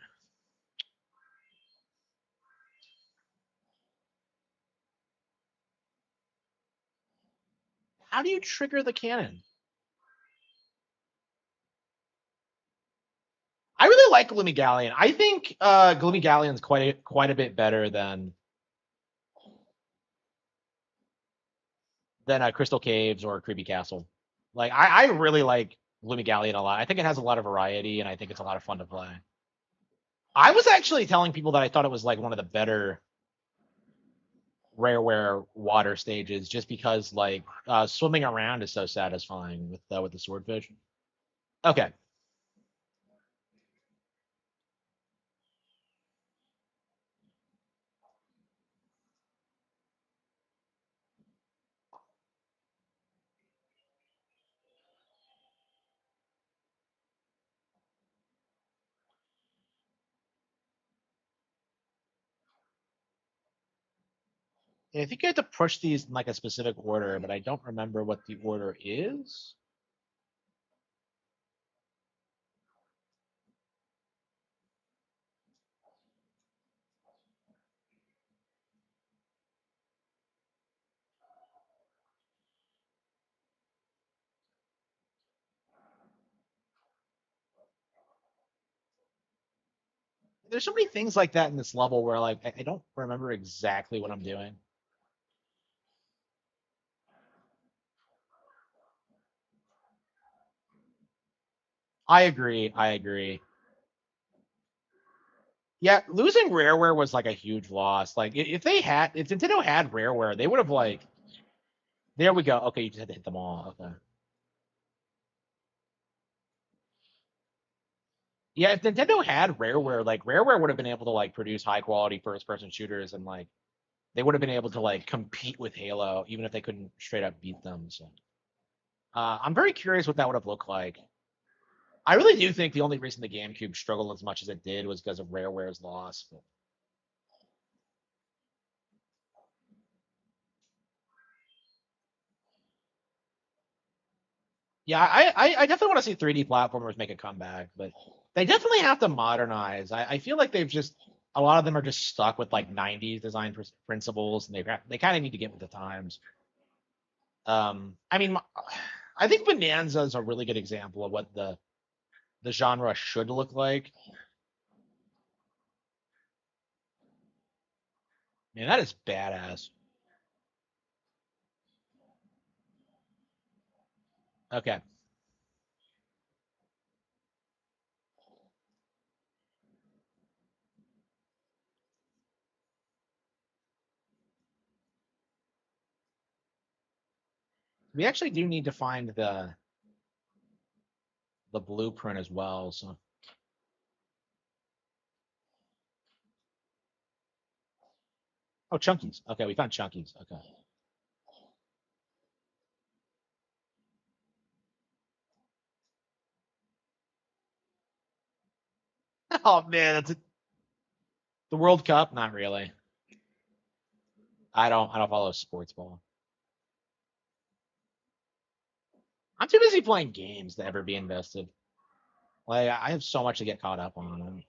How do you trigger the cannon? I really like Gloomy Galleon. I think Gloomy Galleon's quite a bit better than Crystal Caves or Creepy Castle. Like I really like Gloomy Galleon a lot. I think it has a lot of variety, and I think it's a lot of fun to play. I was actually telling people that I thought it was like one of the better Rareware water stages, just because like swimming around is so satisfying with the swordfish. Okay, I think you have to push these in like a specific order, but I don't remember what the order is. There's so many things like that in this level where like I don't remember exactly what I'm doing. I agree. I agree. Yeah, losing Rareware was like a huge loss. Like if Nintendo had Rareware, they would have like there we go. Okay, you just had to hit them all. Okay. Yeah, if Nintendo had Rareware, like Rareware would have been able to like produce high quality first person shooters and like they would have been able to like compete with Halo, even if they couldn't straight up beat them. So I'm very curious what that would have looked like. I really do think the only reason the GameCube struggled as much as it did was because of Rareware's loss. But yeah, I definitely want to see 3D platformers make a comeback, but they definitely have to modernize. I feel like they've just a lot of them are just stuck with like 90s design principles, and they kind of need to get with the times. I mean, I think Bonanza is a really good example of what the genre should look like. Man, that is badass. Okay. We actually do need to find the blueprint as well. So, oh, Chunkies. Okay, we found Chunkies. Okay. Oh man, the World Cup. Not really. I don't follow sports ball. I'm too busy playing games to ever be invested. Like I have so much to get caught up on.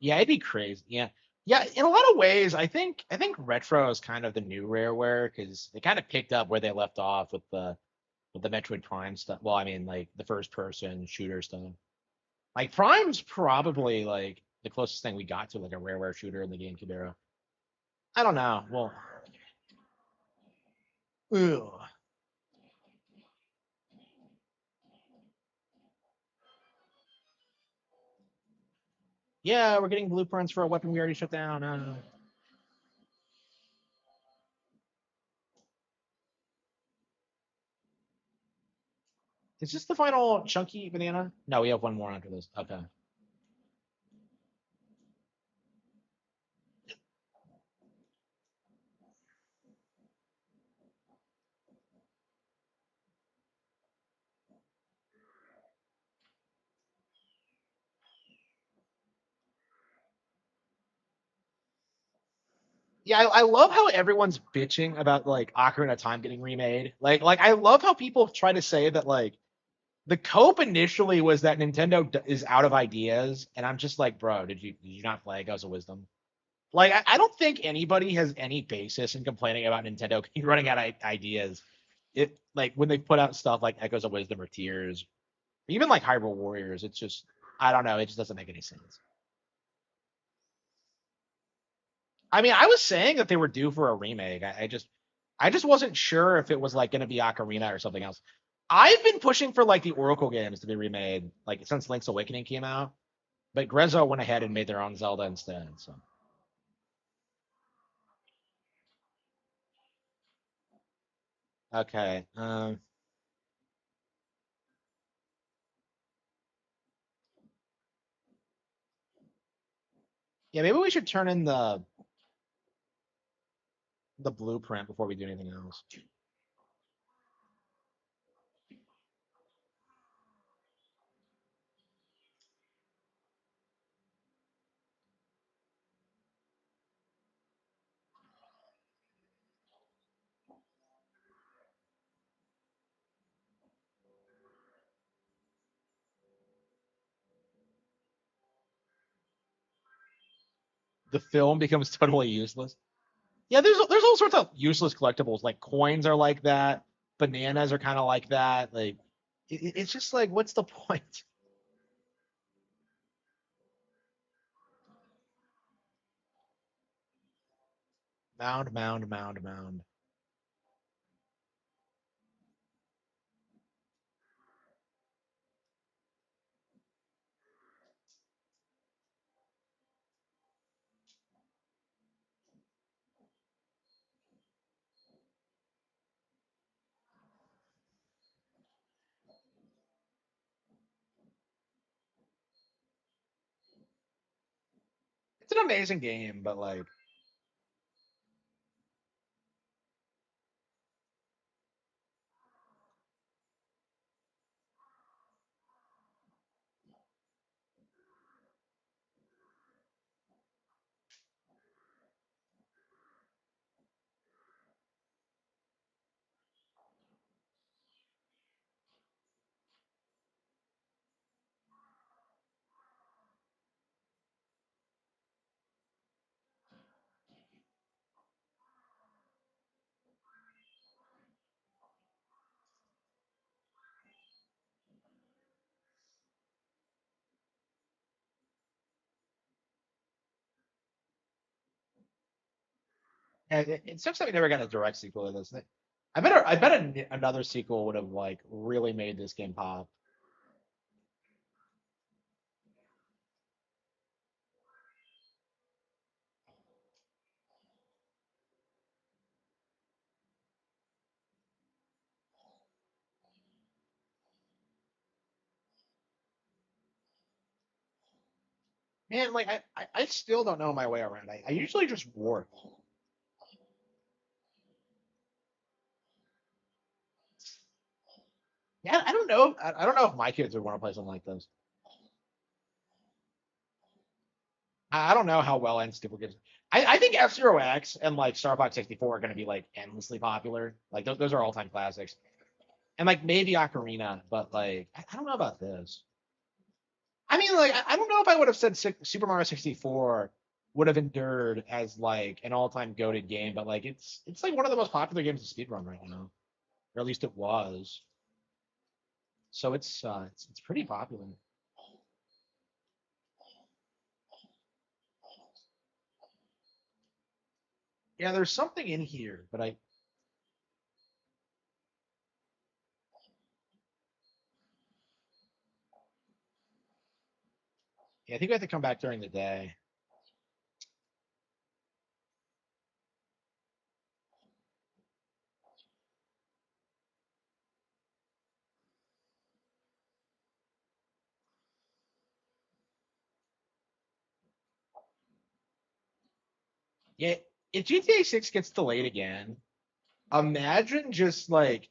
Yeah, it'd be crazy. Yeah. Yeah, in a lot of ways, I think retro is kind of the new Rareware because they kind of picked up where they left off with the Metroid Prime stuff. Well, I mean, like the first person shooter stuff. Like Prime's probably like the closest thing we got to like a Rareware shooter in the GameCube era. I don't know. Well, ugh. Yeah, we're getting blueprints for a weapon we already shut down. Is this the final chunky banana? No, we have one more after this. Okay. Yeah, I love how everyone's bitching about like Ocarina of Time getting remade. Like I love how people try to say that like the cope initially was that Nintendo is out of ideas, and I'm just like, bro, did you not play Echoes of Wisdom? Like I don't think anybody has any basis in complaining about Nintendo running out of ideas. It like when they put out stuff like Echoes of Wisdom or Tears, even like Hyrule Warriors, it's just I don't know, it just doesn't make any sense. I mean, I was saying that they were due for a remake. I just wasn't sure if it was like going to be Ocarina or something else. I've been pushing for like the Oracle games to be remade, like since Link's Awakening came out. But Grezzo went ahead and made their own Zelda instead. So okay, yeah, maybe we should turn in the blueprint before we do anything else. The film becomes totally useless. Yeah, there's all sorts of useless collectibles. Like coins are like that. Bananas are kind of like that. Like it's just like, what's the point? Mound, mound, mound, mound. It's an amazing game, but like, and it sucks that we never got a direct sequel to this. I bet another sequel would have like really made this game pop. Man, like I still don't know my way around. I usually just warp. Yeah, I don't know. I don't know if my kids would want to play something like this. I don't know how well end people get. I think F Zero X and like Star Fox 64 are going to be like endlessly popular. Like those are all time classics. And like maybe Ocarina, but like I don't know about this. I mean, like I don't know if I would have said Super Mario 64 would have endured as like an all-time goated game, but like it's like one of the most popular games to speedrun right now, or at least it was. So it's pretty popular. Yeah, there's something in here, but yeah, I think we have to come back during the day. Yeah, if GTA 6 gets delayed again, imagine just like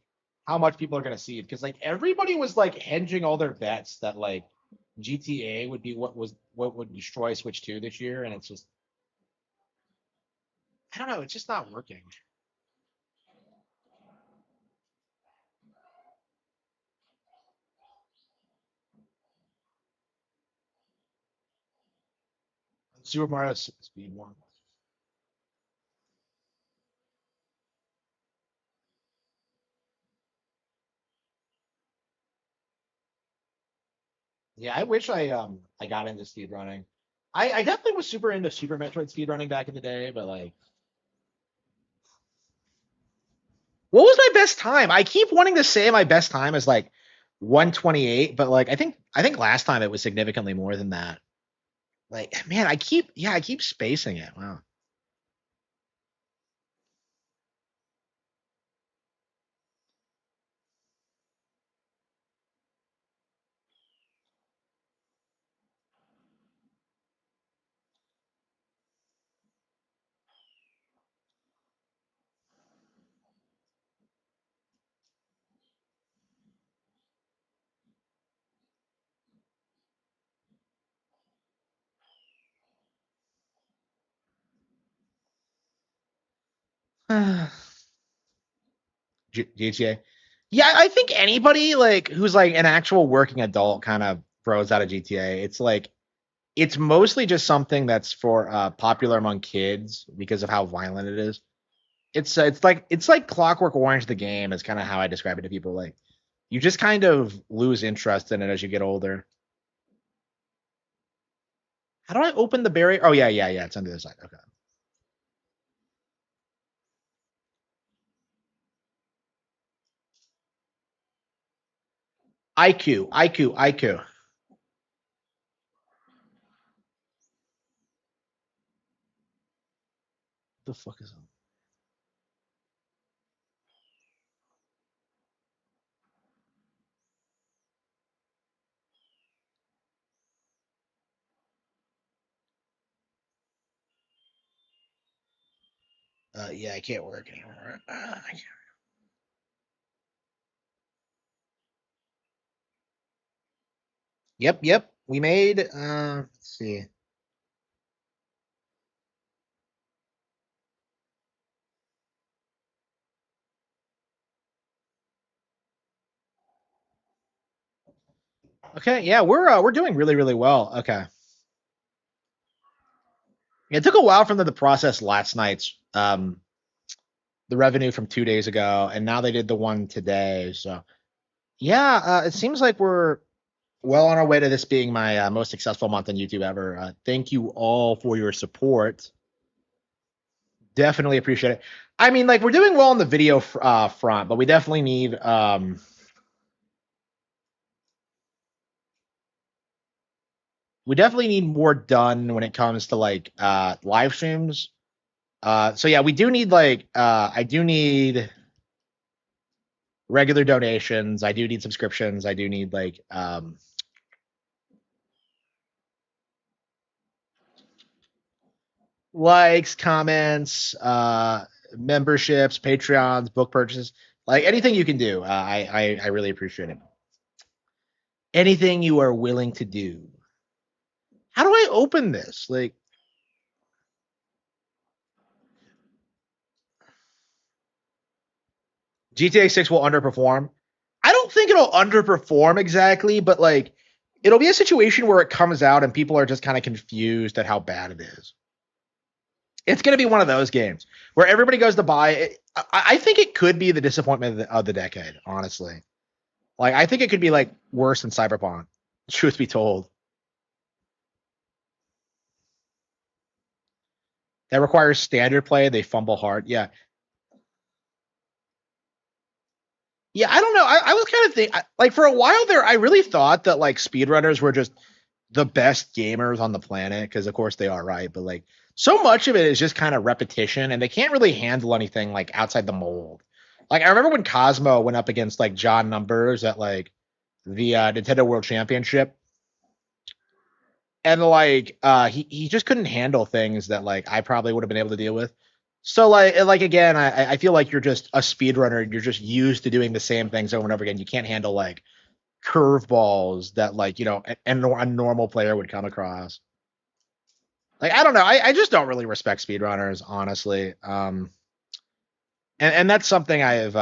how much people are gonna see it because like everybody was like hedging all their bets that like GTA would be what would destroy Switch 2 this year, and it's just I don't know, it's just not working. Super Mario Speed one. Yeah, I wish I got into speed running. I definitely was super into Super Metroid speed running back in the day, but like what was my best time? I keep wanting to say my best time is like 128, but like I think last time it was significantly more than that. Like, man, I keep spacing it. Wow. GTA. Yeah, I think anybody like who's like an actual working adult kind of throws out of GTA. It's like it's mostly just something that's for popular among kids because of how violent it is. It's like Clockwork Orange the game is kind of how I describe it to people. Like you just kind of lose interest in it as you get older. How do I open the barrier? Oh yeah. It's on the other side. Okay. IQ. The fuck is that? Yeah, I can't work anymore. Yep. We made. Let's see. Okay, yeah, we're doing really really well. Okay, it took a while for them to process last night's the revenue from 2 days ago, and now they did the one today. So yeah, it seems like we're well on our way to this being my most successful month on YouTube ever. Thank you all for your support. Definitely appreciate it. I mean, like we're doing well on the video front, but we definitely need more done when it comes to like live streams. So yeah, we do need like I do need regular donations. I do need subscriptions. I do need like likes, comments, memberships, Patreons, book purchases, like anything you can do. I really appreciate it. Anything you are willing to do. How do I open this? Like, GTA 6 will underperform. I don't think it'll underperform exactly, but like it'll be a situation where it comes out and people are just kind of confused at how bad it is. It's going to be one of those games where everybody goes to buy it. I think it could be the disappointment of the decade, honestly. Like, I think it could be like worse than Cyberpunk, truth be told. That requires standard play. They fumble hard. Yeah. Yeah, I don't know. I was kind of thinking, like, for a while there, I really thought that, like, speedrunners were just the best gamers on the planet, because, of course, they are, right? But, like, so much of it is just kind of repetition, and they can't really handle anything, like, outside the mold. Like, I remember when Cosmo went up against, like, John Numbers at, like, the Nintendo World Championship, and, like, he just couldn't handle things that, like, I probably would have been able to deal with. So like again, I feel like you're just a speedrunner. You're just used to doing the same things over and over again. You can't handle like curveballs that like a normal player would come across. Like I don't know. I just don't really respect speedrunners, honestly. And that's something I've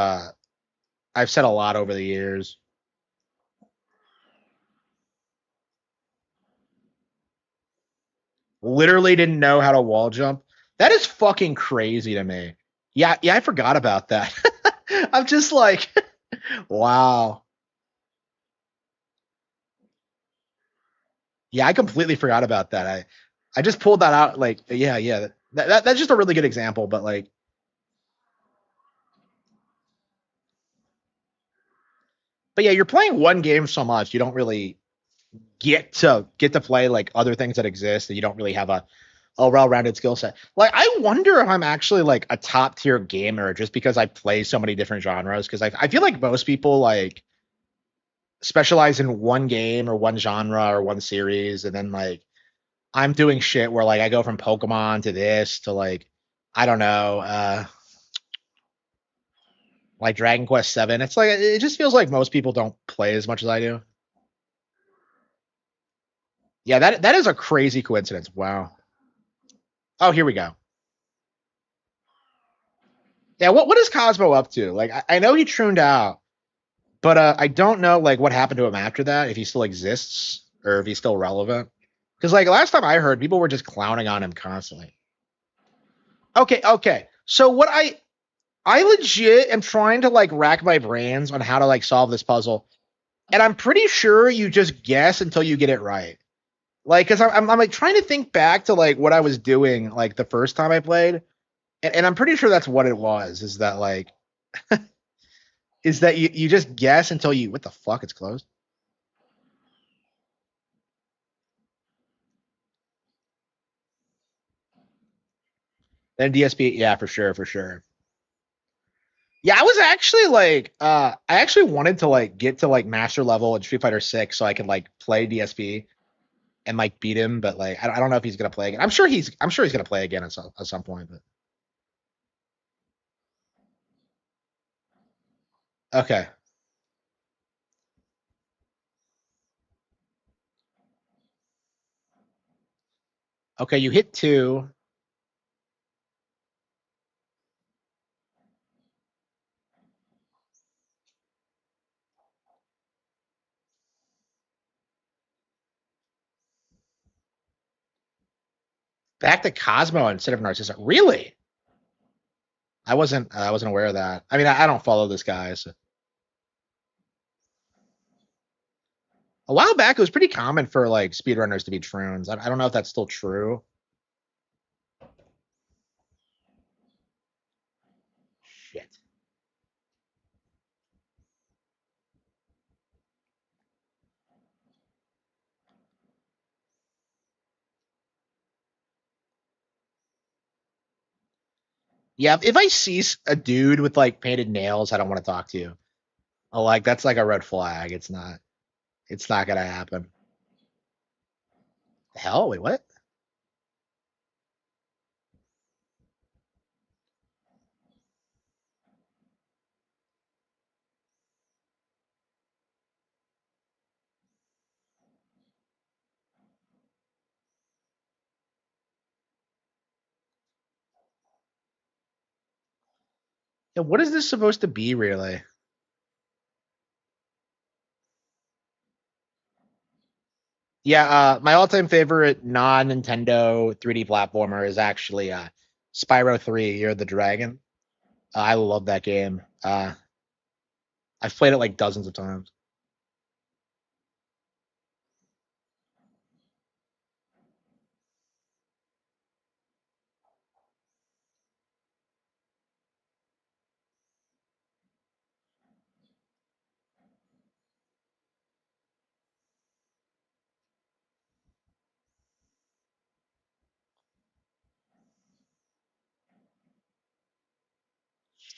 said a lot over the years. Literally didn't know how to wall jump. That is fucking crazy to me. Yeah, I forgot about that. I'm just like, wow. Yeah, I completely forgot about that. I just pulled that out. Like, yeah. That's just a really good example. But like, but yeah, you're playing one game so much, you don't really get to play like other things that exist, and you don't really have a well-rounded skill set. Like, I wonder if I'm actually like a top tier gamer just because I play so many different genres. Because I feel like most people like specialize in one game or one genre or one series, and then like I'm doing shit where like I go from Pokemon to this to like I don't know, like Dragon Quest 7. It's like it just feels like most people don't play as much as I do. Yeah, that is a crazy coincidence. Wow. Oh, here we go. Yeah, what is Cosmo up to? Like I know he tuned out, but I don't know like what happened to him after that, if he still exists or if he's still relevant. Because like last time I heard, people were just clowning on him constantly. Okay. So what I legit am trying to like rack my brains on how to like solve this puzzle, and I'm pretty sure you just guess until you get it right. Like, cause I'm like trying to think back to like what I was doing like the first time I played, and I'm pretty sure that's what it was. Is that like, is that you just guess until you what the fuck? It's closed. Then DSP, yeah, for sure. Yeah, I was actually like, I actually wanted to like get to like master level in Street Fighter 6 so I could like play DSP and like beat him, but like I don't know if he's gonna play again. I'm sure he's gonna play again at some point. But Okay. Okay, you hit 2. Back to Cosmo instead of Narcissa. Really? I wasn't aware of that. I mean, I don't follow this guy. So. A while back, it was pretty common for like speedrunners to be troons. I don't know if that's still true. Shit. Yeah, if I see a dude with like painted nails, I don't want to talk to you. Like that's like a red flag. It's not. It's not gonna happen. Hell, wait, what? Yeah, what is this supposed to be, really? Yeah, my all-time favorite non-Nintendo 3D platformer is actually Spyro 3, You're the Dragon. I love that game. I've played it like dozens of times.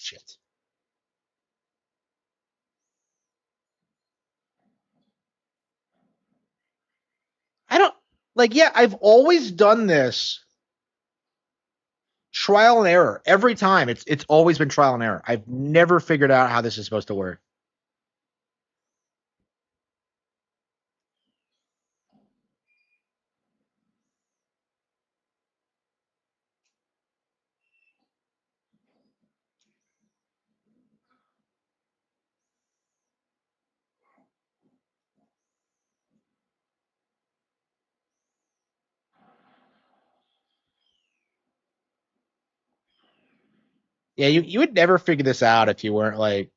Shit. I don't like. Yeah, I've always done this trial and error every time. It's always been trial and error. I've never figured out how this is supposed to work. Yeah, you would never figure this out if you weren't like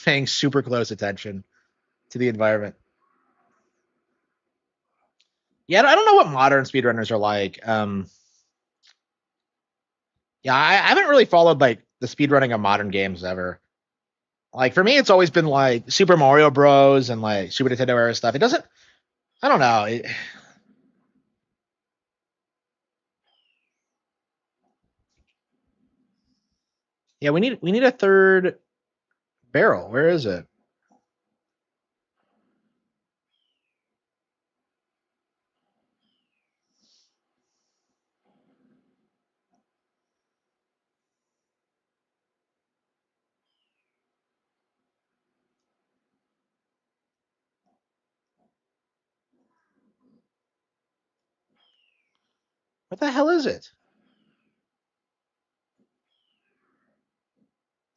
paying super close attention to the environment. Yeah, I don't know what modern speedrunners are like. Yeah, I haven't really followed like the speedrunning of modern games ever. Like for me, it's always been like Super Mario Bros. And like Super Nintendo era stuff. It doesn't. I don't know. Yeah, we need a third barrel. Where is it? What the hell is it?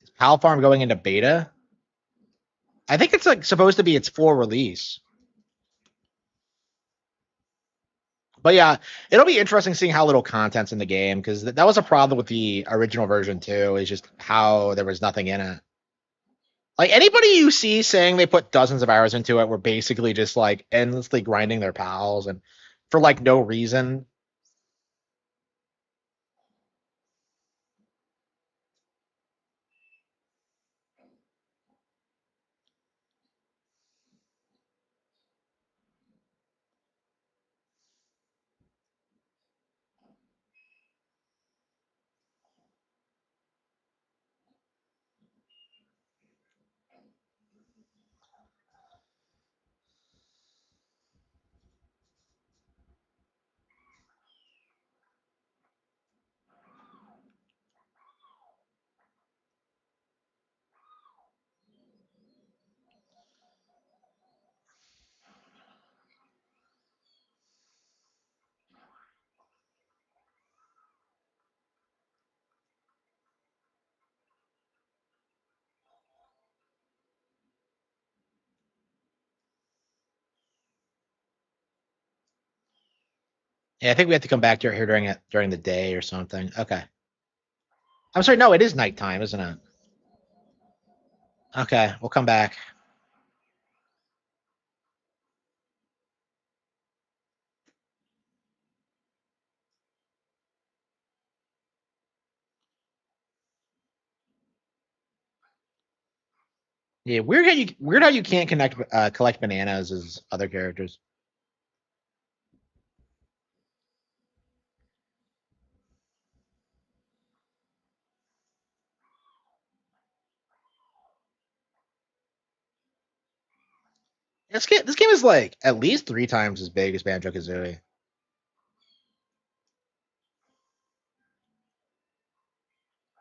Is Pal Farm going into beta? I think it's like supposed to be its full release. But yeah, it'll be interesting seeing how little content's in the game because that was a problem with the original version too. Is just how there was nothing in it. Like anybody you see saying they put dozens of hours into it were basically just like endlessly grinding their pals and for like no reason. Yeah, I think we have to come back to here during the day or something. Okay. I'm sorry. No, it is nighttime, isn't it? Okay, we'll come back. Yeah, weird how you can't collect bananas as other characters. This game is like at least 3 times as big as Banjo Kazooie.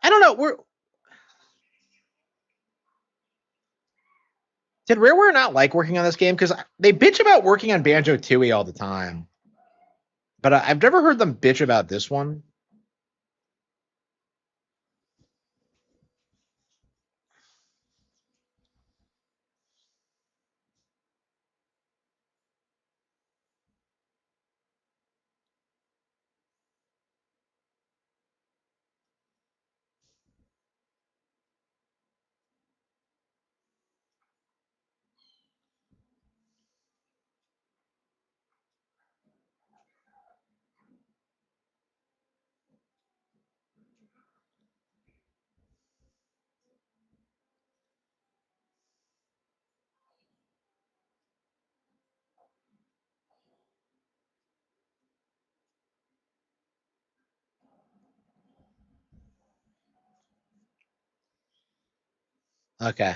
I don't know. Did Rareware not like working on this game? Because they bitch about working on Banjo Tooie all the time, but I've never heard them bitch about this one. Okay.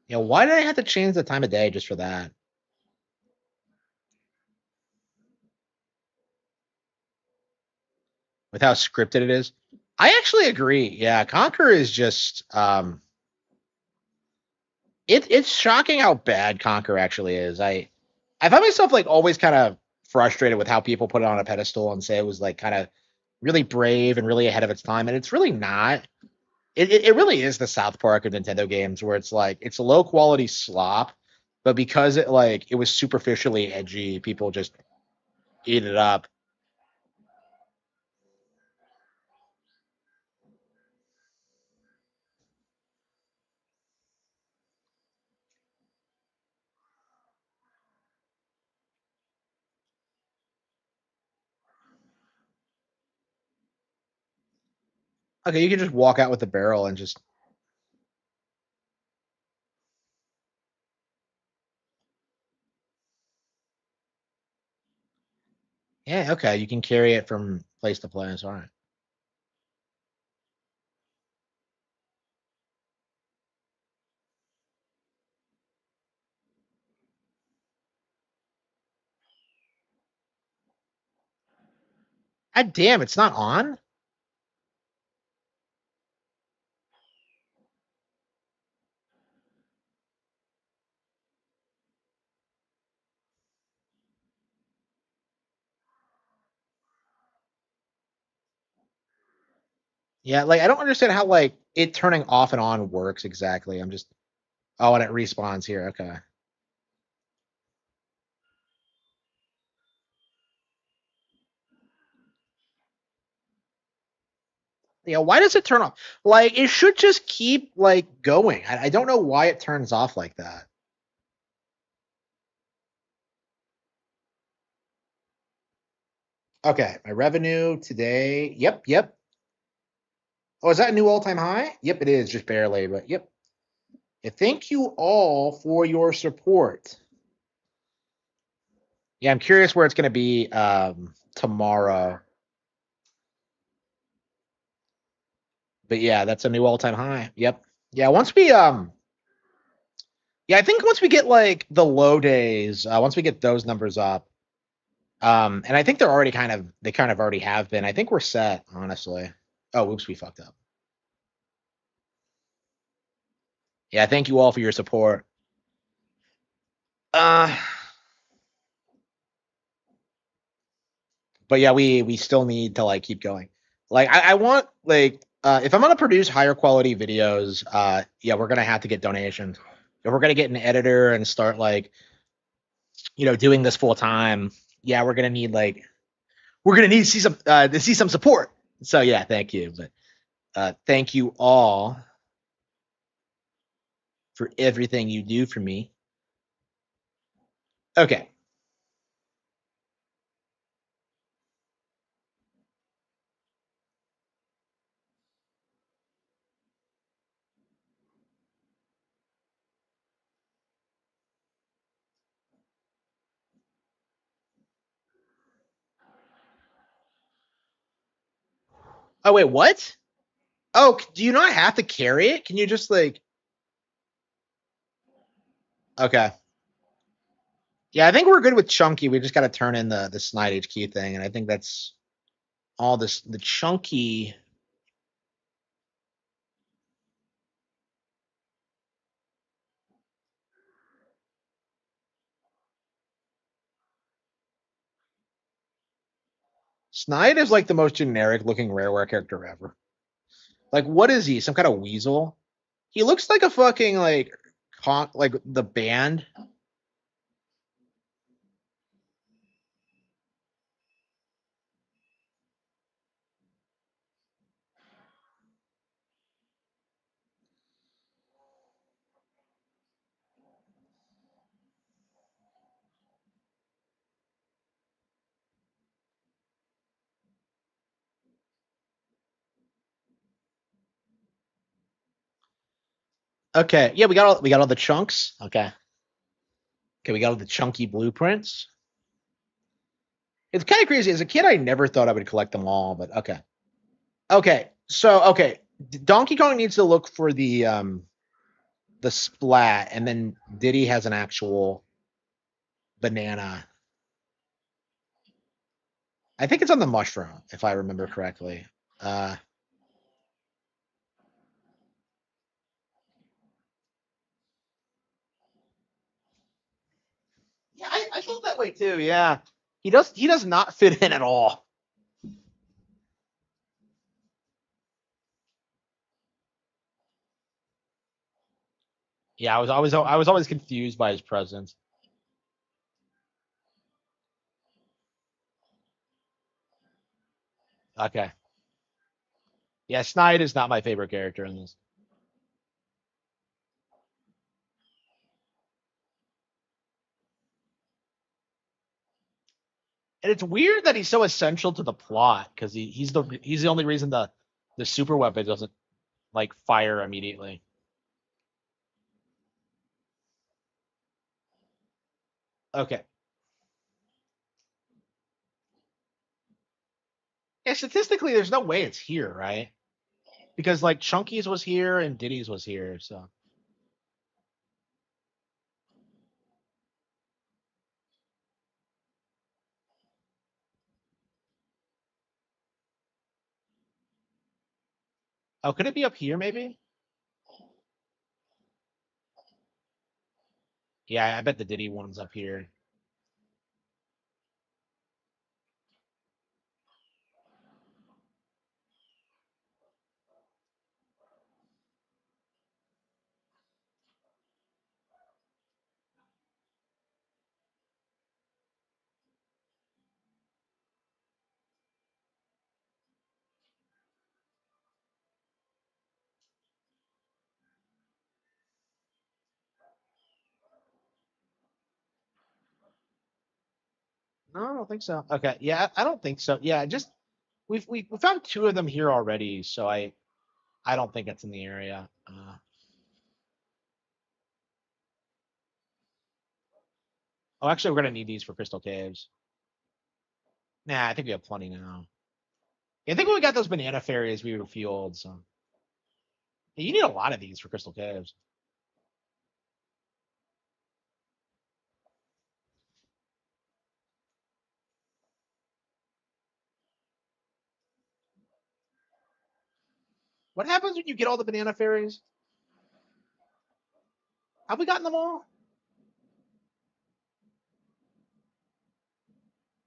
Yeah, why did I have to change the time of day just for that? With how scripted it is. I actually agree. Yeah, Conquer is just it's shocking how bad Conquer actually is. I find myself like always kind of frustrated with how people put it on a pedestal and say it was like kind of really brave and really ahead of its time, and it's really not. It really is the South Park of Nintendo games, where it's like it's low quality slop, but because it was superficially edgy, people just eat it up. Okay, you can just walk out with the barrel and just yeah, okay, you can carry it from place to place. All right. God damn, it's not on. Yeah, like I don't understand how like it turning off and on works exactly. I'm just oh, and it respawns here. Okay. Yeah, why does it turn off? Like it should just keep like going. I don't know why it turns off like that. Okay, my revenue today. Yep. Oh, is that a new all-time high? Yep, it is, just barely, but yep. Yeah, thank you all for your support. Yeah, I'm curious where it's gonna be tomorrow. But yeah, that's a new all-time high. Yep. Yeah, once we yeah, I think once we get like the low days, once we get those numbers up, and I think they kind of already have been. I think we're set, honestly. Oh, oops, we fucked up. Yeah, thank you all for your support. Uh, but yeah, we still need to like keep going. Like I want like if I'm gonna produce higher quality videos, yeah, we're gonna have to get donations. if we're gonna get an editor and start like, doing this full time, yeah, we're gonna need to see some support. So yeah, thank you. But thank you all for everything you do for me. Okay. Oh wait, what? Oh, do you not have to carry it? Can you just like? Okay. Yeah, I think we're good with Chunky. We just got to turn in the Snide HQ thing, and I think that's all. The Chunky. Snide is like the most generic looking Rareware character ever. Like, what is he? Some kind of weasel? He looks like a fucking like the band. Okay, yeah, we got all the chunks. Okay, we got all the chunky blueprints. It's kind of crazy. As a kid, I never thought I would collect them all, but okay. Okay, Donkey Kong needs to look for the splat, and then Diddy has an actual banana. I think it's on the mushroom, if I remember correctly. Uh, yeah, I felt that way too. Yeah, he does not fit in at all. Yeah, I was always confused by his presence. Okay. Yeah, Snide is not my favorite character in this. And it's weird that he's so essential to the plot because he's the only reason the super weapon doesn't like fire immediately. Okay. Yeah, statistically, there's no way it's here, right? Because like Chunky's was here and Diddy's was here, so oh, could it be up here maybe? Yeah, I bet the Diddy one's up here. No, I don't think so. Okay, yeah, I don't think so. Yeah, just we found two of them here already, so I don't think it's in the area. Oh, actually, we're gonna need these for Crystal Caves. Nah, I think we have plenty now. Yeah, I think when we got those banana fairies, we were fueled. So yeah, you need a lot of these for Crystal Caves. What happens when you get all the banana fairies? Have we gotten them all?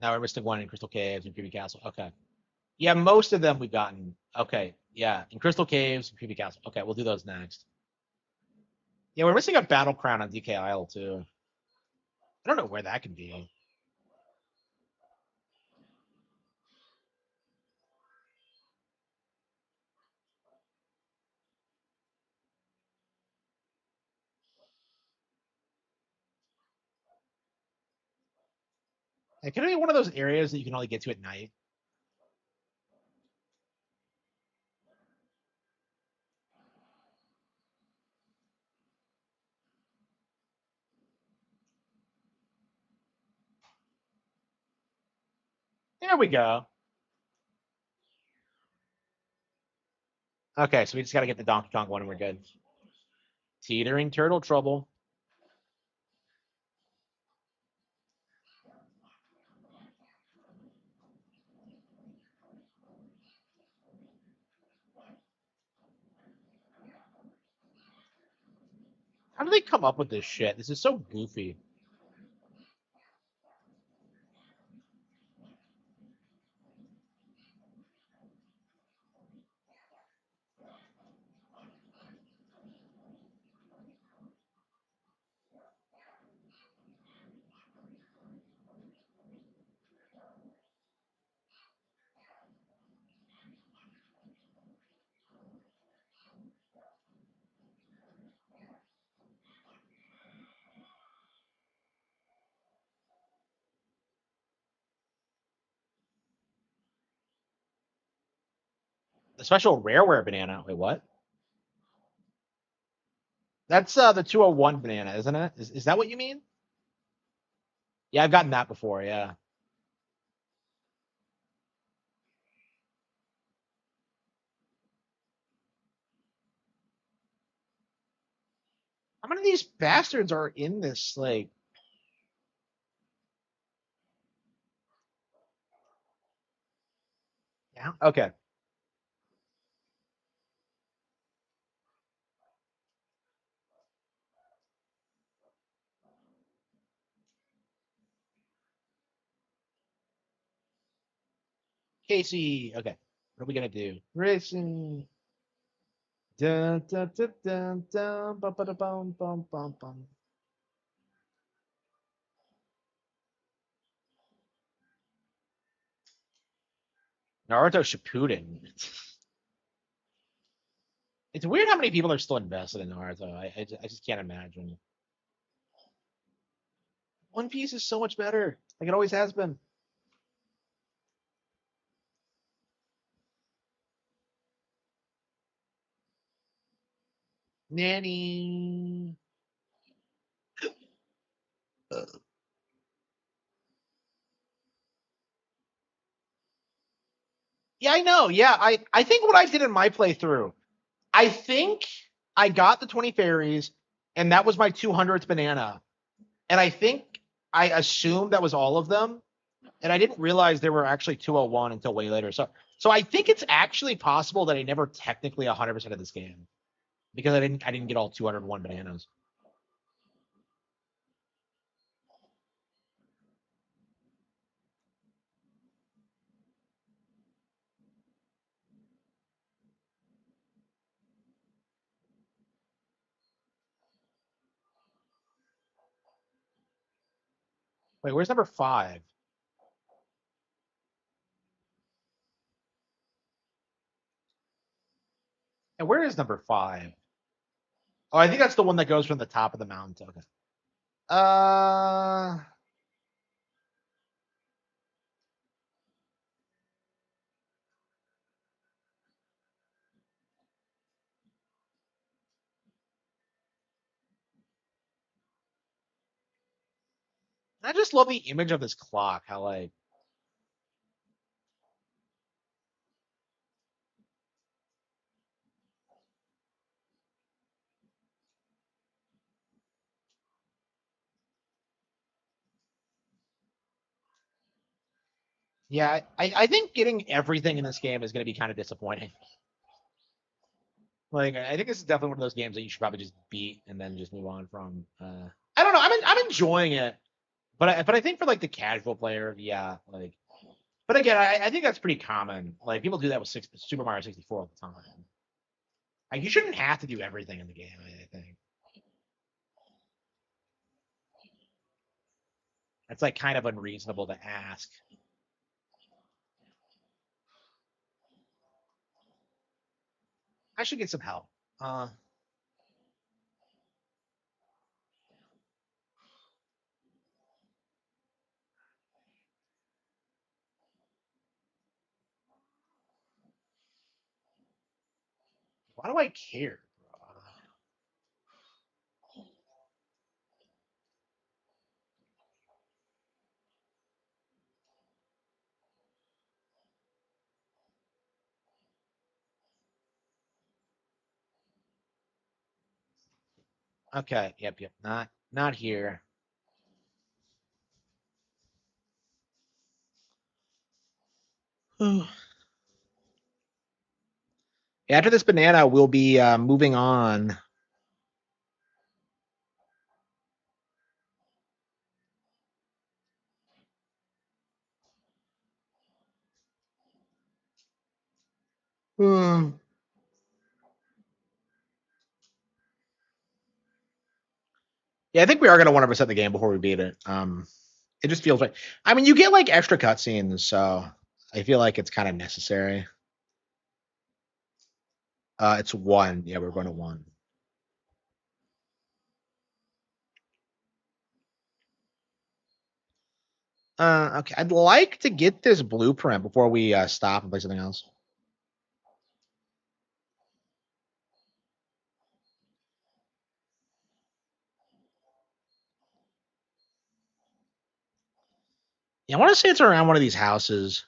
Now we're missing one in Crystal Caves and Creepy Castle. Okay. Yeah, most of them we've gotten. Okay. Yeah, in Crystal Caves and Creepy Castle. Okay, we'll do those next. Yeah, we're missing a battle crown on DK Isle too. I don't know where that could be. It could it be one of those areas that you can only get to at night. There we go. Okay, so we just got to get the Donkey Kong one and we're good. Teetering turtle trouble. How do they come up with this shit? This is so goofy. The special rareware banana. Wait, what? That's the 201 banana, isn't it? Is that what you mean? Yeah, I've gotten that before, yeah. How many of these bastards are in this, like... Yeah, okay. Casey, okay. What are we gonna do? Racing. Dun, dun, dun, dun, dun, bum, bum, bum, bum, bum, bum. Naruto Shippuden. It's weird how many people are still invested in Naruto. I just can't imagine. One Piece is so much better, like it always has been. Nanny. Yeah, I know. Yeah, I think what I did in my playthrough, I think I got the 20 fairies, and that was my 200th banana. And I think I assumed that was all of them, and I didn't realize there were actually 201 until way later. So I think it's actually possible that I never technically 100% of this game because I didn't get all 201 bananas. Wait, where's number 5? And where is number 5? Oh, I think that's the one that goes from the top of the mountain. Okay. Uh, I just love the image of this clock. How like yeah, I think getting everything in this game is going to be kind of disappointing. Like I think this is definitely one of those games that you should probably just beat and then just move on from. I don't know. I'm enjoying it, but I think for like the casual player, yeah, like. But again, I think that's pretty common. Like people do that with Super Mario 64 all the time. Like you shouldn't have to do everything in the game. I think. That's like kind of unreasonable to ask. I should get some help. Why do I care? Okay, yep. Not here. After this banana, we'll be moving on. Yeah, I think we are gonna 100% the game before we beat it. It just feels like. I mean, you get like extra cutscenes, so I feel like it's kind of necessary. It's 1. Yeah, we're going to 1. Okay. I'd like to get this blueprint before we stop and play something else. Yeah, I want to say it's around one of these houses.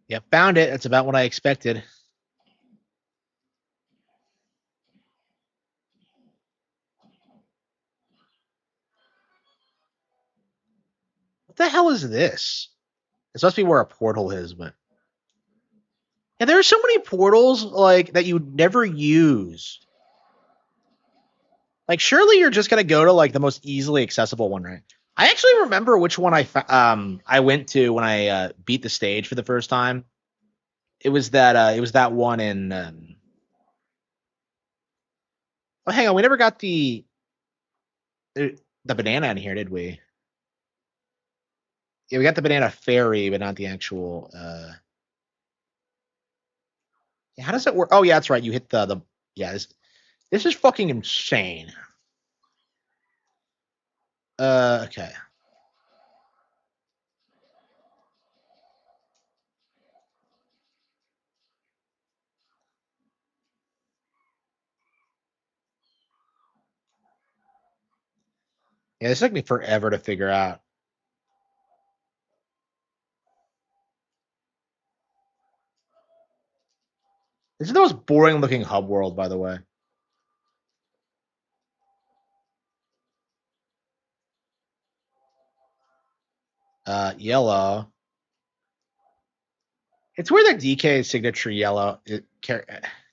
Yep, found it. That's about what I expected. What the hell is this? This must be where a portal is, but yeah, there are so many portals like that you never use. Like, surely you're just gonna go to like the most easily accessible one, right? I actually remember which one I went to when I beat the stage for the first time. It was that one in. Oh, hang on, we never got the banana in here, did we? Yeah, we got the banana fairy, but not the actual. Yeah, how does it work? Oh, yeah, that's right. You hit the yeah. This is fucking insane. Okay. Yeah, this took me forever to figure out. This is the most boring looking hub world, by the way. Yellow. It's weird that DK's signature yellow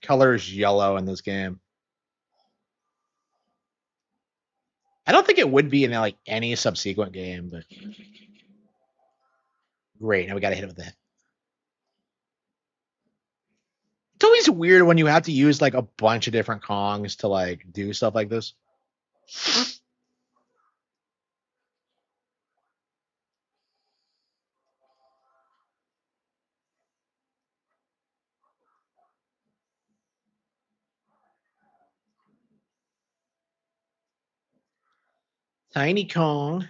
color is yellow in this game. I don't think it would be in like any subsequent game, but great. Now we gotta hit it with the hit. It's always weird when you have to use like a bunch of different Kongs to like do stuff like this. Tiny Kong.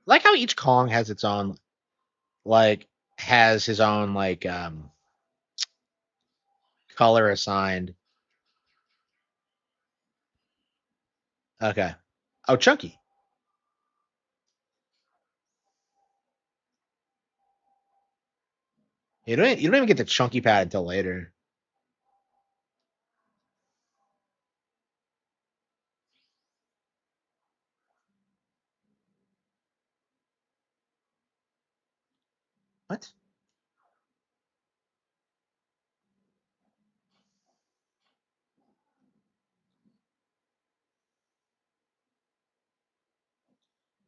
Like how each Kong has its own has his own color assigned. Okay. Oh, chunky. You don't even get the chunky pad until later. What?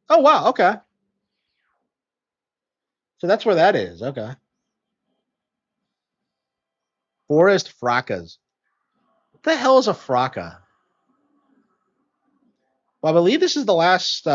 Oh wow, okay. So that's where that is. Okay. Forest fracas. What the hell is a fraca? Well, I believe this is the last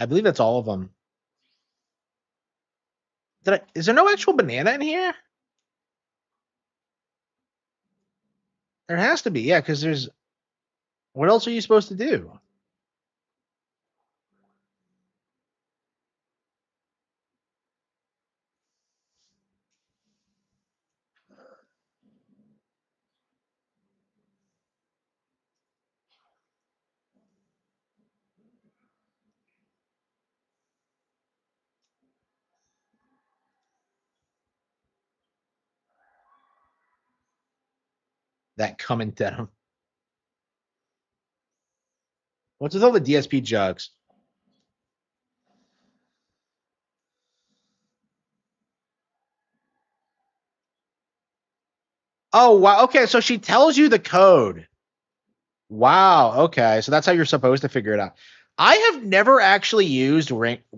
I believe that's all of them. Is there no actual banana in here? There has to be, yeah, because there's what else are you supposed to do? That coming denim. What's with all the DSP jugs? Oh wow. Okay, so she tells you the code. Wow. Okay, so that's how you're supposed to figure it out. I have never actually used Wrinkly's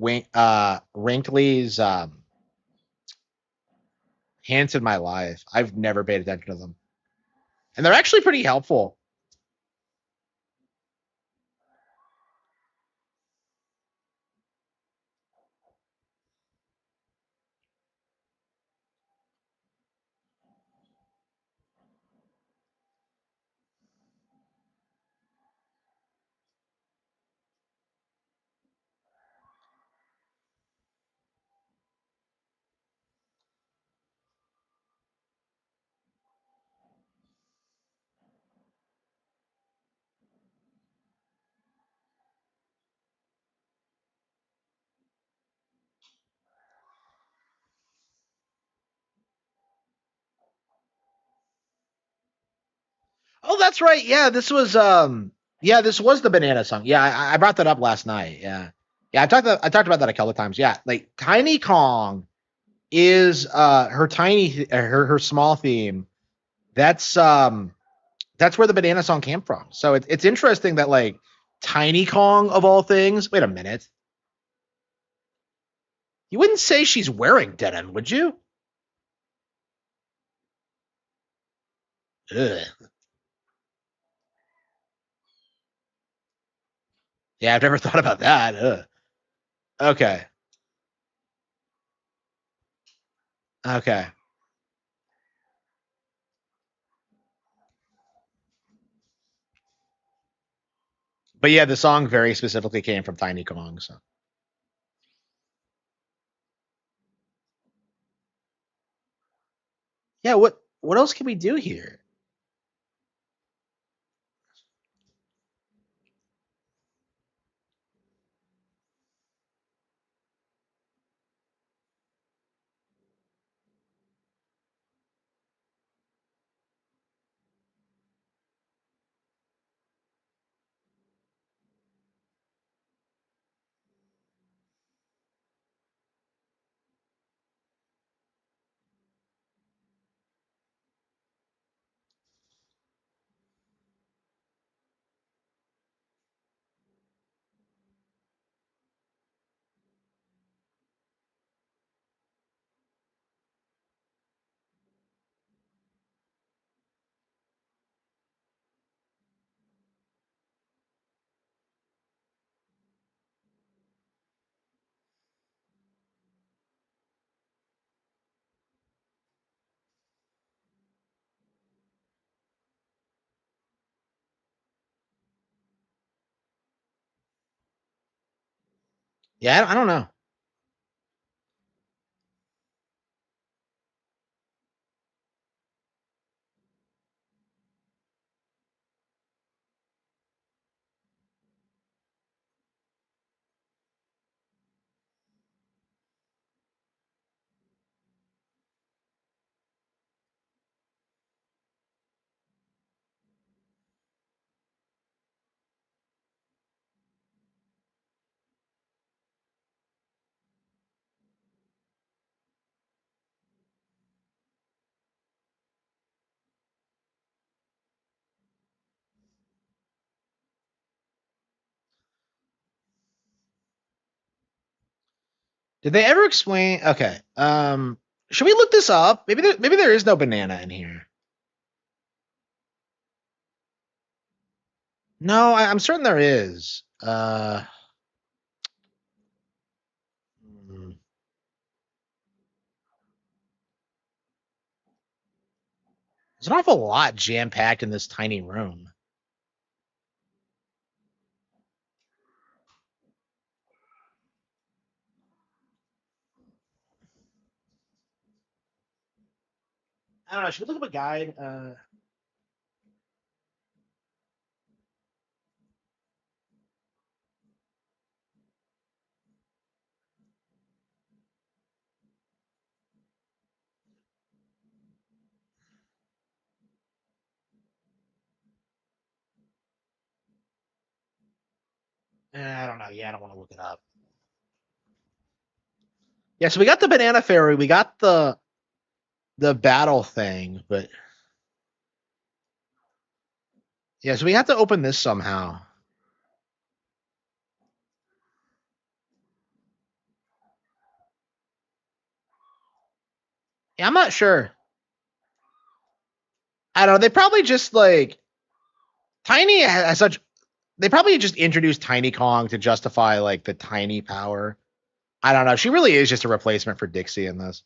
hints in my life. I've never paid attention to them, and they're actually pretty helpful. Oh, that's right. Yeah, this was the banana song. Yeah, I brought that up last night. Yeah. Yeah, I talked about that a couple of times. Yeah, like Tiny Kong is her small theme. That's where the banana song came from. So it's interesting that like Tiny Kong of all things. Wait a minute. You wouldn't say she's wearing denim, would you? Ugh. Yeah, I've never thought about that. Ugh. Okay. Okay. But yeah, the song very specifically came from Tiny Kong. So yeah, what else can we do here? Yeah, I don't know. Did they ever explain? Okay. Should we look this up? Maybe there is no banana in here. No, I'm certain there is. Hmm. There's an awful lot jam packed in this tiny room. I don't know. Should we look up a guide? I don't know. Yeah, I don't want to look it up. Yeah, so we got the banana fairy, we got the battle thing, but yeah, so we have to open this somehow. Yeah, I'm not sure. I don't know. They probably just like Tiny has such. They probably just introduced Tiny Kong to justify like the tiny power. I don't know. She really is just a replacement for Dixie in this.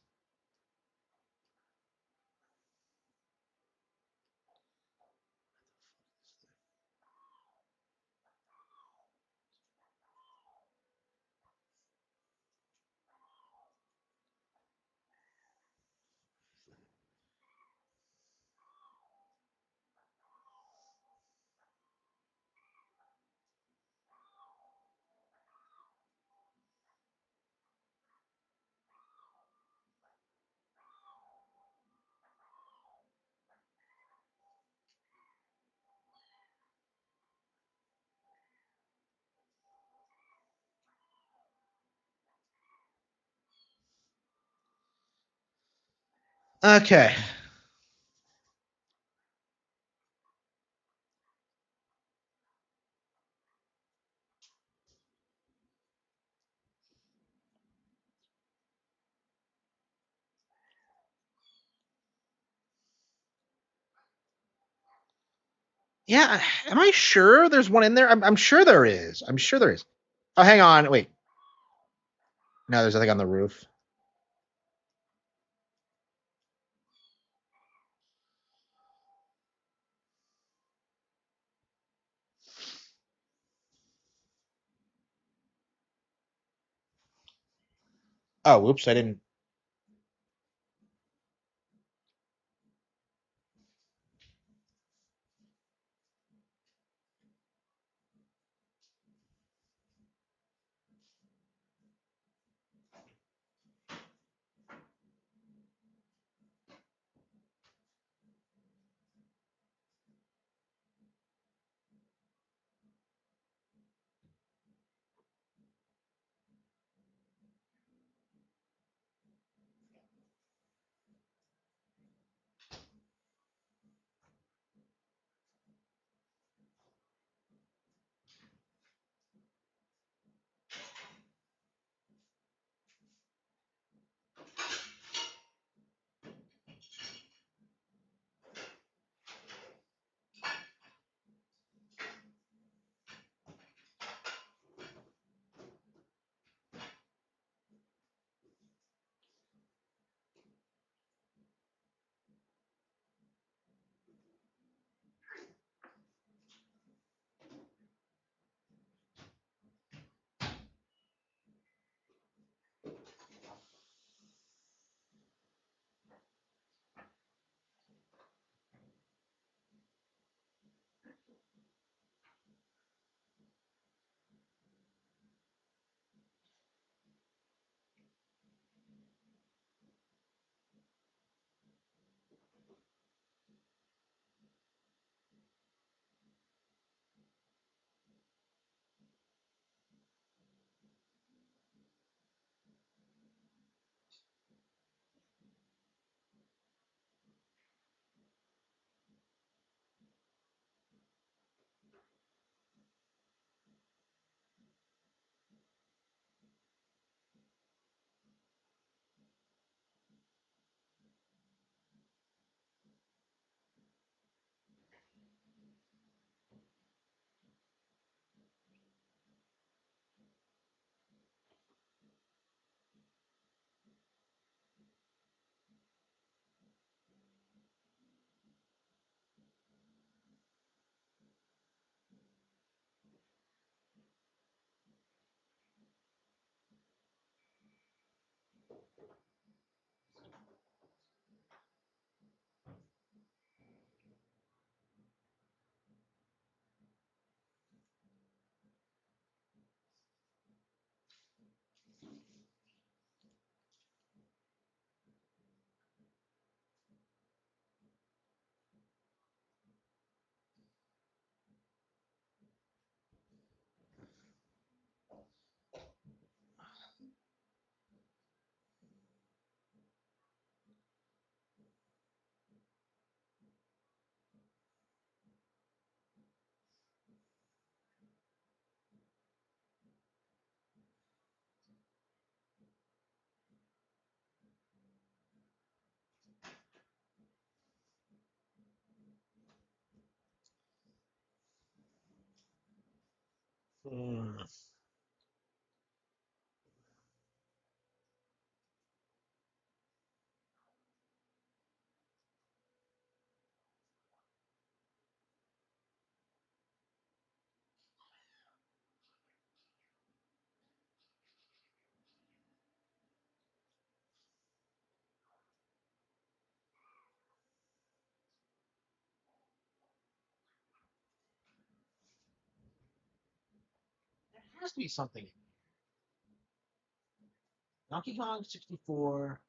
Okay. Yeah, am I sure there's one in there? I'm sure there is. I'm sure there is. Oh, hang on. Wait. No, there's nothing on the roof. Oh, whoops! I didn't. Mm. There has to be something. Donkey Kong 64.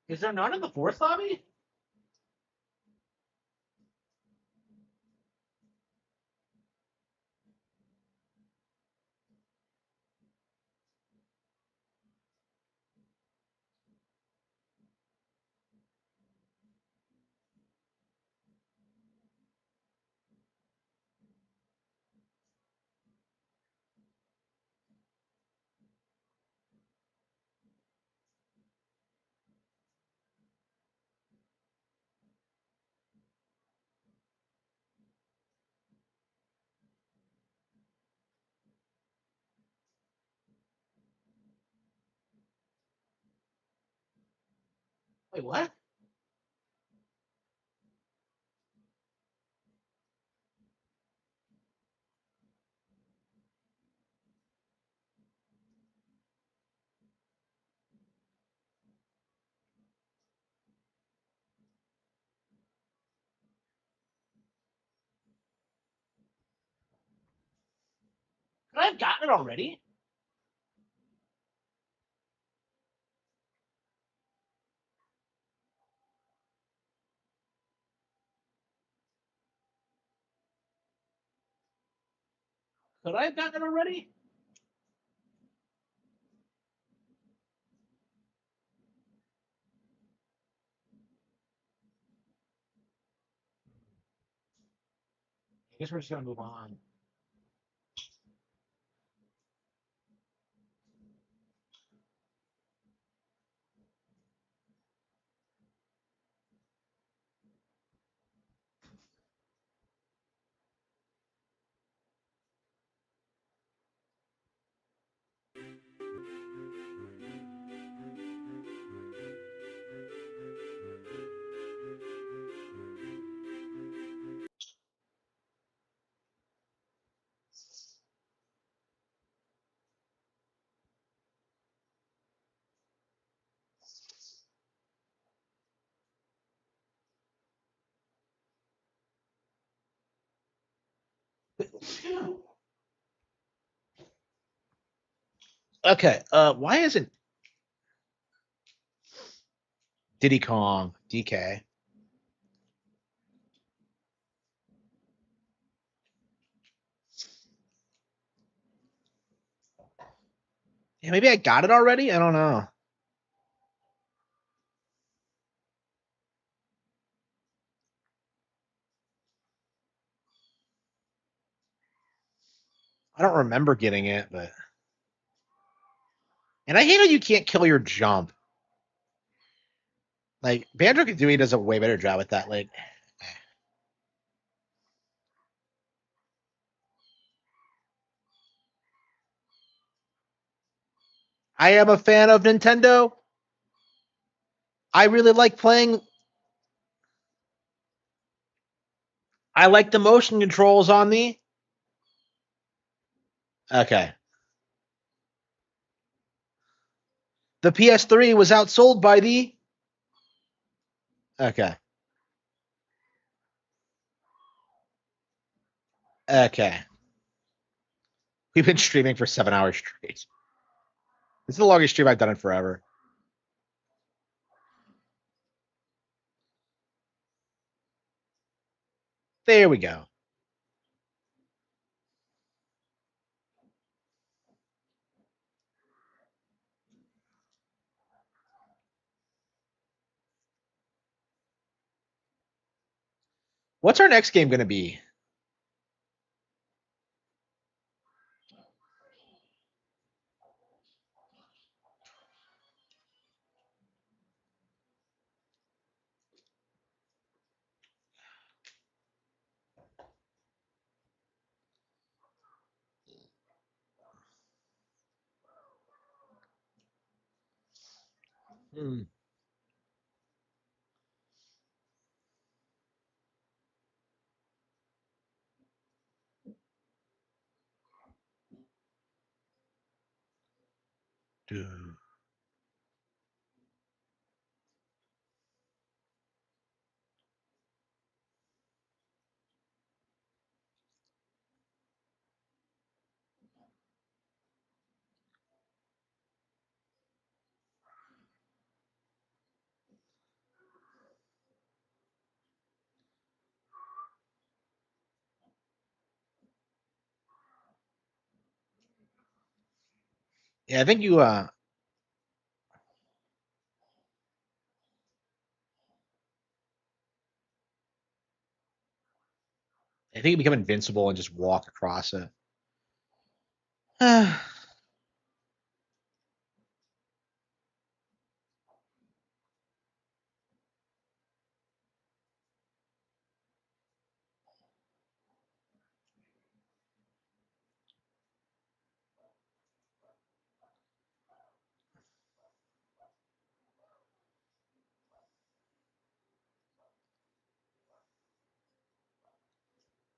Is there none in the fourth lobby? Wait, what? Could I have gotten it already? Could I have gotten it already? I guess we're just gonna move on. Okay, why isn't Diddy Kong DK? Yeah, maybe I got it already. I don't know. I don't remember getting it, but and I hate how you can't kill your jump. Like Banjo Kazooie does a way better job with that. Like, I am a fan of Nintendo. I really like playing. I like the motion controls on the. Okay. The PS3 was outsold by the. Okay. Okay. We've been streaming for 7 hours straight. This is the longest stream I've done in forever. There we go. What's our next game going to be? Hmm. Dude. Yeah, I think you I think you become invincible and just walk across it.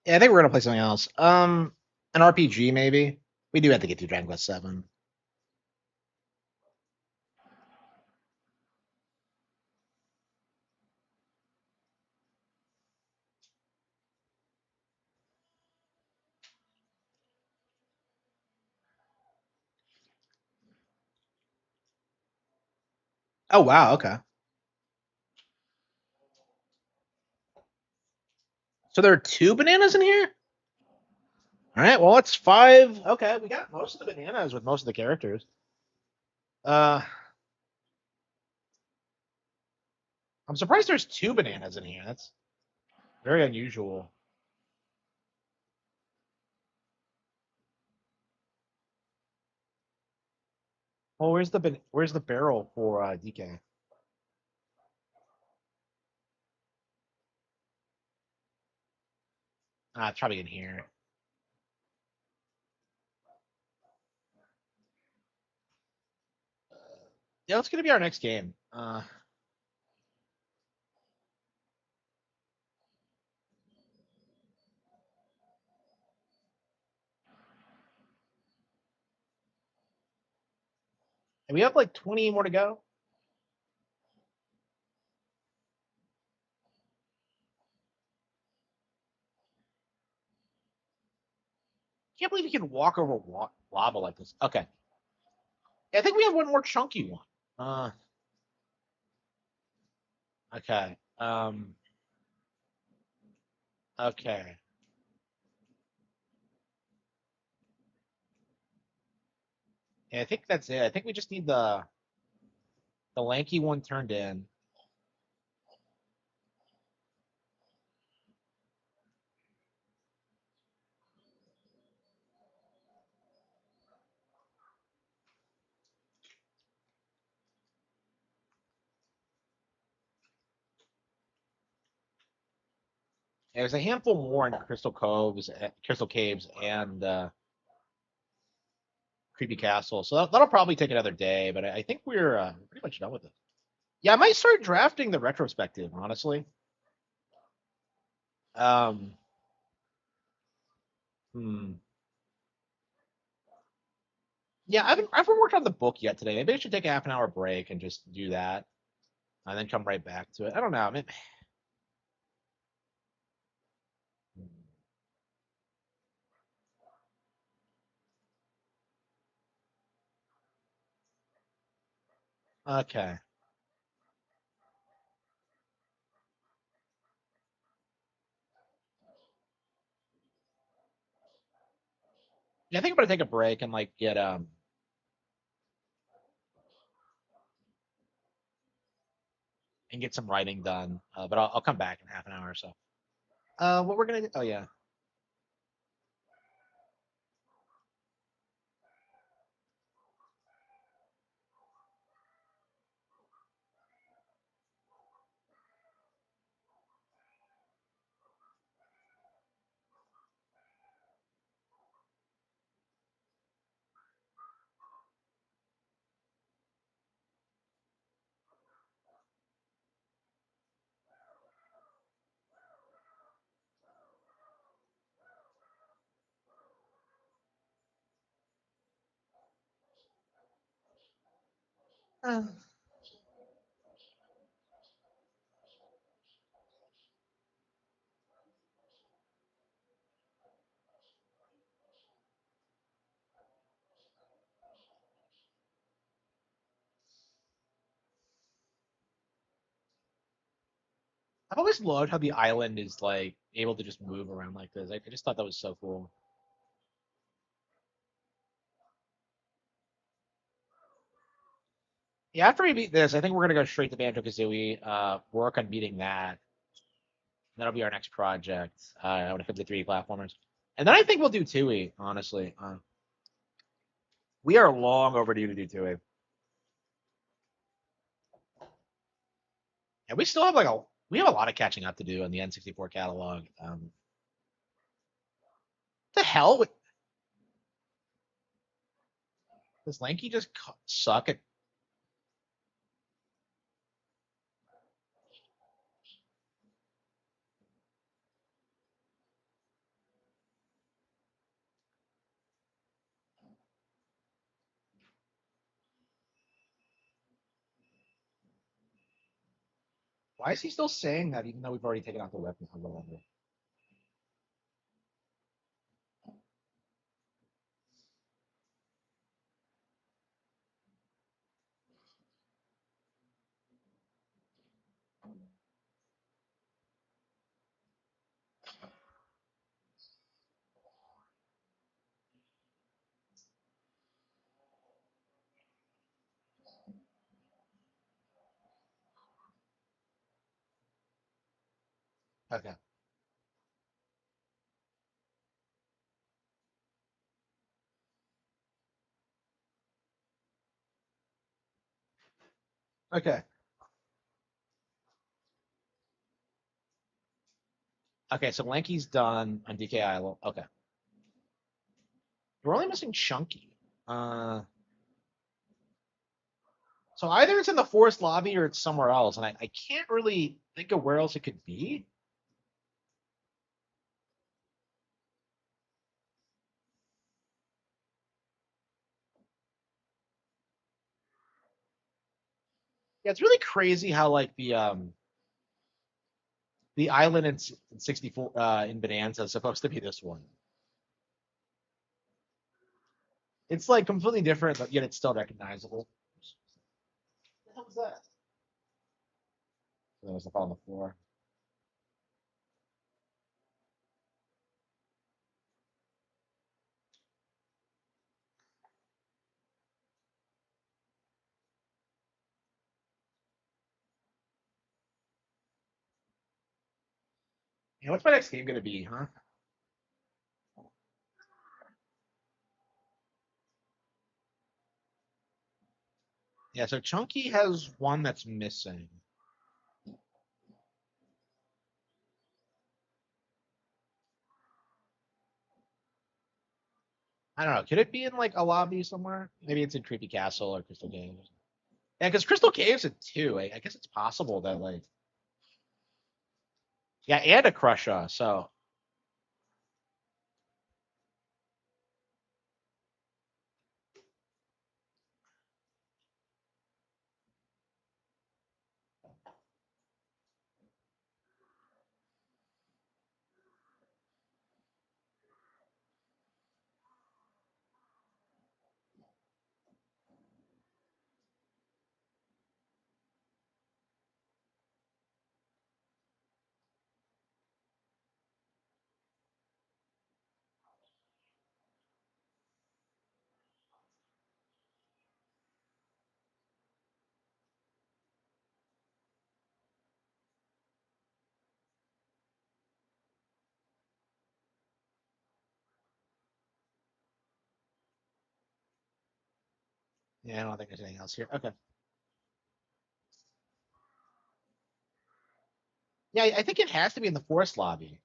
Yeah, I think we're gonna play something else. An RPG maybe. We do have to get through Dragon Quest 7. Oh wow, okay. So there are 2 bananas in here? All right, well it's 5. Okay, we got most of the bananas with most of the characters. Uh I'm surprised there's 2 bananas in here. That's very unusual. Well, where's the barrel for DK? Ah, it's probably in here. Yeah, what's gonna be our next game? And we have like 20 more to go. Can't believe you can walk over lava like this. Okay. Yeah, I think we have one more chunky one. Okay. Okay. Yeah, I think that's it. I think we just need the lanky one turned in. Yeah, there's a handful more in Crystal Caves, and Creepy Castle. So that'll probably take another day, but I think we're pretty much done with it. Yeah, I might start drafting the retrospective, honestly. Um, hmm. Yeah, I haven't worked on the book yet today. Maybe I should take a half an hour break and just do that, and then come right back to it. I don't know. Okay. Yeah, I think I'm gonna take a break and like get some writing done. But I'll come back in half an hour or so. What we're gonna do? Oh yeah. I've always loved how the island is like able to just move around like this. I just thought that was so cool. Yeah, after we beat this, I think we're gonna go straight to Banjo Kazooie. Work on beating that. That'll be our next project. When it comes to 3D platformers, and then I think we'll do Tui. Honestly, we are long overdue to do Tui. And we still have we have a lot of catching up to do in the N64 catalog. The hell with does Lanky just suck at? Why is he still saying that even though we've already taken out the weapon from the longer? Okay. Okay. Okay, so Lanky's done on DK Island. Okay. We're only missing Chunky. So either it's in the forest lobby or it's somewhere else, and I can't really think of where else it could be. Yeah, it's really crazy how like the island in 64 in Bonanza is supposed to be this one. It's like completely different, but yet it's still recognizable. What the hell was that? There was a fall on the floor. Yeah, what's my next game gonna be, huh? Yeah, so Chunky has one that's missing. I don't know. Could it be in like a lobby somewhere? Maybe it's in Creepy Castle or Crystal Caves. Yeah, because Crystal Caves at 2. I guess it's possible that like yeah, and a Crusher. So yeah, I don't think there's anything else here. Okay. Yeah, I think it has to be in the forest lobby.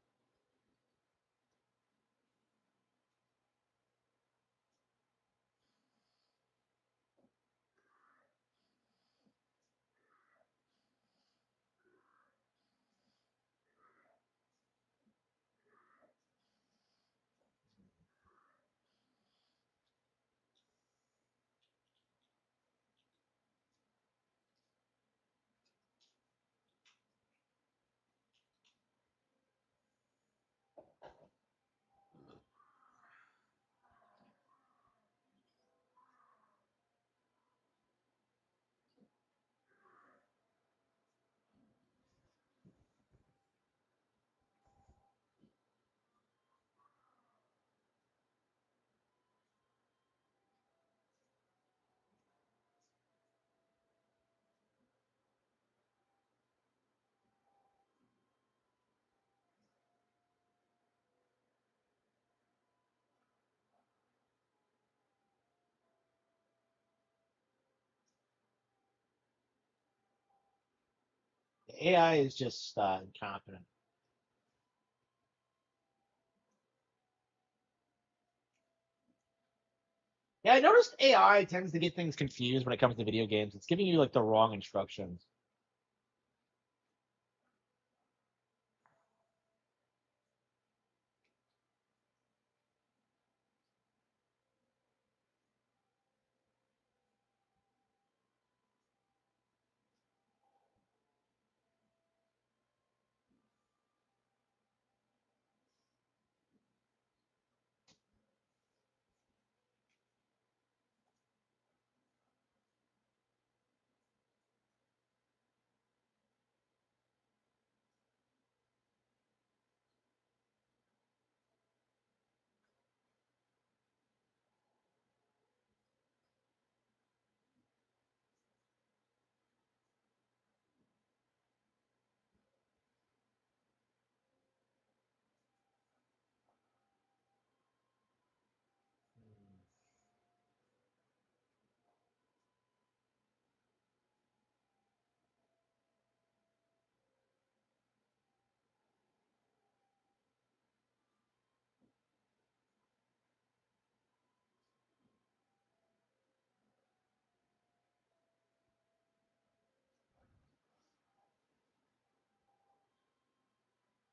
The AI is just incompetent. Yeah, I noticed AI tends to get things confused when it comes to video games. It's giving you like the wrong instructions.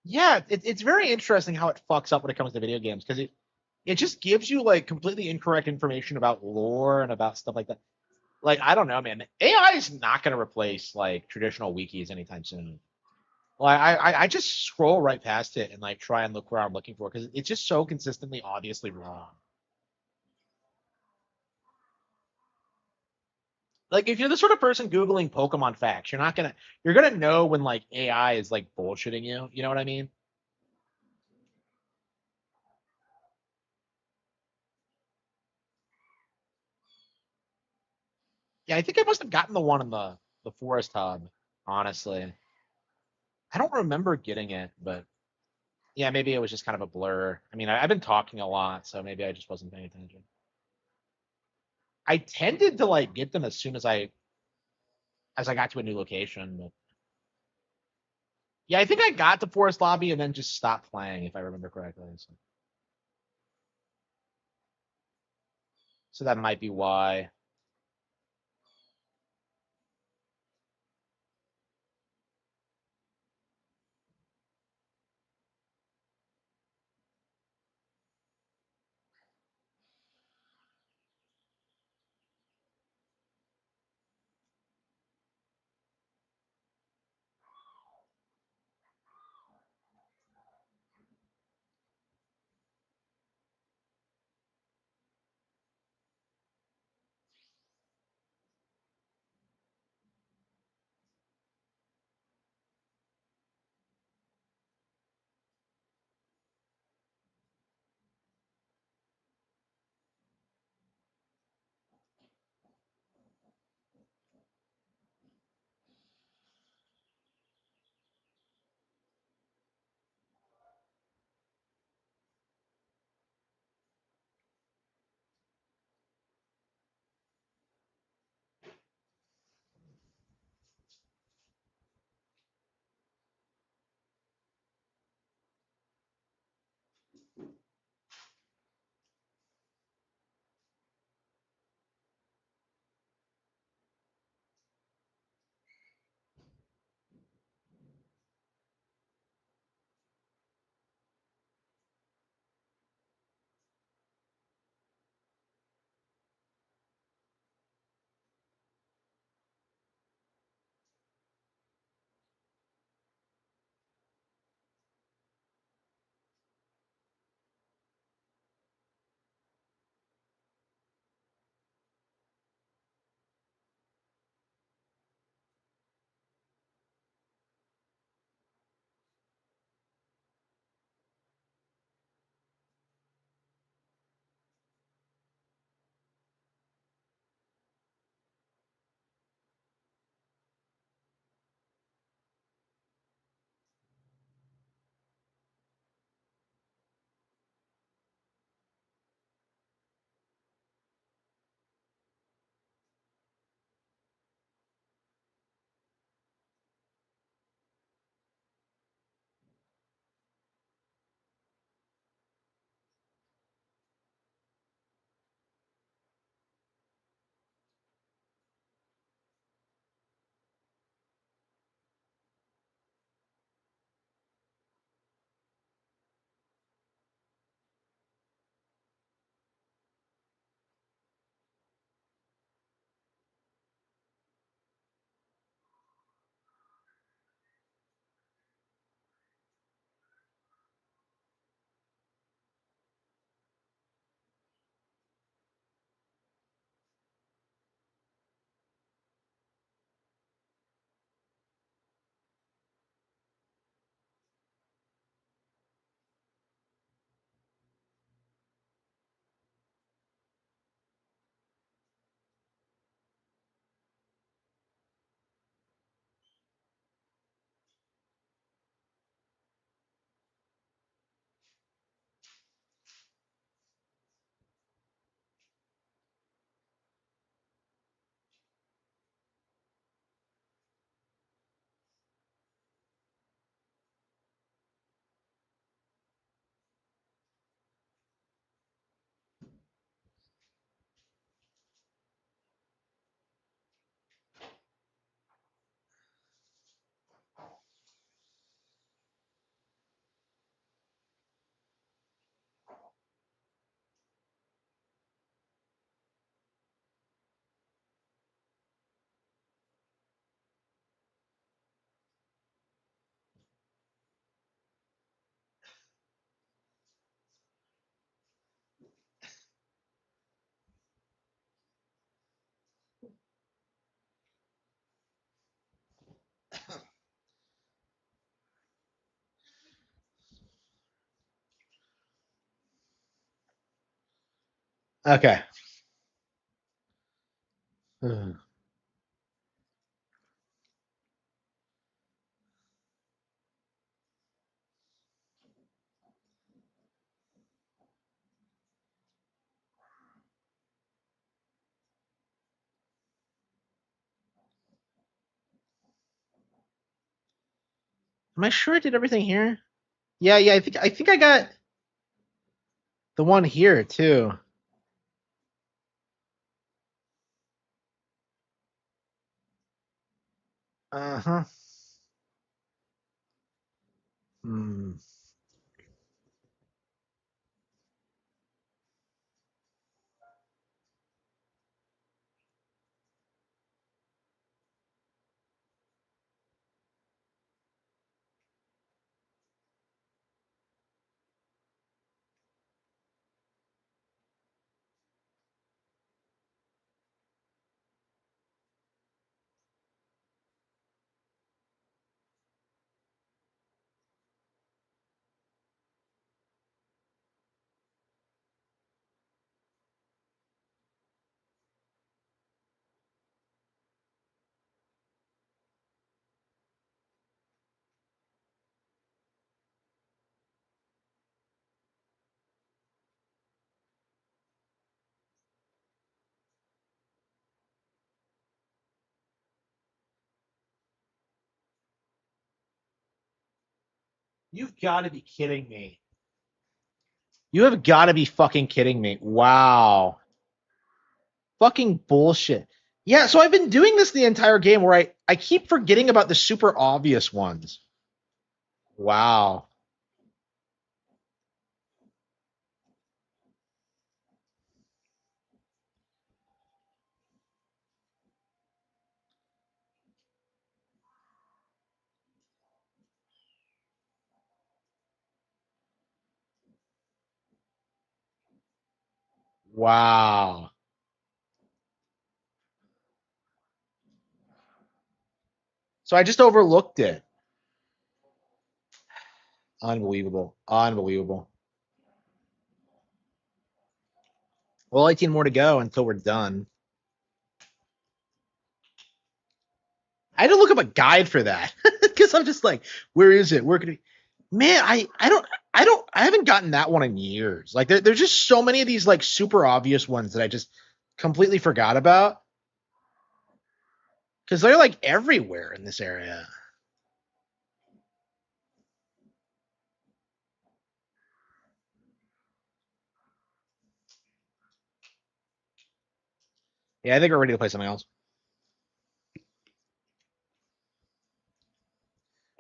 Yeah, it's very interesting how it fucks up when it comes to video games because it just gives you like completely incorrect information about lore and about stuff like that. Like I don't know, man. AI is not going to replace like traditional wikis anytime soon. Like I just scroll right past it and like try and look where I'm looking for because it's just so consistently obviously wrong. Like if you're the sort of person Googling Pokemon facts, you're gonna know when like AI is like bullshitting you. You know what I mean? Yeah, I think I must have gotten the one in the forest hub, honestly. I don't remember getting it, but yeah, maybe it was just kind of a blur. I mean, I've been talking a lot, so maybe I just wasn't paying attention. I tended to like get them as soon as I got to a new location, but yeah, I think I got the forest lobby and then just stopped playing, if I remember correctly. So. So that might be why. Okay. Am I sure I did everything here? Yeah, I think I got the one here too. Uh-huh. Hmm. You've got to be kidding me. You have got to be fucking kidding me. Wow. Fucking bullshit. Yeah, so I've been doing this the entire game where I keep forgetting about the super obvious ones. Wow. Wow. So I just overlooked it. Unbelievable. Unbelievable. Well, 18 more to go until we're done. I had to look up a guide for that because I'm just like, where is it? Where could it? Man, I haven't gotten that one in years. Like there's just so many of these like super obvious ones that I just completely forgot about because they're like everywhere in this area. Yeah, I think we're ready to play something else.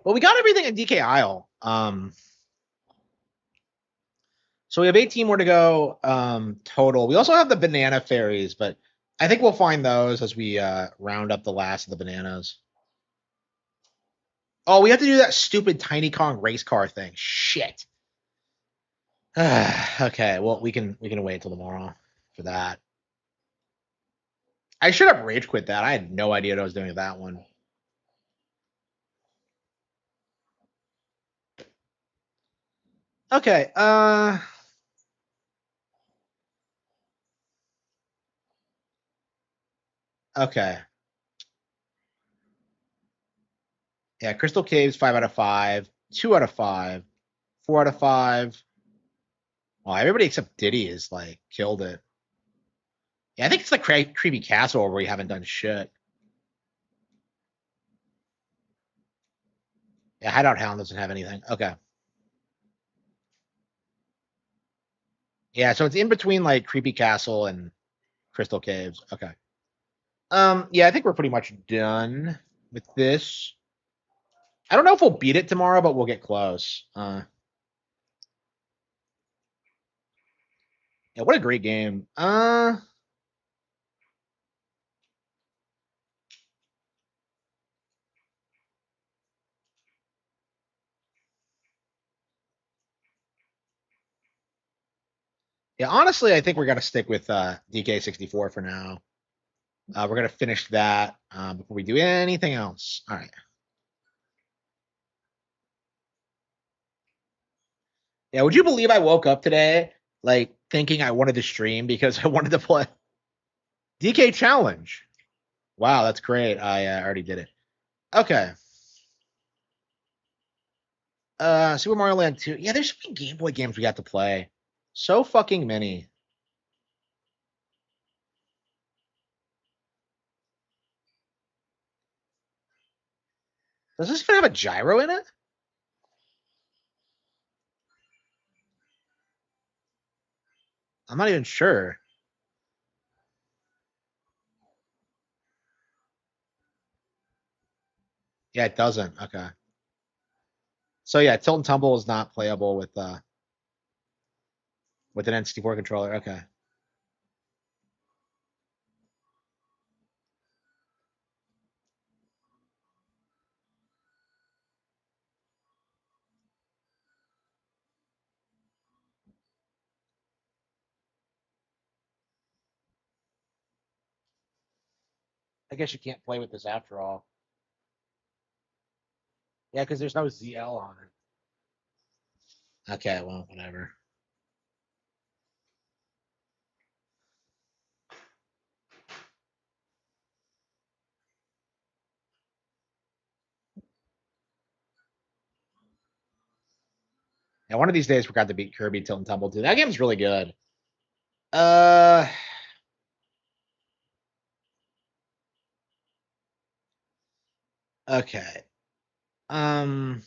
Well, we got everything in DK Isle. So we have 18 more to go total. We also have the banana fairies, but I think we'll find those as we round up the last of the bananas. Oh, we have to do that stupid Tiny Kong race car thing. Shit. Okay, well we can wait till tomorrow for that. I should have rage quit that. I had no idea what I was doing with that one. Okay, okay. Yeah, Crystal Caves 5 out of 5, 2 out of 5, 4 out of 5. Well, everybody except Diddy is like killed it. Yeah, I think it's the creepy castle where we haven't done shit. Yeah, Hideout Hound doesn't have anything. Okay. Yeah, so it's in between like Creepy Castle and Crystal Caves. Okay. Yeah, I think we're pretty much done with this. I don't know if we'll beat it tomorrow, but we'll get close. Yeah, what a great game. Yeah, honestly, I think we're gonna stick with DK64 for now. We're gonna finish that before we do anything else. All right. Yeah, would you believe I woke up today like thinking I wanted to stream because I wanted to play DK Challenge? Wow, that's great. I already did it. Okay. Super Mario Land 2. Yeah, there's so many Game Boy games we got to play. So fucking many. Does this even have a gyro in it? I'm not even sure. Yeah, it doesn't. Okay. So yeah, tilt and tumble is not playable with an N64 controller. Okay. I guess you can't play with this after all. Yeah, because there's no ZL on it. Okay, well, whatever. Yeah, one of these days we're got to beat Kirby Tilt and Tumble too. That game's really good. Uh, okay. Um,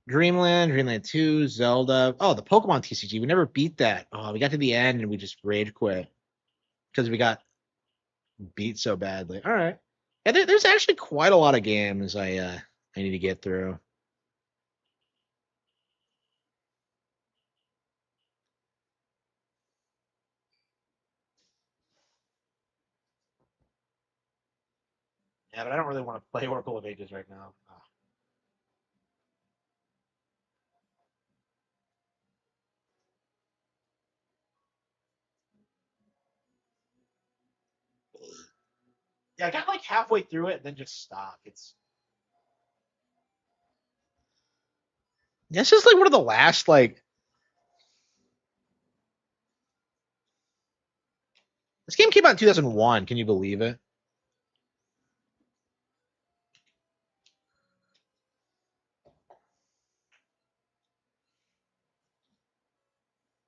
Dreamland 2, Zelda. Oh, the Pokemon TCG. We never beat that. Oh, we got to the end and we just rage quit because we got beat so badly. All right. Yeah, there's actually quite a lot of games I need to get through. Yeah, but I don't really want to play Oracle of Ages right now. Oh. Yeah, I got like halfway through it and then just stopped. This is like one of the last this game came out in 2001. Can you believe it?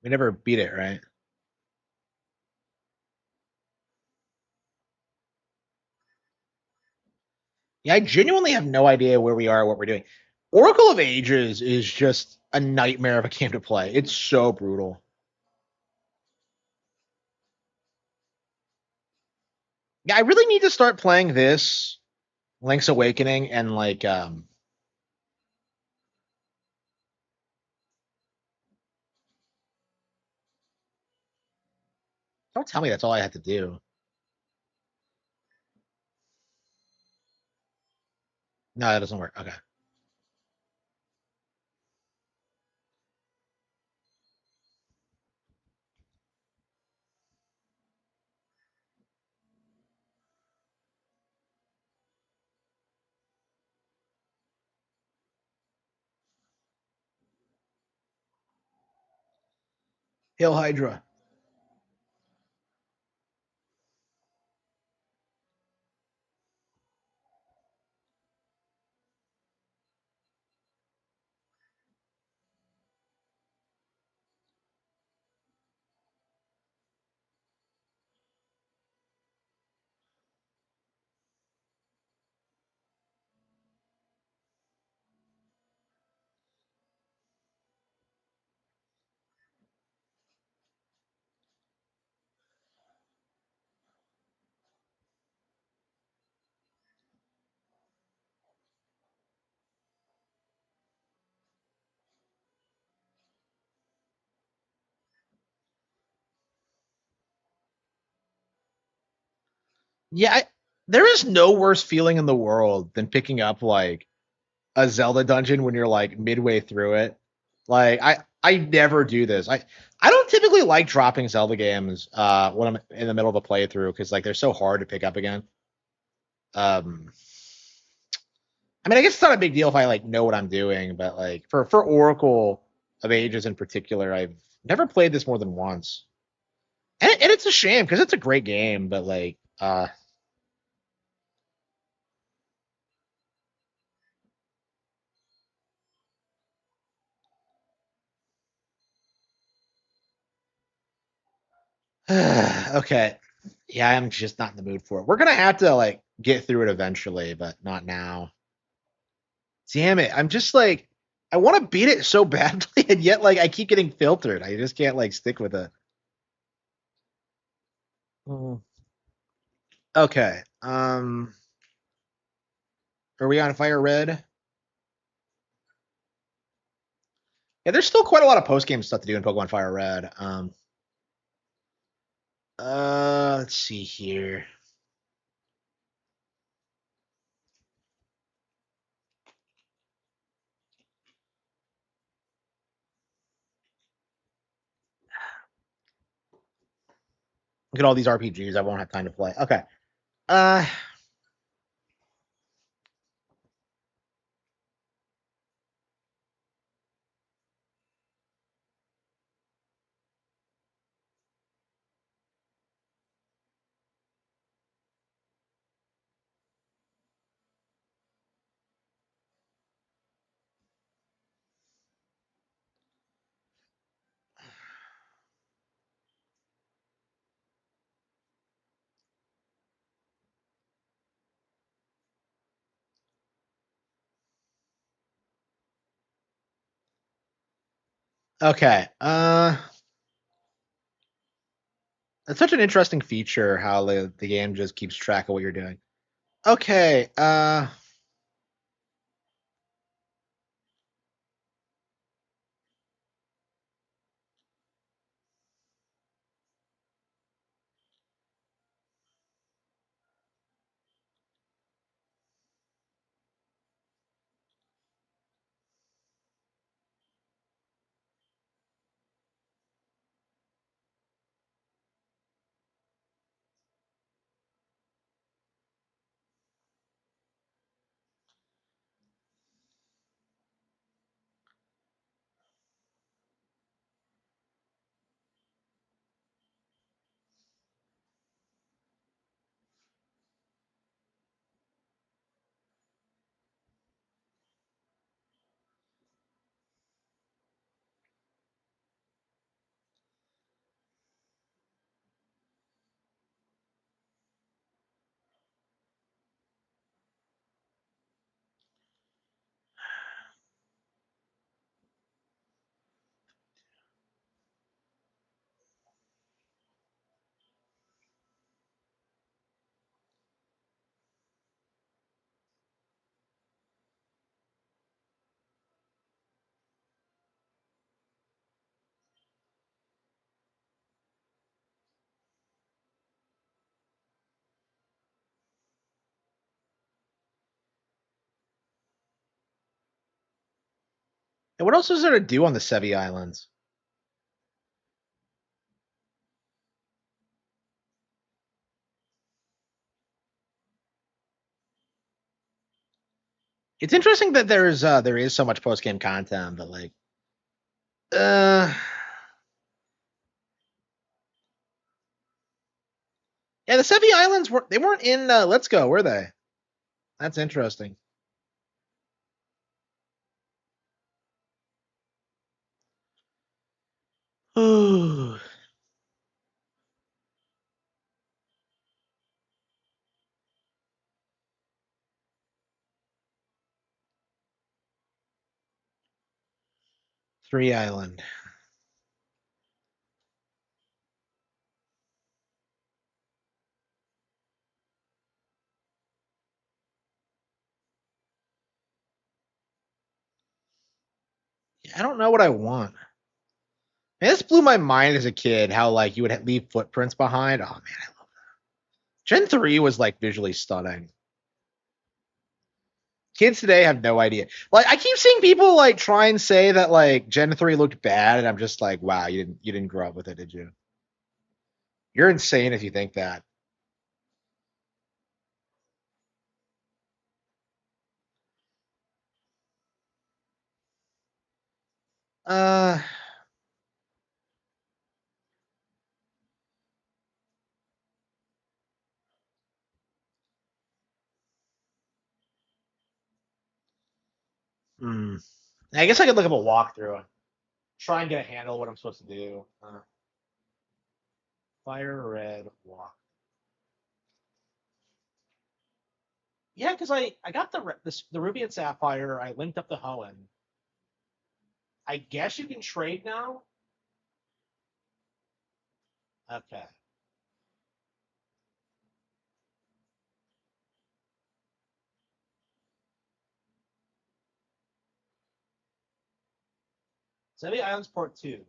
We never beat it, right? Yeah, I genuinely have no idea where we are, what we're doing. Oracle of Ages is just a nightmare of a game to play. It's so brutal. Yeah, I really need to start playing this Link's Awakening and don't tell me that's all I had to do. No, that doesn't work. Okay. Hail Hydra. Yeah, there is no worse feeling in the world than picking up like a Zelda dungeon when you're like midway through it. Like I never do this. I don't typically like dropping Zelda games when I'm in the middle of a playthrough because like they're so hard to pick up again. Um I mean I guess it's not a big deal if I like know what I'm doing, but like for Oracle of Ages in particular, I've never played this more than once. And it's a shame because it's a great game, but like okay. Yeah, I'm just not in the mood for it. We're gonna have to like get through it eventually, but not now. Damn it. I'm just like I want to beat it so badly, and yet like I keep getting filtered. I just can't like stick with it. Mm. Okay. Are we on Fire Red? Yeah, there's still quite a lot of post game stuff to do in Pokemon Fire Red. Let's see here. Look at all these RPGs I won't have time to play. Okay. Uh okay. It's such an interesting feature how the game just keeps track of what you're doing. Okay. And what else is there to do on the Sevi Islands? It's interesting that there is so much post game content, but like uh yeah, the Sevi Islands weren't in Let's Go, were they? That's interesting. Ooh. 3 Island. I don't know what I want. Man, this blew my mind as a kid how like you would leave footprints behind. Oh man, I love that. Gen 3 was like visually stunning. Kids today have no idea. Like I keep seeing people like try and say that like Gen 3 looked bad, and I'm just like, wow, you didn't grow up with it, did you? You're insane if you think that. Uh 'Cause I guess I could look up a walkthrough and try and get a handle of what I'm supposed to do. Fire Red walk. Yeah, because I got the Ruby and Sapphire. I linked up the Hoenn. I guess you can trade now. Okay. Semi Islands Part 2.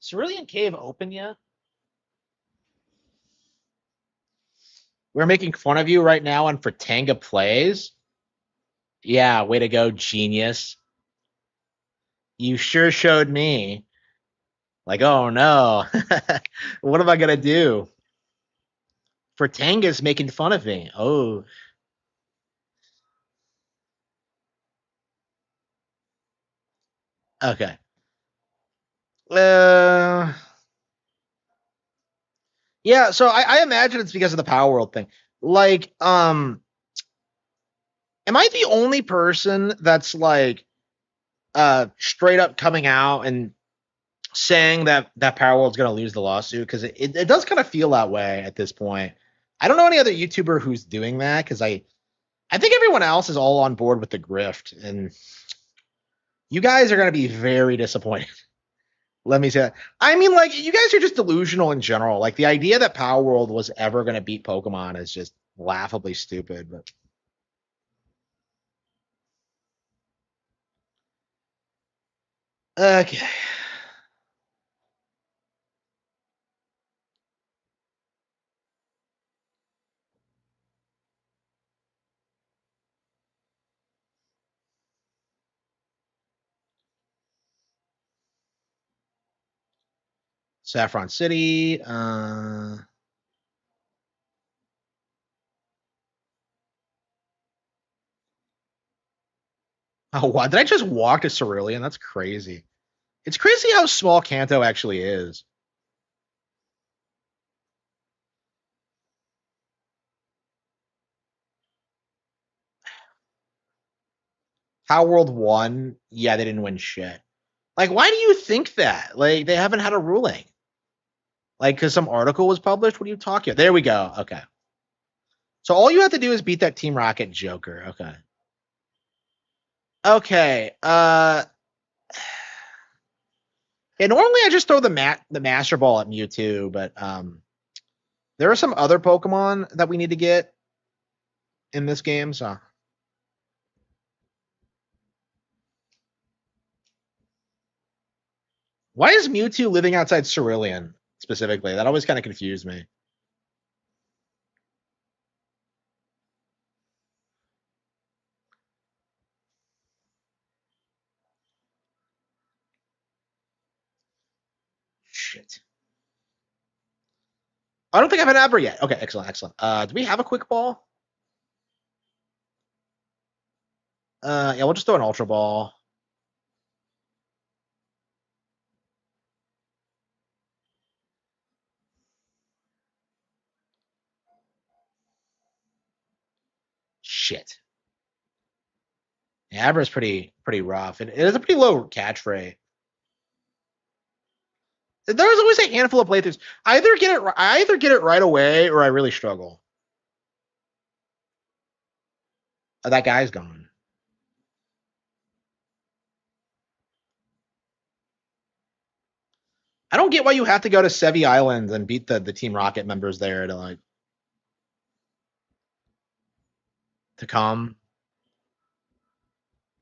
Cerulean Cave open yet? We're making fun of you right now on Fratanga Plays. Yeah, way to go, genius. You sure showed me. Like, oh no. What am I gonna do? Fratanga's making fun of me. Oh. Okay. Yeah, so I imagine it's because of the Power World thing. Like, am I the only person that's like straight up coming out and saying that Power World's gonna lose the lawsuit? Because it does kind of feel that way at this point. I don't know any other YouTuber who's doing that, because I think everyone else is all on board with the grift, and you guys are gonna be very disappointed. Let me say that. I mean, like, you guys are just delusional in general. Like, the idea that Power World was ever going to beat Pokemon is just laughably stupid. But okay. Saffron City. Oh, wow. Did I just walk to Cerulean? That's crazy. It's crazy how small Kanto actually is. Power World won. Yeah, they didn't win shit. Like, why do you think that? Like, they haven't had a ruling. Like, because some article was published? What are you talking about? There we go. Okay. So all you have to do is beat that Team Rocket Joker. Okay. Okay. Yeah, normally I just throw the Master Ball at Mewtwo, but there are some other Pokemon that we need to get in this game. So why is Mewtwo living outside Cerulean specifically? That always kind of confused me. Shit. I don't think I've had Abra yet. Okay, excellent, excellent. Do we have a quick ball? Yeah, we'll just throw an Ultra Ball. shit. Yeah, Abra's pretty rough, and it is a pretty low catch rate. There's always a handful of playthroughs. I either get it right away, or I really struggle. Oh, that guy's gone. I don't get why you have to go to Sevi Island and beat the Team Rocket members there to come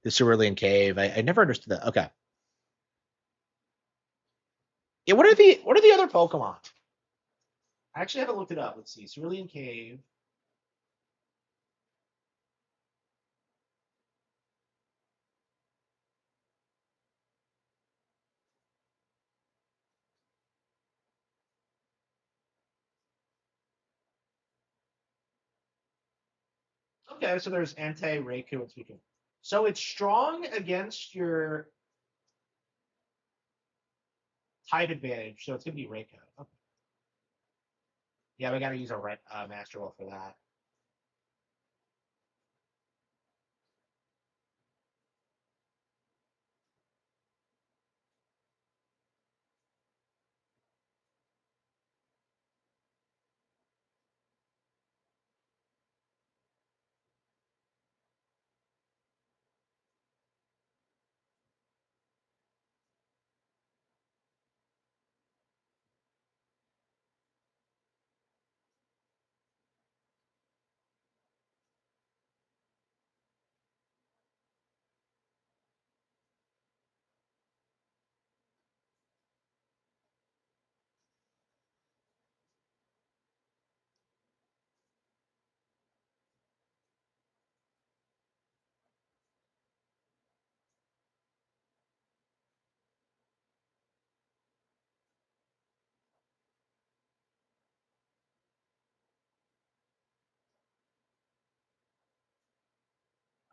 the Cerulean Cave. I never understood that. Okay. Yeah, what are the other Pokemon? I actually haven't looked it up. Let's see. Cerulean Cave. Okay, so there's Entei, Raikou, and Suicune. So it's strong against your type advantage, so it's gonna be Raikou. Okay. Yeah, we gotta use a Master Ball for that.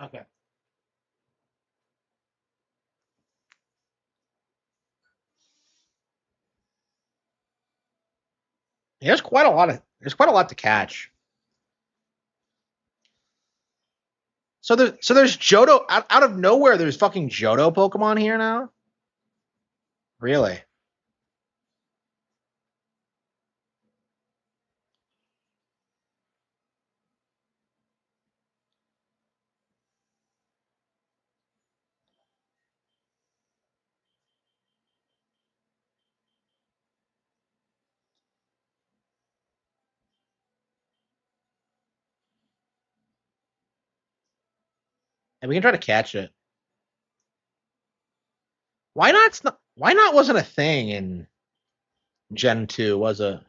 Okay. Yeah, there's quite a lot to catch. So there's Johto out of nowhere. There's fucking Johto Pokemon here now. Really? And we can try to catch it. Why not? Why not wasn't a thing in Gen 2, was it?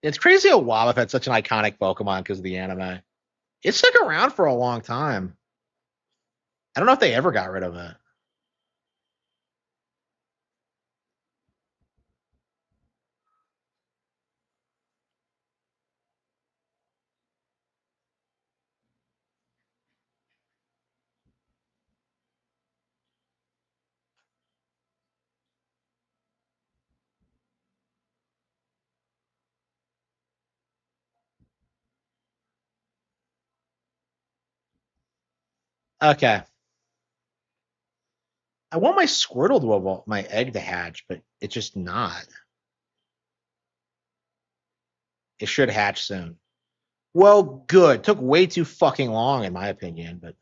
It's crazy how Wobbuffet's such an iconic Pokemon because of the anime. It stuck around for a long time. I don't know if they ever got rid of it. Okay. I want my Squirtle to evolve, my egg to hatch, but it's just not. It should hatch soon. Well, good. Took way too fucking long, in my opinion, but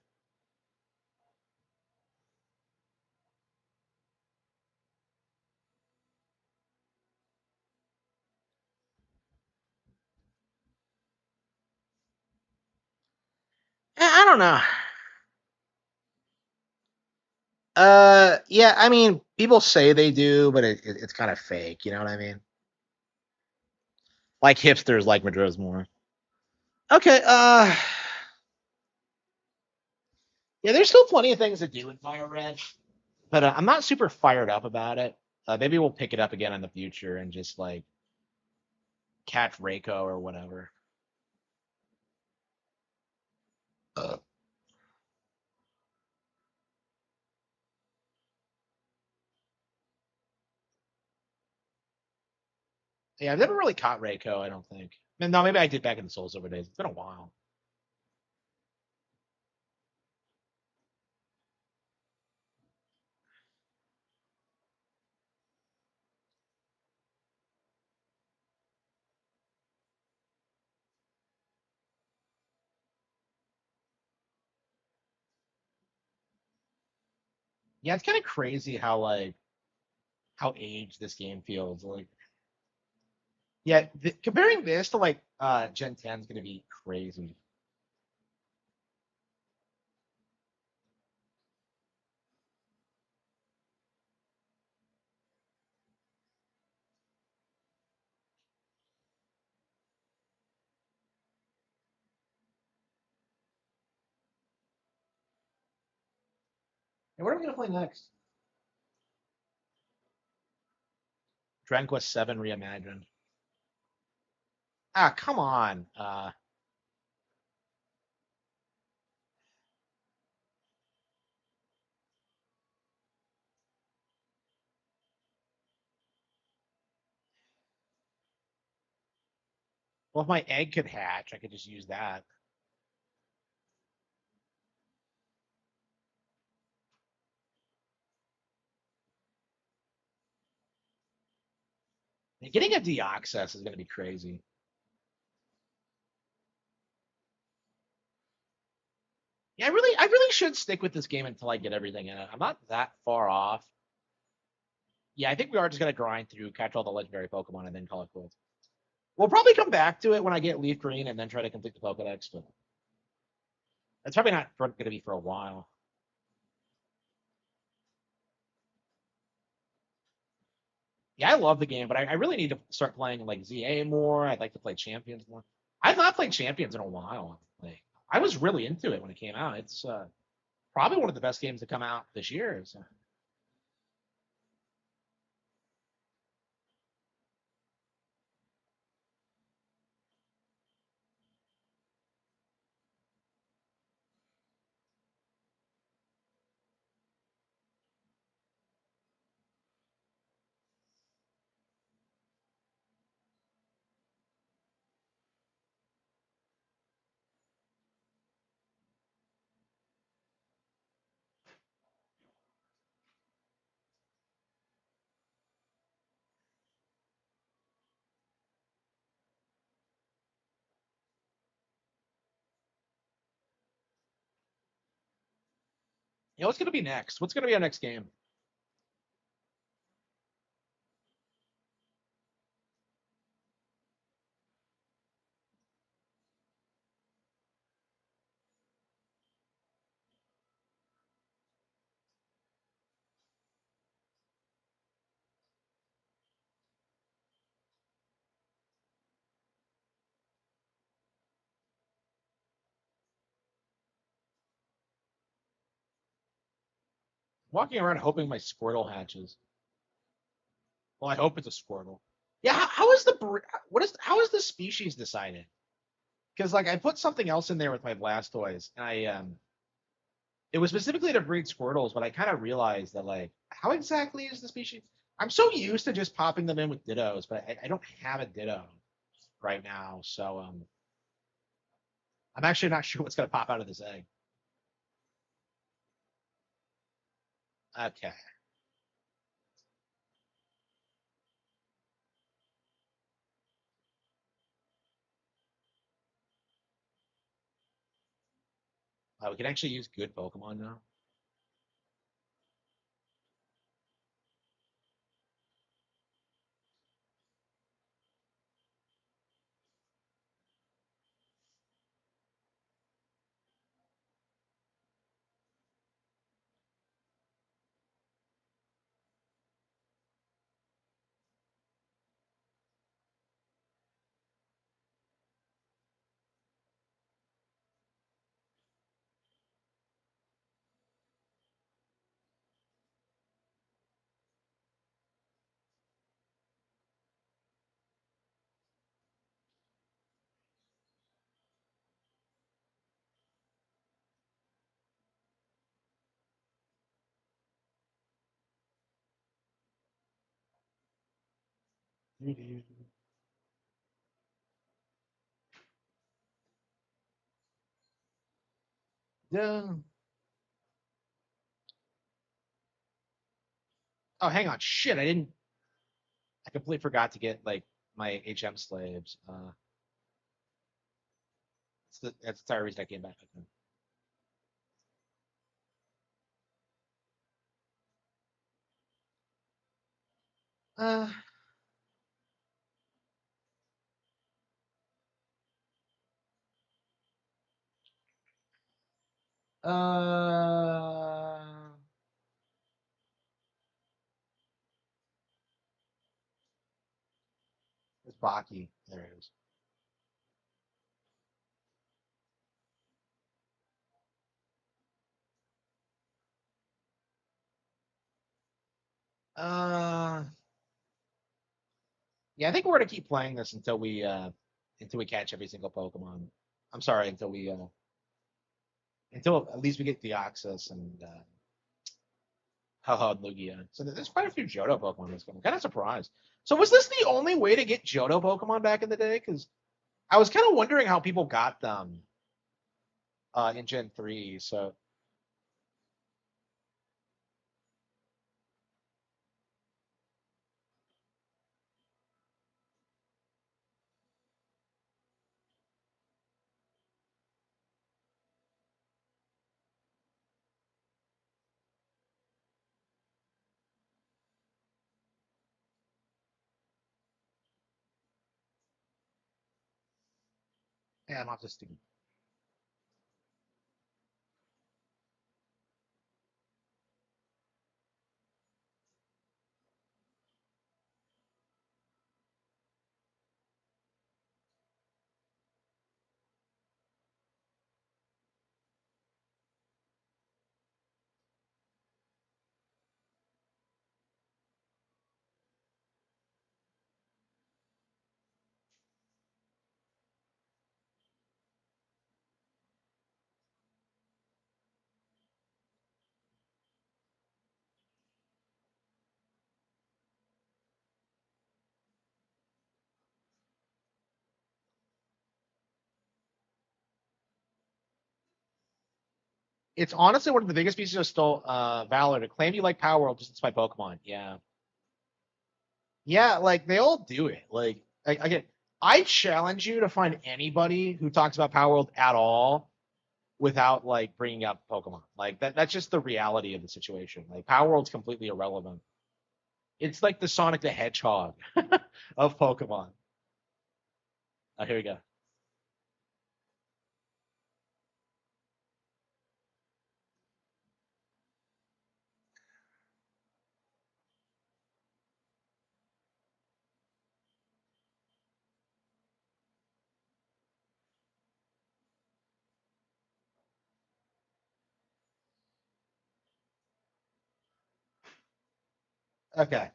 I don't know. Yeah, I mean, people say they do, but it's kind of fake. You know what I mean? Like hipsters like Madros more. Okay, yeah, there's still plenty of things to do in Fire Red, but I'm not super fired up about it. Maybe we'll pick it up again in the future and just like catch Reiko or whatever. Uh, yeah, I've never really caught Reiko, I don't think. No, maybe I did back in the Soul Silver days. It's been a while. Yeah, it's kind of crazy how like how aged this game feels. Like, yeah, comparing this to like Gen 10 is gonna be crazy. And what are we gonna play next? Dragon Quest 7 Reimagined. Ah, come on. Well, if my egg could hatch, I could just use that. And getting a Deoxys is gonna be crazy. Yeah, I really should stick with this game until I get everything in it. I'm not that far off. Yeah, I think we are just gonna grind through, catch all the legendary Pokemon, and then call it quits. We'll probably come back to it when I get Leaf Green and then try to complete the Pokedex, but it's probably not going to be for a while. Yeah, I love the game, but I really need to start playing like ZA more. I'd like to play Champions more. I've not played Champions in a while. Like, I was really into it when it came out. It's probably one of the best games to come out this year. So. What's going to be next? What's going to be our next game? Walking around hoping my Squirtle hatches. Well, I hope it's a Squirtle. Yeah, how is the how is the species decided? Because like I put something else in there with my Blastoise, and it was specifically to breed Squirtles, but I kind of realized that like how exactly is the species? I'm so used to just popping them in with Dittos, but I don't have a Ditto right now, so I'm actually not sure what's gonna pop out of this egg. Okay. We can actually use good Pokemon now. Yeah. Oh, hang on. Shit, I didn't. I completely forgot to get like my HM slaves. That's the entire reason I came back. Uh, uh, it's Baki. There it is. Uh, yeah, I think we're gonna keep playing this until we catch every single Pokemon. I'm sorry, until at least we get Deoxys and Ho-Ho and Lugia. So there's quite a few Johto Pokemon in this game. I'm kind of surprised. So was this the only way to get Johto Pokemon back in the day? Because I was kind of wondering how people got them in Gen 3. So yeah, I'm not just thinking. It's honestly one of the biggest pieces of valor to claim you like Power World just by Pokemon. Yeah, yeah, like they all do it. Again, I challenge you to find anybody who talks about Power World at all without like bringing up Pokemon. Like that's just the reality of the situation. Like Power World's completely irrelevant. It's like the Sonic the Hedgehog of Pokemon. Oh, here we go. Okay.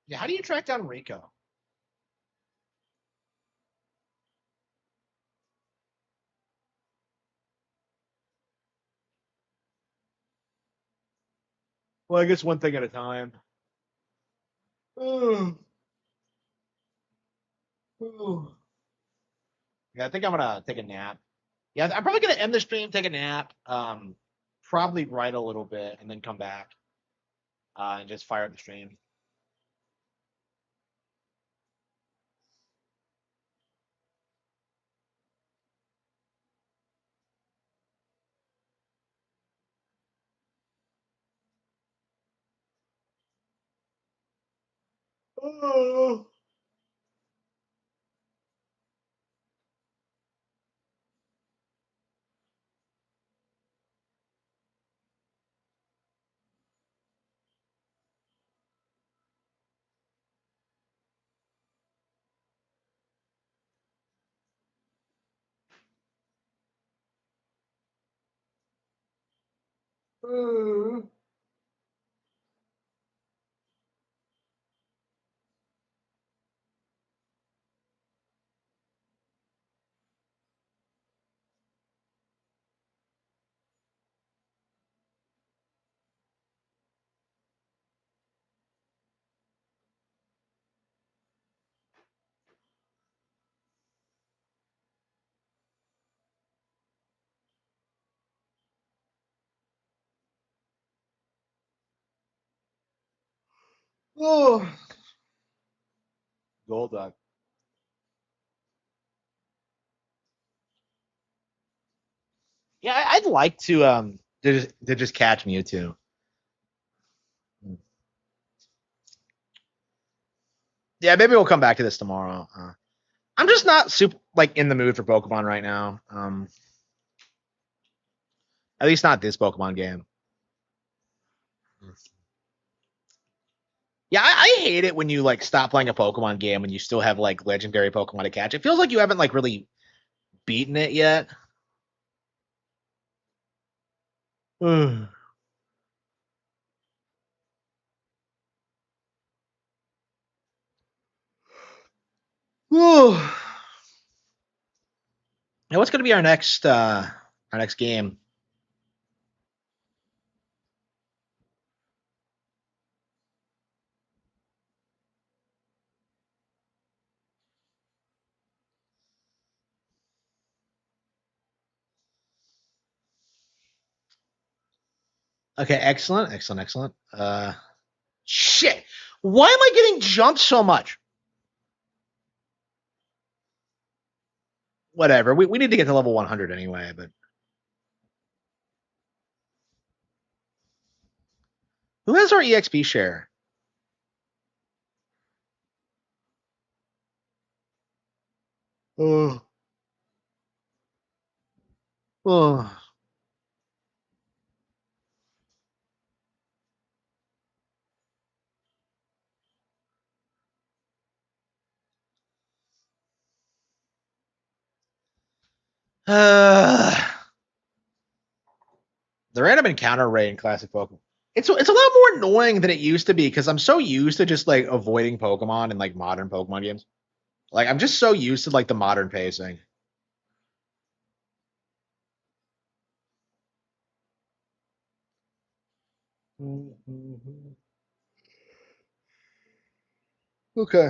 Yeah, how do you track down Rico? Well, I guess one thing at a time. Ooh. Ooh. Yeah, I think I'm gonna take a nap. Yeah, I'm probably gonna end the stream, take a nap, probably write a little bit, and then come back and just fire up the stream. Oh. Oh, gold dog. Yeah, I'd like to just catch Mewtwo. Yeah, maybe we'll come back to this tomorrow. I'm just not super like in the mood for Pokemon right now. At least not this Pokemon game. Yeah, I hate it when you like stop playing a Pokemon game and you still have like legendary Pokemon to catch. It feels like you haven't like really beaten it yet. Ugh. Whew. Now, what's going to be our next game? Okay, excellent, excellent, excellent. Shit. Why am I getting jumped so much? Whatever. We need to get to level 100 anyway, but who has our EXP share? Oh. Oh. Uh, the random encounter rate in classic Pokemon. It's a lot more annoying than it used to be because I'm so used to just like avoiding Pokemon in like modern Pokemon games. Like I'm just so used to like the modern pacing. Okay.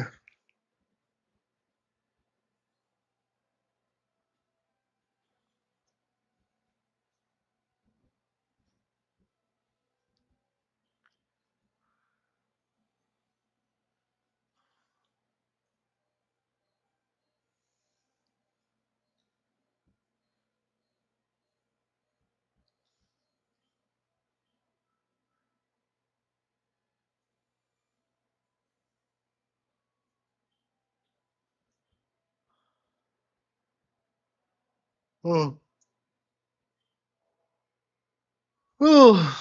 Oh. Oh.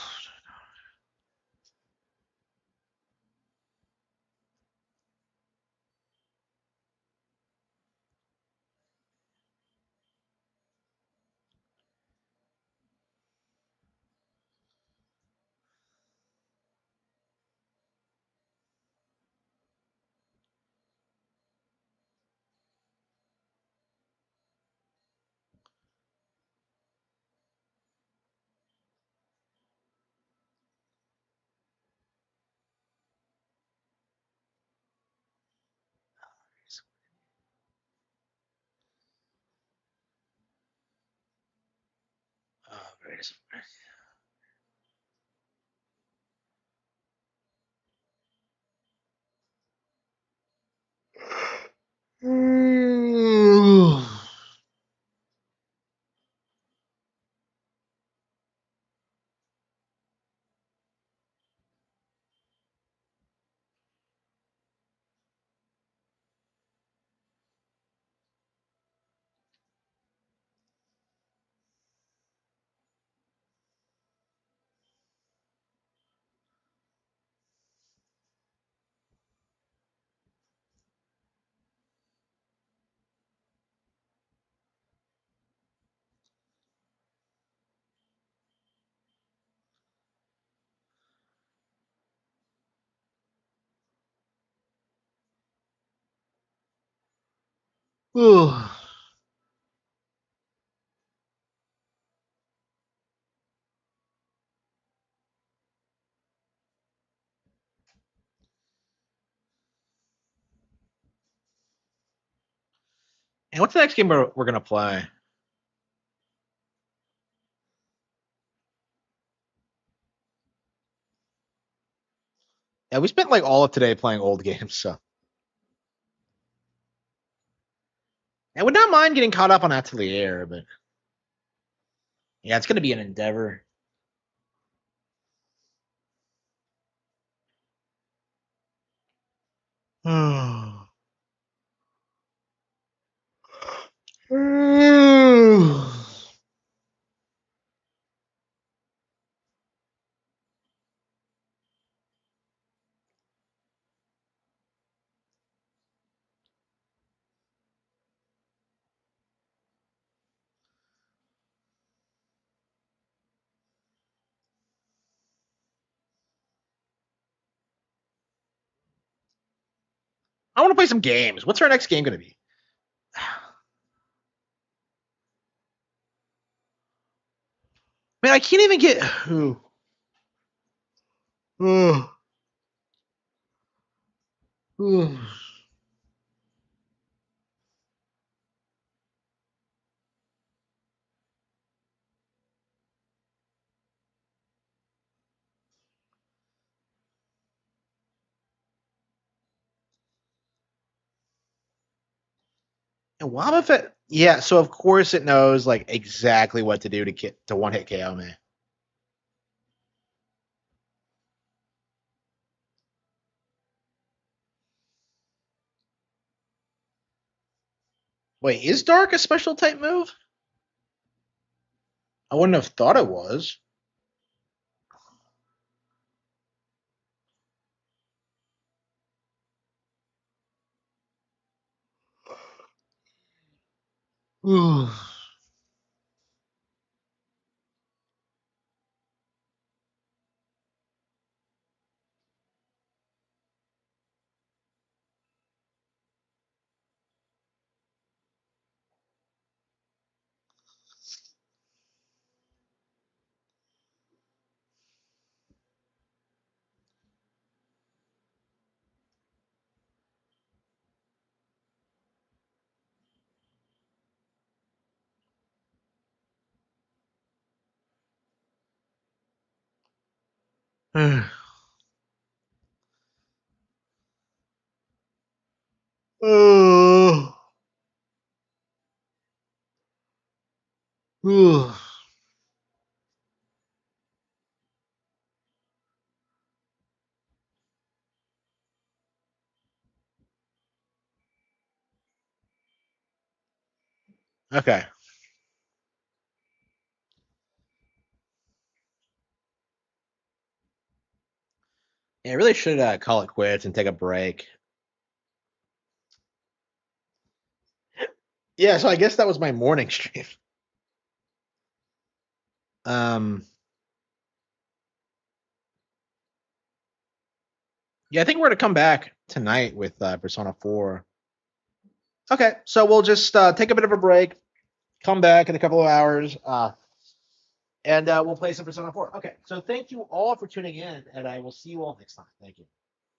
Oh. Ooh. And what's the next game we're gonna play? Yeah, we spent like all of today playing old games, so I would not mind getting caught up on Atelier, but yeah, it's gonna be an endeavor. I want to play some games. What's our next game gonna be? Man, I can't even get. And Wobbuffet, yeah. So of course it knows like exactly what to do to one hit KO me. Wait, is Dark a special type move? I wouldn't have thought it was. Okay. Yeah, I really should call it quits and take a break. Yeah, so I guess that was my morning stream. Um, yeah, I think we're gonna come back tonight with Persona 4. Okay, so we'll just take a bit of a break, come back in a couple of hours, and we'll play some Persona 4. Okay, so thank you all for tuning in, and I will see you all next time. Thank you.